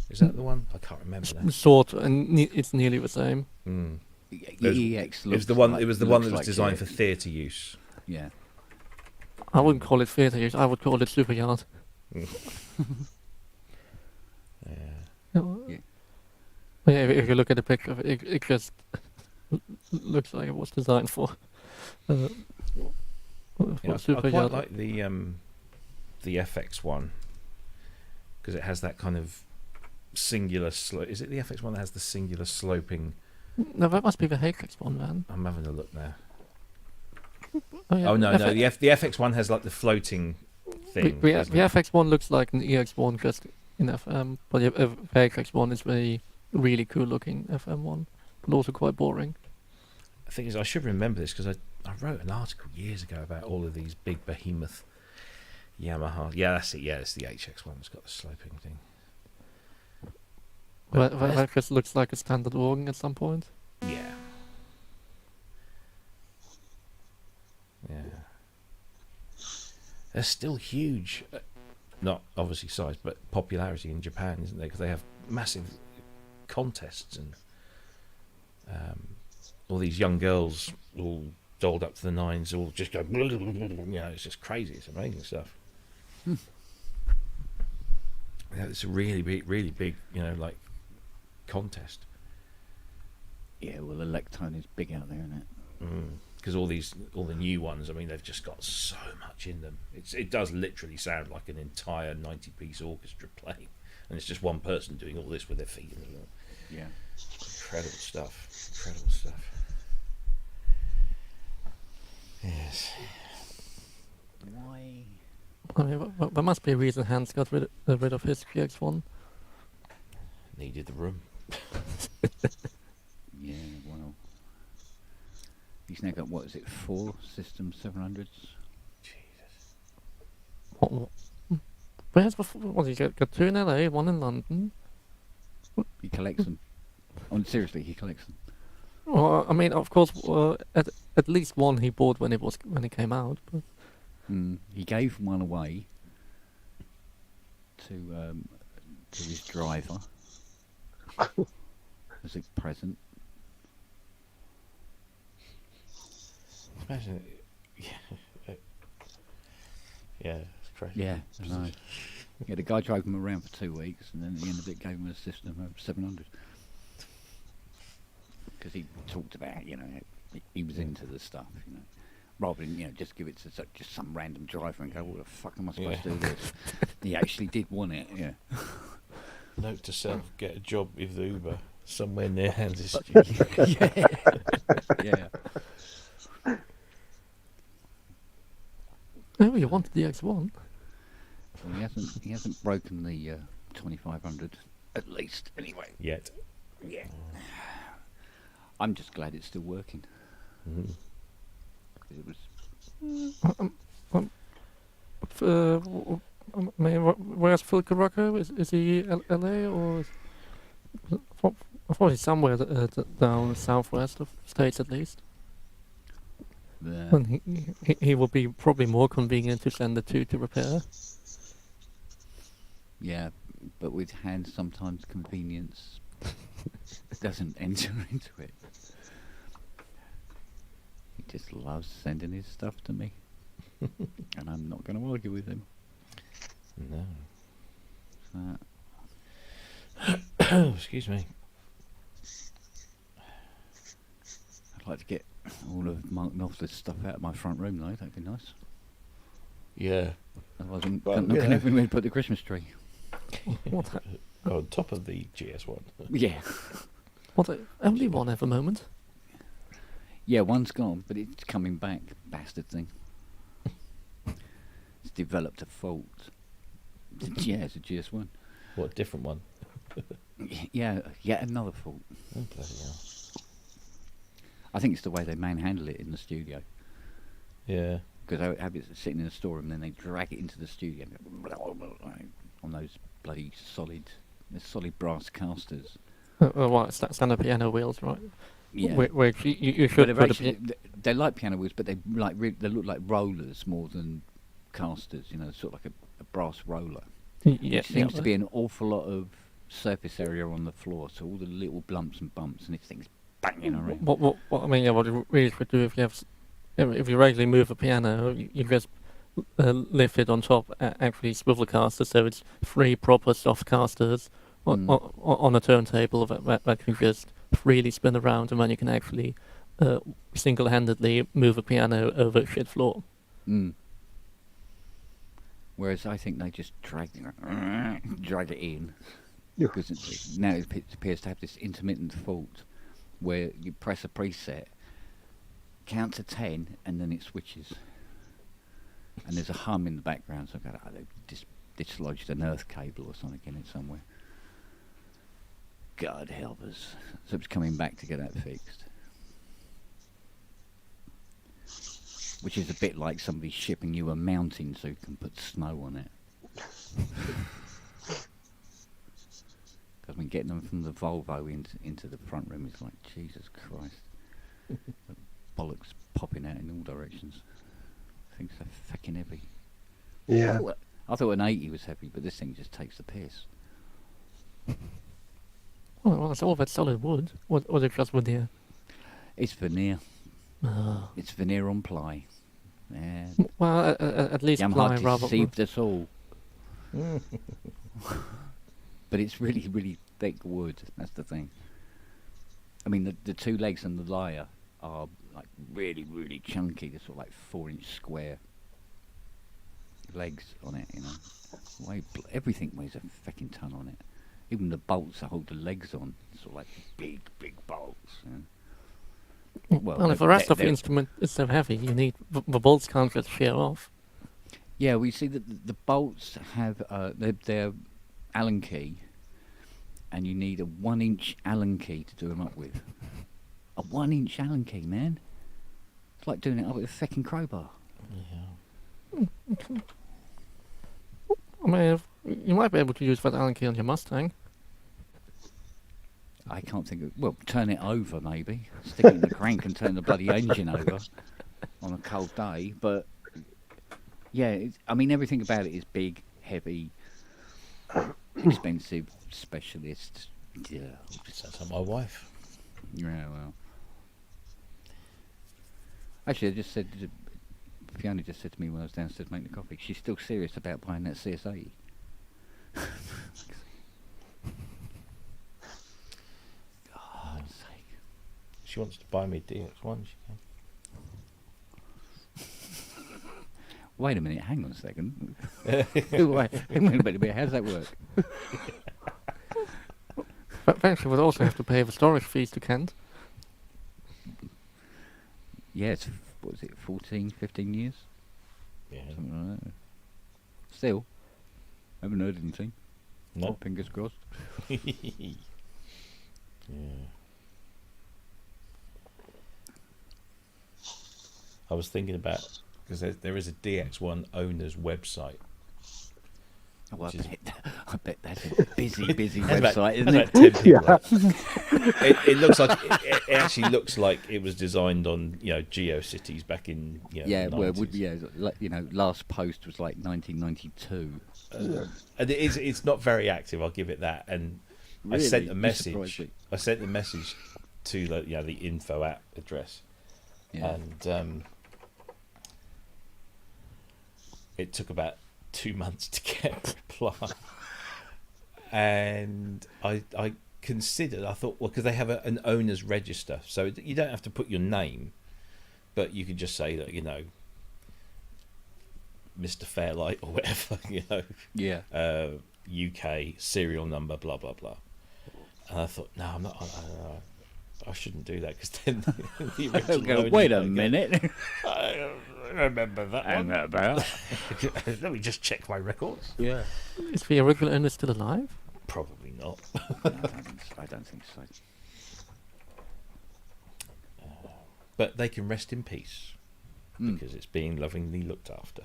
S3: Is that the one? I can't remember now.
S1: Sort, and it's nearly the same.
S2: The EX
S3: It was the one.
S2: looks
S3: It was the one that was
S2: like
S3: designed
S2: it.
S3: for theatre use.
S2: Yeah.
S1: I wouldn't call it theatre use. I would call it Super Yacht.
S3: Yeah.
S1: Yeah, if you look at the picture, it just looks like it was designed for
S3: I
S1: Super
S3: quite
S1: Yacht.
S3: like the FX one because it has that kind of singular slope. Is it the FX one that has the singular sloping?
S1: No, that must be the Hayflex one, man.
S3: I'm having a look now.
S1: Yeah,
S3: Oh no, the FX one has like the floating thing.
S1: The
S3: doesn't it?
S1: FX one looks like an EX1 just in FM, but the Hayflex one is the really cool looking FM one, but also quite boring.
S3: The thing is, I should remember this because I wrote an article years ago about all of these big behemoth Yamaha. Yeah, that's it. Yeah, it's the HX one. It's got the sloping thing.
S1: That just looks like a standard organ at some point.
S3: Yeah. Yeah. They're still huge. Not obviously size, but popularity in Japan, isn't there? Because they have massive contests and all these young girls all dolled up to the nines all just go, it's just crazy. It's amazing stuff. Yeah, it's a really big, like contest.
S2: Yeah, well, the Lectone is big out there, isn't it?
S3: Because all the new ones, I mean, they've just got so much in them. It does literally sound like an entire 90-piece orchestra playing, and it's just one person doing all this with their feet.
S2: Yeah,
S3: incredible stuff. Incredible stuff. Yes.
S2: Why?
S1: I mean, there must be a reason Hans got rid of his GX1.
S3: Needed the room.
S2: Yeah, well, he's now got, what is it, 4 System 700s?
S1: What? Where's the? What, he got 2 in LA, 1 in London.
S2: He collects them. Oh, seriously, he collects them.
S1: Well, I mean, of course, at least one he bought when it came out. But
S2: he gave one away to his driver as a present.
S3: Imagine it. Yeah, it's crazy.
S2: Yeah, I know. Yeah, the guy drove him around for 2 weeks, and then at the end of it, gave him a System 700. Because he talked about, he was into the stuff, rather than just give it to just some random driver and go, "What the fuck am I supposed to do this?" He actually did want it. Yeah.
S3: Note to self: get a job with Uber. Somewhere near Hans'
S2: Yeah.
S1: Oh, you wanted the X1?
S2: Well, he hasn't broken the 2500 at least anyway.
S3: Yet.
S2: Yeah. I'm just glad it's still working.
S3: Mm.
S2: It was.
S1: Where's Phil Carrocco? Is he LA or? I thought he's somewhere down southwest of the States at least. And he will be probably more convenient to send the two to repair.
S2: Yeah, but with Hans, sometimes convenience doesn't enter into it. He just loves sending his stuff to me, and I'm not going to argue with him.
S3: No. Excuse me.
S2: I'd like to get all of Mark Knopfler's stuff out of my front room, though. That'd be nice.
S3: Yeah.
S2: Otherwise, I'm not going to have anywhere to put the Christmas tree.
S3: On top of the GS1.
S2: Yeah.
S1: What? Only one ever moment.
S2: Yeah, one's gone, but it's coming back. Bastard thing. It's developed a fault. Yeah, it's a GS1.
S3: What, different one?
S2: Yeah, yet another fault.
S3: Oh, bloody hell.
S2: I think it's the way they manhandle it in the studio.
S3: Yeah.
S2: Because they have it sitting in the storeroom, and then they drag it into the studio on those bloody solid brass casters.
S1: What? Standard piano wheels, right?
S2: Yeah.
S1: Which you should
S2: But
S1: put
S2: they're like piano wheels, but they they look like rollers more than casters. You know, sort of like a brass roller.
S1: Yeah,
S2: Which seems to be an awful lot of surface area on the floor, so all the little lumps and bumps, and this thing's banging around.
S1: What I mean, yeah, what you really should do if you regularly move a piano, you just lift it on top, actually swivel casters, so it's 3 proper soft casters on a turntable that can just freely spin around, and then you can actually single-handedly move a piano over a shit floor.
S2: Mm. Whereas I think they just drag it in.
S10: Yeah.
S2: Because now it appears to have this intermittent fault where you press a preset, count to 10, and then it switches. And there's a hum in the background, so I've got they dislodged an earth cable or something in it somewhere. God help us. So it's coming back to get that fixed. Which is a bit like somebody shipping you a mountain so you can put snow on it. Because I mean, getting them from the Volvo into the front room is like, Jesus Christ. The bollocks popping out in all directions. Things are fucking heavy.
S10: Yeah.
S2: I thought an 80 was heavy, but this thing just takes the piss.
S1: Well, it's all that solid wood. Or is it just veneer?
S2: It's veneer. It's veneer on ply. Yeah.
S1: Well, at least
S2: Yamaha
S1: ply rather.
S2: deceived us all. But it's really, really thick wood. That's the thing. I mean, the 2 legs and the lyre are like really, really chunky. They're sort of like 4-inch square legs on it. You know, everything weighs a fucking ton on it. Even the bolts that hold the legs on, sort of like big, big bolts. You know?
S1: Well, if the rest of the instrument is so heavy, you need the bolts can't just shear off.
S2: Yeah, we see that the bolts have they're Allen key, and you need a 1-inch Allen key to do them up with. A 1-inch Allen key, man. It's like doing it up with a fucking crowbar.
S3: Yeah.
S1: I mean, you might be able to use that Allen key on your Mustang.
S2: I can't think of... Well, turn it over, maybe. Stick it in the crank and turn the bloody engine over on a cold day. But, yeah, I mean, everything about it is big, heavy, expensive, specialist. Yeah.
S3: Sounds like my wife.
S2: Yeah, well. Actually, I just said... Fiona just said to me when I was downstairs making the coffee, she's still serious about buying that CS80. God's sake.
S3: She wants to buy me DX1. She can.
S2: Wait a minute, hang on a second. Wait a minute, how's that work?
S1: But eventually we'll also have to pay the storage fees to Kent.
S2: Yeah, it's, what was it, 14, 15 years?
S3: Yeah.
S2: Something like that. Still, haven't heard anything.
S3: No.
S2: Fingers crossed.
S3: Yeah. I was thinking about, because there is a DX1 owner's website.
S2: Oh, I
S3: which is-
S2: bet that's a busy
S3: That's about-
S2: website, isn't
S3: that's
S2: it?
S3: about 10 people on it. It looks like it actually looks like it was designed on GeoCities back in
S2: Yeah,
S3: the
S2: well,
S3: 90s.
S2: last post was like 1992.
S3: And it's not very active. I'll give it that. And I
S2: Really?
S3: sent a
S2: You
S3: message.
S2: surprised me.
S3: I sent the message to the info app address,
S2: Yeah.
S3: and it took about 2 months to get a reply. And I considered. I thought, well, because they have an owner's register, so you don't have to put your name, but you could just say that Mr. Fairlight or whatever,
S2: Yeah.
S3: UK serial number, blah blah blah. And I thought, no, I'm not. I shouldn't do that because then the original owner
S2: Wait a
S3: might go,
S2: minute.
S3: I remember that one. Let me just check my records.
S2: Yeah.
S1: Is the original owner still alive?
S3: Probably not.
S2: I don't think so.
S3: But they can rest in peace
S2: Mm.
S3: because it's being lovingly looked after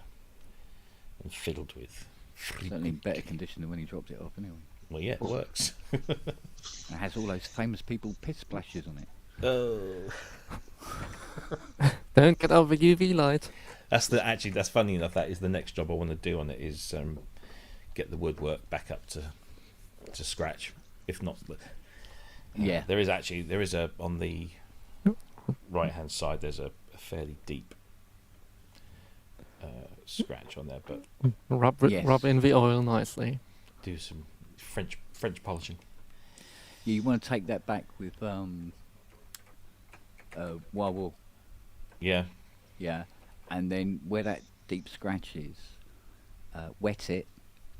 S3: and fiddled with.
S2: Certainly in better condition than when he dropped it off, anyway.
S3: Well, yeah, it works.
S2: It has all those famous people piss splashes on it.
S3: Oh.
S1: Don't get out the UV light.
S3: That's funny enough. That is the next job I want to do on it is get the woodwork back up to scratch. If not,
S2: Yeah.
S3: there is on the right hand side. There's a fairly deep scratch on there, but
S1: Rub in the oil nicely.
S3: do some French polishing.
S2: Yeah, you want to take that back with Wawal.
S3: Yeah.
S2: Yeah, and then where that deep scratch is, wet it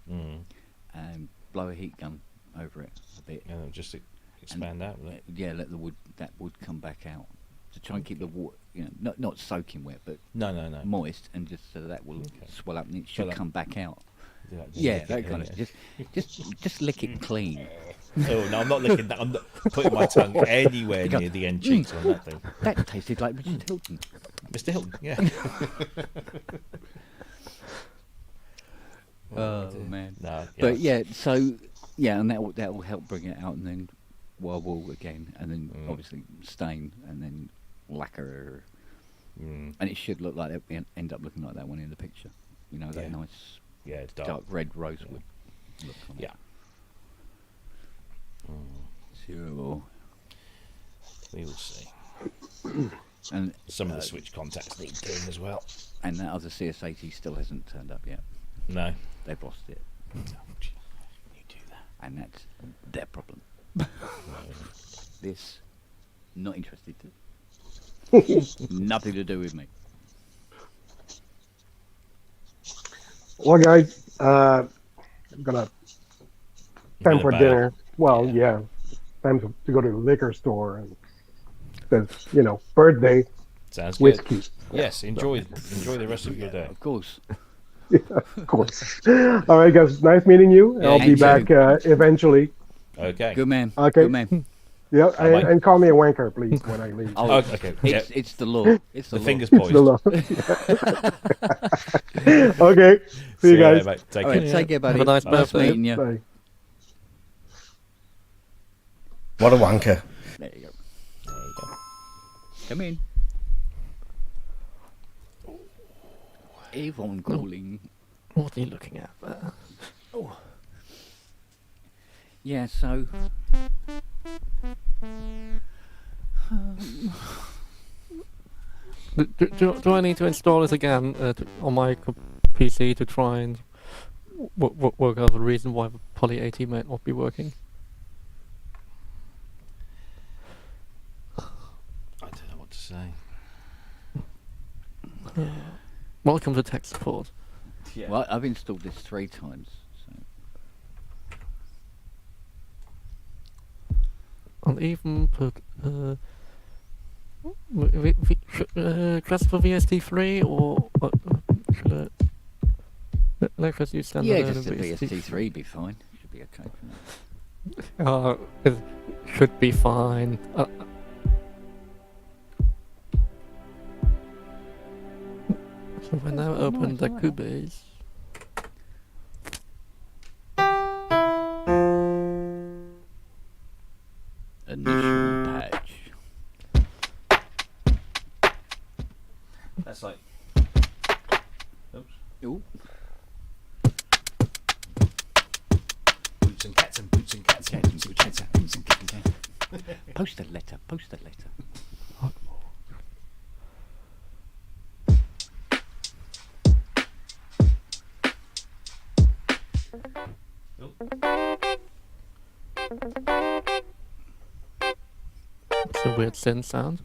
S2: and blow a heat gun over it a bit.
S3: And it'll just expand out. Won't it?
S2: Yeah, let that wood come back out to try and keep the water, not soaking wet, but
S3: No.
S2: moist, and just so that will swell up and it should
S3: that-
S2: come back out.
S3: Do that, just
S2: Yeah,
S3: lick it
S2: that
S3: in
S2: kind of
S3: there.
S2: just lick it clean.
S3: Oh no, I'm not licking that. I'm not putting my tongue anywhere near the end cheeks on that thing.
S2: That tasted like Richard Hilton.
S3: Mr. Hilton, yeah.
S2: Oh man.
S3: No,
S2: But yeah, so and that will help bring it out, and then Wawal again, and then obviously stain, and then lacquer, and it should look like that. End up looking like that one in the picture. That
S3: Yeah.
S2: nice
S3: it's
S2: dark red rosewood look on it.
S3: Yeah.
S2: So,
S3: We will see.
S2: and
S3: Some of the switch contacts need doing as well.
S2: and that other CS80 still hasn't turned up yet.
S3: No.
S2: They've lost it,
S3: You do that.
S2: and that's their problem. This, not interested to. Nothing to do with me.
S10: Well, guys, I'm gonna time for
S3: bail.
S10: dinner. Well, yeah, time to go to the liquor store and says, birthday
S3: Sounds
S10: whiskey.
S3: good. Yes, enjoy the rest of your day.
S2: Of course.
S10: Yeah, of course. All right, guys, nice meeting you.
S3: Yeah,
S10: I'll
S3: you
S10: be back
S3: too.
S10: eventually.
S3: Okay.
S2: Good man.
S10: Okay.
S2: Good man.
S10: Yeah,
S3: Bye-bye.
S10: and call me a wanker, please, when I leave.
S2: Oh,
S3: Okay.
S2: It's the law. It's the
S3: The
S2: law.
S3: fingers
S10: It's
S3: poised.
S10: the law. Okay, see you guys.
S3: later, mate. Take
S2: All
S3: care.
S2: right, take care, buddy.
S1: Have a nice birthday.
S2: meeting you.
S10: Bye.
S11: What a wanker.
S2: There you go.
S3: There you go.
S2: Come in. Avon calling.
S1: What are you looking at there?
S2: Yeah, so.
S1: Do I need to install it again on my PC to try and work out the reason why the Poly 80 might not be working?
S3: I don't know what to say.
S1: Welcome to tech support.
S3: Yeah.
S2: Well, I've installed this 3 times. So.
S1: I'll even put just for VST3 or should I? Let's just use standard.
S2: Yeah, just a VST3 be fine. Should be okay for
S1: now. It should be fine. So we're now open the Cubase.
S2: Initial patch.
S3: That's like. Oops.
S2: Ooh.
S3: Boots and cats and boots and cats and boots and cats and boots and cats.
S2: Post a letter. Post a letter.
S1: It's a weird synth sound.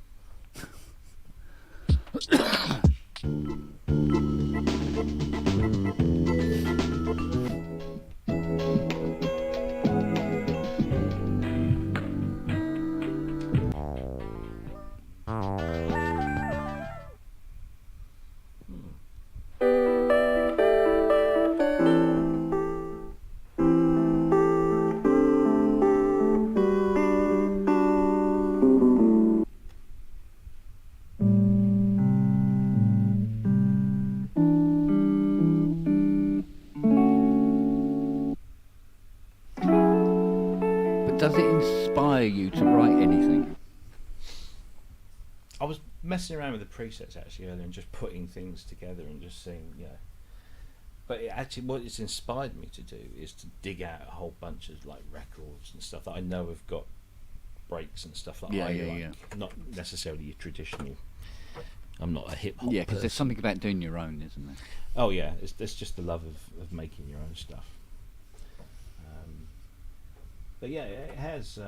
S2: Does it inspire you to write anything?
S3: I was messing around with the presets actually earlier and just putting things together and just seeing, But what it's inspired me to do is to dig out a whole bunch of like records and stuff that I know have got breaks and stuff like not necessarily your traditional. I'm not a hip hop.
S2: Yeah, because there's something about doing your own, isn't there?
S3: Oh yeah, it's just the love of making your own stuff. But yeah, it has. It's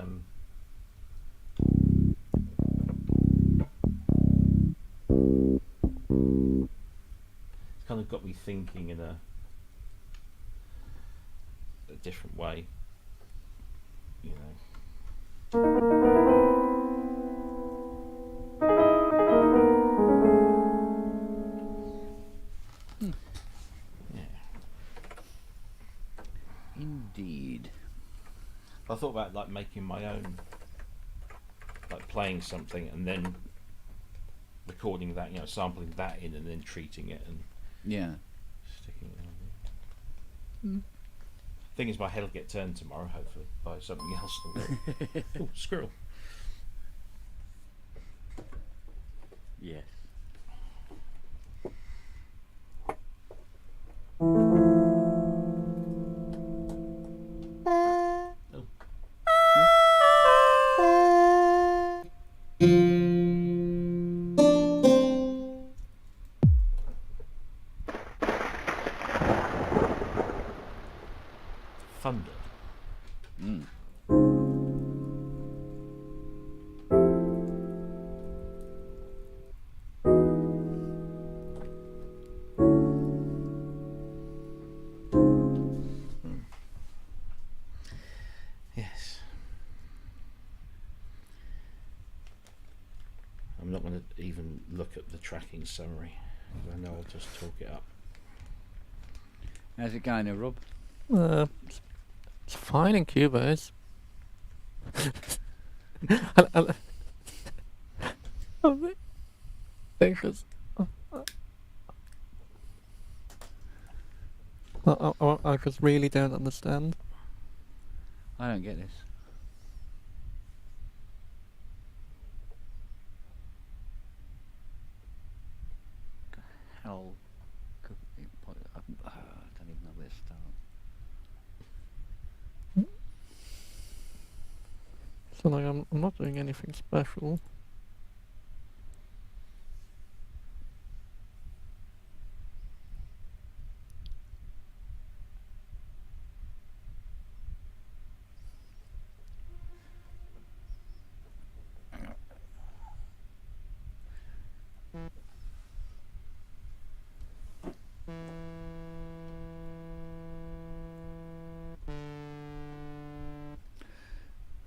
S3: kind of got me thinking in a different way, you know.
S2: Indeed.
S3: I thought about like making my own, like playing something and then recording that, sampling that in and then treating it and sticking it in. Thing is, my head will get turned tomorrow, hopefully, by something else. Oh, squirrel.
S2: Yes.
S3: Thunder. Yes. I'm not going to even look at the tracking summary. I know I'll just talk it up.
S2: How's it going, Rob?
S1: It's fine in Cubase. I just really don't understand.
S2: I don't get this. Hell, I don't even know where to start.
S1: So like I'm not doing anything special.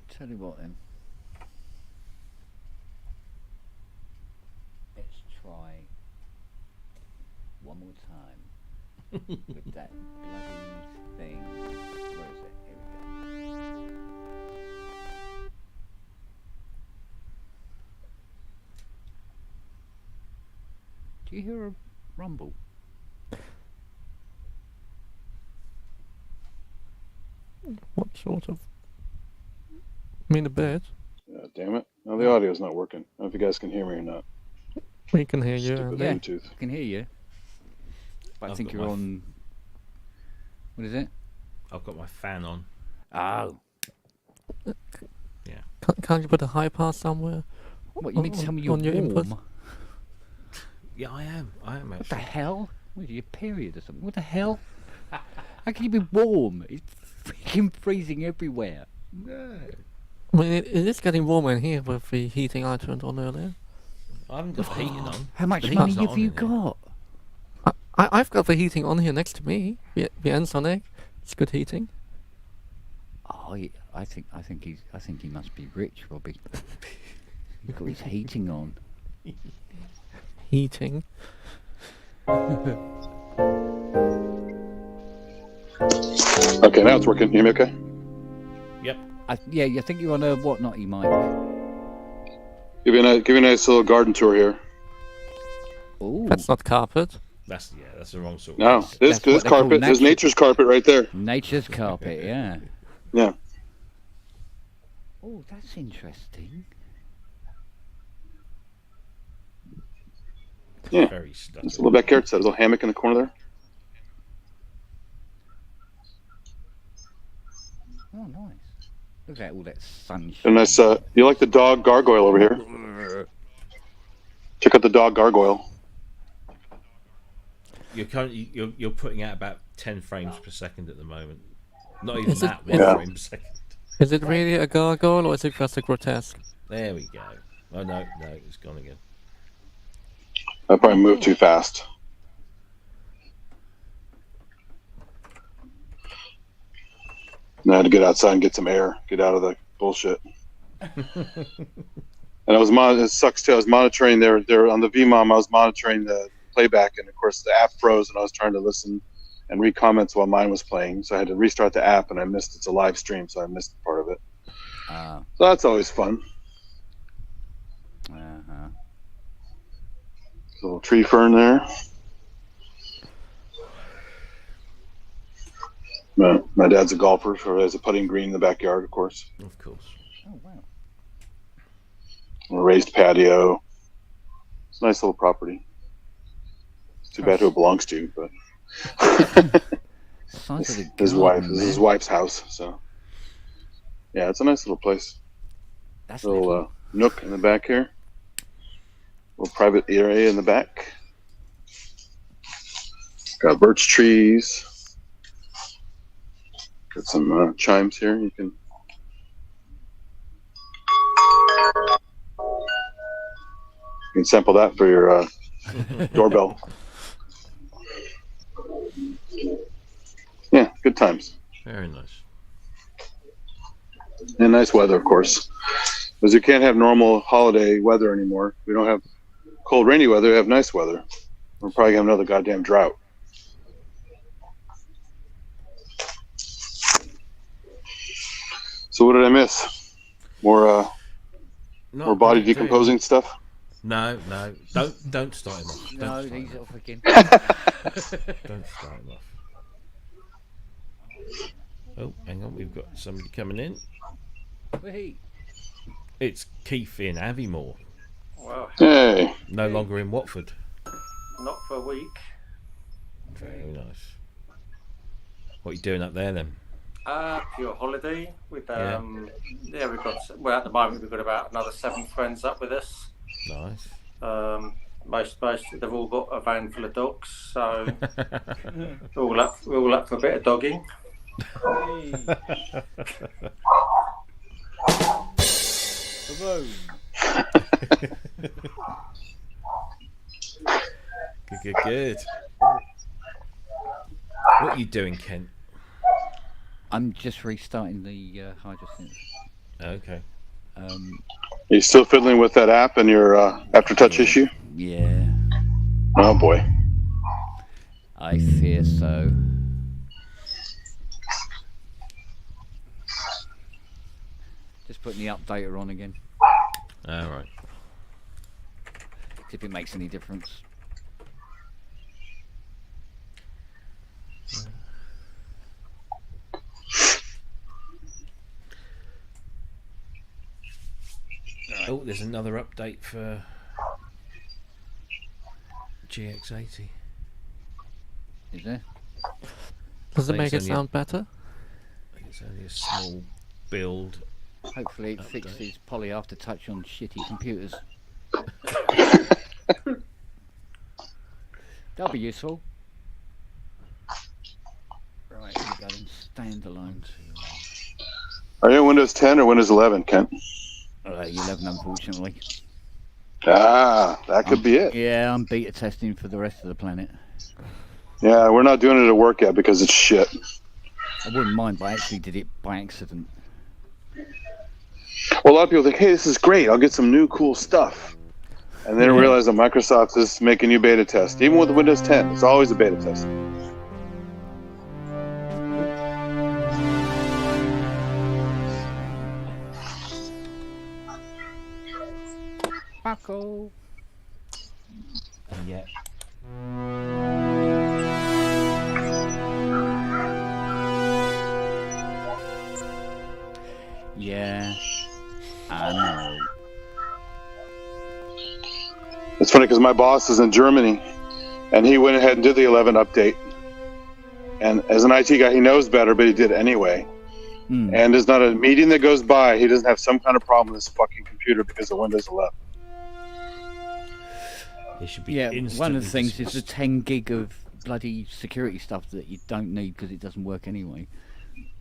S2: Tell you what then. one more time with that bloody thing. Where is it? Here we go. Do you hear a rumble?
S1: What sort of? I mean, a bit.
S6: Yeah, damn it. Now the audio's not working. I don't know if you guys can hear me or not.
S1: We can hear you.
S6: Stupid
S2: Yeah,
S6: Bluetooth.
S2: I can hear you. But I
S3: I've
S2: think
S3: got
S2: you're
S3: my
S2: on. What is it?
S3: I've got my fan on.
S2: Oh.
S3: Yeah.
S1: Can't you put a high pass somewhere?
S2: What, you mean to tell me you're
S1: on your
S2: warm?
S1: input?
S3: Yeah, I am.
S2: What the hell? What, your period or something? What the hell? How can you be warm? It's freaking freezing everywhere.
S3: No.
S1: I mean, it is getting warmer in here with the heating I turned on earlier.
S3: I haven't got the heating on.
S2: How much
S3: The
S2: money
S3: heating's not
S2: have
S3: on
S2: you
S3: in here.
S2: got?
S1: I've got the heating on here next to me. The Ensonic. It's good heating.
S2: Oh, I think he must be rich, Robbie. He's got his heating on.
S1: Heating.
S6: Okay, now it's working. You hear me okay?
S3: Yep.
S2: Yeah, I think you're on a whatnotty mic.
S6: Give you a nice little garden tour here.
S2: Ooh.
S1: That's not carpet.
S3: That's the wrong sort.
S6: No,
S3: of
S6: this
S2: That's what they call
S6: carpet. There's
S2: natural-
S6: nature's carpet right there.
S2: Nature's carpet, yeah.
S6: Yeah.
S2: Oh, that's interesting.
S6: Yeah.
S3: Very stuck.
S6: There's a little backyard set, a little hammock in the corner there.
S2: Oh, nice. Look at all that sunshine.
S6: And nice. You like the dog gargoyle over here? Check out the dog gargoyle.
S3: You're currently you're putting out about 10 frames per second at the moment. Not even
S1: Is it-
S3: that, one
S6: Yeah.
S3: frame per second.
S1: Is it really a gargoyle or is it just a grotesque?
S3: There we go. Oh no, it's gone again.
S6: I probably moved too fast. And I had to get outside and get some air, get out of the bullshit. And I was it sucks too. I was monitoring their on the VMOM. I was monitoring the playback, and of course the app froze, and I was trying to listen and read comments while mine was playing. So I had to restart the app, and I missed. It's a live stream, so I missed part of it. So that's always fun.
S2: Uh-huh.
S6: Little tree fern there. My dad's a golfer, so he has a putting green in the backyard, of course.
S3: Of course.
S2: Oh, wow.
S6: A raised patio. It's a nice little property. It's too bad who it belongs to, but
S2: Size of the
S6: his
S2: garden,
S6: wife. This is his
S2: man.
S6: wife's house, so yeah, it's a nice little place.
S2: That's
S6: Little nook in the back here. Little private area in the back. Got birch trees. Got some chimes here. You can. You can sample that for your doorbell. Yeah, good times.
S3: Very nice.
S6: And nice weather, of course. Because you can't have normal holiday weather anymore. We don't have cold, rainy weather. We have nice weather. We're probably going to have another goddamn drought. So what did I miss? More
S3: Not
S6: body
S3: really.
S6: decomposing stuff?
S3: No, don't start him off. Don't
S2: No,
S3: start
S2: he's
S3: him
S2: off again.
S3: Don't start him off. Oh, hang on, we've got somebody coming in.
S2: Hey.
S3: It's Keith in Aviemore.
S13: Well,
S6: Hey.
S3: No longer in Watford.
S13: not for a week.
S3: Very nice. What are you doing up there then?
S13: Pure holiday. With
S3: Yeah.
S13: at the moment we've got about another 7 friends up with us.
S3: Nice.
S13: Most they've all got a van full of dogs, so we're all up for a bit of dogging.
S3: Good. What are you doing, Kent?
S2: I'm just restarting the Hydrosynth.
S3: Okay.
S6: Are you still fiddling with that app and your aftertouch issue?
S2: Yeah.
S6: Oh boy.
S2: I fear so. Just putting the updater on again.
S3: All right.
S2: See if it makes any difference.
S3: Oh, there's another update for GX80.
S2: Is there?
S1: Does it
S3: I think
S1: make it
S3: it's only
S1: sound better?
S3: I think it's only a small build.
S2: Hopefully it
S3: update.
S2: fixes poly aftertouch on shitty computers. That'll be useful. Right, here we go then. Standalone.
S6: Are you on Windows 10 or Windows 11, Kent?
S2: 11, unfortunately.
S6: Ah, that could be it.
S2: Yeah, I'm beta testing for the rest of the planet.
S6: Yeah, we're not doing it at work yet because it's shit.
S2: I wouldn't mind, but I actually did it by accident.
S6: Well, a lot of people think, hey, this is great. I'll get some new cool stuff. And then realize that Microsoft is making you beta test. Even with Windows 10, it's always a beta test.
S2: Paco.
S3: And yet.
S2: Yeah, I know.
S6: It's funny because my boss is in Germany, and he went ahead and did the 11 update. And as an IT guy, he knows better, but he did anyway. And there's not a meeting that goes by, he doesn't have some kind of problem with his fucking computer because of Windows 11.
S3: It should be
S2: one of the things is
S3: discussed.
S2: the 10 gig of bloody security stuff that you don't need because it doesn't work anyway.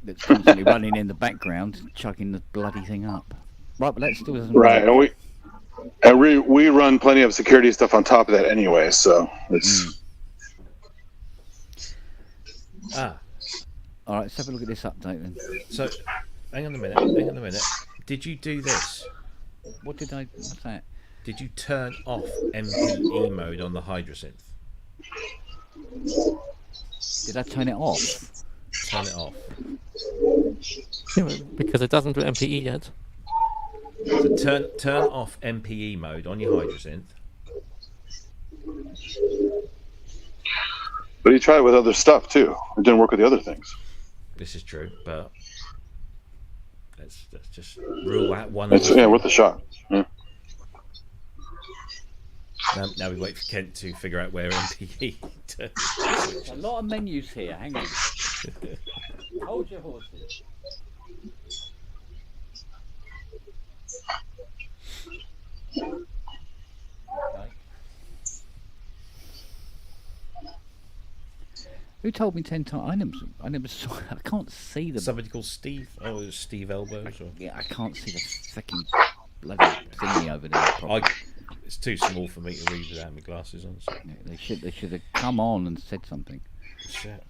S2: That's constantly running in the background, chugging the bloody thing up. Right, but that still doesn't
S6: Right,
S2: work.
S6: and we run plenty of security stuff on top of that anyway, so it's...
S2: All right, let's have a look at this update then.
S3: So, hang on a minute. Did you do this?
S2: What did I... What's that?
S3: Did you turn off MPE mode on the Hydrasynth?
S2: Did I turn it off?
S3: Turn it off.
S1: Yeah, because it doesn't do MPE yet.
S3: So turn off MPE mode on your Hydrasynth.
S6: But he tried it with other stuff too. It didn't work with the other things.
S3: This is true, but let's just rule out one.
S6: It's worth a shot. Yeah.
S3: Now we wait for Kent to figure out where MPE.
S2: A lot of menus here. Hang on. Hold your horses. Okay. Who told me 10 times? I never saw. I can't see the.
S3: Somebody called Steve. Oh, it was Steve Elbows. Or...
S2: Yeah, I can't see the fucking bloody thingy over there.
S3: It's too small for me to read without my glasses on. So.
S2: Yeah, they should have come on and said something.
S3: Shit.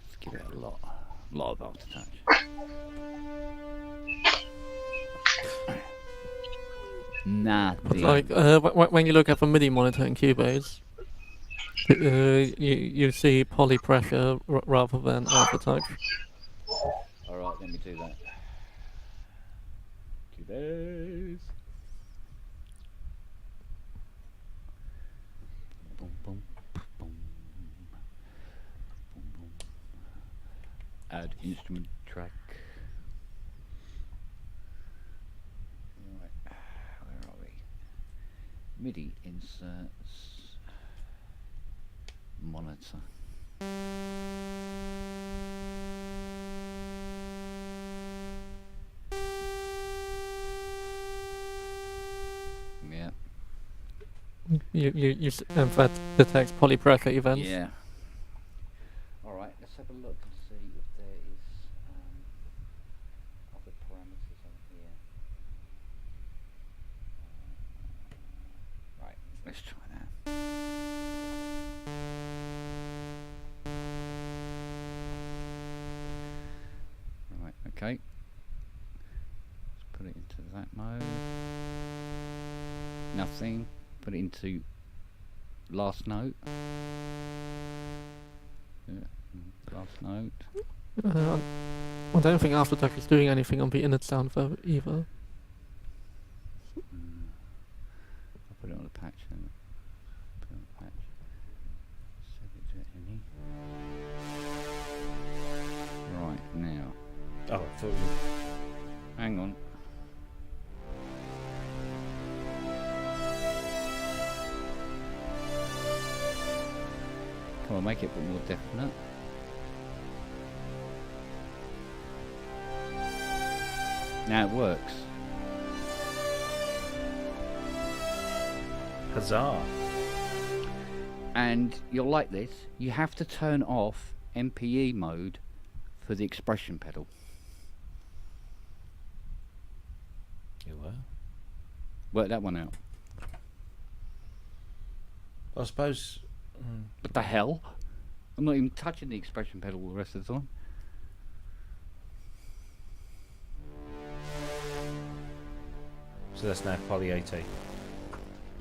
S2: Let's give it a lot of aftertouch.
S1: But like when you look at the MIDI monitor in Cubase, you see poly pressure rather than aftertouch.
S2: All right, let me do that. Cubase. Boom, boom, boom, boom, boom. Add instrument track. Right, where are we? MIDI inserts. Monitor. Yeah.
S1: You that detects poly pressure events.
S2: Yeah. All right, let's have a look and see if there is other parameters on here. Right, let's try that. Right, okay. Let's Put it into that mode. Nothing. Put it into last note. Yeah, last note.
S1: I don't think Afterdark is doing anything on the init sound though either.
S2: I'll put it on the patch then. Put it on the patch. Set it to any. Right, now.
S3: Oh, I thought you...
S2: Hang on. Come on, make it a bit more definite. Now it works.
S3: Huzzah.
S2: And you'll like this. You have to turn off MPE mode for the expression pedal.
S3: You were.
S2: Work that one out.
S3: I suppose...
S2: What the hell? I'm not even touching the expression pedal the rest of the time.
S3: So that's now Poly 80.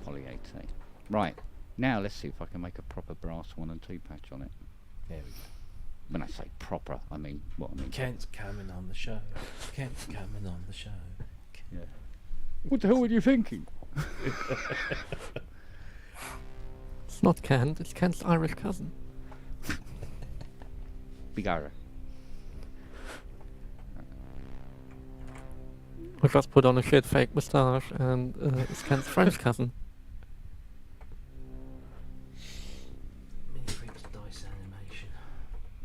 S2: Poly 80. Right. Now let's see if I can make a proper brass 1 and 2 patch on it.
S3: There we go.
S2: When I say proper, I mean what I mean.
S3: Kent's coming on the show. Kent's coming on the show.
S2: Yeah. What the hell were you thinking?
S1: It's not Kent, it's Kent's Irish cousin.
S2: Big Ira.
S1: Who just put on a shit fake moustache and it's Kent's French cousin.
S3: Mini-Freaks dice animation.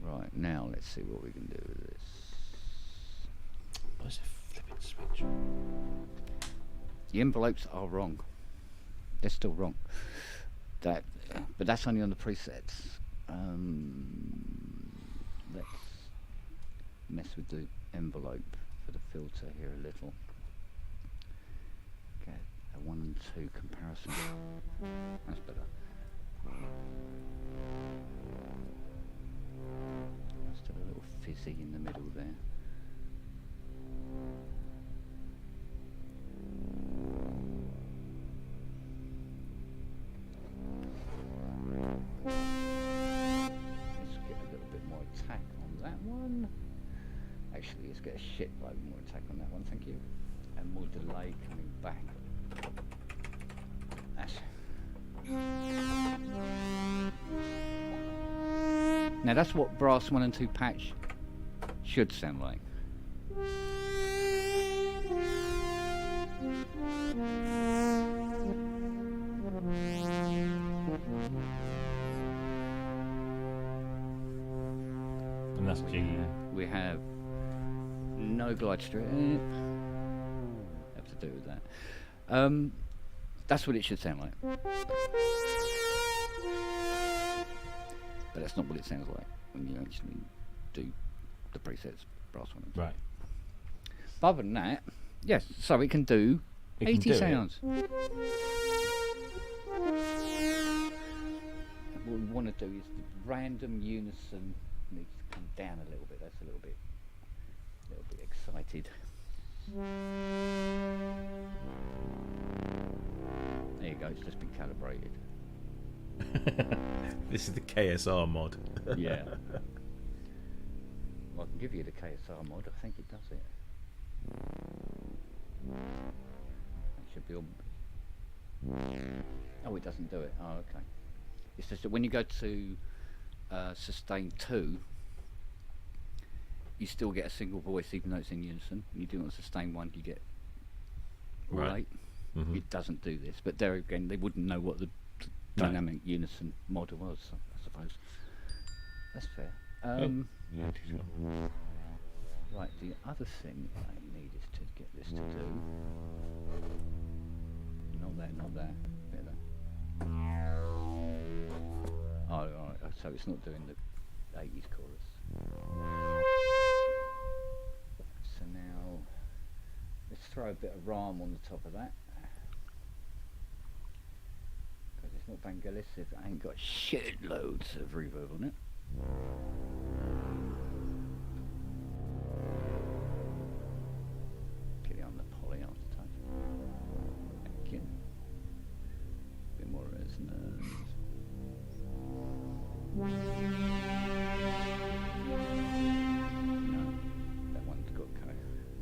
S2: Right, now let's see what we can do with this.
S3: Where's the flipping switch?
S2: The envelopes are wrong. They're still wrong. But that's only on the presets. Let's mess with the envelope for the filter here a little. Get a 1 and 2 comparison. That's better. Just have a little fizzy in the middle there. Let's get a little bit more attack on that one. Actually, let's get a shitload more attack on that one, thank you. And more delay coming back. That's... Now that's what brass 1 and 2 patch should sound like.
S3: And that's G.
S2: We have no glide strip. Have to do with that. That's what it should sound like. But that's not what it sounds like when you actually do the presets brass 1 and 2.
S3: Right.
S2: But other than that, yes, so it can do 80 sounds. And what we want to do is the random unison needs to come down a little bit. That's a little bit excited. There you go, it's just been calibrated.
S3: This is the KSR mod.
S2: Yeah. Well, I can give you the KSR mod. I think it does it. It should be all... Oh, it doesn't do it. Oh, okay. It's just that when you go to sustain 2, you still get a single voice even though it's in unison. When you do it on sustain 1, you get
S3: Right.
S2: Mm-hmm. It doesn't do this, but there again, they wouldn't know what the dynamic unison mod was, I suppose. That's fair. Right, the other thing I need is to get this to do. Not there, not there. Bit there. Oh, alright, so it's not doing the 80s chorus. So now, let's throw a bit of RAM on the top of that. Because it's not Vangelis if it ain't got shitloads of reverb on it. Get it on the pod.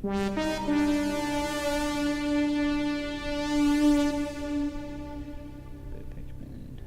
S2: pitch bend.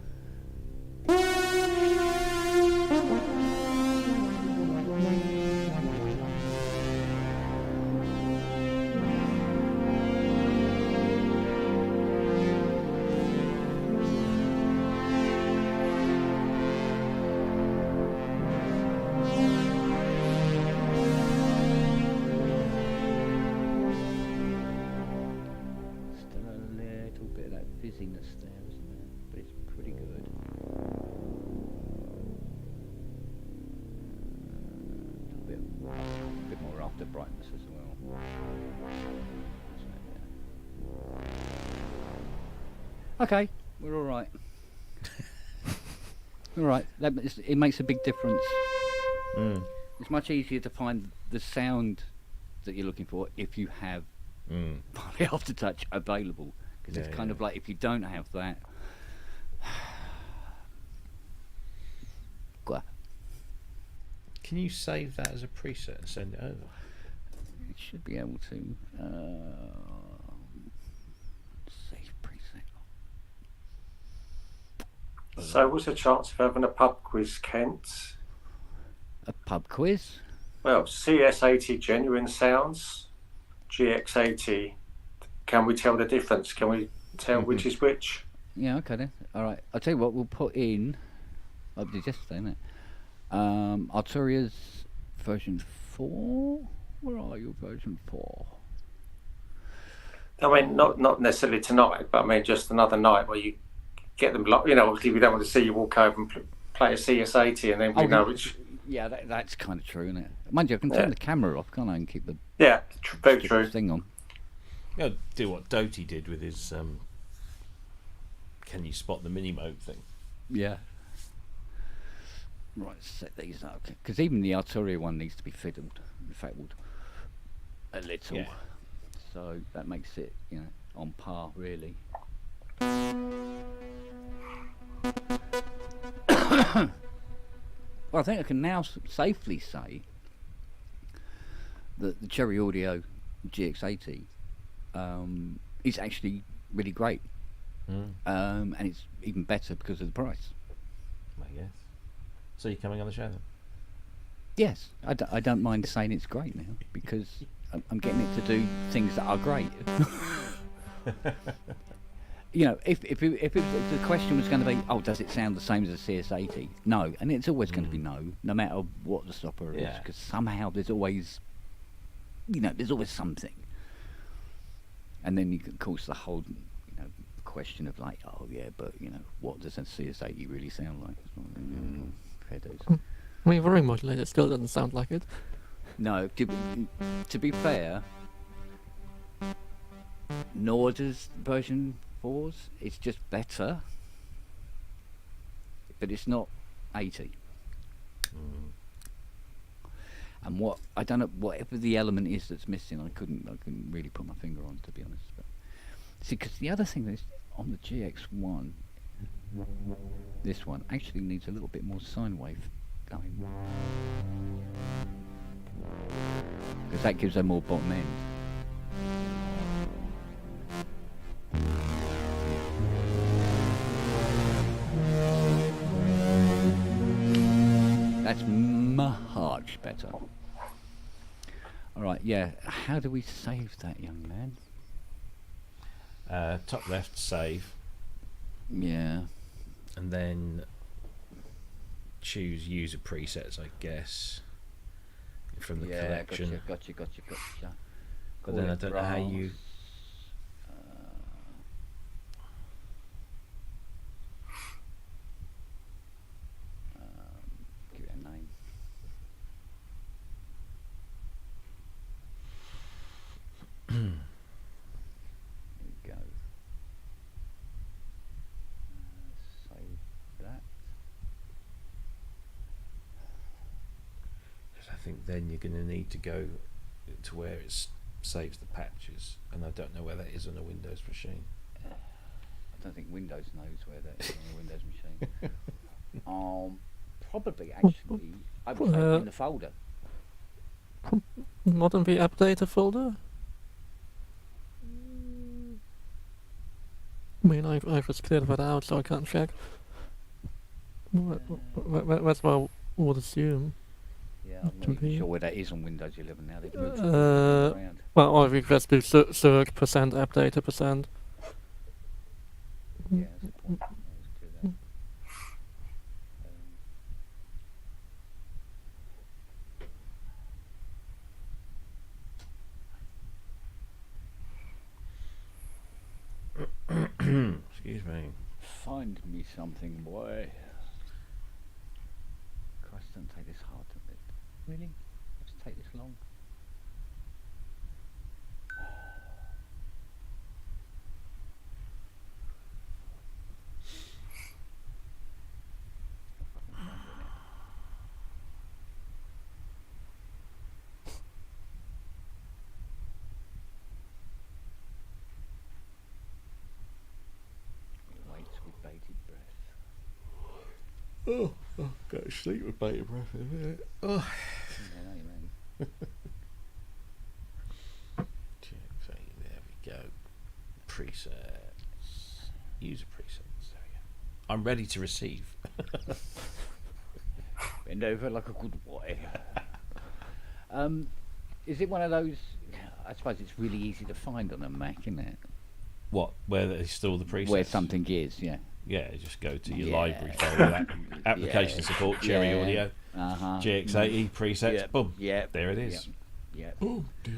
S2: Still a little bit of that fizziness there, isn't there? But it's pretty good. A bit more after brightness as well. Okay, we're all right. All right, it makes a big difference. It's much easier to find the sound that you're looking for if you have the aftertouch available, because it's kind of like if you don't have that.
S3: Can you save that as a preset and send it over?
S2: It should be able to. Save preset.
S13: So, what's the chance of having a pub quiz, Kent?
S2: A pub quiz?
S13: Well, CS80 genuine sounds, GX80. Can we tell the difference? Can we tell which is which?
S2: Yeah, okay then. All right. I'll tell you what. We'll put in. I did yesterday, isn't it? Arturia's version 4. Where are you, version 4?
S13: I mean, not necessarily tonight, but I mean just another night where you get them. You know, obviously we don't want to see you walk over and play a CS80 and then we know which.
S2: Yeah, that's kind of true, isn't it? Mind you, I can turn the camera off, can't I, and keep the
S13: very true
S2: thing on.
S3: You know, do what Doty did with his can you spot the mini mode thing?
S2: Yeah. Right, set these up, because even the Arturia one needs to be fiddled a little.
S3: Yeah.
S2: So that makes it, on par really. Well, I think I can now safely say that the Cherry Audio GX80 is actually really great, and it's even better because of the price.
S3: I guess. So you're coming on the show then?
S2: Yes, I don't mind saying it's great now because I'm getting it to do things that are great. If the question was going to be, does it sound the same as a CS80? No, and it's always going to be no matter what the stopper is, because somehow there's always something. And then of course the whole question of like, what does a CS80 really sound like?
S1: I mean, very modulated still doesn't sound like it.
S2: No, to be fair, nor does version 4's. It's just better, but it's not 80. And I don't know, whatever the element is that's missing, I couldn't really put my finger on, to be honest. But see, because the other thing is on the GX1, this one actually needs a little bit more sine wave going, because that gives a more bottom end. That's much better. All right, yeah. How do we save that, young man?
S3: Top left, save.
S2: Yeah.
S3: And then choose user presets, I guess, from the collection.
S2: Gotcha.
S3: But then I don't know how you.
S2: Give it a name. There we go. Save that.
S3: I think then you're going to need to go to where it saves the patches, and I don't know where that is on a Windows machine.
S2: I don't think Windows knows where that is on a Windows machine. Probably actually, I would say in the folder.
S1: Not in the app data folder? I mean, I've just cleared that out, so I can't check. That's what I would assume.
S2: Yeah, I'm not even sure where that is on Windows 11 now. They've moved it around.
S1: Well, or if you just do search percent app data percent.
S2: Yeah, that's the point. Let's do that.
S3: Excuse me.
S2: Find me something, boy. Christ, don't take this hard, does it? Really? Just take this long? Waits with bated breath.
S3: Oh, go to sleep with bated breath in a minute. Oh.
S2: Yeah, no, you mean.
S3: There we go. Presets. User presets. There we go. I'm ready to receive.
S2: Bend over like a good boy. Is it one of those? I suppose it's really easy to find on a Mac, isn't it?
S3: What? Where they store the presets?
S2: Where something is, yeah.
S3: Yeah, just go to your library folder, application support, Cherry Audio, GX80 presets. Boom.
S2: Yeah.
S3: There it is.
S2: Yeah.
S3: Oh, there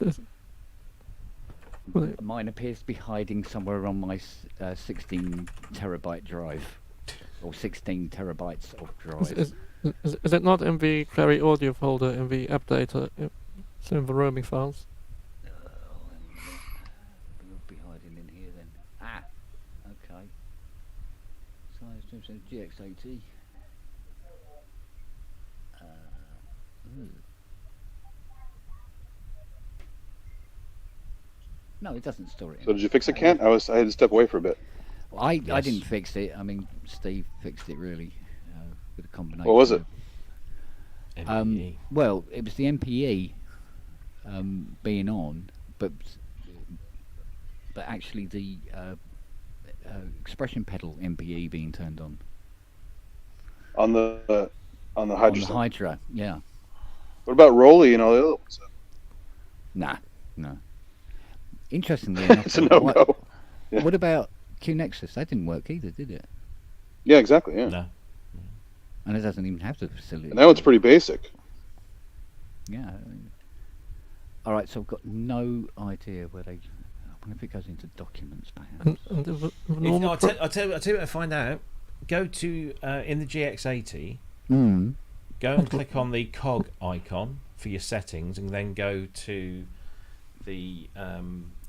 S3: it is.
S2: Mine appears to be hiding somewhere on my 16 terabyte drive, or 16 terabytes of drive.
S1: Is it not in the Cherry Audio folder in the app data? It's in the roaming files.
S2: It'll be hiding in here then. Ah, okay. Size GX80. No, it doesn't store it.
S6: So did you fix it, Kent? I had to step away for a bit.
S2: Well, I didn't fix it. I mean, Steve fixed it really with a combination.
S6: What was it?
S3: MPE.
S2: Well, it was the MPE being on, but actually the expression pedal MPE being turned on.
S6: On the Hydra.
S2: On the Hydra, yeah.
S6: What about Rolly and all the other ones?
S2: Nah, no. Interestingly enough,
S6: It's a no-go. Yeah.
S2: What about QNexus? That didn't work either, did it?
S6: Yeah, exactly. Yeah.
S3: No.
S2: And it doesn't even have the facility.
S6: And that one's pretty basic.
S2: Yeah. All right, so I've got no idea where they. I wonder if it goes into documents, perhaps.
S3: I'll tell you what to find out. Go to in the GX80. Go and click on the cog icon for your settings, and then go to the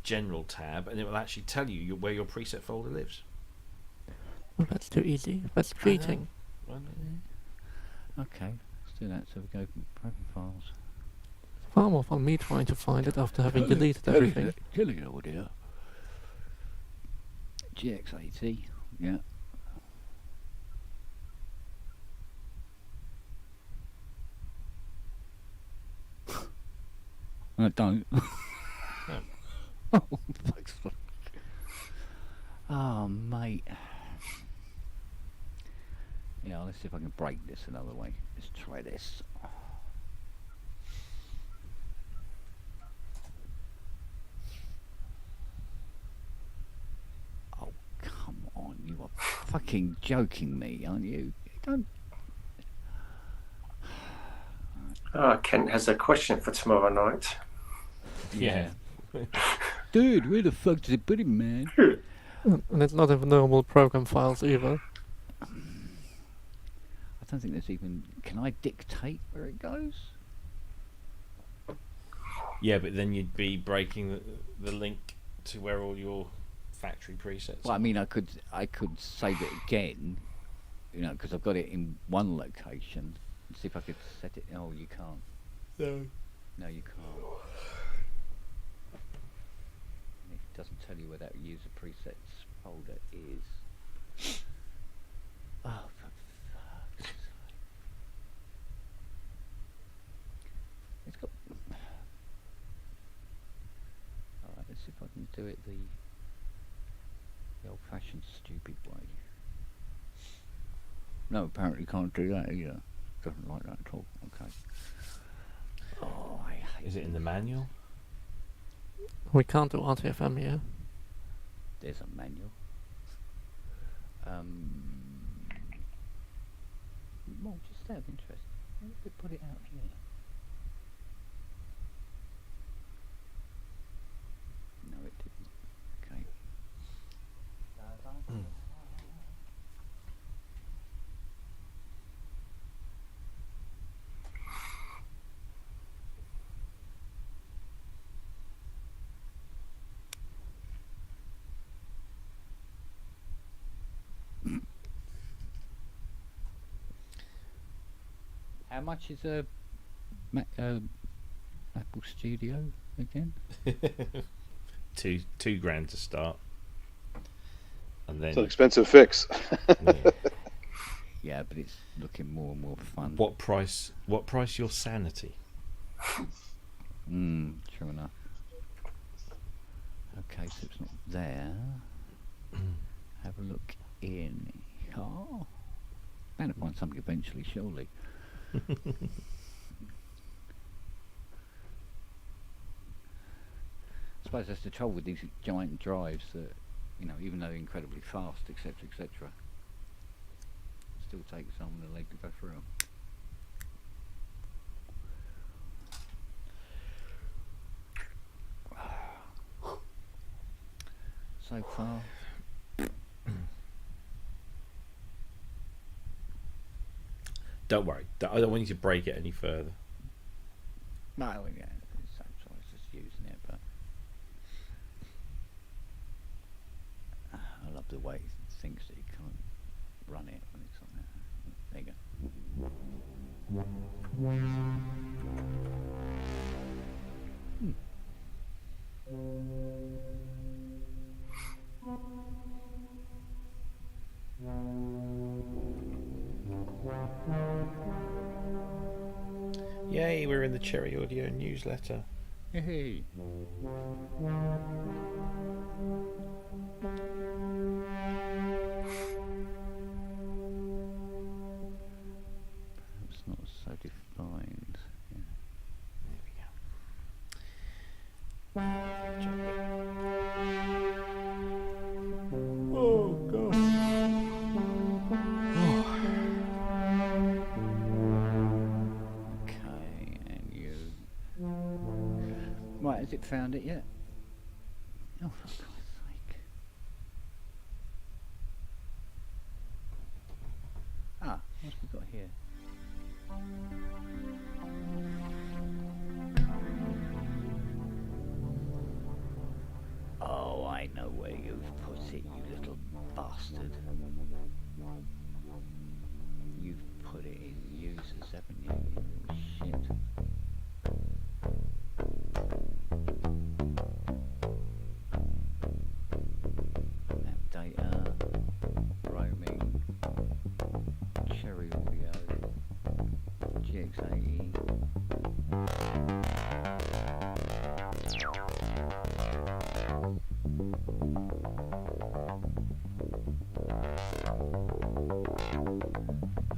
S3: general tab, and it will actually tell you where your preset folder lives.
S1: Oh, that's too easy. That's cheating.
S2: Okay, let's do that. So we go program files.
S1: Far more fun me trying to find it after having deleted everything.
S2: Hello, dear. GX80, yeah. I don't. Oh, fuck's sake. Oh, mate. Yeah, let's see if I can break this another way. Let's try this. Oh, come on. You are fucking joking me, aren't you? Don't.
S13: Kent has a question for tomorrow night.
S2: Yeah. Dude, where the fuck did it put him, man?
S1: And it's not in the normal program files either.
S2: I don't think there's even. Can I dictate where it goes?
S3: Yeah, but then you'd be breaking the link to where all your factory presets.
S2: Well, I mean, I could save it again, you know, because I've got it in one location. See if I could set it. Oh, you can't. No, you can't. It doesn't tell you where that user presets folder is. Oh, for fuck's sake. see if I can do it the old-fashioned, stupid way. No, apparently can't do that either. Doesn't like that at all. Okay. Oh, I hate
S3: Is it in the manual?
S1: We can't do RTFM here.
S2: There's a manual. Well, just out of interest, why did they put it out here? No, it didn't. Okay. How much is a Apple Studio again?
S3: two grand to start, and then
S6: It's an expensive fix.
S2: Yeah, but it's looking more and more fun.
S3: What price? What price? Your sanity.
S2: True enough. Okay, so it's not there. Have a look in. Oh, bound to find something eventually, surely. I suppose that's the trouble with these giant drives that, you know, even though they're incredibly fast, etc., etc., still takes someone a leg to go through them. So far.
S3: Don't worry. I don't want you to break it any further.
S2: No, yeah, it's so I was just using it, but I love the way it thinks that you can't run it when it's on there. There you
S3: Yay, we're in the Cherry Audio newsletter.
S2: Hey. Perhaps not so defined. Yeah.
S3: There we go. Oh God.
S2: Okay, and you. Right, has it found it yet? Oh, for God's sake. Ah, what's we got here? Oh, I know where you've put it, you little bastard. You've put it in users, haven't you, you little shit? App data, roaming, Cherry Audio, GX80.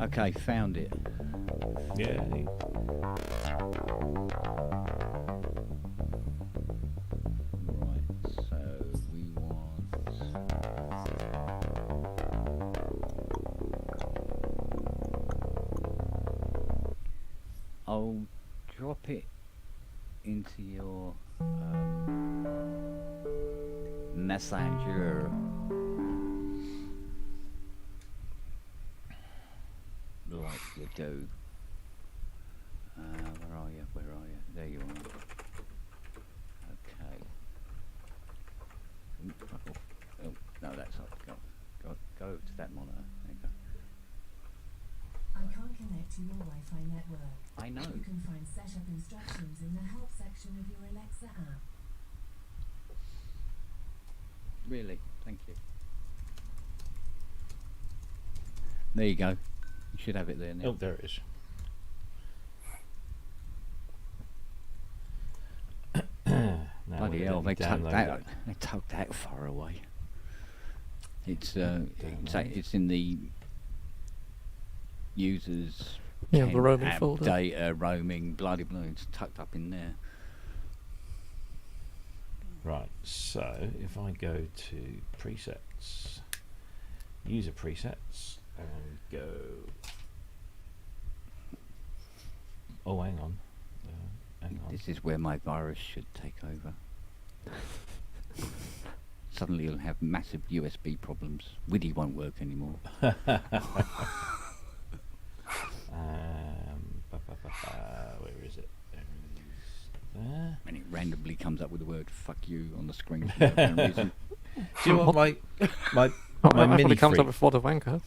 S2: Okay, found it.
S3: Yeah.
S2: Right, so we want... I'll drop it into your messenger. Like you do. Where are you? Where are you? There you are. Okay. Oh, no, that's up. Go to that monitor. There you go.
S12: I can't connect to your Wi-Fi network.
S2: I know.
S12: You can find setup instructions in the help section of your Alexa app.
S2: Really? Thank you. There you go. You should have it there now.
S3: Oh, there it is.
S2: bloody
S3: won't
S2: hell,
S3: let me download it.
S2: they tucked that far away. It's it's in the users
S1: Yeah, the
S2: can
S1: roaming
S2: have
S1: folder.
S2: data roaming, bloody blah. It's tucked up in there.
S3: Right, so if I go to presets, user presets, and go. Oh, hang on. Hang on.
S2: This is where my virus should take over. Suddenly you'll have massive USB problems. Widdy won't work anymore.
S3: Where is it? There.
S2: And it randomly comes up with the word "fuck you" on the screen for no reason.
S3: Do you know what my
S1: That
S3: mini
S1: probably comes up
S3: freak,
S1: before the wanker.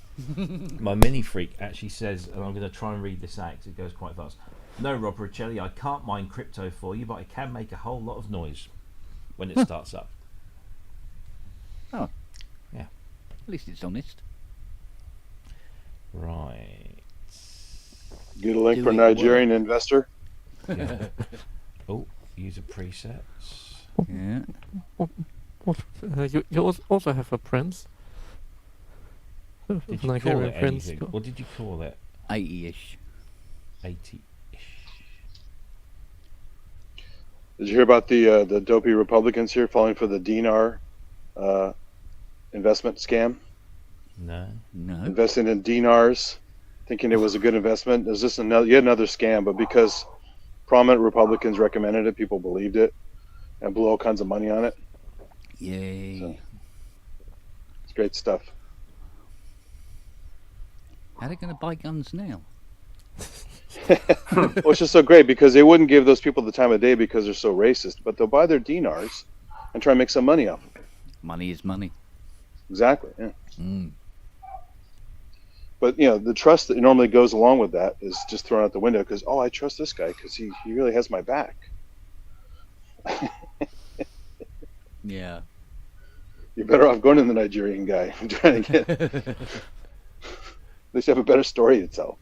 S3: my mini freak actually says, and I'm going to try and read this out because it goes quite fast. No, Rob Riccelli, I can't mine crypto for you, but I can make a whole lot of noise when it starts up.
S2: Oh,
S3: yeah.
S2: At least it's honest.
S3: Right.
S6: Get a link for Nigerian investor.
S3: Yeah. Oh, user presets.
S2: Yeah.
S1: You also have a prince.
S3: Did you call
S1: Nigerian
S3: it
S1: prince.
S3: anything? What did you call it?
S2: 80-ish.
S3: 80-ish.
S6: Did you hear about the dopey Republicans here falling for the dinar investment scam?
S3: No.
S6: Investing in dinars, thinking it was a good investment. There's just yet another scam, but because prominent Republicans recommended it, people believed it and blew all kinds of money on it.
S2: Yay.
S6: So, it's great stuff.
S2: How are they going to buy guns now?
S6: Well, it's just so great because they wouldn't give those people the time of day because they're so racist, but they'll buy their dinars and try and make some money off of it.
S2: Money is money.
S6: Exactly, yeah.
S2: Mm.
S6: But, the trust that normally goes along with that is just thrown out the window because, I trust this guy because he really has my back.
S2: Yeah.
S6: You're better off going to the Nigerian guy and trying to get... At least you have a better story to tell.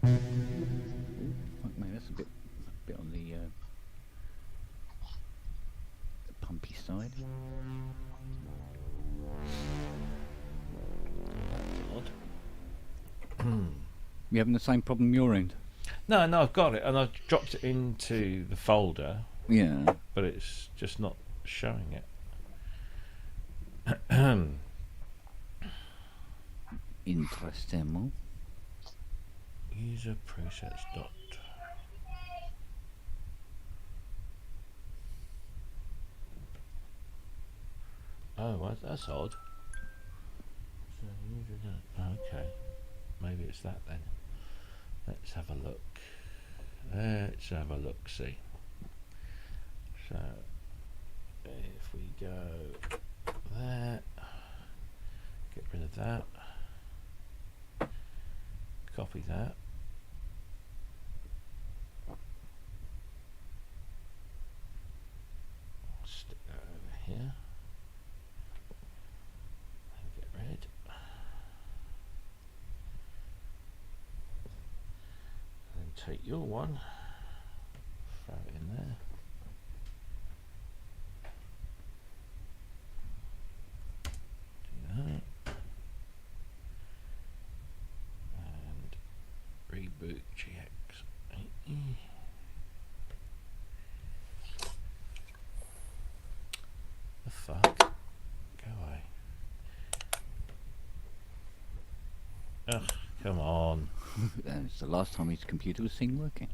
S2: Fuck, mate, that's a bit on the pumpy side. You having the same problem your end?
S3: No, I've got it, and I've dropped it into the folder.
S2: Yeah.
S3: But it's just not showing it.
S2: Interesting.
S3: User presets dot. Oh, well, that's odd. So, okay, maybe it's that then. Let's have a look. Let's have a look. See. So, if we go there, get rid of that. Copy that. Stick that over here. And get rid. And take your one. Throw it in there. Do that. Reboot GX. The fuck? Go away. Ugh, come on.
S2: It's the last time his computer was seen working.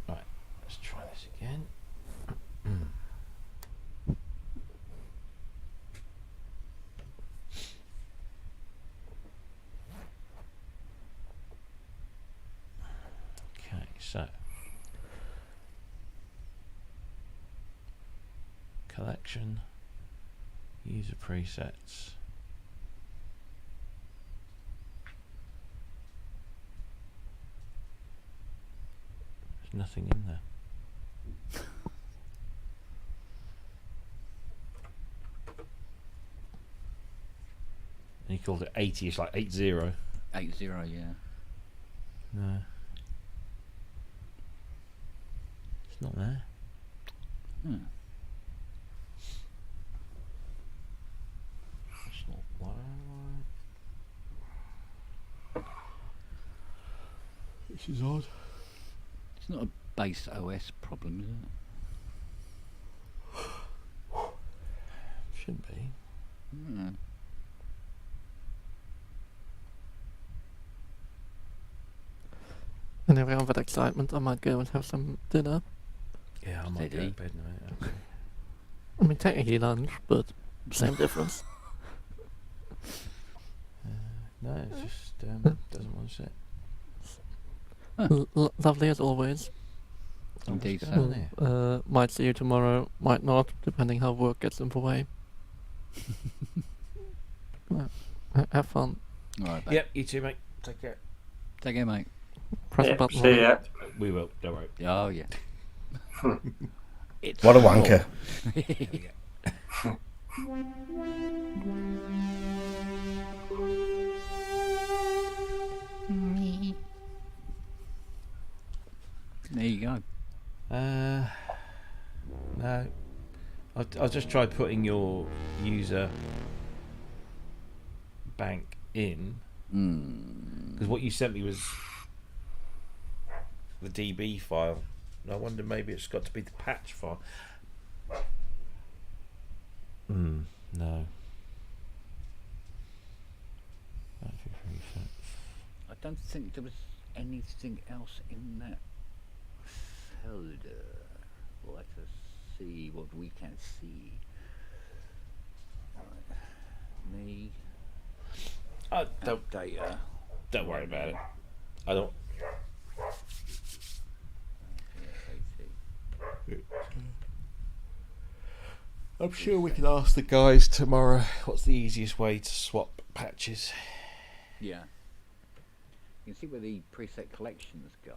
S3: Right, let's try this again. So, collection, user presets. There's nothing in there. And he called it 80, it's like 80.
S2: 80, yeah.
S3: No. It's not there.
S2: Hmm.
S3: It's not there. Which is odd.
S2: It's not a base OS problem, is it?
S3: Shouldn't be.
S2: Hmm.
S1: Anyway, on that excitement, I might go and have some dinner.
S3: Yeah, I might go
S2: Steady.
S3: to bed in a minute. Actually.
S1: I mean, technically lunch, but same difference.
S3: No, it's just doesn't want to sit.
S1: Lovely as always.
S2: Indeed,
S3: What's going on
S2: so.
S3: here?
S1: Might see you tomorrow, might not, depending how work gets in the way. Have fun.
S2: All right,
S3: Yep, you too, mate. Take care.
S2: Take care, mate.
S1: Press
S13: Yeah,
S1: a button.
S13: see ya.
S3: We will. Don't worry.
S2: Oh, yeah. It's
S11: What a wanker.
S2: There you go.
S3: No. I'll just try putting your user bank in. Because what you sent me was the DB file. And I wonder maybe it's got to be the patch file. No.
S2: I don't think there was anything else in that folder. Let us see what we can see. Right. Me.
S3: Don't worry about it. I don't. I'm sure we can ask the guys tomorrow what's the easiest way to swap patches.
S2: Yeah. You can see where the preset collections go.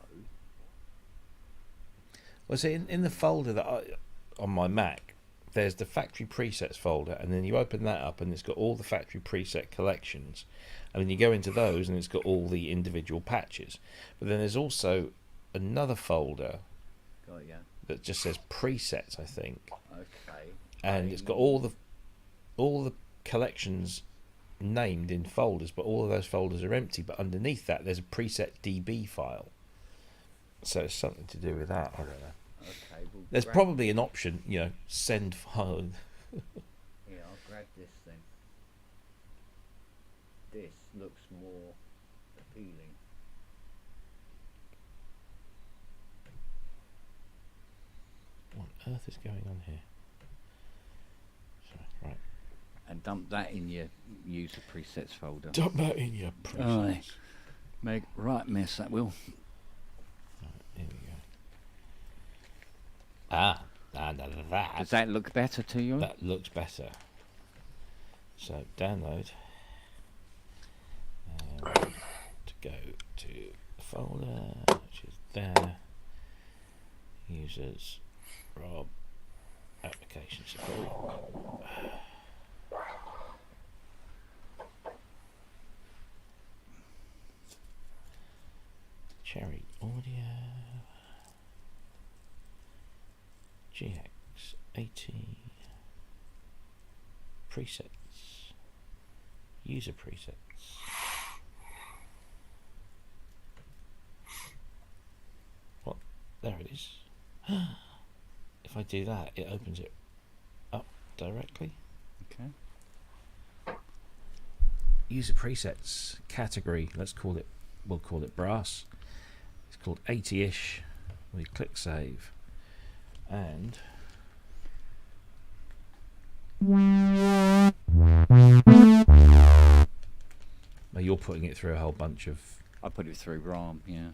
S3: Well, see, in the folder that on my Mac, there's the factory presets folder, and then you open that up and it's got all the factory preset collections, and then you go into those and it's got all the individual patches. But then there's also another folder that just says presets, I think.
S2: Okay.
S3: And it's got all the collections named in folders, but all of those folders are empty. But underneath that, there's a preset DB file. So it's something to do with that. I don't know.
S2: Okay. We'll
S3: There's
S2: grab-
S3: probably an option, send file.
S2: Here, I'll grab this thing. This looks more appealing.
S3: What on earth is going on here? Sorry, right.
S2: And dump that in your user presets folder.
S3: Dump that in your presets.
S2: Aye. Make right mess that will.
S3: Here we go. Now that.
S2: Does that look better to you?
S3: That looks better. So download. And to go to the folder, which is there. Users, Rob, application support. Cherry Audio. GX80 presets, user presets. What? There it is. If I do that, it opens it up directly.
S2: Okay.
S3: User presets category. We'll call it brass. It's called 80ish. We click save. And now you're putting it through a whole bunch of.
S2: I put it through RAM, yeah.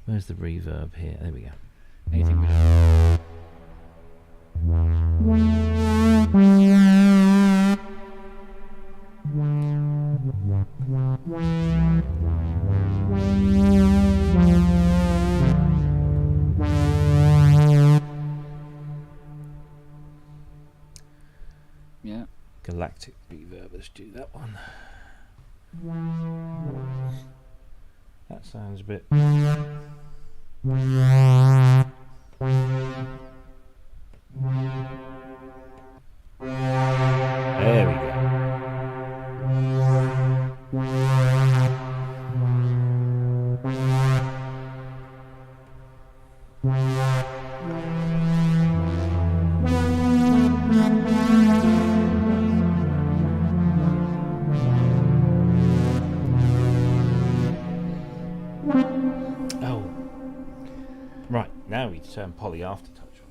S3: Where's the reverb here? There we go.
S2: Anything we don't.
S3: Galactic Reverb. Let's do that one. That sounds a bit. There we go. Oh, right. Now we turn Poly Aftertouch on.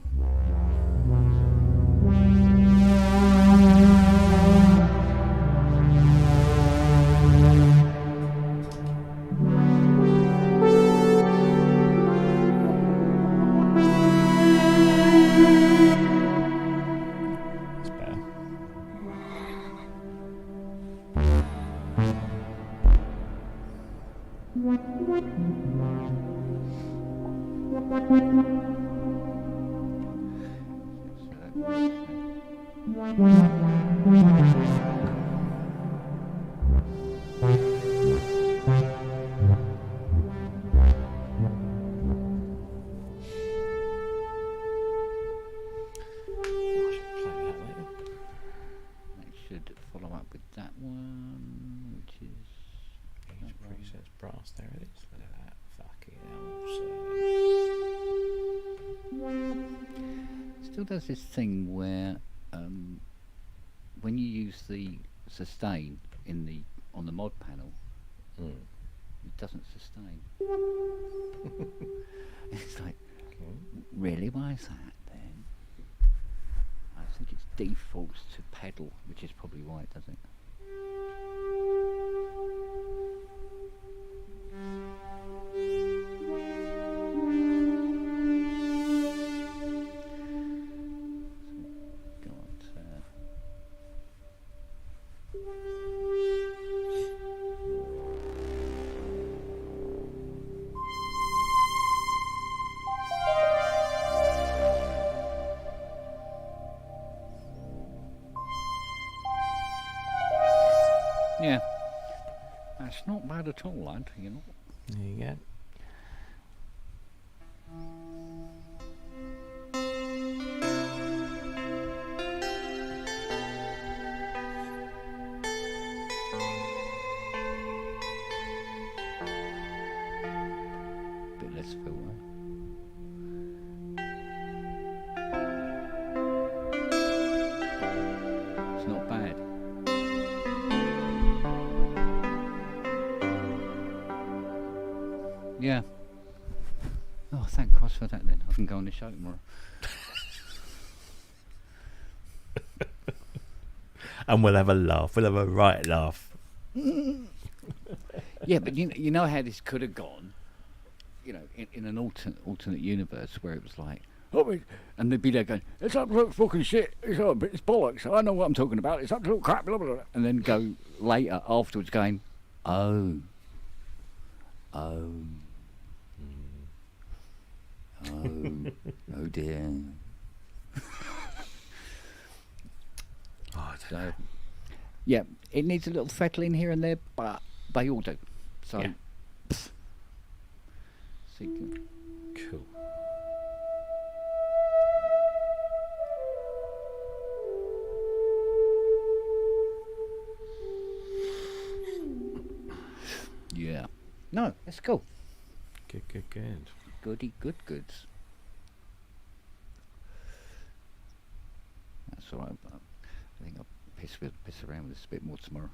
S3: That's better.
S2: That should follow up with that one, which is
S3: Use presets brass. There it is. Look at that. Fucking hell.
S2: still does this thing where when you use the sustain in the on the mod panel, it doesn't sustain. It's like, really, why is that then? I think it's defaults to pedal, which is probably why it does it. Yeah, that's not bad at all, lad, you know.
S3: There you go.
S2: Bit less filter. It's not bad. Yeah. Oh, thank Christ for that then. I can go on the show tomorrow.
S3: And we'll have a laugh. We'll have a right laugh.
S2: Yeah, but you know how this could have gone? You know, in an alternate universe where it was like, oh, and they'd be there going, it's absolute fucking shit, it's bollocks, I know what I'm talking about, it's absolute crap, blah, blah, blah. And then go later afterwards going, oh, oh dear. So, yeah, it needs a little fettling here and there, but they all do. So,
S3: Yeah.
S2: Cool. Yeah. No, that's cool.
S3: Good.
S2: Goody good goods. That's all right. I think I'll piss around with this a bit more tomorrow.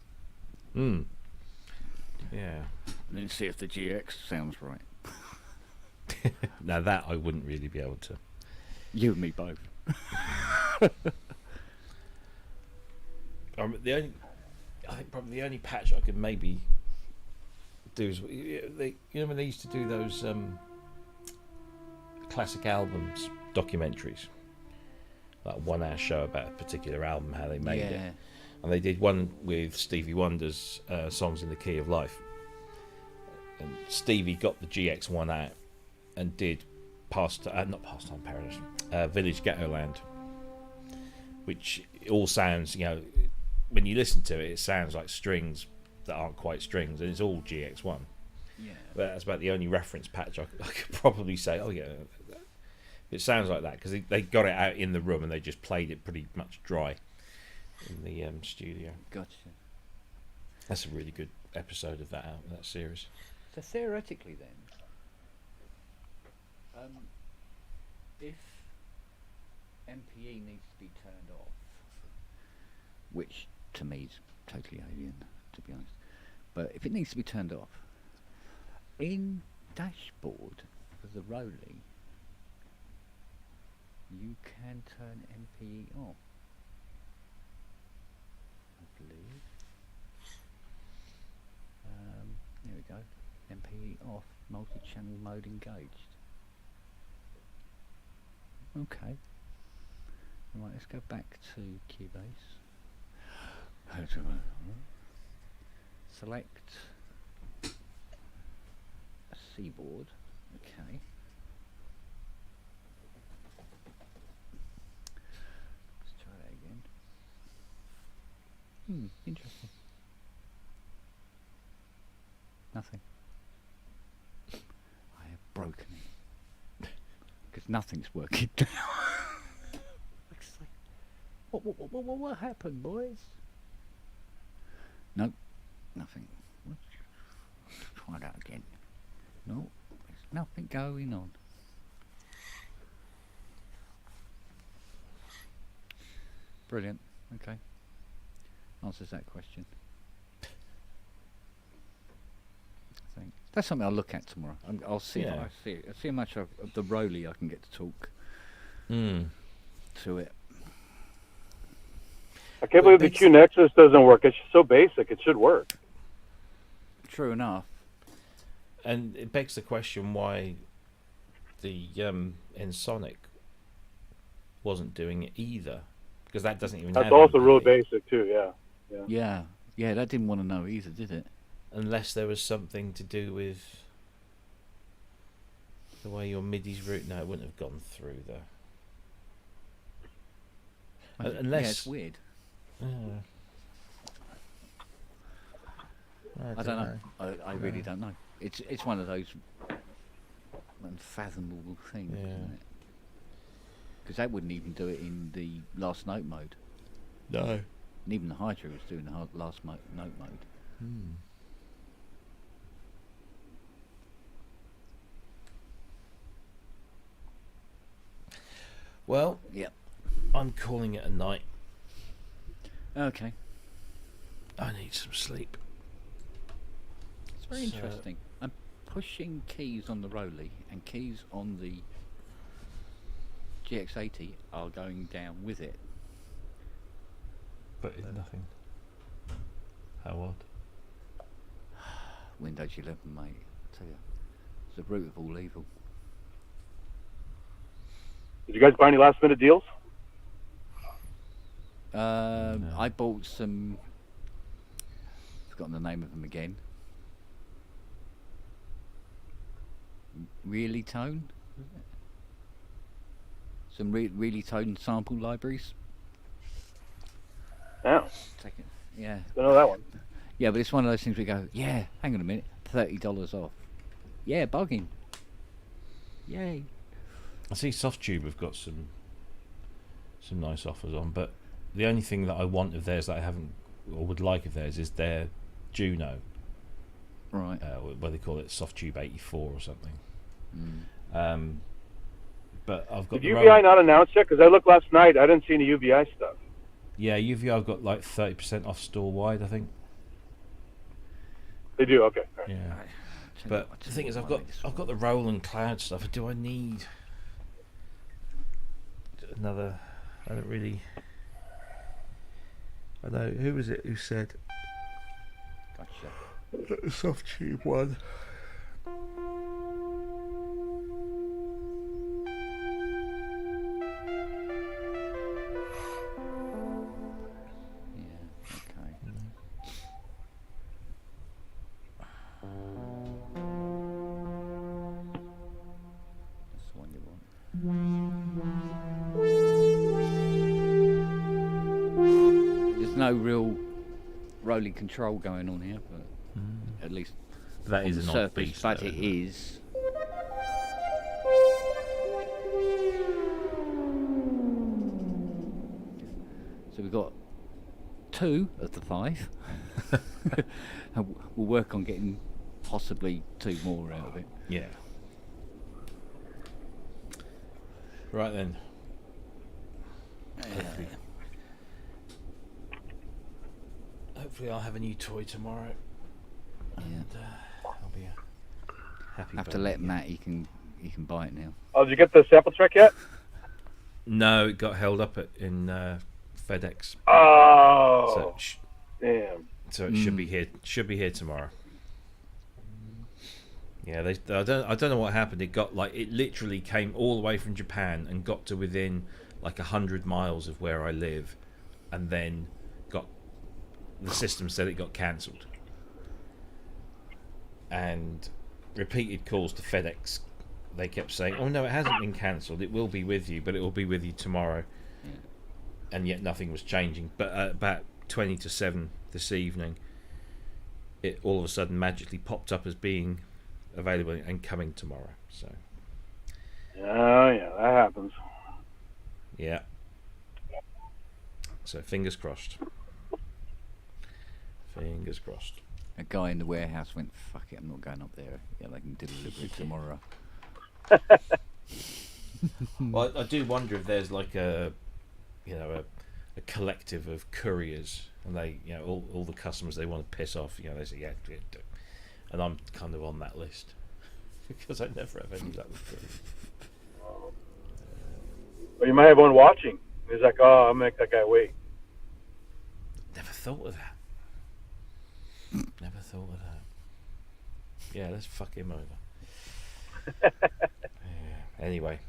S3: Yeah.
S2: And then see if the GX sounds right.
S3: Now that I wouldn't really be able to.
S2: You and me both.
S3: I think probably the only patch I could maybe do is when they used to do those classic albums documentaries, like a 1 hour show about a particular album, how they made it, and they did one with Stevie Wonder's Songs in the Key of Life, and Stevie got the GX1 out and did not Pastime Paradise, Village Ghetto Land, which all sounds, when you listen to it, it sounds like strings that aren't quite strings, and it's all GX1.
S2: Yeah.
S3: But that's about the only reference patch I could probably say. Oh yeah, it sounds like that because they got it out in the room and they just played it pretty much dry in the studio.
S2: Gotcha.
S3: That's a really good episode of that series.
S2: So theoretically, then, if MPE needs to be turned off, which to me is totally alien, to be honest, but if it needs to be turned off, in dashboard for the Roly, you can turn MPE off, I believe. There we go. MPE off, multi-channel mode engaged. Okay. Right, let's go back to Cubase. Select a Seaboard. Okay. Let's try that again. Interesting. Nothing. I have broken it. Because nothing's working now. What happened, boys? Nope, nothing. Let's try that again. No, there's nothing going on. Brilliant. Okay. Answers that question. I think that's something I'll look at tomorrow. I'll see if I see it. I'll see how much of the Roly I can get to talk to it.
S14: I can't believe the Q Nexus doesn't work. It's so basic. It should work.
S2: True enough.
S3: And it begs the question why the Ensoniq wasn't doing it either, because that doesn't even.
S14: That's
S3: have
S14: also
S3: MPE.
S14: real basic too. Yeah.
S2: Yeah. That didn't want to know either, did it?
S3: Unless there was something to do with the way your MIDI's route. No, it wouldn't have gone through there. Unless
S2: yeah, it's weird. I don't know. I really don't know. It's one of those unfathomable things, isn't it? Because that wouldn't even do it in the last note mode.
S3: No.
S2: And even the Hydra was doing the last note mode.
S3: Well,
S2: yeah.
S3: I'm calling it a night.
S2: Okay.
S3: I need some sleep.
S2: It's very interesting. I'm pushing keys on the Roly, and keys on the GX80 are going down with it.
S3: But it's nothing. How odd.
S2: Windows 11, mate. I tell you, it's the root of all evil.
S14: Did you guys buy any last minute deals?
S2: I bought some. Forgotten the name of them again. Really Tone. Some really Tone sample libraries.
S14: Yeah.
S2: Yeah.
S14: Don't know that one.
S2: Yeah, but it's one of those things we go, yeah, hang on a minute, $30 off. Yeah, bugging. Yay.
S3: I see Softube have got some nice offers on, but the only thing that I want of theirs that I haven't or would like of theirs is their Juno.
S2: Right.
S3: What they call it, Softube 84 or something. But I've got
S14: Did UVI not announced yet? Because I looked last night, I didn't see any UVI stuff.
S3: Yeah, UVI I've got like 30% off store wide, I think.
S14: They do, okay. Right.
S3: Yeah. But the thing is, I've got the Roland Cloud stuff. Do I need another? I don't really. I know who was it who said?
S2: Gotcha.
S3: The Softube one.
S2: no real rolling control going on here, but at least
S3: That
S2: on
S3: is
S2: the
S3: an odd
S2: surface,
S3: beast,
S2: but
S3: though,
S2: it
S3: isn't it?
S2: is. So we've got 2 of the 5. And we'll work on getting possibly 2 more out of it.
S3: Yeah. Right then. Hopefully I'll have a new toy tomorrow. And I'll be a happy.
S2: Have to let Matt. He can buy it now.
S14: Oh, did you get the sample track yet?
S3: No, it got held up in FedEx.
S14: Oh, damn.
S3: So it should be here. Should be here tomorrow. Yeah, I don't know what happened. It got it literally came all the way from Japan and got to within 100 miles of where I live, and then the system said it got cancelled. And repeated calls to FedEx, they kept saying, "Oh no, it hasn't been cancelled. It will be with you, but it will be with you tomorrow." And yet nothing was changing. But at about 20 to 7 this evening, it all of a sudden magically popped up as being available and coming tomorrow. So
S14: Yeah, that happens.
S3: yeah. So fingers crossed. Fingers crossed.
S2: A guy in the warehouse went, "Fuck it, I'm not going up there. Yeah, they can deliver it tomorrow."
S3: Well, I do wonder if there's a collective of couriers, and they, all the customers they want to piss off, they say, yeah, do it. And I'm kind of on that list because I never have any luck with couriers.
S14: Well, you might have one watching. He's like, "Oh, I'll make that guy wait."
S3: Never thought of that. Never thought of that. Yeah, let's fuck him over. Yeah. Anyway,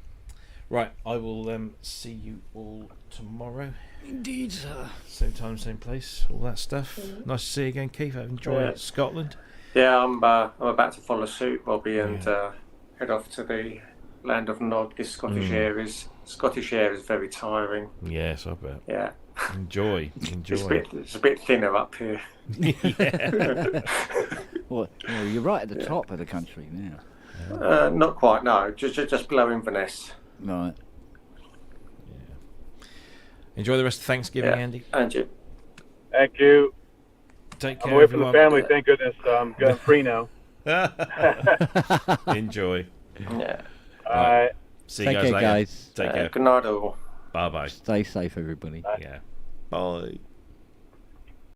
S3: right, I will see you all tomorrow.
S2: Indeed, sir.
S3: Same time, same place, all that stuff. Nice to see you again, Keith. I've enjoyed Scotland.
S13: Yeah, I'm about to follow suit, Bobby, and head off to the land of Nod. This Scottish air is very tiring.
S3: Yes, I bet.
S13: Yeah.
S3: Enjoy.
S13: It's a bit thinner up here.
S3: Yeah.
S2: Well, you're right at the top of the country now.
S13: Not quite, no. Just below Inverness.
S2: Right.
S3: Enjoy the rest of Thanksgiving, Andy.
S13: And you.
S14: Thank you.
S3: Take care,
S14: I'm away from
S3: everyone.
S14: the family, thank goodness. I'm free now.
S3: Enjoy.
S13: Yeah.
S14: All right.
S3: See you
S2: Take
S3: guys
S2: care,
S3: later.
S2: guys.
S3: Take care.
S13: Good night, all.
S3: Bye bye.
S2: Stay safe, everybody.
S3: Yeah. Bye.